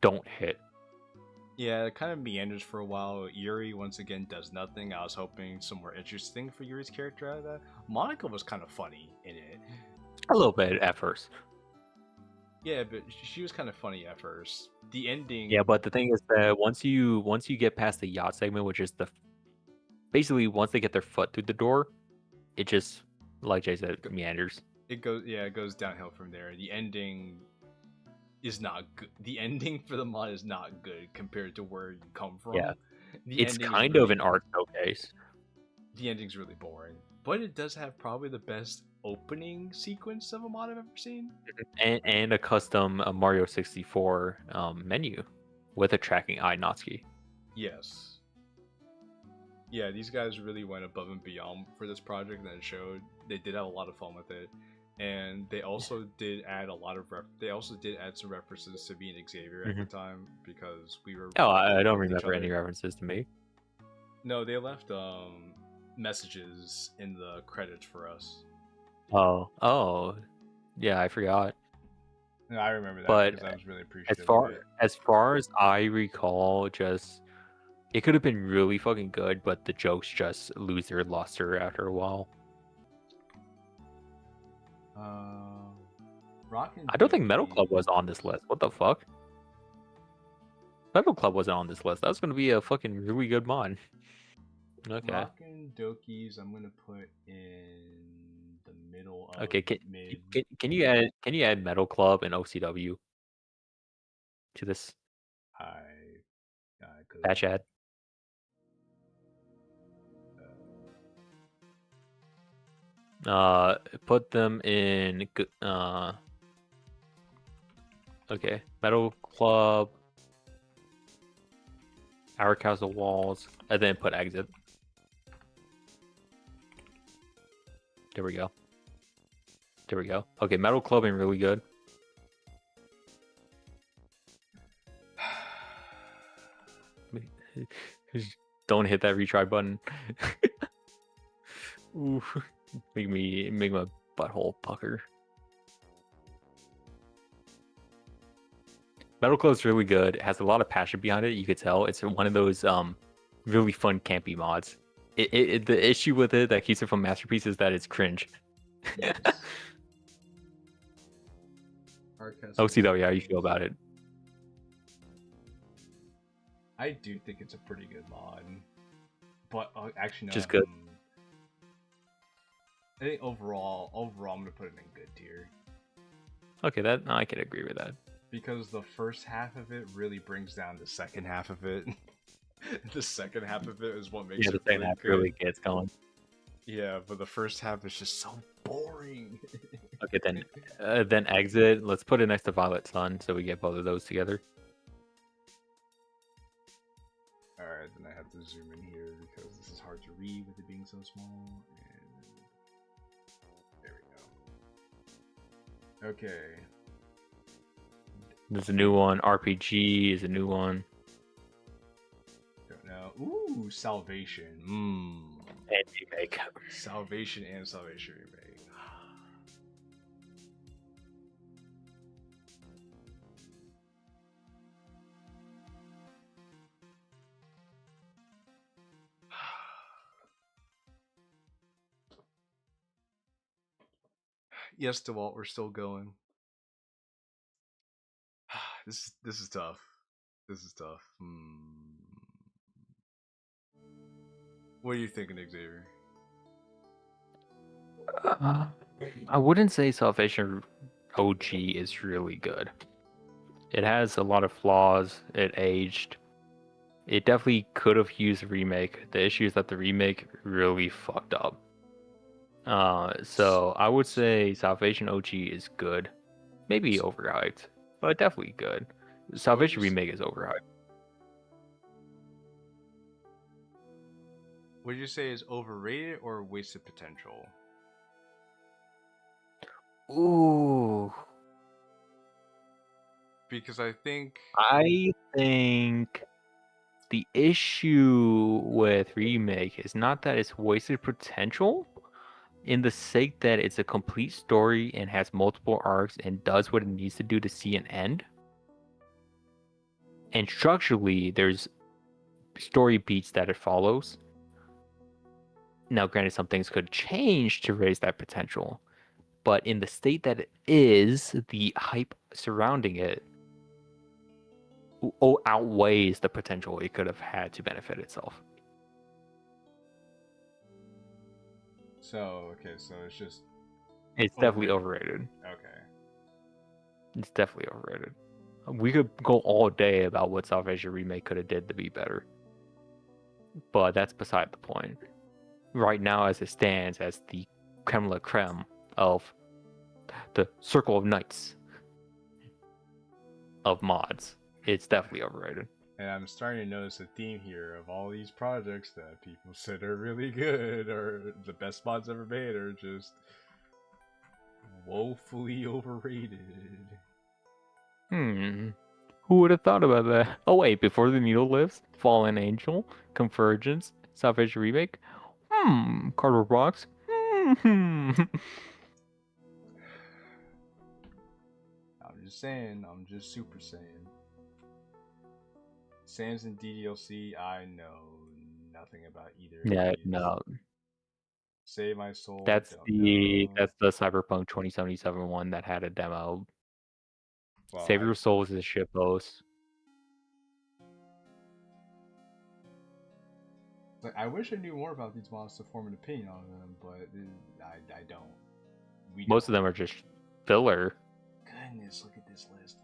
don't hit. Yeah, it kind of meanders for a while. Yuri once again does nothing. I was hoping some more interesting for Yuri's character out of that. Monica was kind of funny in it. A little bit at first. Yeah, but she was kind of funny at first. The ending. Yeah, but the thing is that once you get past the yacht segment, which is basically once they get their foot through the door, it just, like Jay said, meanders. It goes downhill from there. The ending is not good. The ending for the mod is not good compared to where you come from. Yeah, it's kind of an art showcase. The ending's really boring, but it does have probably the best opening sequence of a mod I've ever seen, and a custom Mario 64 menu with a tracking eye Natsuki. Yes. Yeah, these guys really went above and beyond for this project, and it showed. They did have a lot of fun with it, and they also did add a lot of some references to being Xavier at the time, because we were. Oh, I don't remember any references to me. No, they left messages in the credits for us. Oh, yeah, I forgot. No, I remember that, but because I was really appreciative. As far as I recall, just it could have been really fucking good, but the jokes just lose their luster after a while. I don't think Metal Club was on this list. What the fuck? Metal Club wasn't on this list. That was gonna be a fucking really good mod. Okay. Rockin' Dokies, I'm gonna put in the middle of mid. Can you add Metal Club and OCW to this? I could. Patch ad. Put them in. Okay, Metal Club, Our Castle Walls, and then put Exit. There we go. There we go. Okay, Metal Clubbing really good. Don't hit that retry button. Ooh, make my butthole pucker. Metal Club's really good. It has a lot of passion behind it. You could tell it's one of those really fun campy mods. The issue with it that keeps it from Masterpiece is that it's cringe. Yes. OCW, how you feel about it? I do think it's a pretty good mod, but actually no. Just good. I think overall, I'm gonna put it in good tier. Okay, I can agree with that. Because the first half of it really brings down the second half of it. The second half of it is what makes it the second half really gets going. Yeah, but the first half is just so boring. Okay, then Exit. Let's put it next to Violet Sun, so we get both of those together. All right, then I have to zoom in here because this is hard to read with it being so small. And there we go. Okay. There's a new one. RPG is a new one. Don't know. Ooh, Salvation. And Remake. Salvation and Salvation Remake. Yes, DeWalt, we're still going. This is tough. This is tough. What are you thinking, Xavier? I wouldn't say Salvation OG is really good. It has a lot of flaws. It aged. It definitely could have used a remake. The issue is that the remake really fucked up. So I would say Salvation OG is good. Maybe overhyped, but definitely good. Salvation Remake is overhyped. Would you say is overrated or wasted potential? Ooh. Because I think the issue with Remake is not that it's wasted potential, in the sake that it's a complete story and has multiple arcs and does what it needs to do to see an end. And structurally, there's story beats that it follows. Now, granted, some things could change to raise that potential, but in the state that it is, the hype surrounding it outweighs the potential it could have had to benefit itself. So, okay, so it's just... It's definitely overrated. Okay. It's definitely overrated. We could go all day about what Salvation Remake could have did to be better. But that's beside the point. Right now, as it stands, as the creme la creme of the Circle of Knights of mods, it's definitely overrated. And I'm starting to notice a theme here of all these projects that people said are really good or the best mods ever made are just woefully overrated. Who would have thought about that? Oh wait, Before the Needle Lives, Fallen Angel, Convergence, Salvation Remake. Cardboard Box. I'm just saying, I'm just super saying. Sans and Ddlc, I know nothing about either. Yeah, no. Save My Soul. That's the Cyberpunk 2077 one that had a demo. Well, Save Your Soul is a shitpost. Like, I wish I knew more about these mods to form an opinion on them, but I don't. Most of them are just filler. Goodness, look at this list.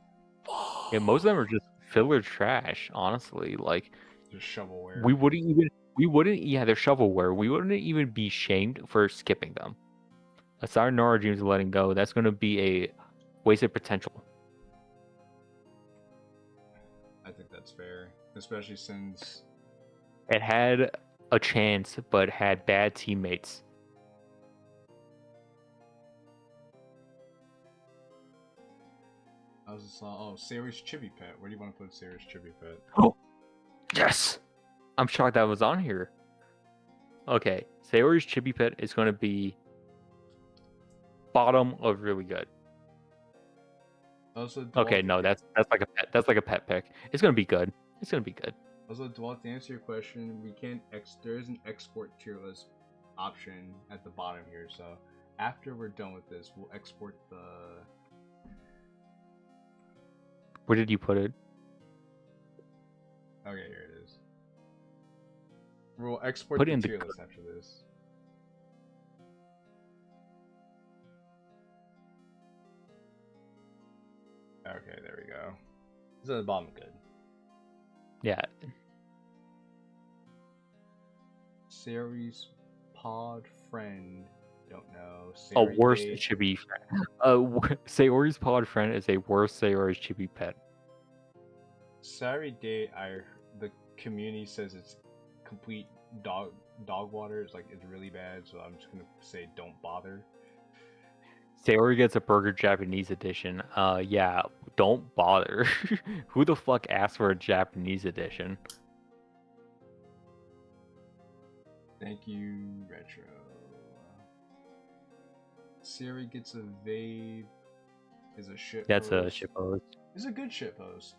Yeah, most of them are just filler trash, honestly. Like, just shovelware. They're shovelware. We wouldn't even be shamed for skipping them. A Sayonara Dreams of Letting Go. That's going to be a wasted potential. I think that's fair, especially since it had a chance, but had bad teammates. I was just Sayori's Chibi Pet. Where do you want to put Sayori's Chibi Pet? Oh, yes! I'm shocked that was on here. Okay, Sayori's Chibi Pet is going to be bottom of really good. Also, okay, no, that's like a pet. That's like a pet pick. It's gonna be good. It's gonna be good. Also, Dwalt, to answer your question, we can't there is an export tier list option at the bottom here. So after we're done with this, we'll export the. Where did you put it? Okay, here it is. We'll export the tier list after this. Okay, there we go. It's at the bottom, good. Yeah. Sayori's pod friend. Don't know. A worse chibi friend. Sayori's pod friend is a worse Sayori's chibi pet. Sayori Day, the community says it's complete dog water. It's really bad, so I'm just gonna say don't bother. Sayori gets a Burger Japanese edition. Yeah, don't bother. Who the fuck asked for a Japanese edition? Thank you, Retro. Sayori gets a Vape. Is a shit. That's a shit post. It's a good shit post.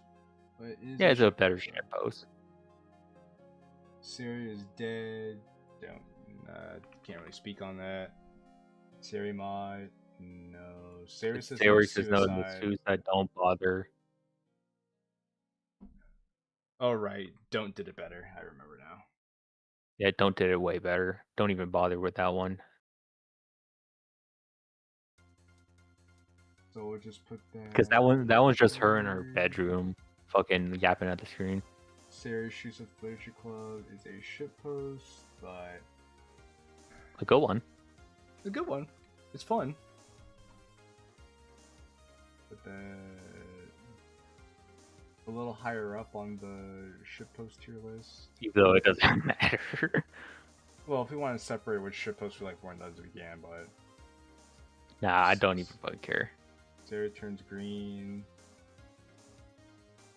But yeah, it's a better shit post. Sayori is dead. Can't really speak on that. Sayori mod. No. Sayori says no to suicide. Don't bother. Oh right, don't did it better. I remember now. Yeah, don't did it way better. Don't even bother with that one. So we'll just put that. Because that one's just her in her bedroom, fucking yapping at the screen. Sayori Shoots with Literature Club is a shitpost, but a good one. A good one. It's fun. But then a little higher up on the shitpost tier list. Even though it doesn't matter. Well, if we want to separate which shitposts we like more than others, we can, but nah, I don't even fucking care. Sarah turns green.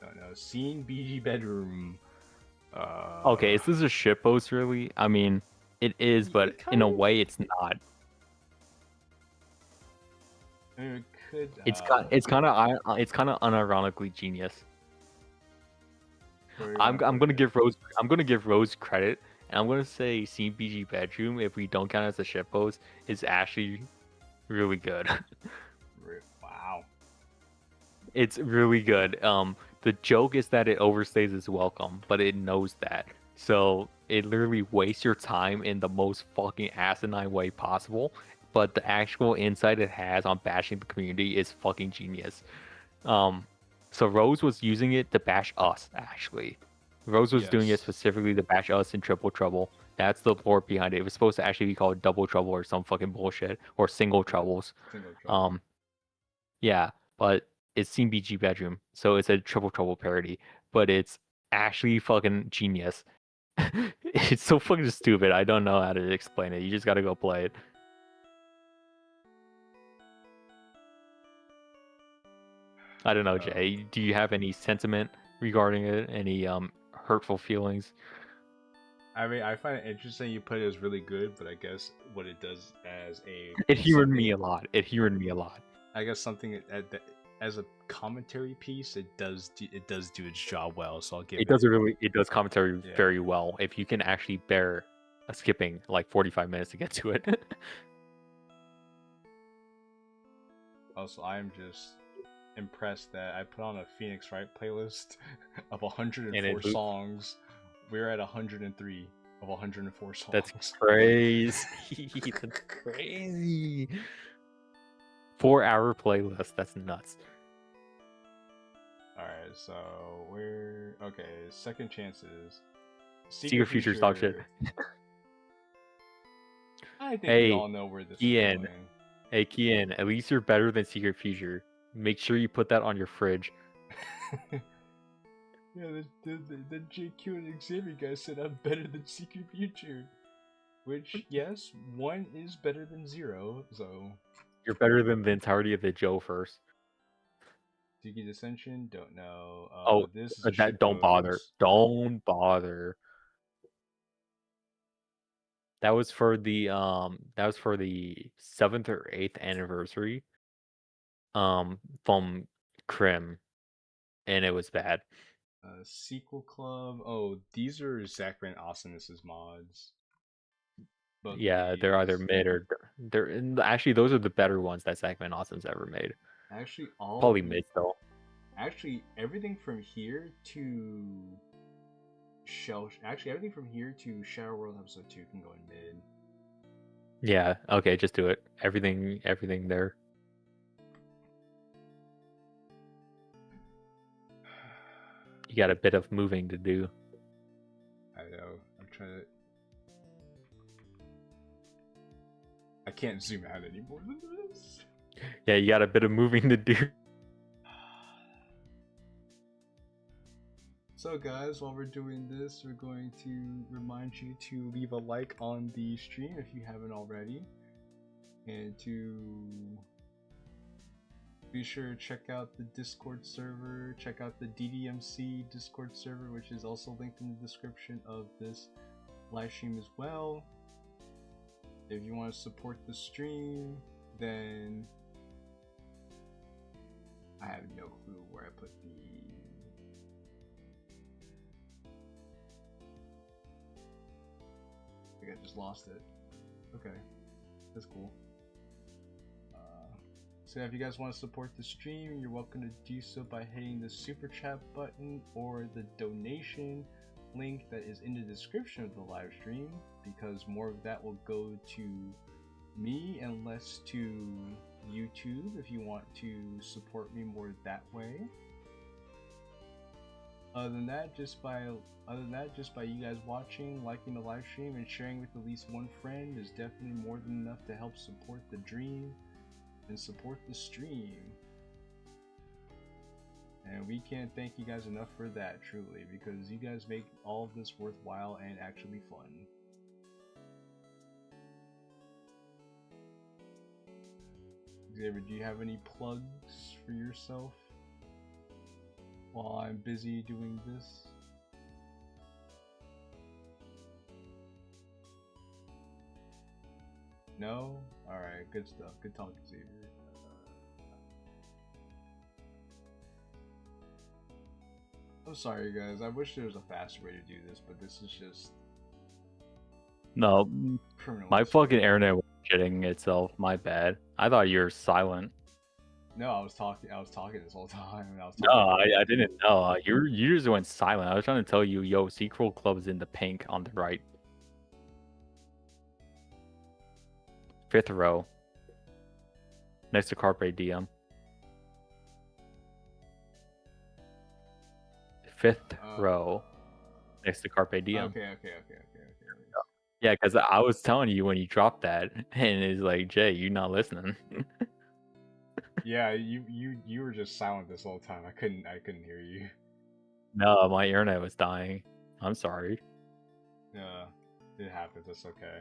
Don't know. Scene BG bedroom. Okay, is this a shitpost really? I mean, it is, but in a way, it's not. I mean, it could. It's kind of unironically genius. I'm gonna give Rose credit, and I'm gonna say Scene BG bedroom, if we don't count it as a shitpost, is actually really good. Wow. It's really good. The joke is that it overstays its welcome, but it knows that. So it literally wastes your time in the most fucking asinine way possible. But the actual insight it has on bashing the community is fucking genius. So Rose was using it to bash us, actually. Rose was doing it specifically to bash us in Triple Trouble. That's the lore behind it. It was supposed to actually be called Double Trouble or some fucking bullshit. Or Single Troubles. Yeah, but it's Scene BG bedroom, so it's a Triple Trouble parody, but it's actually fucking genius. It's so fucking stupid. I don't know how to explain it. You just gotta go play it. I don't know, Jay. Do you have any sentiment regarding it? Any hurtful feelings? I mean, I find it interesting you put it as really good, but I guess what it does as a it humored me a lot. I guess something as a commentary piece, it does do its job well. So I'll give it. It does commentary very well. If you can actually bear skipping like 45 minutes to get to it. Also, I am just impressed that I put on a Phoenix Wright playlist of 104 songs. We're at 103 of 104 songs. That's crazy. That's crazy. 4-hour playlist. That's nuts. Alright, so we're okay. Second chances. Secret Future's dog shit. I think we all know where this is going. Hey, Kian, at least you're better than Secret Future. Make sure you put that on your fridge. Yeah, the JQilin Xavier guy said I'm better than Secret Future. Which, yes, 1 is better than 0, so... You're better than the entirety of the Joe first. Tiki Dissension? Don't know. Oh, This is a that don't bother. shitpost. Don't bother. That was for the 7th or 8th anniversary from Crim, and it was bad. Sequel Club. Oh, these are Zachary and Awesomeness's mods. Both Yeah, they're either these. mid or actually those are the better ones that Sackman Awesome's ever made. Actually, all Probably the, mid though. Actually, everything from here to everything from here to Shadow World episode 2 can go in mid. Yeah. Okay, just do it. Everything there. You got a bit of moving to do. I know. I'm trying to. I can't zoom out any more than this. Yeah, you got a bit of moving to do. So guys, while we're doing this, we're going to remind you to leave a like on the stream if you haven't already, and to be sure to check out the Discord server, check out the DDMC Discord server, which is also linked in the description of this live stream as well. If you want to support the stream, then I have no clue where I put the... I think I just lost it. Okay, that's cool. So if you guys want to support the stream, you're welcome to do so by hitting the super chat button or the donation link that is in the description of the live stream, because more of that will go to me and less to YouTube if you want to support me more that way. Other than that, just by you guys watching, liking the live stream, and sharing with at least one friend is definitely more than enough to help support the dream and support the stream. And we can't thank you guys enough for that, truly, because you guys make all of this worthwhile and actually fun. Xavier, do you have any plugs for yourself while I'm busy doing this? No? Alright, good stuff. Good talk, Xavier. I'm sorry, guys. I wish there was a faster way to do this, but this is just... No, criminal. my fucking internet was shitting itself. My bad. I thought you were silent. No, I was talking this whole time. No, I didn't know. You just went silent. I was trying to tell you, yo, Sequel Club's in the pink on the right. 5th row. Next to Carpe Diem. 5th row. Next to Carpe Diem. Okay. Yeah, because I was telling you when you dropped that, and it's like, Jay, you not listening. Yeah, you were just silent this whole time. I couldn't hear you. No, my internet was dying. I'm sorry. Yeah, it happens. That's okay.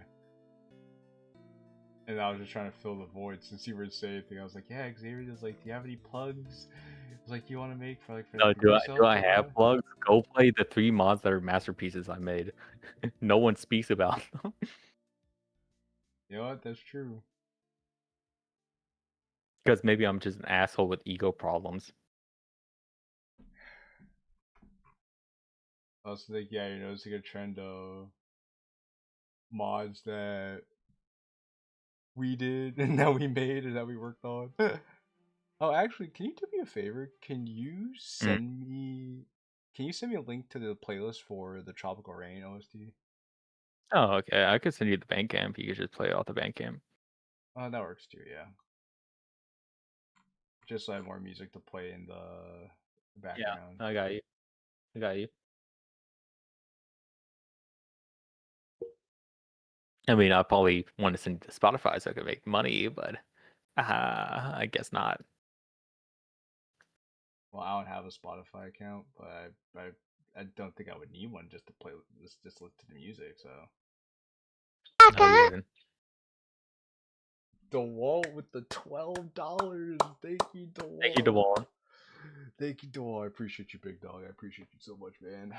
And I was just trying to fill the void since you were saying anything. I was like, yeah, Xavier was like, do you have any plugs? Like you want to make for No, do I have plugs? Go play the 3 mods that are masterpieces I made. No one speaks about them. You know what? That's true. Because maybe I'm just an asshole with ego problems. I also think, yeah, you're noticing a trend of mods that we did and that we made and that we worked on. Oh, actually, can you do me a favor? Can you send me a link to the playlist for the Tropical Rain OST? Oh, okay. I could send you the Bandcamp. You could just play it off the Bandcamp. Oh, that works too, yeah. Just so I have more music to play in the background. Yeah, I got you. I mean, I probably want to send it to Spotify so I can make money, but I guess not. Well, I don't have a Spotify account, but I don't think I would need one just to play just listen to the music. So No, you wouldn't. the wall with the $12. Thank you, the wall. Thank you, DeWalt. Thank you, DeWalt. I appreciate you, big dog. I appreciate you so much, man.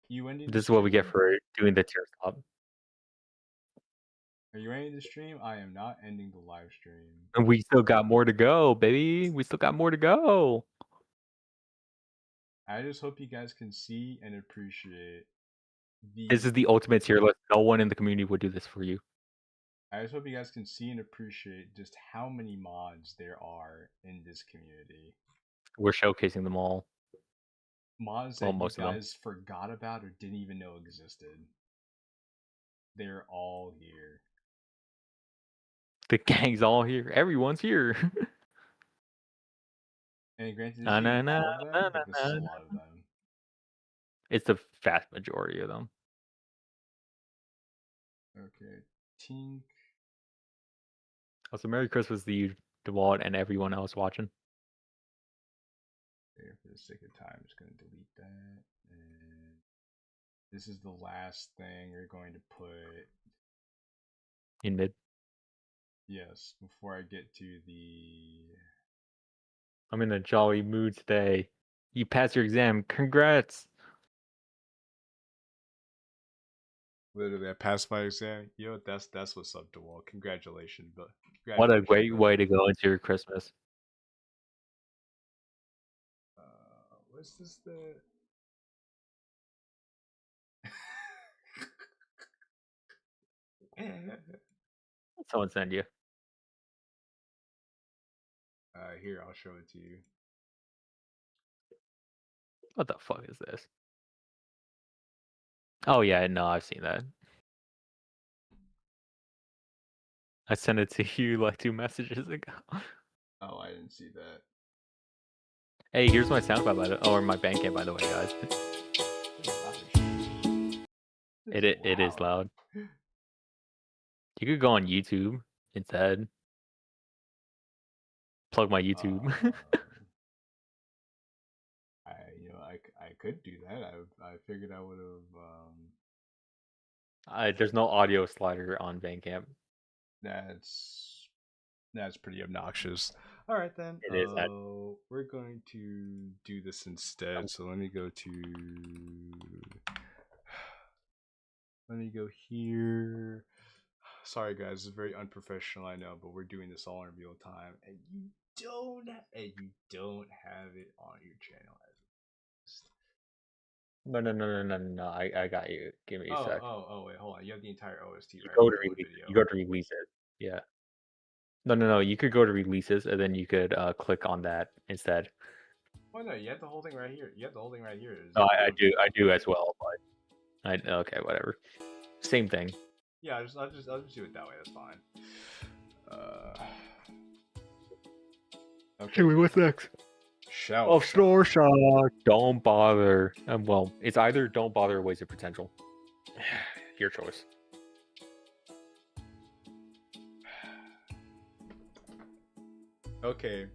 You ending? This is what we get for doing the Tierslop. Are you ending the stream? I am not ending the live stream. And we still got more to go, baby. We still got more to go. I just hope you guys can see and appreciate This is the ultimate tier list. No one in the community would do this for you. I just hope you guys can see and appreciate just how many mods there are in this community. We're showcasing them all. Mods that you guys forgot about or didn't even know existed. They're all here. The gang's all here. Everyone's here. And granted, this is a lot of them. It's the vast majority of them. Okay, Tink. Also, Merry Christmas to you, DeWalt, and everyone else watching. Okay, for the sake of time, I'm just going to delete that. And this is the last thing we're going to put in mid. Yes, before I get to the... I'm in a jolly mood today. You passed your exam. Congrats! Literally, I passed my exam. Yo, that's what's up, DeWalt. Congratulations, but what a great way to go into your Christmas. What's this? The Someone send you. Here, I'll show it to you. What the fuck is this? Oh yeah, no, I've seen that. I sent it to you like 2 messages ago. Oh, I didn't see that. Hey, here's my SoundCloud by the or my Bandcamp, by the way, guys. It is loud. You could go on YouTube instead. Plug my YouTube. I could do that. I figured I would have. There's no audio slider on Bandcamp. That's pretty obnoxious. All right then. It is. We're going to do this instead. So let me go here. Sorry guys, it's very unprofessional, I know, but we're doing this all in real time, and you don't have it on your channel. No. I got you. Give me a sec. Oh, wait, hold on. You have the entire OST, right? You go to release it. Yeah. No. You could go to releases, and then you could click on that instead. Oh no, you have the whole thing right here. No, I do as well, but okay, whatever. Same thing. Yeah, I'll just do it that way. That's fine. Okay. What's next? Store Shock. Don't bother. Well, it's either don't bother or wasted potential. Your choice. Okay.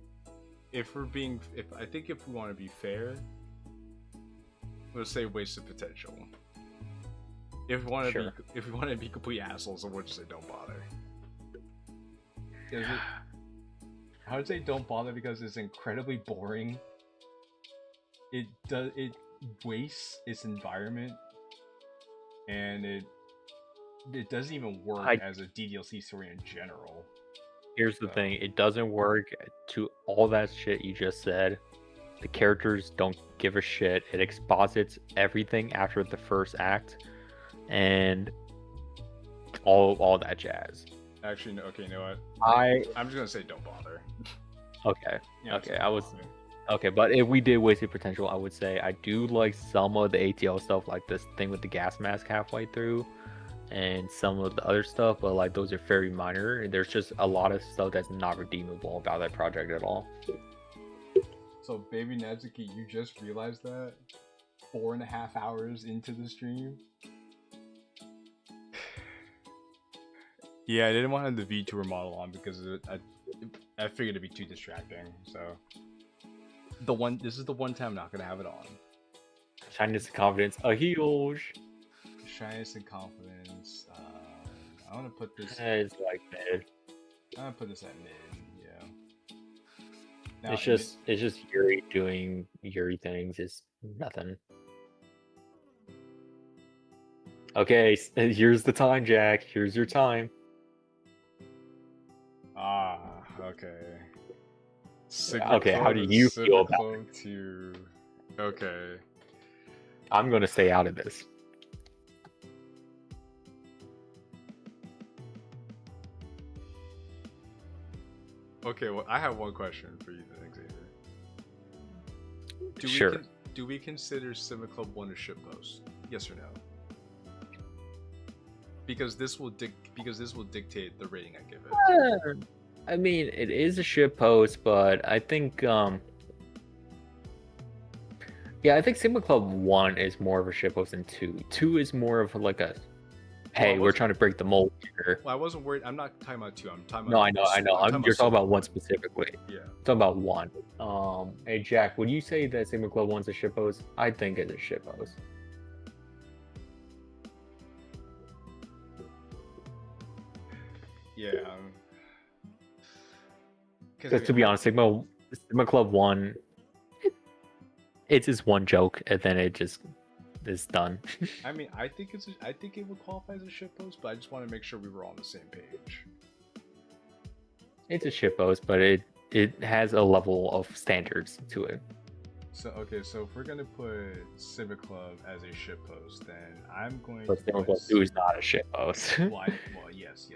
If I think if we want to be fair, we'll say wasted potential. If we want to be complete assholes, then we'll just say don't bother. I would say don't bother because it's incredibly boring. It wastes its environment, and it doesn't even work as a Ddlc story in general. Here's the thing, it doesn't work to all that shit you just said. The characters don't give a shit. It exposits everything after the first act, and all that jazz. Actually, no. Okay, you know what? I'm just gonna say don't bother. Okay. Yeah, okay. But if we did wasted potential, I would say I do like some of the ATL stuff, like this thing with the gas mask halfway through, and some of the other stuff. But like those are very minor. There's just a lot of stuff that's not redeemable about that project at all. So, baby Natsuki, you just realized that 4.5 hours into the stream. Yeah, I didn't want the VTuber model on because I figured it'd be too distracting. So this is the one time I'm not gonna have it on. Shyness and confidence. A huge. Shyness and confidence. I want to put this. It's like mid. I'm gonna put this at mid. Yeah. Now, It's just Yuri doing Yuri things. It's nothing. Okay, here's the time, Jack. Here's your time. Okay. Okay, how do you feel about it? Okay. I'm gonna stay out of this. Okay, well, I have one question for you then, Xavier. Sure. Do we consider Cinema Club 1 a shitpost? Yes or no? Because this will dictate the rating I give it. I mean, it is a shitpost, but I think yeah, I think Sigma Club 1 is more of a shitpost than 2. 2 is more of like a hey, we're trying to break the mold here. Well, I wasn't worried. I'm not talking about 2. I'm talking No, about I know. You're talking about 1 specifically. Yeah. I'm talking about 1. Hey Jack, would you say that Sigma Club 1's a shitpost? I think it's a shitpost. Yeah. Because to be honest, Sigma Club 1, it's just one joke, and then it just is done. I mean, I think it would qualify as a shitpost, but I just want to make sure we were all on the same page. It's a shitpost, but it has a level of standards to it. So okay, so if we're gonna put Civic Club as a shitpost, then I'm going but to. Sigma Club 2 is not a shitpost. Well, yes.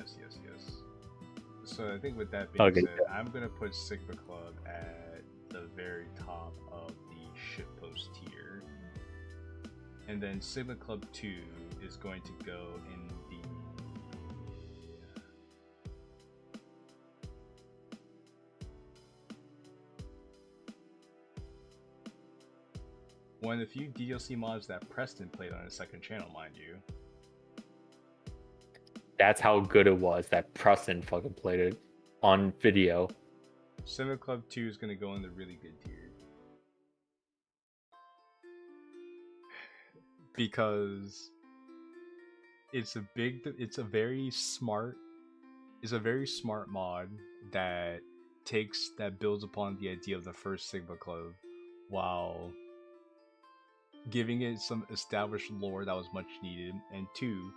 So I think with that being said, I'm gonna put Sigma Club at the very top of the shitpost tier, and then Sigma Club 2 is going to go in the. One of the few Ddlc mods that Preston played on his second channel, mind you. That's how good it was that Preston fucking played it on video. Cinema Club 2 is going to go in the really good tier. Because it's a very smart mod that builds upon the idea of the first Sigma Club while giving it some established lore that was much needed. And 2,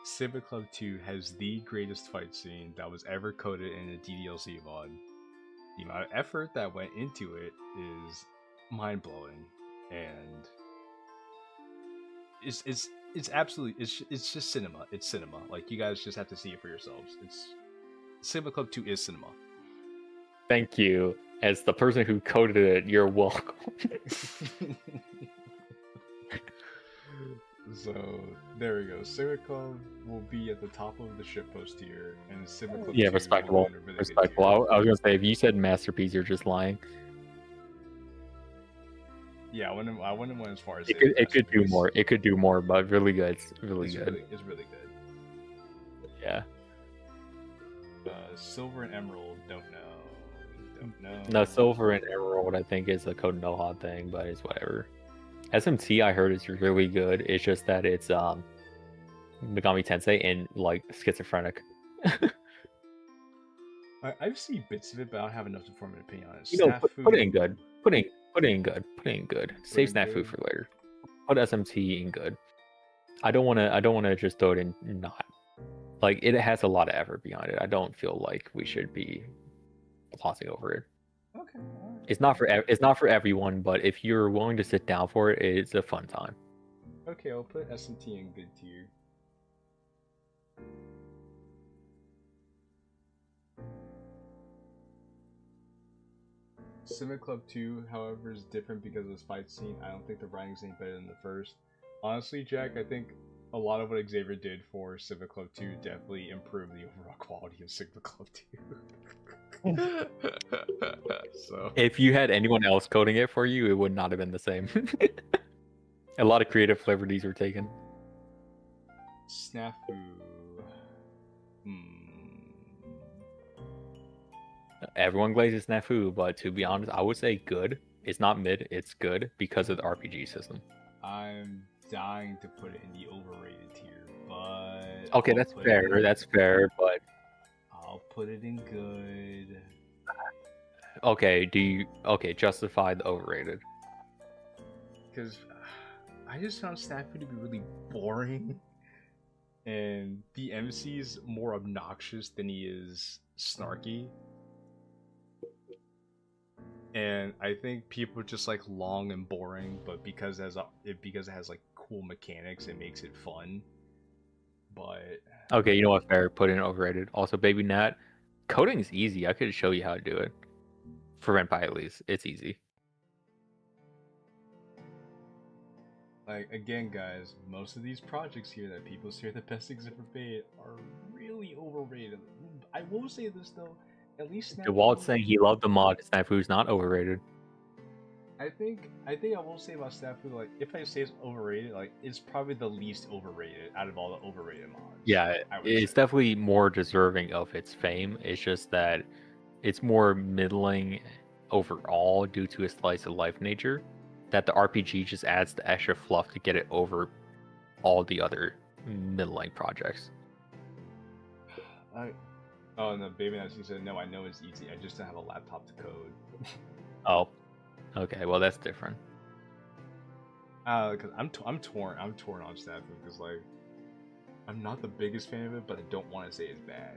Sigma Club 2 has the greatest fight scene that was ever coded in a Ddlc mod. The amount of effort that went into it is mind-blowing, and it's absolutely it's just cinema. It's cinema. Like, you guys just have to see it for yourselves. Sigma Club 2 is cinema. Thank you. As the person who coded it, you're welcome. So there we go. Sigma Club will be at the top of the shitpost tier, and Sigma Club 2 respectable. Really respectable. I was gonna say, if you said masterpiece, you're just lying. Yeah, I wouldn't went as far as it could do more. It could do more, but really good. It's really good. It's really good. Yeah. Silver and Emerald, don't know. No, Silver and Emerald, I think, is a Code No-Hot thing, but it's whatever. SMT, I heard, is really good. It's just that it's Megami Tensei and like schizophrenic. I've seen bits of it, but I don't have enough to form an opinion on it. Put it in good. Put it in good. Save Snafu for later. Put SMT in good. I don't wanna just throw it in not. Like, it has a lot of effort behind it. I don't feel like we should be glossing over it. Okay. It's not for everyone, but if you're willing to sit down for it, it's a fun time. Okay, I'll put SMT in good tier. Cinema Club 2, however, is different because of this fight scene. I don't think the writing's any better than the first. Honestly, Jack, I think a lot of what Xavier did for Sigma Club 2 definitely improved the overall quality of Sigma Club 2. So, if you had anyone else coding it for you, it would not have been the same. A lot of creative liberties were taken. Snafu. Everyone glazes snafu, but to be honest, I would say good. It's not mid, it's good because of the RPG system. I'm dying to put it in the overrated tier, but okay, that's fair. That's fair, but I'll put it in good. Okay, justify the overrated? Because I just found snafu to be really boring, and the MC's more obnoxious than he is snarky. And I think people just like long and boring, but because it has like cool mechanics, it makes it fun. But okay, you know what? Fair. Put in overrated. Also, Baby Nat, coding is easy. I could show you how to do it. For Renpai at least, it's easy. Like again, guys, most of these projects here that people say are the best things ever made are really overrated. I will say this though. At least DeWalt saying he loved the mod. Snafu's not overrated. I think I will say about Snafu, like if I say it's overrated, like it's probably the least overrated out of all the overrated mods. Yeah, it's definitely more deserving of its fame. It's just that it's more middling overall due to its slice of life nature. That the RPG just adds the extra fluff to get it over all the other middling projects. Oh no, Baby Nancy said no. I know it's easy. I just don't have a laptop to code. Oh, okay. Well, that's different. Because I'm torn. I'm torn on Snafu because like I'm not the biggest fan of it, but I don't want to say it's bad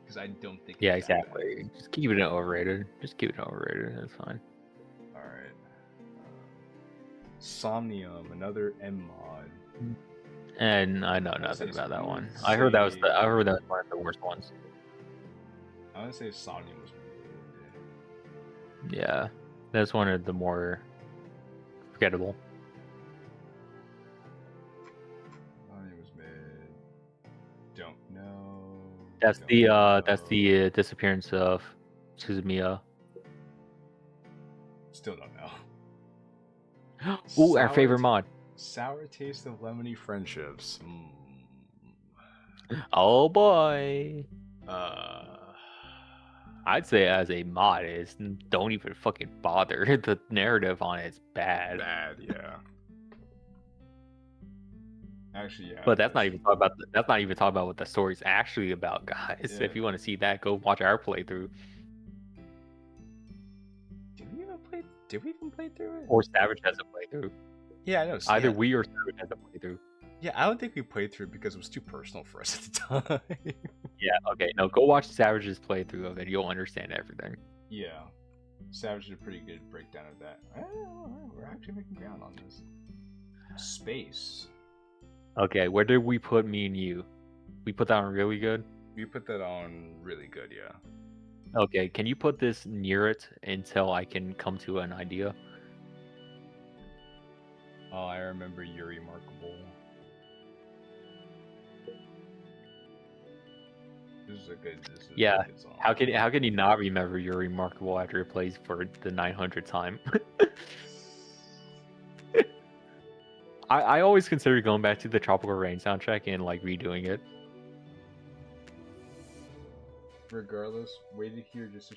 because I don't think. Yeah, exactly. Just keep it overrated. Just keep it overrated. That's fine. All right. Somnium, another M mod. And I know nothing about that one. I heard that was one of the worst ones. I want to say Somnium was good. Yeah, that's one of the more forgettable. Somnium was mid. Don't know. That's the disappearance of Suzumiya. Still don't know. Ooh, our favorite mod. Sour taste of lemony friendships. Oh boy. I'd say as a mod is don't even fucking bother. The narrative on it's bad. Bad, yeah. Actually, yeah. But that's not even talking about what the story's actually about, guys. Yeah. If you want to see that, go watch our playthrough. Did we even play through it? Or Savage has a playthrough. Yeah, I know. Either we or Savage has a playthrough. Yeah, I don't think we played through it because it was too personal for us at the time. Yeah, okay. No, go watch Savage's playthrough of it. You'll understand everything. Yeah. Savage did a pretty good breakdown of that. We're actually making ground on this. Space. Okay, where did we put me and you? We put that on really good? We put that on really good, yeah. Okay, can you put this near it until I can come to an idea? Oh, I remember You're Remarkable. This is a good. Yeah. How can you not remember You're Remarkable after it plays for the 900th time? I always consider going back to the Tropical Rain soundtrack and like redoing it. Regardless, waited here just to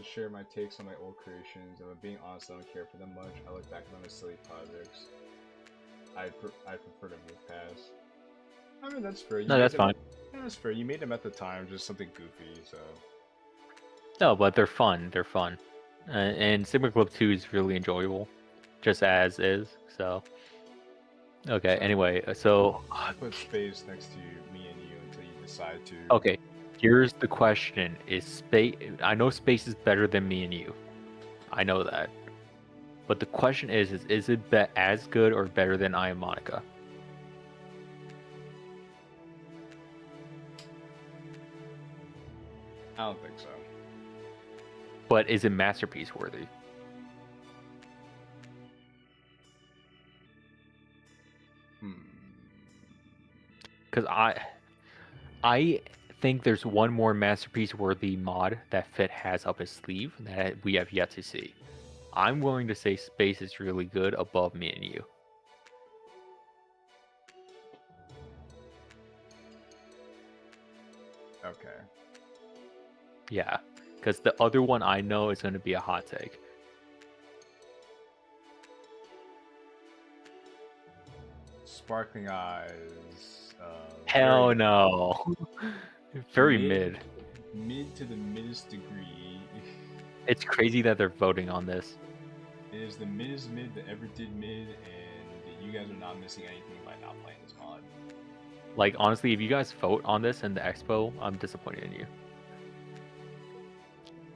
share my takes on my old creations. If I'm being honest, I don't care for them much. I look back at them as silly projects. I prefer to move past. I mean, that's fair. No, that's fine. Yeah, that's fair. You made them at the time, just something goofy, so. No, but they're fun. They're fun. And Sigma Club 2 is really enjoyable, just as is. So. Okay. Anyway, so. I put space next to me and you until you decide to. Okay. Here's the question: is space? I know space is better than me and you. I know that. But the question is it as good or better than I Am Monica? I don't think so. But is it masterpiece worthy? Because I think there's one more masterpiece worthy mod that Fit has up his sleeve that we have yet to see. I'm willing to say space is really good above me and you. Okay. Yeah, because the other one I know is going to be a hot take. Sparkling Eyes. Hell no. Very mid. Mid to the middest degree. It's crazy that they're voting on this. It is the middest mid that ever did mid, and you guys are not missing anything by not playing this mod. Like, honestly, if you guys vote on this in the expo, I'm disappointed in you.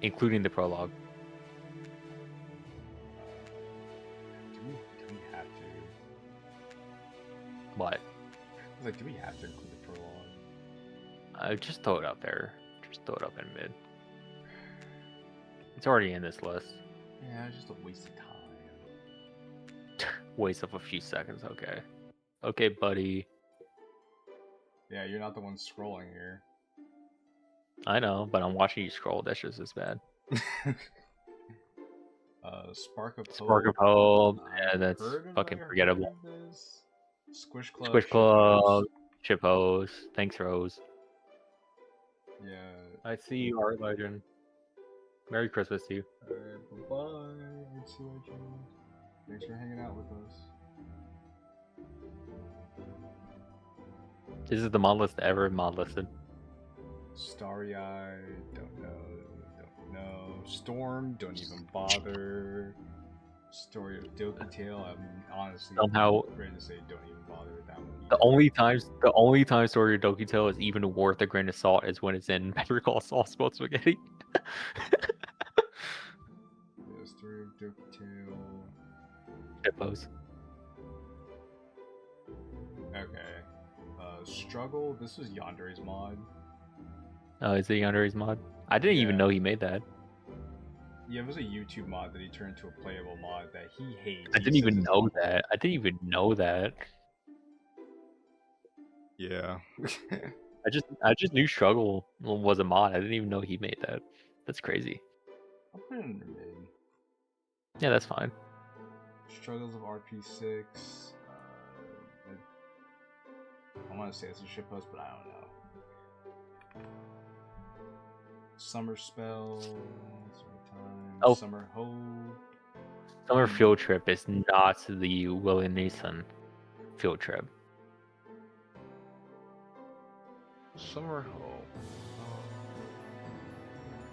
Including the prologue. Do we have to? What? I was like, do we have to include the prologue? Just throw it up there. Just throw it up in mid. It's already in this list. Yeah, it's just a waste of time. Waste of a few seconds, okay. Okay, buddy. Yeah, you're not the one scrolling here. I know, but I'm watching you scroll. That's just as bad. Spark of Hope. Spark of Hope. Yeah, that's fucking forgettable. Squish Club. Squish Club. Shippos. Thanks, Rose. Yeah. I see you, Art Legend. Merry Christmas to you. Alright, bye-bye. Thanks for hanging out with us. This is the mod list ever mod listed. Starry Eye, don't know. Storm, don't even bother. Story of Ddlc Tale, I'm honestly somehow ready to say don't even bother with that one. The only time Story of Ddlc Tale is even worth a grain of salt is when it's in Better Call Saul Spelled Spaghetti. Yeah, Story of Ddlc Tale. Hippos. Okay. Struggle, this was Yandere's mod. Oh, is it Yandere's mod? I didn't even know he made that. Yeah, it was a YouTube mod that he turned into a playable mod that he hates. I didn't even know that. I didn't even know that. Yeah. I just knew Struggle was a mod. I didn't even know he made that. That's crazy. I'll put it in mid. Yeah, that's fine. Struggles of RP6. I want to say it's a shitpost, but I don't know. Summer Spell. Oh. Summer Hope. Summer Field Trip is not the Willie Neeson field trip. Summer Hope.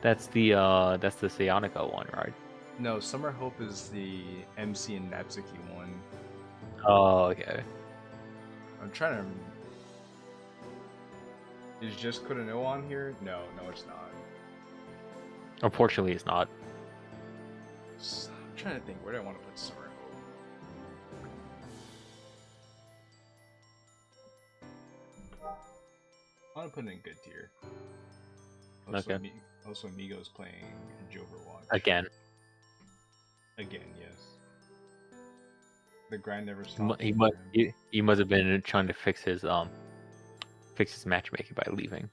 That's the Sionica one, right? No, Summer Hope is the MC and Natsuki one. Oh, okay. I'm trying to. Is just Kurano on here? No, it's not. Unfortunately, it's not. I'm trying to think. Where do I want to put Summer Hope? I want to put it in good tier. Also, okay. Also, Migo's playing Overwatch. Again, yes. The grind never stops. He must have been trying to fix his matchmaking by leaving.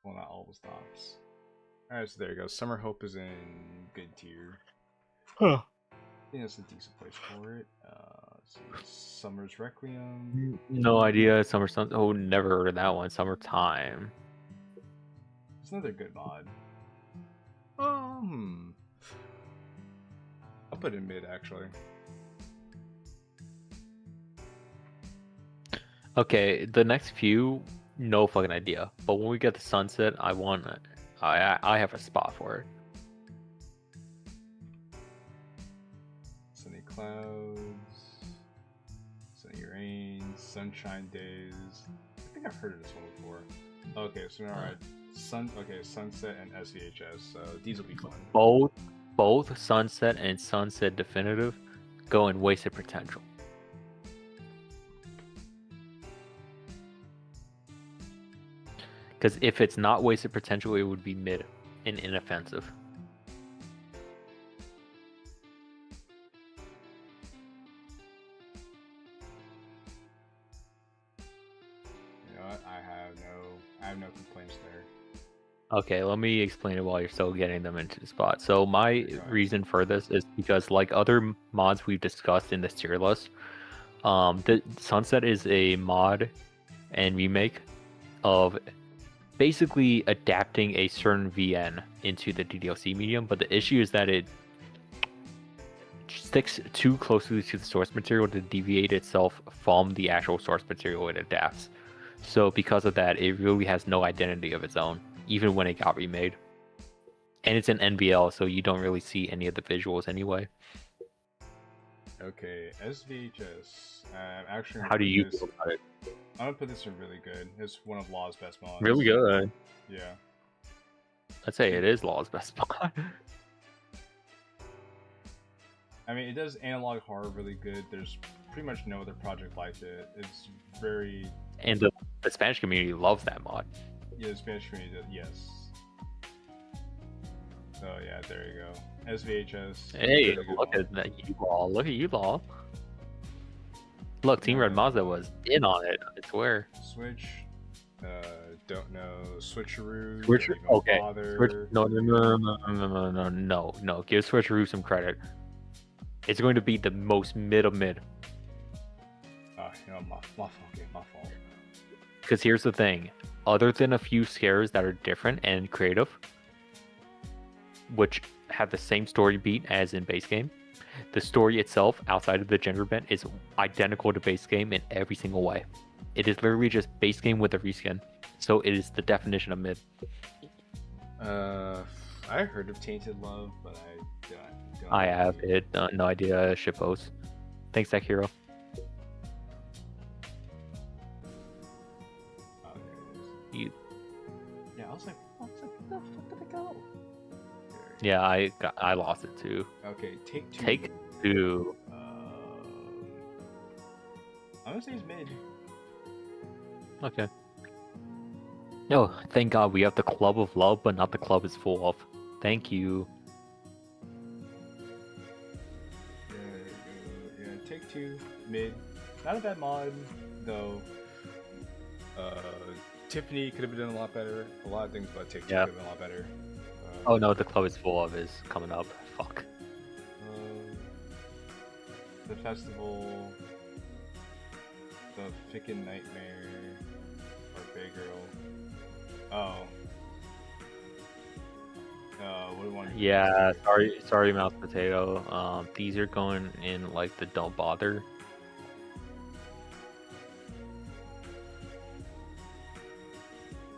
Well, not all stops. Alright, so there you go. Summer Hope is in good tier. Huh. I think that's a decent place for it. Summer's Requiem. No idea. Summer Sun. Oh, never heard of that one. Summertime. It's another good mod. I'll put it in mid, actually. Okay, the next few, no fucking idea. But when we get the Sunset, I have a spot for it. Sunny Clouds, Sunny Rain, Sunshine Days. I think I've heard of this one before. Okay, so alright. Sunset and SVHS. So these will be fun. Both Sunset and Sunset Definitive go in Wasted Potential. Because if it's not Wasted Potential, it would be mid and inoffensive. You know what? I have no complaints there. Okay, let me explain it while you're still getting them into the spot. So my reason for this is because, like other mods we've discussed in this tier list, The Sunset is a mod and remake of basically adapting a certain VN into the Ddlc medium, but the issue is that it sticks too closely to the source material to deviate itself from the actual source material it adapts. So because of that, it really has no identity of its own, even when it got remade. And it's an NBL, so you don't really see any of the visuals anyway. Okay, SVHS. Actually, How do you feel about it? I'm gonna put this in really good. It's one of Law's best mods. Really good. Yeah. I'd say it is Law's best mod. I mean, it does analog horror really good. There's pretty much no other project like it. It's very... And the Spanish community loves that mod. Yeah, the Spanish community does, yes. Oh yeah, there you go. SVHS. Hey, look at that, you Law. Look at you Law. Look, Team Red Mazda was in on it, I swear. Switch. Don't know. Switcheroo. Switch. Okay. Switch, Bother. No. Give Switcheroo some credit. It's going to be the most mid of mid. My fault. My fault. Because here's the thing. Other than a few scares that are different and creative, which have the same story beat as in base game, the story itself, outside of the gender bent, is identical to base game in every single way. It is literally just base game with a reskin. So it is the definition of mid. I heard of Tainted Love, but I don't. I have it. No idea. Shitpost. Thanks, Tech Hero. Oh, there it is. You. Yeah, I was like, where the fuck did it go? Yeah, I lost it too. Okay, take two. Take two. I'm gonna say it's mid. Okay. No, thank God we have the Club of Love, but not the Club is full of. Thank you. Yeah, take two, mid. Not a bad mod, though. Tiffany could have been done a lot better. A lot of things about Take Two could have been a lot better. Oh no, the Club is full of is coming up. Fuck. The festival. The Fickin' Nightmare. Or Bay Girl. Oh. What do we want to do? Yeah, sorry, Mouse Potato. These are going in like the don't bother.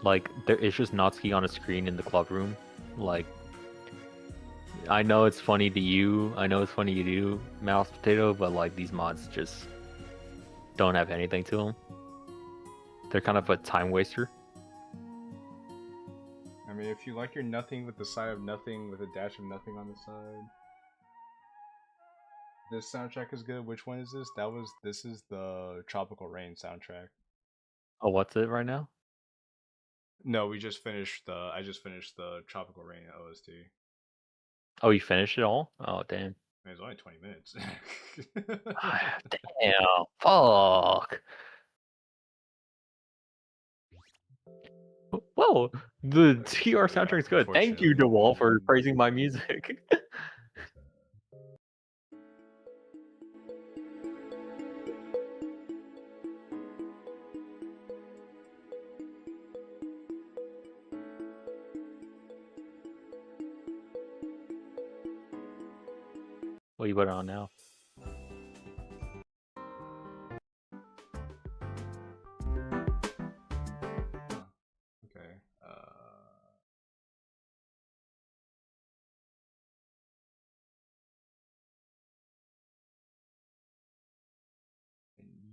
Like there is just Natsuki on a screen in the club room. Like, I know it's funny to you. I know it's funny to you, Mouse Potato, but like these mods just don't have anything to them. They're kind of a time waster. I mean, if you like your nothing with the side of nothing with a dash of nothing on the side. This soundtrack is good. Which one is this? This is the Tropical Rain soundtrack. Oh, what's it right now? No, I just finished the Tropical Rain OST. Oh, you finished it all? Oh, damn. Man, it's only 20 minutes. Damn. Fuck. Whoa, the TR soundtrack is good. Thank you, DeWall, for praising my music. What you put on now? Okay.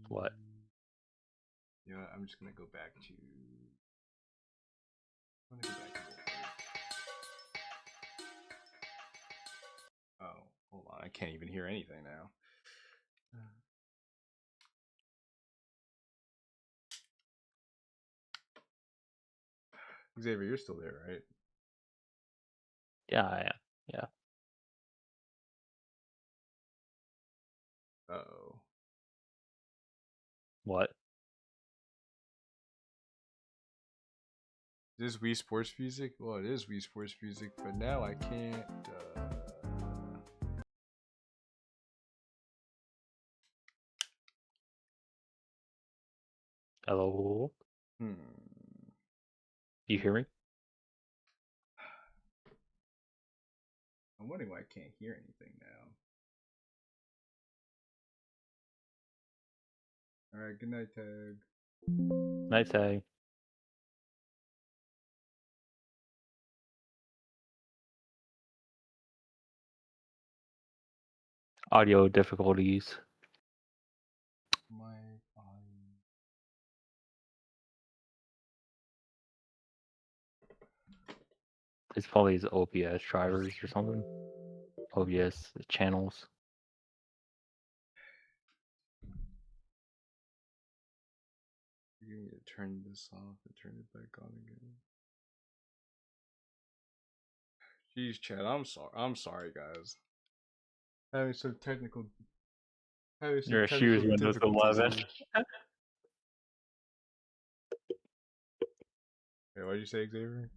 What? You know what, I'm just gonna go back to. Oh, hold on. I can't even hear anything now. Xavier, you're still there, right? Yeah, I am. Yeah. Uh-oh. What? Is this Wii Sports Music? Well, it is Wii Sports Music, but now I can't. Hello? Hmm. You hear me? I'm wondering why I can't hear anything now. Alright, good night, Tag. Night say. Audio difficulties. My It's probably his OBS drivers or something. OBS channels. You need to turn this off and turn it back on again. Jeez, Chad, I'm sorry, guys. Having some technical Your issue is Windows 11. Wait, what did you say, Xavier?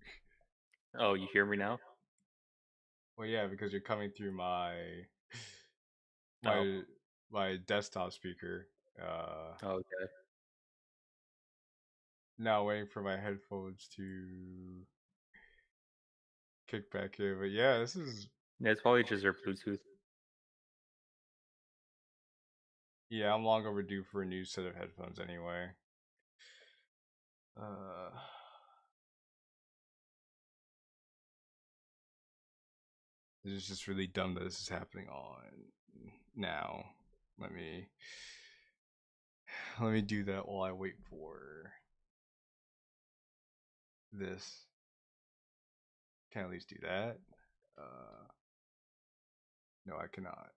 Oh, you hear me now? Well, yeah, because you're coming through my Oh. my desktop speaker. Okay. Now waiting for my headphones to kick back in. But yeah, this is Yeah, it's probably just your Bluetooth. yeah, I'm long overdue for a new set of headphones anyway. It's just really dumb that this is happening on now. Let me do that while I wait for this. Can I at least do that? No, I cannot.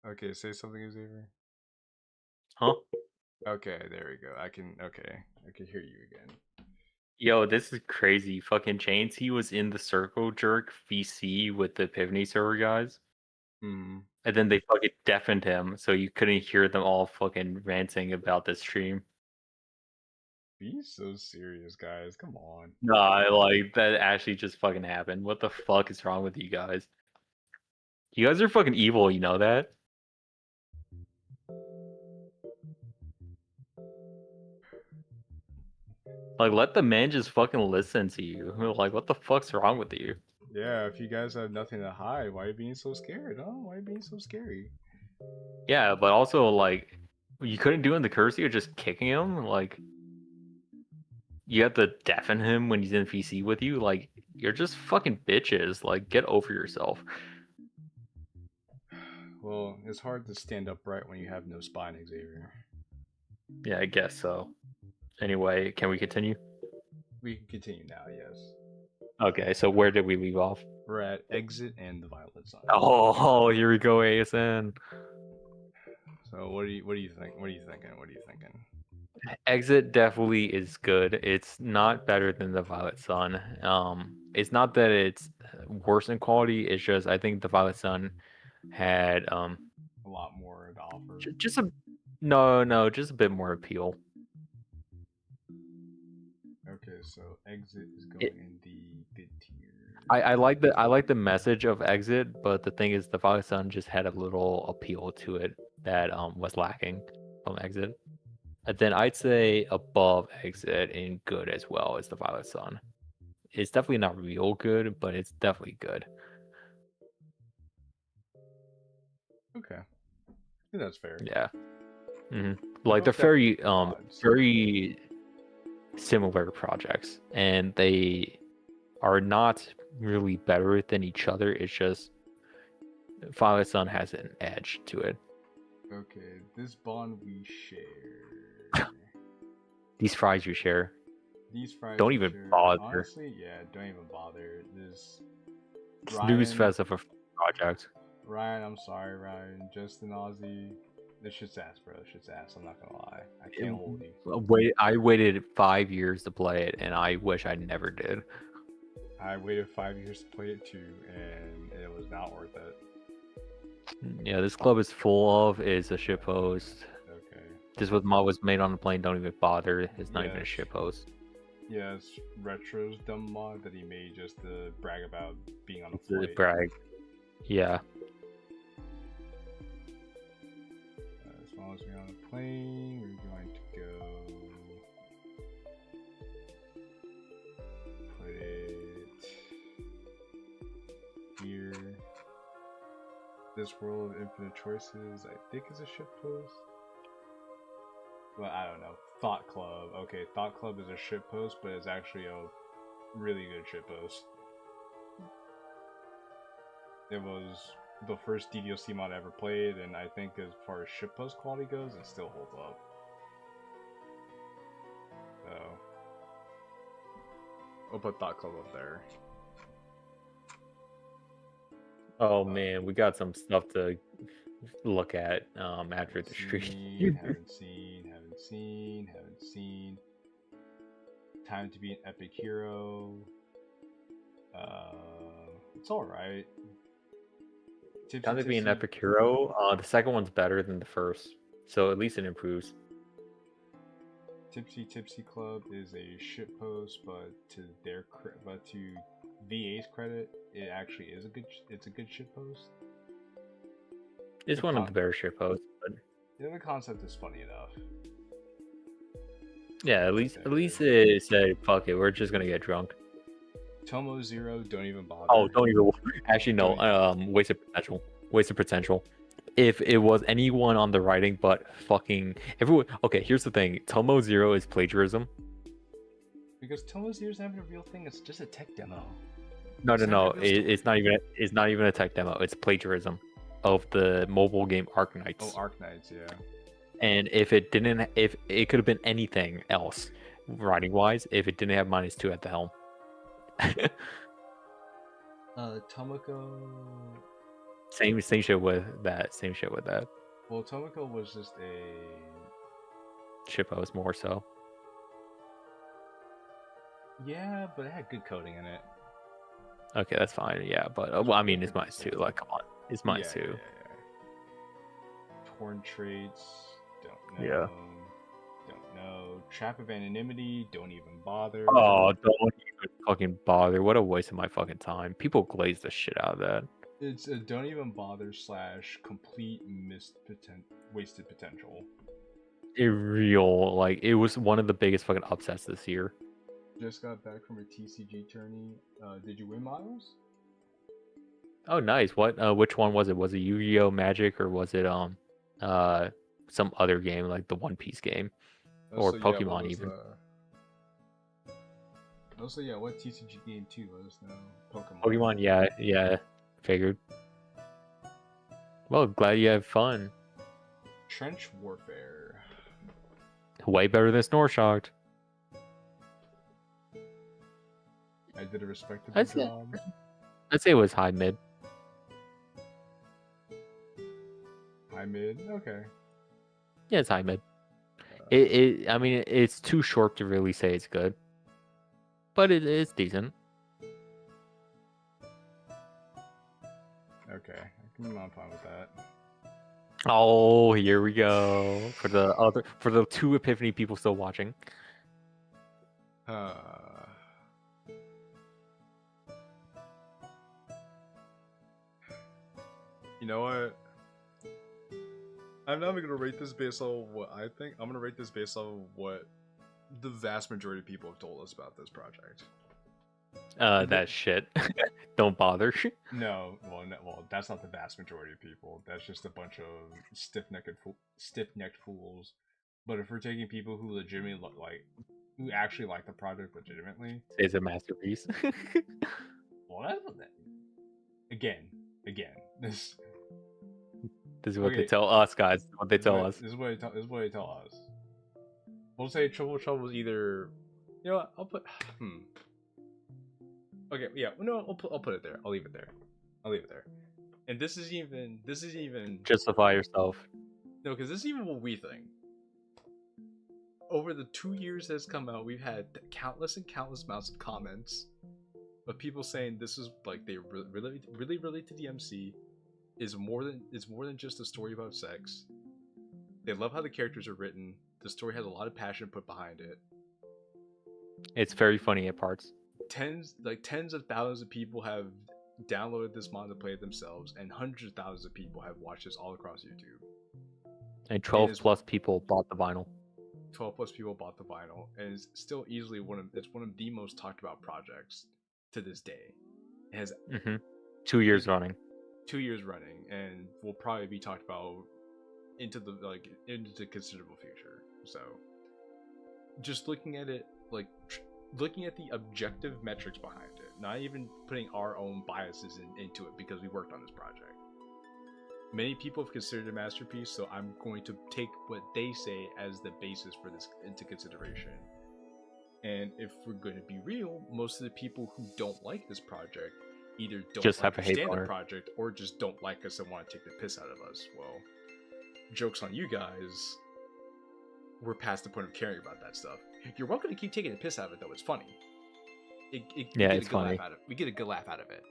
Okay, say something, Xavier. Huh? Okay, there we go. I can hear you again. Yo, this is crazy. Fucking Chains, he was in the Circle Jerk VC with the Epiphany server guys. Mm. And then they fucking deafened him, so you couldn't hear them all fucking ranting about the stream. Be so serious, guys. Come on. Nah, like, that actually just fucking happened. What the fuck is wrong with you guys? You guys are fucking evil, you know that? Like, let the man just fucking listen to you. Like, what the fuck's wrong with you? Yeah, if you guys have nothing to hide, why are you being so scared? Oh, why are you being so scary? Yeah, but also, like, you couldn't do in the courtesy of just kicking him? Like, you have to deafen him when he's in VC with you? Like, you're just fucking bitches. Like, get over yourself. Well, it's hard to stand upright when you have no spine, Xavier. Yeah, I guess so. Anyway, can we continue? We can continue now, yes. Okay, so where did we leave off? We're at exit and the violet sign. Oh, here we go, ASN. So what do you think? What are you thinking? Exit definitely is good. It's not better than the Violet Sun. It's not that it's worse in quality. It's just I think the Violet Sun had a lot more to offer. just a bit more appeal. Okay, so exit is going in the good tier. I like the message of exit, but the thing is the Violet Sun just had a little appeal to it that was lacking from exit. And then I'd say above exit and good as well as the Violet Sun. It's definitely not real good, but it's definitely good. Okay, I think that's fair. Yeah. Mm-hmm. Like they're very very similar projects, and they are not really better than each other. It's just Violet Sun has an edge to it. Okay, this bond we share. These fries you share. These fries don't even share. bother. Honestly, yeah, don't even bother. This snooze fest of a project. Ryan, I'm sorry, Ryan. Justin Ozzy. This shit's ass, bro. This shit's ass. I'm not gonna lie. I can't hold you. I waited 5 years to play it, and I wish I never did. I waited 5 years to play it too, and it was not worth it. Yeah, this club is full of is a shitpost. Okay. This was made on the plane. Don't even bother. It's not even a shitpost. Yeah, it's Retro's dumb mod that he made just to brag about being on a flight. Brag. Yeah. As long as we're on a plane, we're going to go put it here. This world of infinite choices, I think, is a shitpost. Well, I don't know. Thought Club. Okay, Thought Club is a shitpost, but it's actually a really good shitpost. It was the first Ddlc mod I ever played, and I think as far as shitpost quality goes, it still holds up. So, I'll put Thought Club up there. Oh man, we got some stuff to look at after the stream. Haven't seen. Time to be an epic hero. It's alright. Time to be an epic hero. The second one's better than the first, so at least it improves. Tipsy Club is a shitpost, but to VA's credit, it actually is a good shitpost. It's one of the better shitposts, but yeah, the concept is funny enough. Yeah, at least it said, "Fuck it, we're just gonna get drunk." Tomo Zero, don't even bother. Oh, don't even. Actually, no. Wasted potential. If it was anyone on the writing, but fucking everyone. Okay, here's the thing. Tomo Zero is plagiarism. Because Tomo Zero's not even a real thing. It's just a tech demo. No. It's not even a tech demo. It's plagiarism of the mobile game Arknights. Oh, Arknights, yeah. And if it could have been anything else, writing wise, if it didn't have -2 at the helm. Tomoko. Same shit with that. Well, Tomoko was just a shitpost more so. Yeah, but it had good coding in it. Okay, that's fine. Yeah, but well, I mean, it's -2. Like, come on, it's -2. Yeah. Torn traits. Don't know. Yeah. Don't know. Trap of anonymity. Don't even bother. Oh, don't even fucking bother. What a waste of my fucking time. People glaze the shit out of that. It's a don't even bother / complete wasted potential. It was one of the biggest fucking upsets this year. Just got back from a TCG tourney. Did you win models? Oh, nice. What? Which one was it? Was it Yu-Gi-Oh! Magic or was it some other game like the One Piece game or Pokemon even? Also, yeah, what TCG game too? Let us know. Pokemon, yeah. Figured. Well, glad you have fun. Trench Warfare. Way better than Snoreshocked. I did a respectable job. I'd say it was high mid. High mid, okay. Yeah, it's high mid. I mean, it's too short to really say it's good, but it's decent. Okay, I'm fine with that. Oh, here we go for the 2 Epiphany people still watching. You know what? I'm not even gonna rate this based on what I think. I'm gonna rate this based on what the vast majority of people have told us about this project. That shit. Don't bother. No, well, that's not the vast majority of people. That's just a bunch of stiff-necked fools. But if we're taking people who legitimately who actually like the project legitimately, it's a masterpiece. Well, that's that. Again, this is what they tell us, guys. What they tell us. This is what they tell us. We'll say Trouble is either. You know what? I'll put. Okay, yeah. No, I'll put it there. I'll leave it there. And this is even. Justify yourself. No, because this is even what we think. Over the 2 years that's come out, we've had countless amounts of comments of people saying this is like they really relate to DMC. It's more than just a story about sex. They love how the characters are written. The story has a lot of passion put behind it. It's very funny at parts. Tens of thousands of people have downloaded this mod to play it themselves, and hundreds of thousands of people have watched this all across YouTube. And 12 plus people bought the vinyl. 12 plus people bought the vinyl, and it's still easily one of the most talked about projects to this day. It has 2 years running. 2 years running, and will probably be talked about into the considerable future. So, just looking at it, looking at the objective metrics behind it, not even putting our own biases into it because we worked on this project. Many people have considered it a masterpiece, so I'm going to take what they say as the basis for this into consideration. And if we're going to be real, most of the people who don't like this project either don't just understand the project or just don't like us and want to take the piss out of us. Well, joke's on you guys. We're past the point of caring about that stuff. You're welcome to keep taking the piss out of it, though. It's funny. It's funny. We get a good laugh out of it.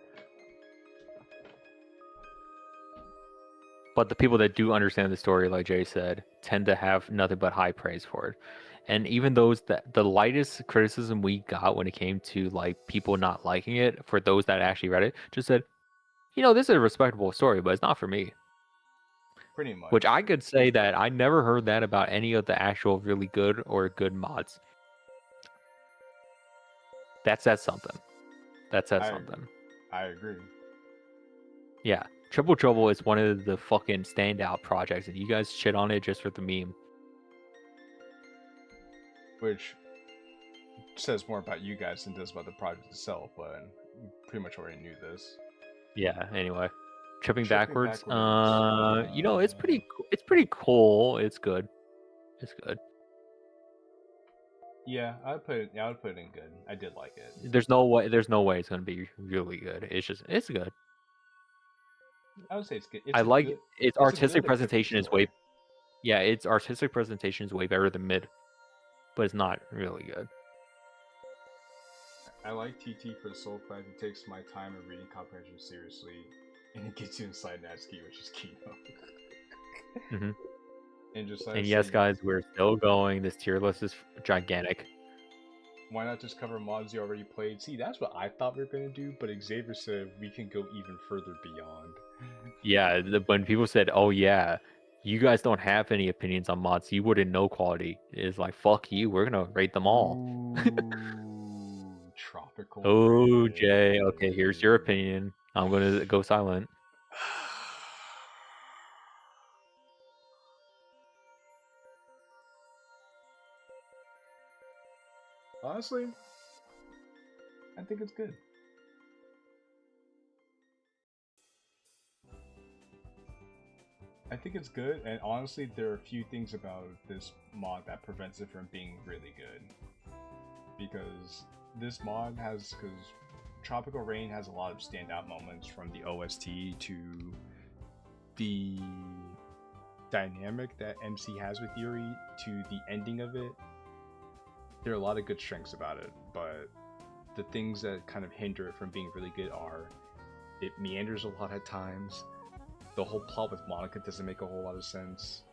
But the people that do understand the story, like Jay said, tend to have nothing but high praise for it. And even those that the lightest criticism we got when it came to like people not liking it, for those that actually read it, just said, this is a respectable story, but it's not for me. Pretty much. Which I could say that I never heard that about any of the actual really good or good mods. That says something. I agree. Yeah. Triple Trouble is one of the fucking standout projects, and you guys shit on it just for the meme. Which says more about you guys than does about the project itself, but we pretty much already knew this. Yeah, anyway. Tripping backwards. It's pretty cool. It's good. Yeah, I would put it in good. I did like it. There's no way it's gonna be really good. It's good. I would say it's good. Its artistic presentation is way. Yeah, its artistic presentation is way better than mid, but it's not really good. I like TT for the sole fact it takes my time of reading comprehension seriously, and it gets you inside Natsuki, which is key. And yes, guys, we're still going. This tier list is gigantic. Why not just cover mods you already played? See, that's what I thought we were going to do, but Xavier said we can go even further beyond. Yeah, when people said, oh yeah, you guys don't have any opinions on mods, you wouldn't know quality. It's like, fuck you, we're going to rate them all. Ooh, tropical. Oh, Jay, okay, here's your opinion. I'm going to go silent. Honestly, I think it's good. And honestly, there are a few things about this mod that prevents it from being really good. Because this mod because Tropical Rain has a lot of standout moments, from the OST to the dynamic that MC has with Yuri to the ending of it. There are a lot of good strengths about it, but the things that kind of hinder it from being really good are it meanders a lot at times. The whole plot with Monica doesn't make a whole lot of sense.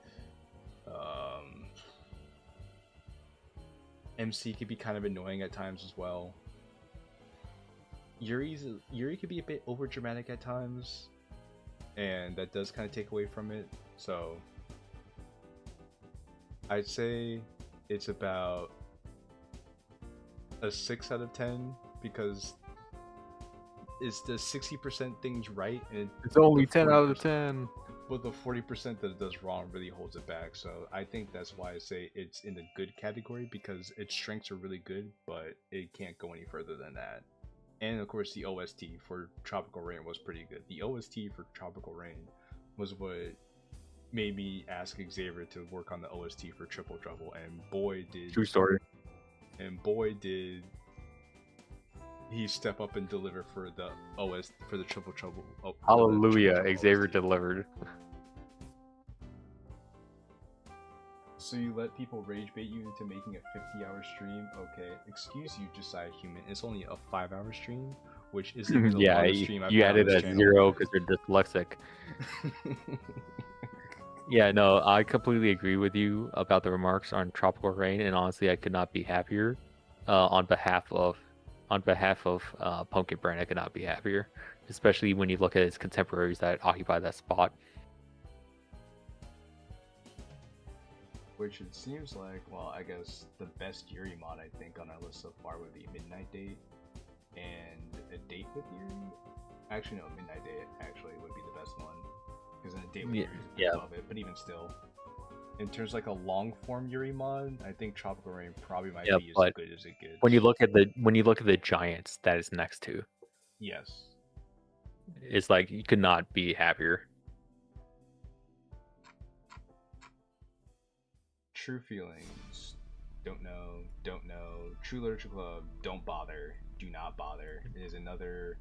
MC can be kind of annoying at times as well. Yuri can be a bit over dramatic at times, and that does kind of take away from it. So I'd say it's about a 6 out of 10 because it's the 60% things right, and it's only 10 out of 10. But the 40% that it does wrong really holds it back. So I think that's why I say it's in the good category, because its strengths are really good, but it can't go any further than that. And of course, the OST for Tropical Rain was pretty good. The OST for Tropical Rain was what made me ask Xavier to work on the OST for Triple Trouble, and boy did. True story. And boy did he step up and deliver for the for the Triple Trouble. Hallelujah, Triple Xavier OST. delivered. So you let people rage bait you into making a 50-hour stream? Okay, excuse you, Josiah Human. It's only a 5-hour stream, which isn't even the longest stream I've you had on added this a channel. 0 because you're dyslexic. Yeah, no, I completely agree with you about the remarks on Tropical Rain, and honestly, I could not be happier. on behalf of Pumpkin Brand, I could not be happier, especially when you look at his contemporaries that occupy that spot. Which it seems like, well, I guess the best Yuri mod I think on our list so far would be Midnight Date and a Date with Yuri. Actually, no, Midnight Date actually would be the best one, because then a Date with Yuri is above it. But even still, in terms of like a long form Yuri mod, I think Tropical Rain probably might be as good as it gets. When you look at the giants that it's next to, yes, it's like you could not be happier. True Feelings, don't know. True Literature Club, don't bother, do not bother. Is another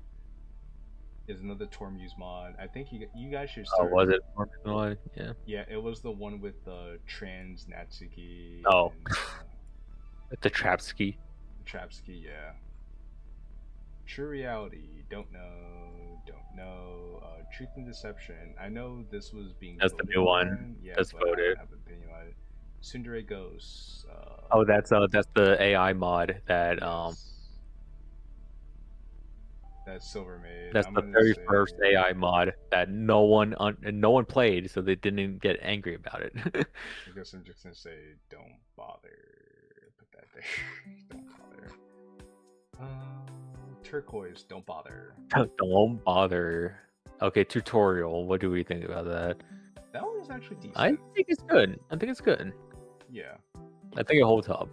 Tormuse mod. I think you guys should start. Oh, was it Tormuse mod? Yeah. Yeah, it was the one with the trans Natsuki. Oh. And, the Trapsky. Trapsky, yeah. True Reality, don't know. Truth and Deception. I know this was being. That's the new one. Yeah, that's voted. I have an opinion on it. Tsundere Ghosts. Oh, that's the AI mod that That's Silvermaid. That's the very first AI mod that no one played, so they didn't get angry about it. I guess I'm just gonna say, don't bother. Put that there. Don't bother. Turquoise, don't bother. Don't bother. Okay, Tutorial. What do we think about that? That one is actually decent. I think it's good. Yeah. I think it holds up.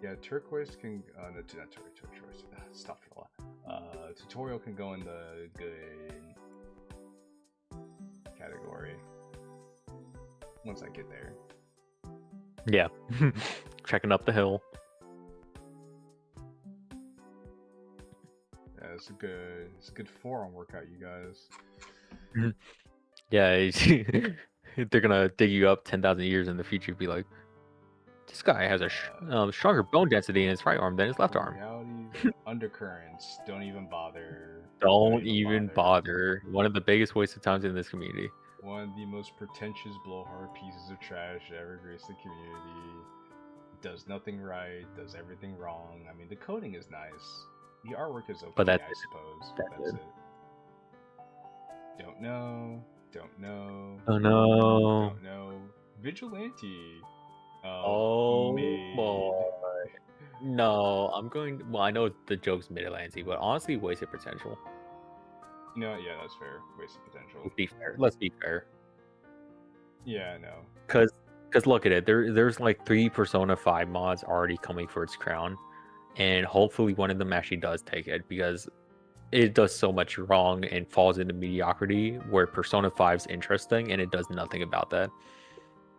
Yeah, Turquoise can no, not Turquoise. Stop it all. Tutorial can go in the good category once I get there. Yeah. Checking up the hill. Yeah, it's a good forearm workout, you guys. Yeah, they're gonna dig you up 10,000 years in the future. Be like, this guy has a stronger bone density in his right arm than his left arm. Realities, undercurrents. Don't even bother. Don't even bother. One of the biggest waste of times in this community. One of the most pretentious blowhard pieces of trash that ever graced the community. Does nothing right. Does everything wrong. I mean, the coding is nice. The artwork is okay, but that's I suppose. That's it. Don't know. Vigilante. Oh boy. No, I'm going. Well, I know the joke's mid-Atlantic, but honestly, wasted potential. No, yeah, that's fair. Wasted potential. Let's be fair. Yeah, I know. Because look at it. There's like 3 Persona 5 mods already coming for its crown, and hopefully one of them actually does take it, because it does so much wrong and falls into mediocrity where Persona 5's interesting and it does nothing about that.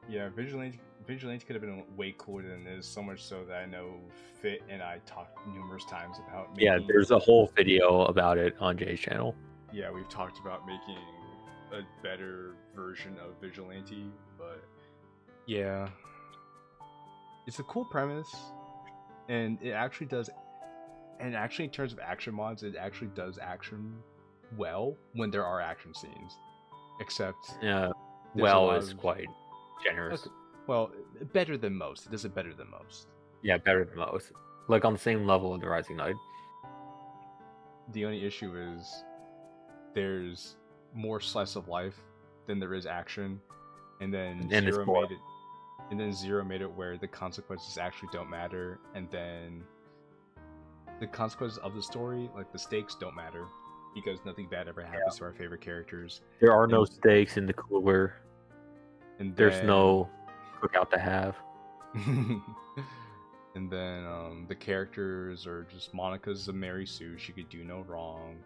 Yeah, Vigilante could have been way cooler than this, so much so that I know Fit and I talked numerous times about making... Yeah, there's a whole video about it on Jay's channel. Yeah, we've talked about making a better version of Vigilante, but yeah. It's a cool premise, and it actually does... And actually, in terms of action mods, it actually does action well when there are action scenes. Except... Yeah, well is quite generous. Okay. Well, better than most. It does it better than most. Yeah, better than most. Like on the same level of the Rising Knight. The only issue is there's more slice of life than there is action, and then Zero made it where the consequences actually don't matter, and then the consequences of the story, like the stakes, don't matter because nothing bad ever happens to our favorite characters. There are no stakes in the cooler. And there's no cookout to have. And then the characters are just Monica's a Mary Sue, she could do no wrong.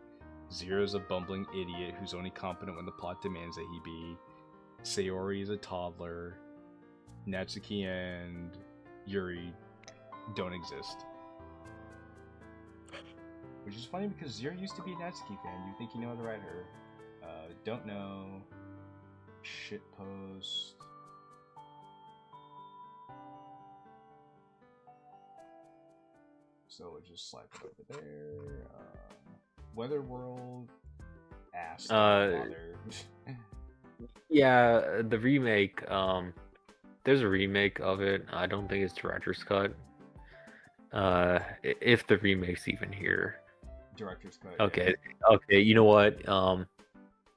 Zero's a bumbling idiot who's only competent when the plot demands that he be. Sayori is a toddler. Natsuki and Yuri don't exist. Which is funny because Zero used to be a Natsuki fan. You think you know how to write her. Don't know. Shitpost. So we'll just slide it over there. Weatherworld. Ass. Yeah, the remake. there's a remake of it. I don't think it's director's cut. If the remake's even here. Director's cut. Okay, okay. You know what?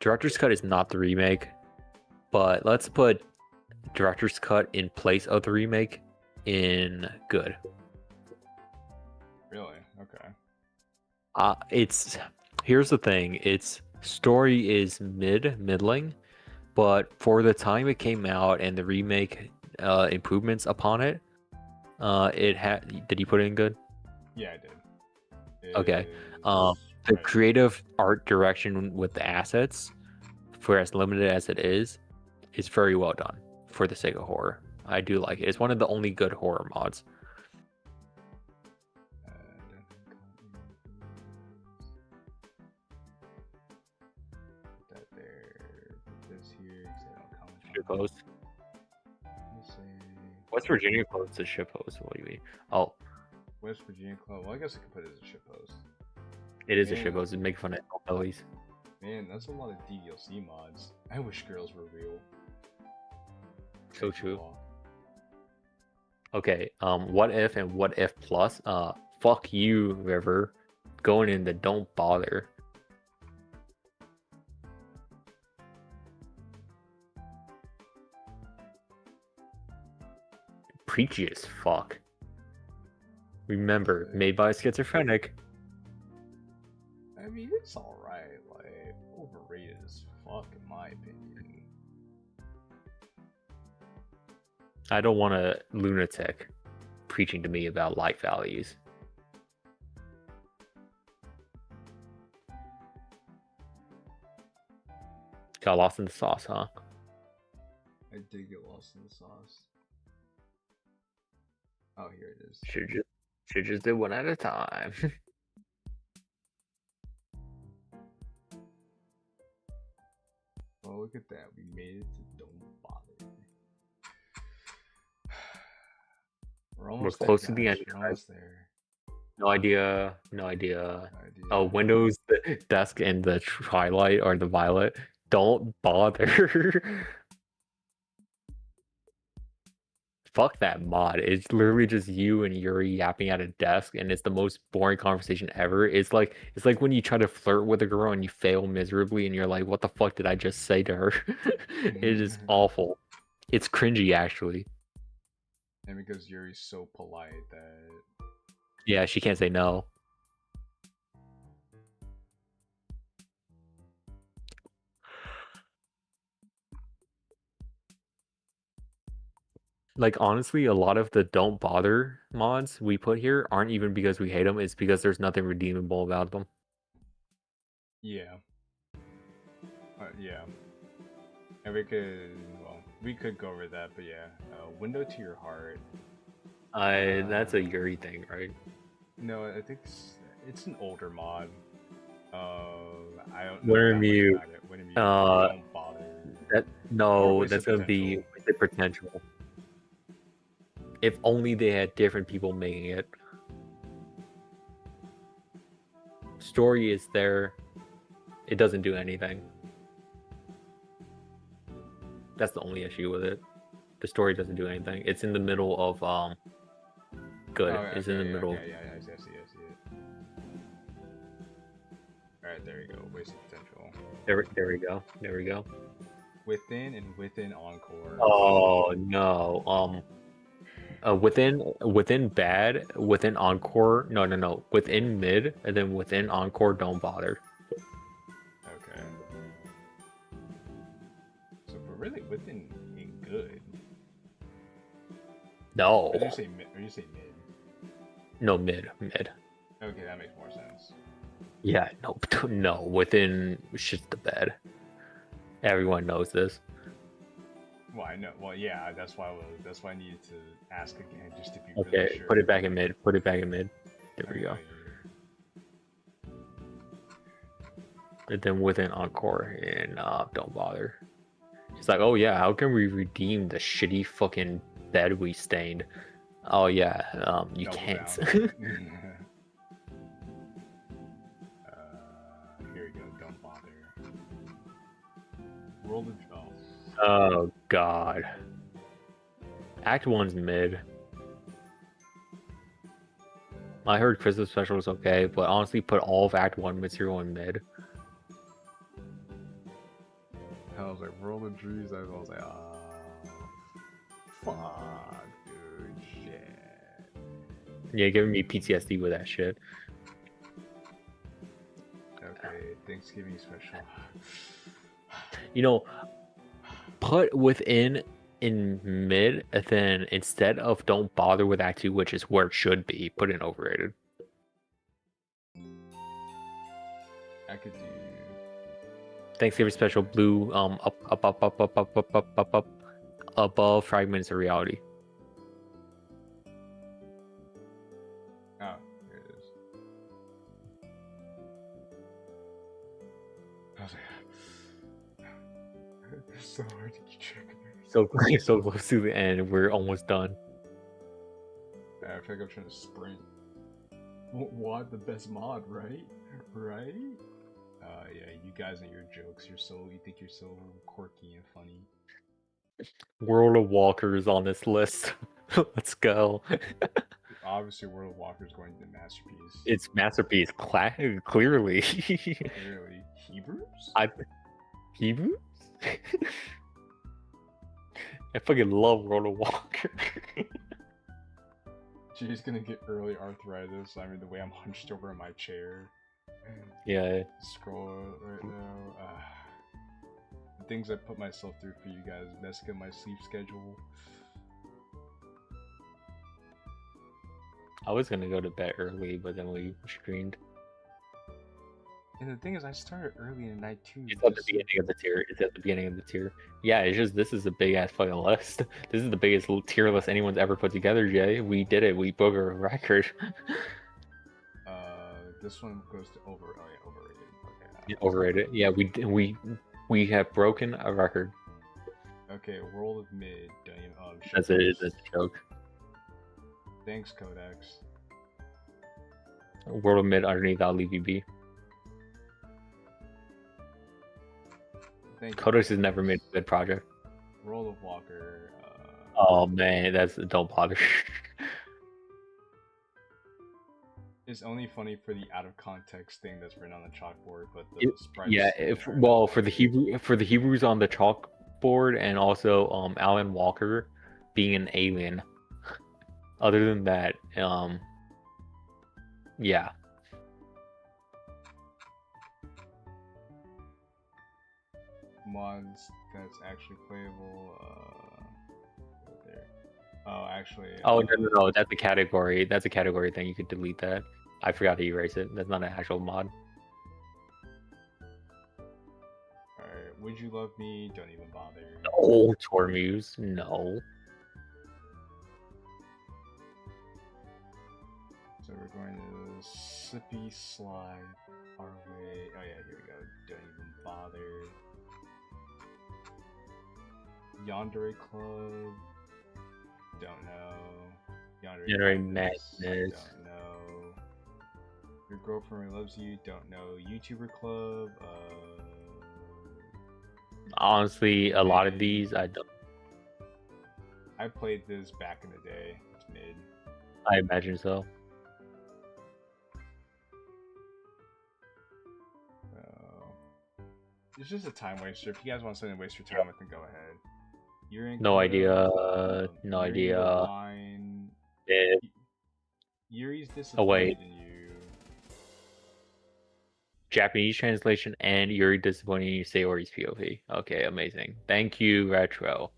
Director's cut is not the remake, but let's put director's cut in place of the remake in good. Really? Okay. It's here's the thing. Its story is middling, but for the time it came out and the remake improvements upon it, it had. Did you put it in good? Yeah, I did. Okay. The creative art direction with the assets, for as limited as it is very well done for the sake of horror. I do like it. It's one of the only good horror mods. That there. Put this here. Ship host. Let's see. West Virginia closed to ship host. What do you mean? Oh, West Virginia Club. Well, I guess I could put it as a ship host. it is a ship host. Make fun of hillbillies. Man, that's a lot of Ddlc mods. I wish girls were real. So true. Okay, what if and what if plus? Fuck you, River. Going in the don't bother. Preachy as fuck. Remember, made by a schizophrenic. I mean, it's alright. Like, overrated as fuck, in my opinion. I don't want a lunatic preaching to me about life values. Got lost in the sauce, huh? I did get lost in the sauce. Oh, here it is. Should just do one at a time. Oh, look at that. We made it to Don't Bother. We're close to the end. We're almost there. No idea. Oh, Windows, the desk, and the Twilight or the Violet. Don't bother. Fuck that mod. It's literally just you and Yuri yapping at a desk, and it's the most boring conversation ever. It's like when you try to flirt with a girl and you fail miserably, and you're like, "What the fuck did I just say to her?" It is awful. It's cringy, actually. And because Yuri's so polite that... Yeah, she can't say no. Like, honestly, a lot of the don't bother mods we put here aren't even because we hate them. It's because there's nothing redeemable about them. Yeah. Yeah. And we could go over that, but yeah. Window to Your Heart. That's a Yuri thing, right? No, I think it's an older mod. I don't know. Wintermute. Don't bother. That's gonna be the potential. If only they had different people making it. Story is there. It doesn't do anything. That's the only issue with it. The story doesn't do anything. It's in the middle of good. It's in the middle. Yeah, I see it. Alright, there you go. Wasted potential. There we go. Within and within Encore. Oh no. Within bad, within Encore, no, within mid, and then within Encore, don't bother. Okay. So we're really within in good. No. Or you say mid? No, mid. Okay, that makes more sense. Yeah, no, within shit's the bed. Everyone knows this. Well, I know. Well, yeah, that's why I needed to ask again, just to be okay, really sure. Put it back in mid. There we go. And then within Encore and don't bother. It's like, oh yeah, how can we redeem the shitty fucking bed we stained? Oh yeah, you can't. Here we go. Don't bother. World of Oh god. Act 1's mid. I heard Christmas special was okay, but honestly, put all of Act 1 material in mid. I was like, World of Dreams. I was like, fuck, dude, shit. Yeah, giving me PTSD with that shit. Okay, Thanksgiving special. You know, put within in mid, and then instead of don't bother with Act 2, which is where it should be, put in overrated. I could do Thanksgiving special blue, up, above Fragments of Reality. Oh, here it is. I was like, it's so hard to keep track of it. So close to the end, we're almost done. I feel like I'm trying to sprint. What the best mod, right? Right? Yeah, you guys and your jokes. You think you're so quirky and funny. World of Walkers on this list. Let's go. Obviously, World of Walker is going to the masterpiece. It's masterpiece, clearly. Clearly, Hebrews. Hebrews. I fucking love World of Walker. She's gonna get early arthritis. I mean, the way I'm hunched over in my chair. Yeah. Scroll right now. The things I put myself through for you guys, messing up my sleep schedule. I was gonna go to bed early, but then we screened. And the thing is, I started early in the night too. It's at the beginning of the tier. It's at the beginning of the tier. Yeah, it's just this is a big ass fucking list. This is the biggest tier list anyone's ever put together, Jay. We did it. We broke a record. This one goes to overrated. Okay. Yeah, overrated. Yeah, we have broken a record. Okay, World of Mid. That's it. It's a joke. Thanks, Codex. World of Mid underneath. I'll leave you be. Codex has never made a good project. World of Walker. Oh man, don't bother. It's only funny for the out of context thing that's written on the chalkboard, but the sprites. Yeah, for the Hebrews on the chalkboard, and also Alan Walker being an alien. Other than that, yeah. Mods that's actually playable. There. Oh, actually. Oh no, that's a category. That's a category thing. You could delete that. I forgot to erase it. That's not an actual mod. Alright, Would You Love Me? Don't even bother. No, Tormuse. No. So we're going to Slippy Slide our way. Oh yeah, here we go. Don't even bother. Yandere Club. Don't know. Yandere Madness. Don't know. Your Girlfriend Loves You. Don't know. YouTuber Club. Honestly, a lot of these I don't. I played this back in the day. It's mid. I imagine so. It's just a time waster. If you guys want something to waste your time with, then go ahead. You're in. No idea. No idea. Yuri's disappointed Oh wait. in you. Japanese translation and Yuri disappointing you. Sayori's POV. Okay, amazing. Thank you, Retro.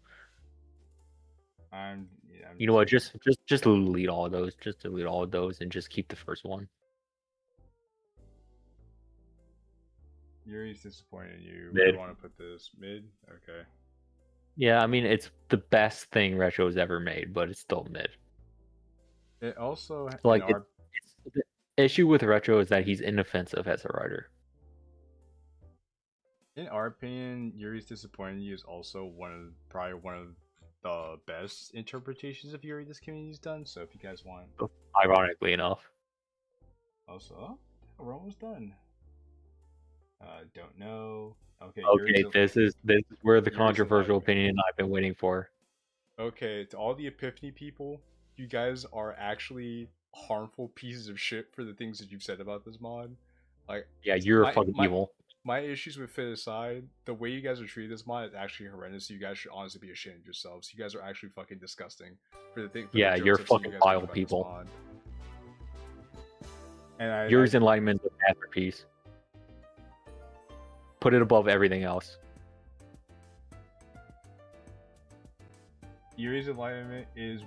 You know what? Just delete all of those. Just delete all of those and just keep the first one. Yuri's disappointed in you. Mid. Where do you want to put this? Mid? Okay. Yeah, I mean it's the best thing Retro's ever made, but it's still mid. It also like the issue with Retro is that he's inoffensive as a writer. In our opinion, Yuri's disappointed in you is also probably one of the best interpretations of Yuri this community's done. So if you guys want, ironically enough. Also, we're almost done. Don't know. Okay. Okay, this is where the controversial opinion I've been waiting for. Okay, to all the Epiphany people, you guys are actually harmful pieces of shit for the things that you've said about this mod. Like, Yeah, you're my fucking my evil. my issues with Fit aside, the way you guys are treating this mod is actually horrendous. You guys should honestly be ashamed of yourselves. You guys are actually fucking disgusting for the Yeah, jokes you're I've seen you fucking guys make vile about people. this mod. And Yuri's Enlightenment is a masterpiece. Put it above everything else. Yuri's Enlightenment is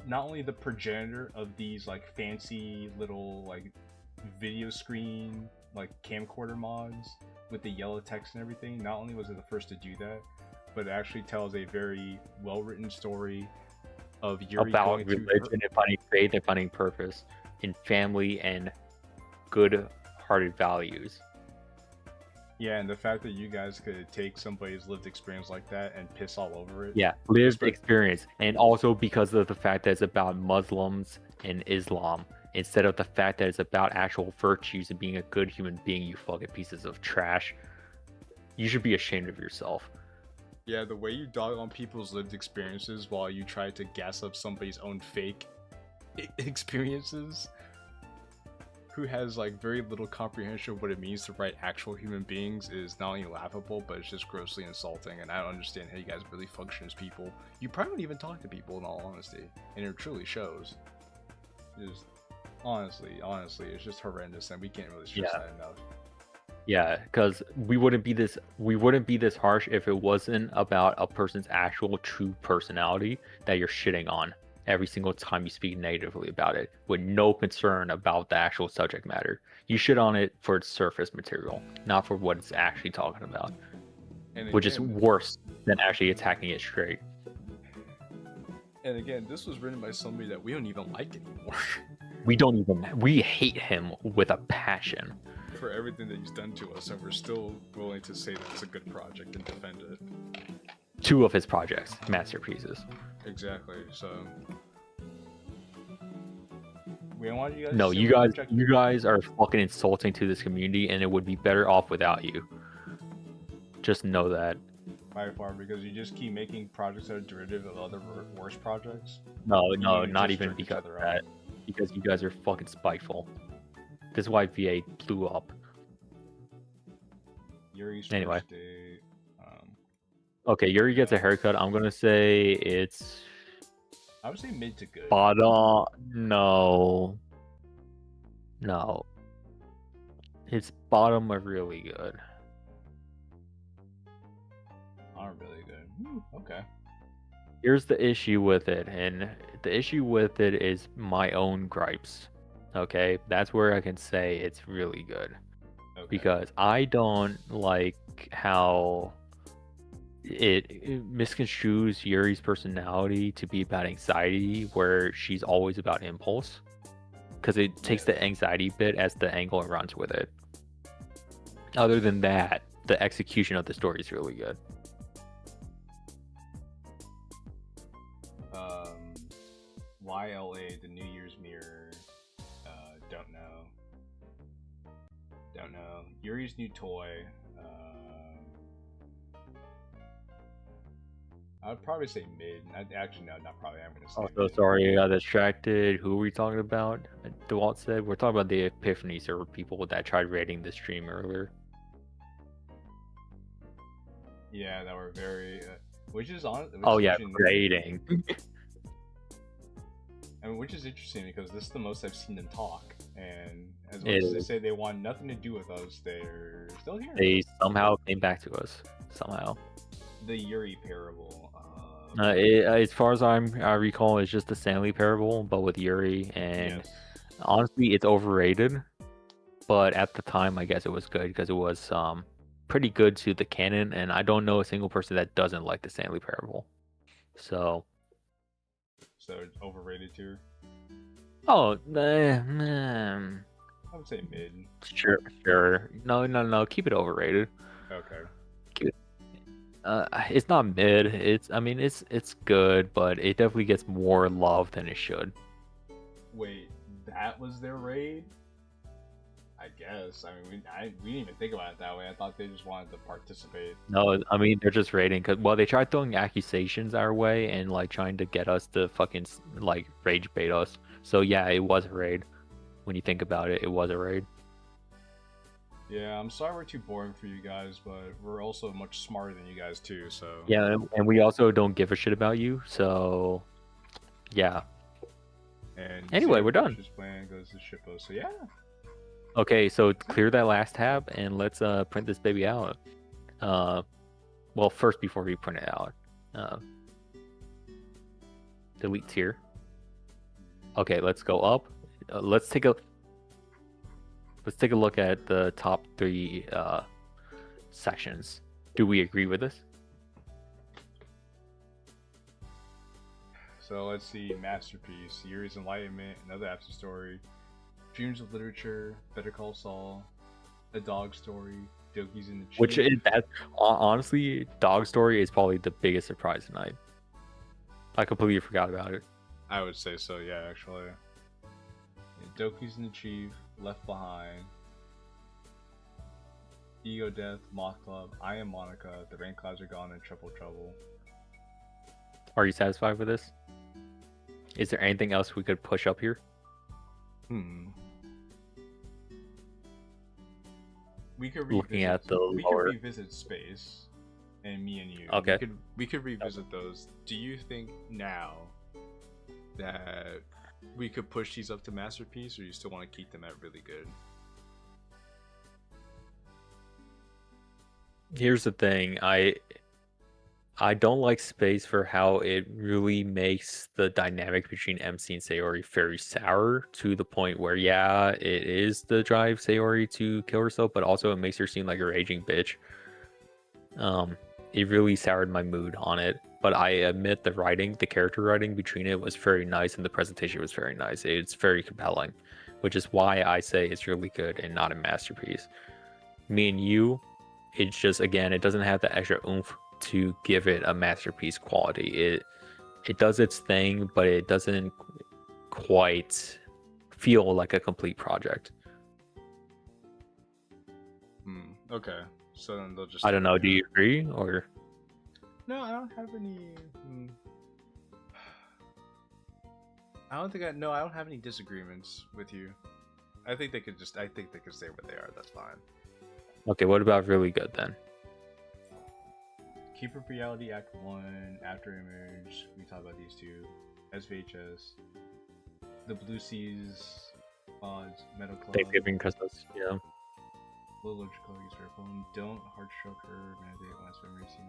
not only the progenitor of these like fancy little like video screen like camcorder mods with the yellow text and everything. Not only was it the first to do that, but it actually tells a very well written story of Yuri about going religion and finding faith and finding purpose in family and good-hearted values. Yeah, and the fact that you guys could take somebody's lived experience like that and piss all over it. Yeah, lived experience. And also because of the fact that it's about Muslims and Islam, instead of the fact that it's about actual virtues and being a good human being, you fucking pieces of trash. You should be ashamed of yourself. Yeah, the way you dog on people's lived experiences while you try to gas up somebody's own fake experiences, who has like very little comprehension of what it means to write actual human beings, is not only laughable, but it's just grossly insulting. And I don't understand how you guys really function as people. You probably don't even talk to people, in all honesty, and it truly shows. Just honestly, it's just horrendous, and we can't really stress that enough. Yeah, because we wouldn't be this harsh if it wasn't about a person's actual true personality that you're shitting on every single time you speak negatively about it, with no concern about the actual subject matter. You shit on it for its surface material, not for what it's actually talking about, which is worse than actually attacking it straight. And again, this was written by somebody that we don't even like anymore. We hate him with a passion for everything that he's done to us, and we're still willing to say that it's a good project and defend it. 2 of his projects, masterpieces. Exactly. So we don't want you guys. No, you guys are fucking insulting to this community, and it would be better off without you. Just know that. By far, because you just keep making projects that are derivative of other worse projects. No, not even because of that. Because you guys are fucking spiteful. This is why VA blew up. Yuri's anyway. First Date, okay, Yuri gets a haircut. I'm gonna say it's. I would say mid to good. Bottom. No. It's bottom of really good. Aren't really good. Okay. Here's the issue with it, and the issue with it is my own gripes. Okay, that's where I can say it's really good. Okay. Because I don't like how it misconstrues Yuri's personality to be about anxiety, where she's always about impulse. Because it takes the anxiety bit as the angle and runs with it. Other than that, the execution of the story is really good. YLA, the New Year's Mirror. Don't know. Yuri's new toy. I would probably say mid. Actually, no, not probably. I'm gonna say. Oh, so sorry, I got distracted. Who are we talking about? Ddlc said we're talking about the Epiphany server people that tried raiding the stream earlier. Yeah, that were very. Which is on. Oh yeah, raiding. I mean, which is interesting because this is the most I've seen them talk, and as much as they say they want nothing to do with us, they're still here. They somehow came back to us. Somehow. The Yuri parable. As far as I recall, it's just the Stanley parable, but with Yuri, and honestly, it's overrated. But at the time, I guess it was good because it was pretty good to the canon, and I don't know a single person that doesn't like the Stanley parable. So it's overrated too? Oh, I would say mid. Sure. No. Keep it overrated. Okay. It's not mid. It's good, but it definitely gets more love than it should. Wait, that was their raid? I guess. I mean, we didn't even think about it that way. I thought they just wanted to participate. No, I mean they're just raiding because they tried throwing accusations our way and like trying to get us to fucking like rage bait us. So yeah, it was a raid. When you think about it, it was a raid. Yeah, I'm sorry we're too boring for you guys, but we're also much smarter than you guys too. So yeah, and we also don't give a shit about you. So yeah. And anyway, we're done. Plan goes to Shippo. So yeah. Okay, so clear that last tab and let's print this baby out. Well, first before we print it out, delete tier. Okay, let's go up. Let's take a look at the top 3 sections. Do we agree with this? So let's see: Masterpiece, Yuri's Enlightenment, Another Absent Story, Dreams of Literature, Better Call Saul, A Dog Story, Ddlc's in the Chief. Which is that honestly, Dog Story is probably the biggest surprise tonight. I completely forgot about it. I would say so, yeah, actually. Yeah, Ddlc's in the Chief, Left Behind, Ego Death, Moth Club, I Am Monica, The Rain Clouds Are Gone, and Trouble. Are you satisfied with this? Is there anything else we could push up here? We could revisit Space, and me and you. Okay. We could revisit those. Do you think now that we could push these up to Masterpiece, or you still want to keep them at really good? Here's the thing. I don't like Space for how it really makes the dynamic between MC and Sayori very sour, to the point where, yeah, it is the drive Sayori to kill herself, but also it makes her seem like a raging bitch. It really soured my mood on it, but I admit the character writing between it was very nice, and the presentation was very nice. It's very compelling, which is why I say it's really good and not a masterpiece. Me and you, it's just, again, it doesn't have the extra oomph to give it a masterpiece quality. It does its thing, but it doesn't quite feel like a complete project. Okay, so then they'll just... I don't know, do you agree, or... No, I don't have any... I don't have any disagreements with you. I think they could stay where they are, that's fine. Okay, what about really good then? Keeper of Reality Act 1, After Image, we talked about these two. SVHS, The Blue Seas, Pods, Metal Club, Thanksgiving, Christmas, yeah. Little Logical, Phone, Don't, Heartstruck Her, Mandate, Last Memory Scene.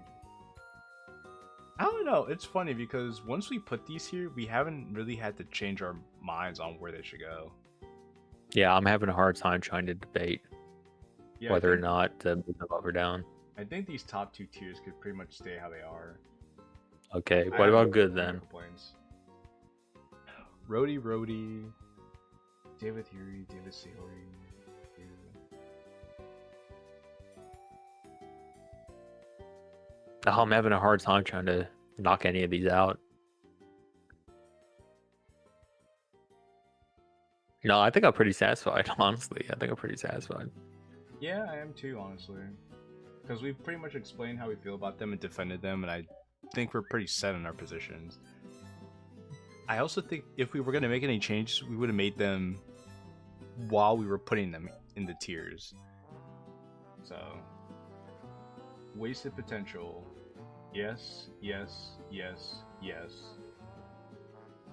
I don't know, it's funny because once we put these here, we haven't really had to change our minds on where they should go. Yeah, I'm having a hard time trying to debate whether or not to move them up or down. I think these top 2 tiers could pretty much stay how they are. Okay, what about good then? Rody, David Theory, David Sayori. Oh, I'm having a hard time trying to knock any of these out. No, I think I'm pretty satisfied, honestly. I think I'm pretty satisfied. Yeah, I am too, honestly. Because we've pretty much explained how we feel about them and defended them, and I think we're pretty set in our positions. I also think if we were going to make any changes, we would have made them while we were putting them in the tiers. So, wasted potential. Yes, yes, yes, yes.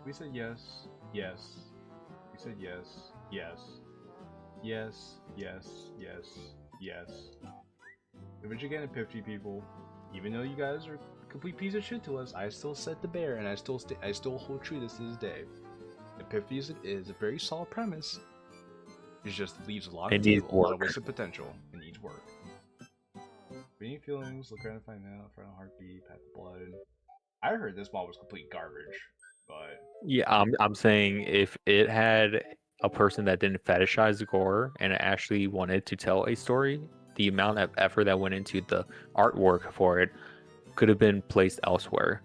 We said yes, yes. We said yes, yes. Yes, yes, yes, yes. If again at 50 people, even though you guys are a complete piece of shit to us, I still said the bear, and I still hold true to this day. Epiphany is a very solid premise. It just leaves a lot of wasted potential. It needs work. Any feelings? Look around and find out. Find a heartbeat. Path of blood. I heard this mod was complete garbage, but yeah, I'm saying if it had a person that didn't fetishize gore and actually wanted to tell a story, the amount of effort that went into the artwork for it could have been placed elsewhere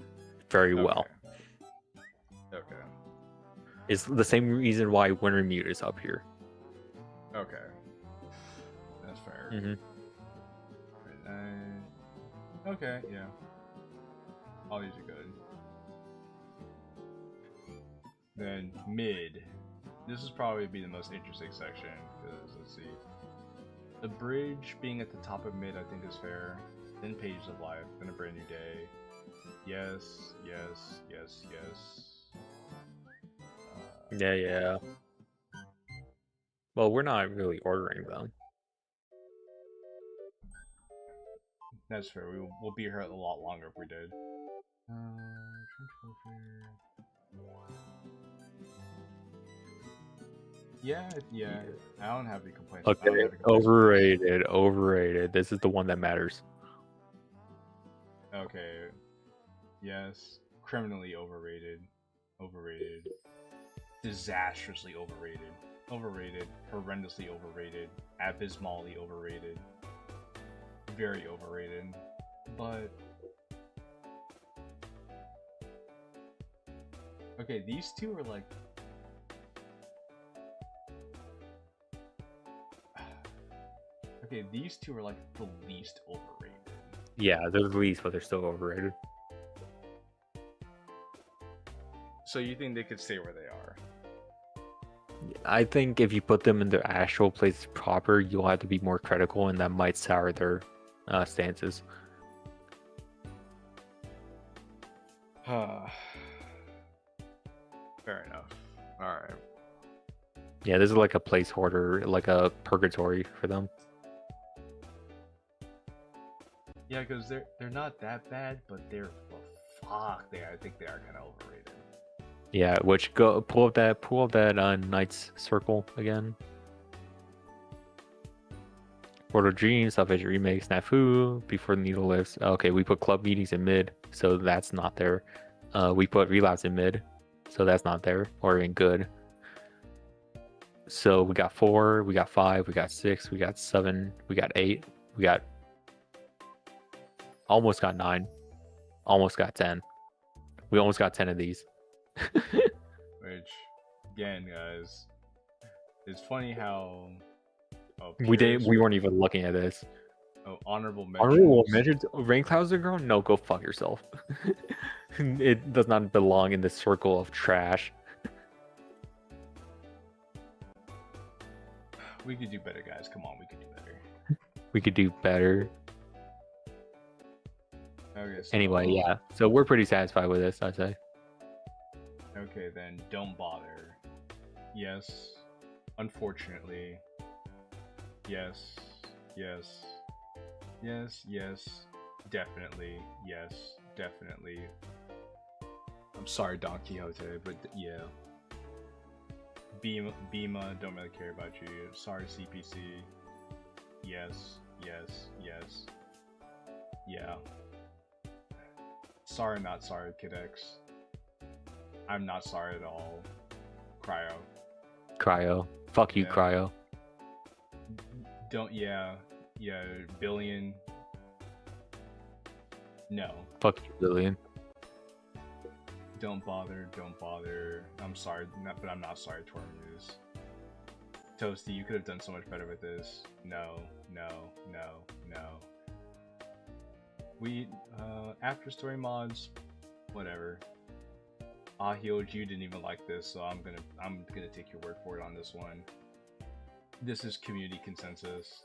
very well. Okay. It's the same reason why Wintermute is up here. Okay. That's fair. Mm-hmm. Okay, yeah. All these are good. Then mid. This is probably be the most interesting section because let's see. The bridge being at the top of mid, I think is fair. Then Page of Life, then A Brand New Day. Yes, yes, yes, yes. Yeah. Well, we're not really ordering them. That's fair. We'll be here a lot longer if we did. Yeah. I don't have any complaints. Okay, overrated. This is the one that matters. Okay. Yes. Criminally overrated. Disastrously overrated. Horrendously overrated. Abysmally overrated. Very overrated. But okay, these two are like okay, these two are like the least overrated. Yeah, they're the least, but they're still overrated. So you think they could stay where they are? I think if you put them in their actual place proper, you'll have to be more critical, and that might sour their stances. Fair enough. Alright. Yeah, this is like a placeholder, like a purgatory for them. Yeah, because they're not that bad, but they're I think they are kind of overrated. Yeah, which pull up that Knight's Circle again. Portal Dreams, Salvage Remake, Snafu, Before the Needle Lifts. Okay, we put Club Meetings in mid, so that's not there. We put Relapse in mid, so that's not there, or in good. So we got 4, we got 5, we got 6, we got 7, we got 8, we got almost got 9, almost got 10. We almost got 10 of these. Which, again, guys, it's funny how we weren't even looking at this. Oh, honorable mentions. Honorable mentions. Rain clouds are grown? No, go fuck yourself. It does not belong in the circle of trash. We could do better, guys. Come on, we could do better. We could do better. Okay. So, anyway, yeah. So we're pretty satisfied with this, I'd say. Okay, then don't bother. Yes. Unfortunately. Yes. Definitely. Yes. Definitely. I'm sorry, Don Quixote, but yeah. Bima, don't really care about you. Sorry, CPC. Yes. Yeah. Sorry, not sorry, Kid X. I'm not sorry at all. Cryo. Fuck you, Yeah. Cryo. Don't, yeah, Billion. No. Fuck you, Billion. Don't bother. I'm sorry, but I'm not sorry, Tormuse. Toasty, you could have done so much better with this. No. We, after story mods, whatever. Ahioji, you didn't even like this, so I'm gonna take your word for it on this one. This is community consensus.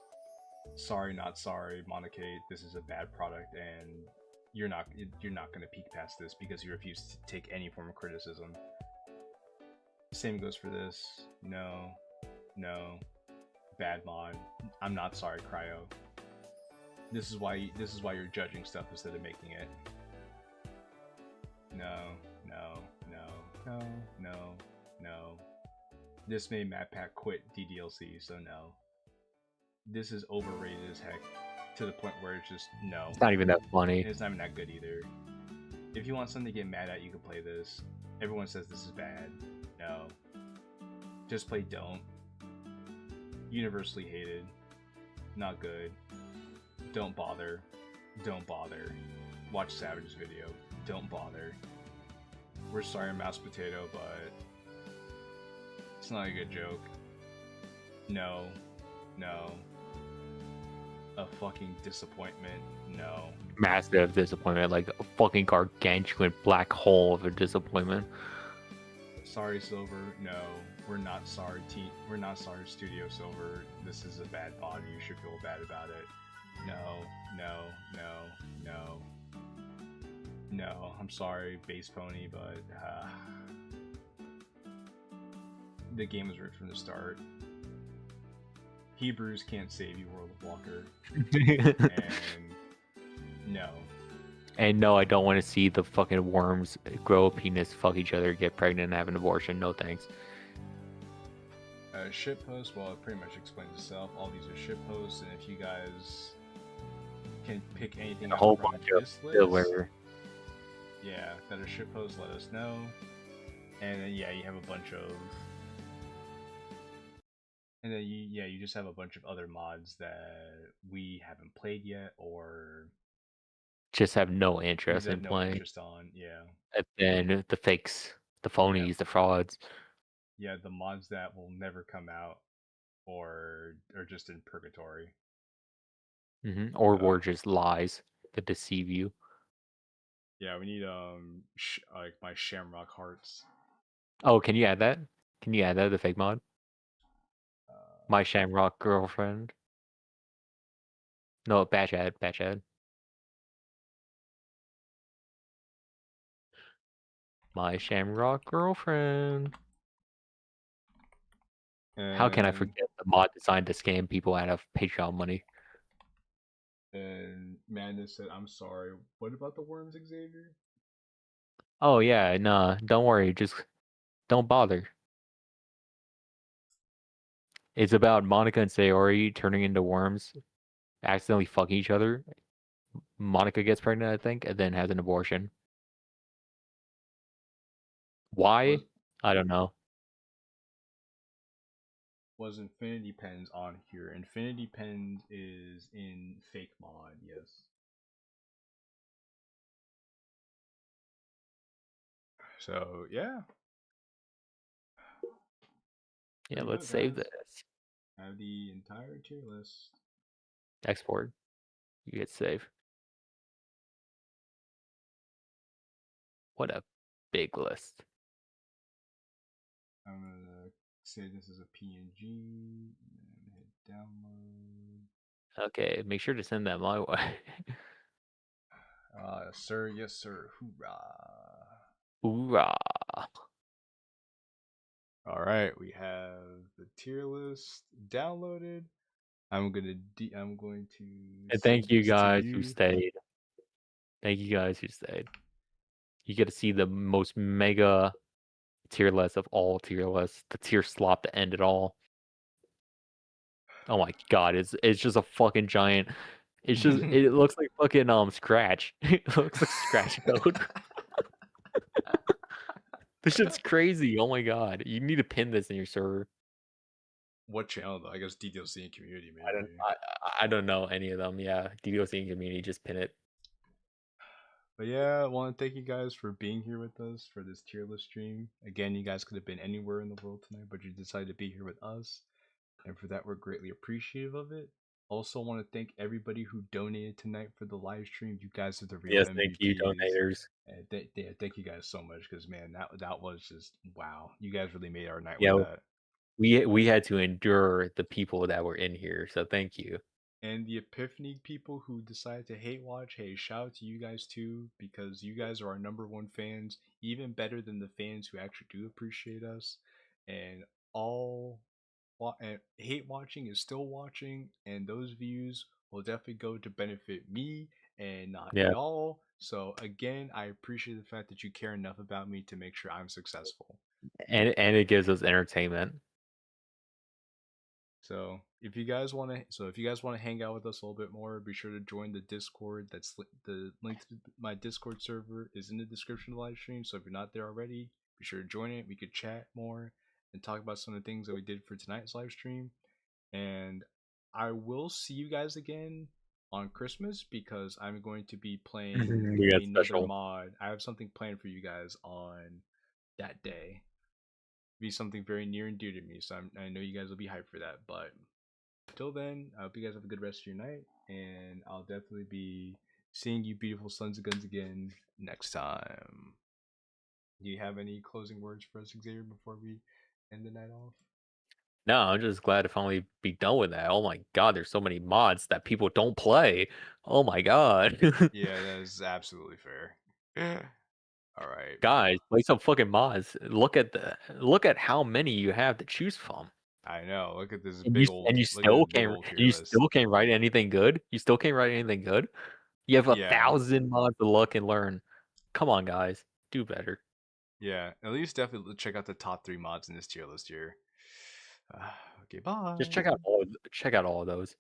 Sorry, not sorry, Monocate. This is a bad product, and you're not gonna peek past this because you refuse to take any form of criticism. Same goes for this. No. Bad mod. I'm not sorry, Cryo. This is why you're judging stuff instead of making it. No. This made MatPack quit Ddlc, so no. This is overrated as heck, to the point where it's just no. It's not even that funny. It's not even that good either. If you want something to get mad at, you can play this. Everyone says this is bad. No. Just play Don't. Universally hated. Not good. Don't bother. Watch Savage's video. Don't bother. We're sorry, Mouse Potato, but it's not a good joke. No. a fucking disappointment. No. Massive disappointment, like a fucking gargantuan black hole of a disappointment. Sorry, Silver. No, we're not sorry. We're not sorry, Studio Silver. This is a bad pod. You should feel bad about it. No, no, no, no, no. I'm sorry, Base Pony, but the game was rigged from the start. Hebrews can't save you, World of Walker. And no. And no, I don't want to see the fucking worms grow a penis, fuck each other, get pregnant, and have an abortion. No thanks. Shitpost, well, it pretty much explains itself. All these are shitposts, and if you guys can pick anything a whole from bunch this of list, filler. Yeah, that are shitposts, let us know. And then yeah, you have a bunch of, and then you just have a bunch of other mods that we haven't played yet, or Just have no interest in playing. Interest on, yeah. And then the fakes, the phonies, the frauds. Yeah, the mods that will never come out, or are just in purgatory. Or were just lies that deceive you. Yeah, we need like my Shamrock Hearts. Oh, can you add that? Can you add that, the fake mod? My Shamrock girlfriend. No, batch ad. My Shamrock girlfriend. How can I forget the mod designed to scam people out of Patreon money? And Madness said, "I'm sorry. What about the worms, Xavier?" Oh yeah, nah, don't worry. Just don't bother. It's about Monica and Sayori turning into worms, accidentally fucking each other. Monica gets pregnant, I think, and then has an abortion. Why? I don't know. Was Infinity Pens on here? Infinity Pens is in fake mod, yes. So yeah. Yeah, let's save this. I have the entire tier list. Export. You get save. What a big list. I'm gonna say this is a PNG and hit download. Okay, make sure to send that my way. Sir, yes, sir. Hoorah. Hoorah. All right, we have the tier list downloaded. I'm going to And thank you guys who stayed. Thank you guys who stayed. You get to see the most mega tier list of all tier lists, the Tierslop to end it all. Oh my god, it's just a fucking giant. It's just it looks like fucking Scratch. It looks like Scratch code. This shit's crazy. Oh my god, you need to pin this in your server. What channel though? I guess Ddlc and community, maybe. I don't know any of them. Yeah, Ddlc and community, just pin it. But yeah, I want to thank you guys for being here with us for this tier list stream. Again, you guys could have been anywhere in the world tonight, but you decided to be here with us. And for that, we're greatly appreciative of it. Also, want to thank everybody who donated tonight for the live stream. You guys are the real MVPs. Thank you, donators. And thank you guys so much, because man, that was just wow. You guys really made our night with that. We had to endure the people that were in here, so thank you. And the Epiphany people who decided to hate watch, hey, shout out to you guys too, because you guys are our #1 fans, even better than the fans who actually do appreciate us. And and hate watching is still watching, and those views will definitely go to benefit me and not y'all. So again, I appreciate the fact that you care enough about me to make sure I'm successful. And it gives us entertainment. So if you guys want to hang out with us a little bit more, be sure to join the Discord. That's the link to my Discord server is in the description of the live stream. So if you're not there already, be sure to join it. We could chat more and talk about some of the things that we did for tonight's live stream. And I will see you guys again on Christmas, because I'm going to be playing another mod. I have something planned for you guys on that day. Be something very near and dear to me, so I know you guys will be hyped for that. But till then, I hope you guys have a good rest of your night, and I'll definitely be seeing you beautiful sons of guns again next time. Do you have any closing words for us, Xavier, before we end the night off? No, I'm just glad to finally be done with that. Oh my god, there's so many mods that people don't play. Oh my god. Yeah, that is absolutely fair. All right. Guys, play some fucking mods. Look at how many you have to choose from. I know. Look at this And you big old and you look at still this big can't old tier you list. still can't write anything good? You still can't write anything good? You have Yeah. 1,000 mods to look and learn. Come on, guys. Do better. Yeah. At least definitely check out the top 3 mods in this tier list here. Okay, bye. Just check out all of those.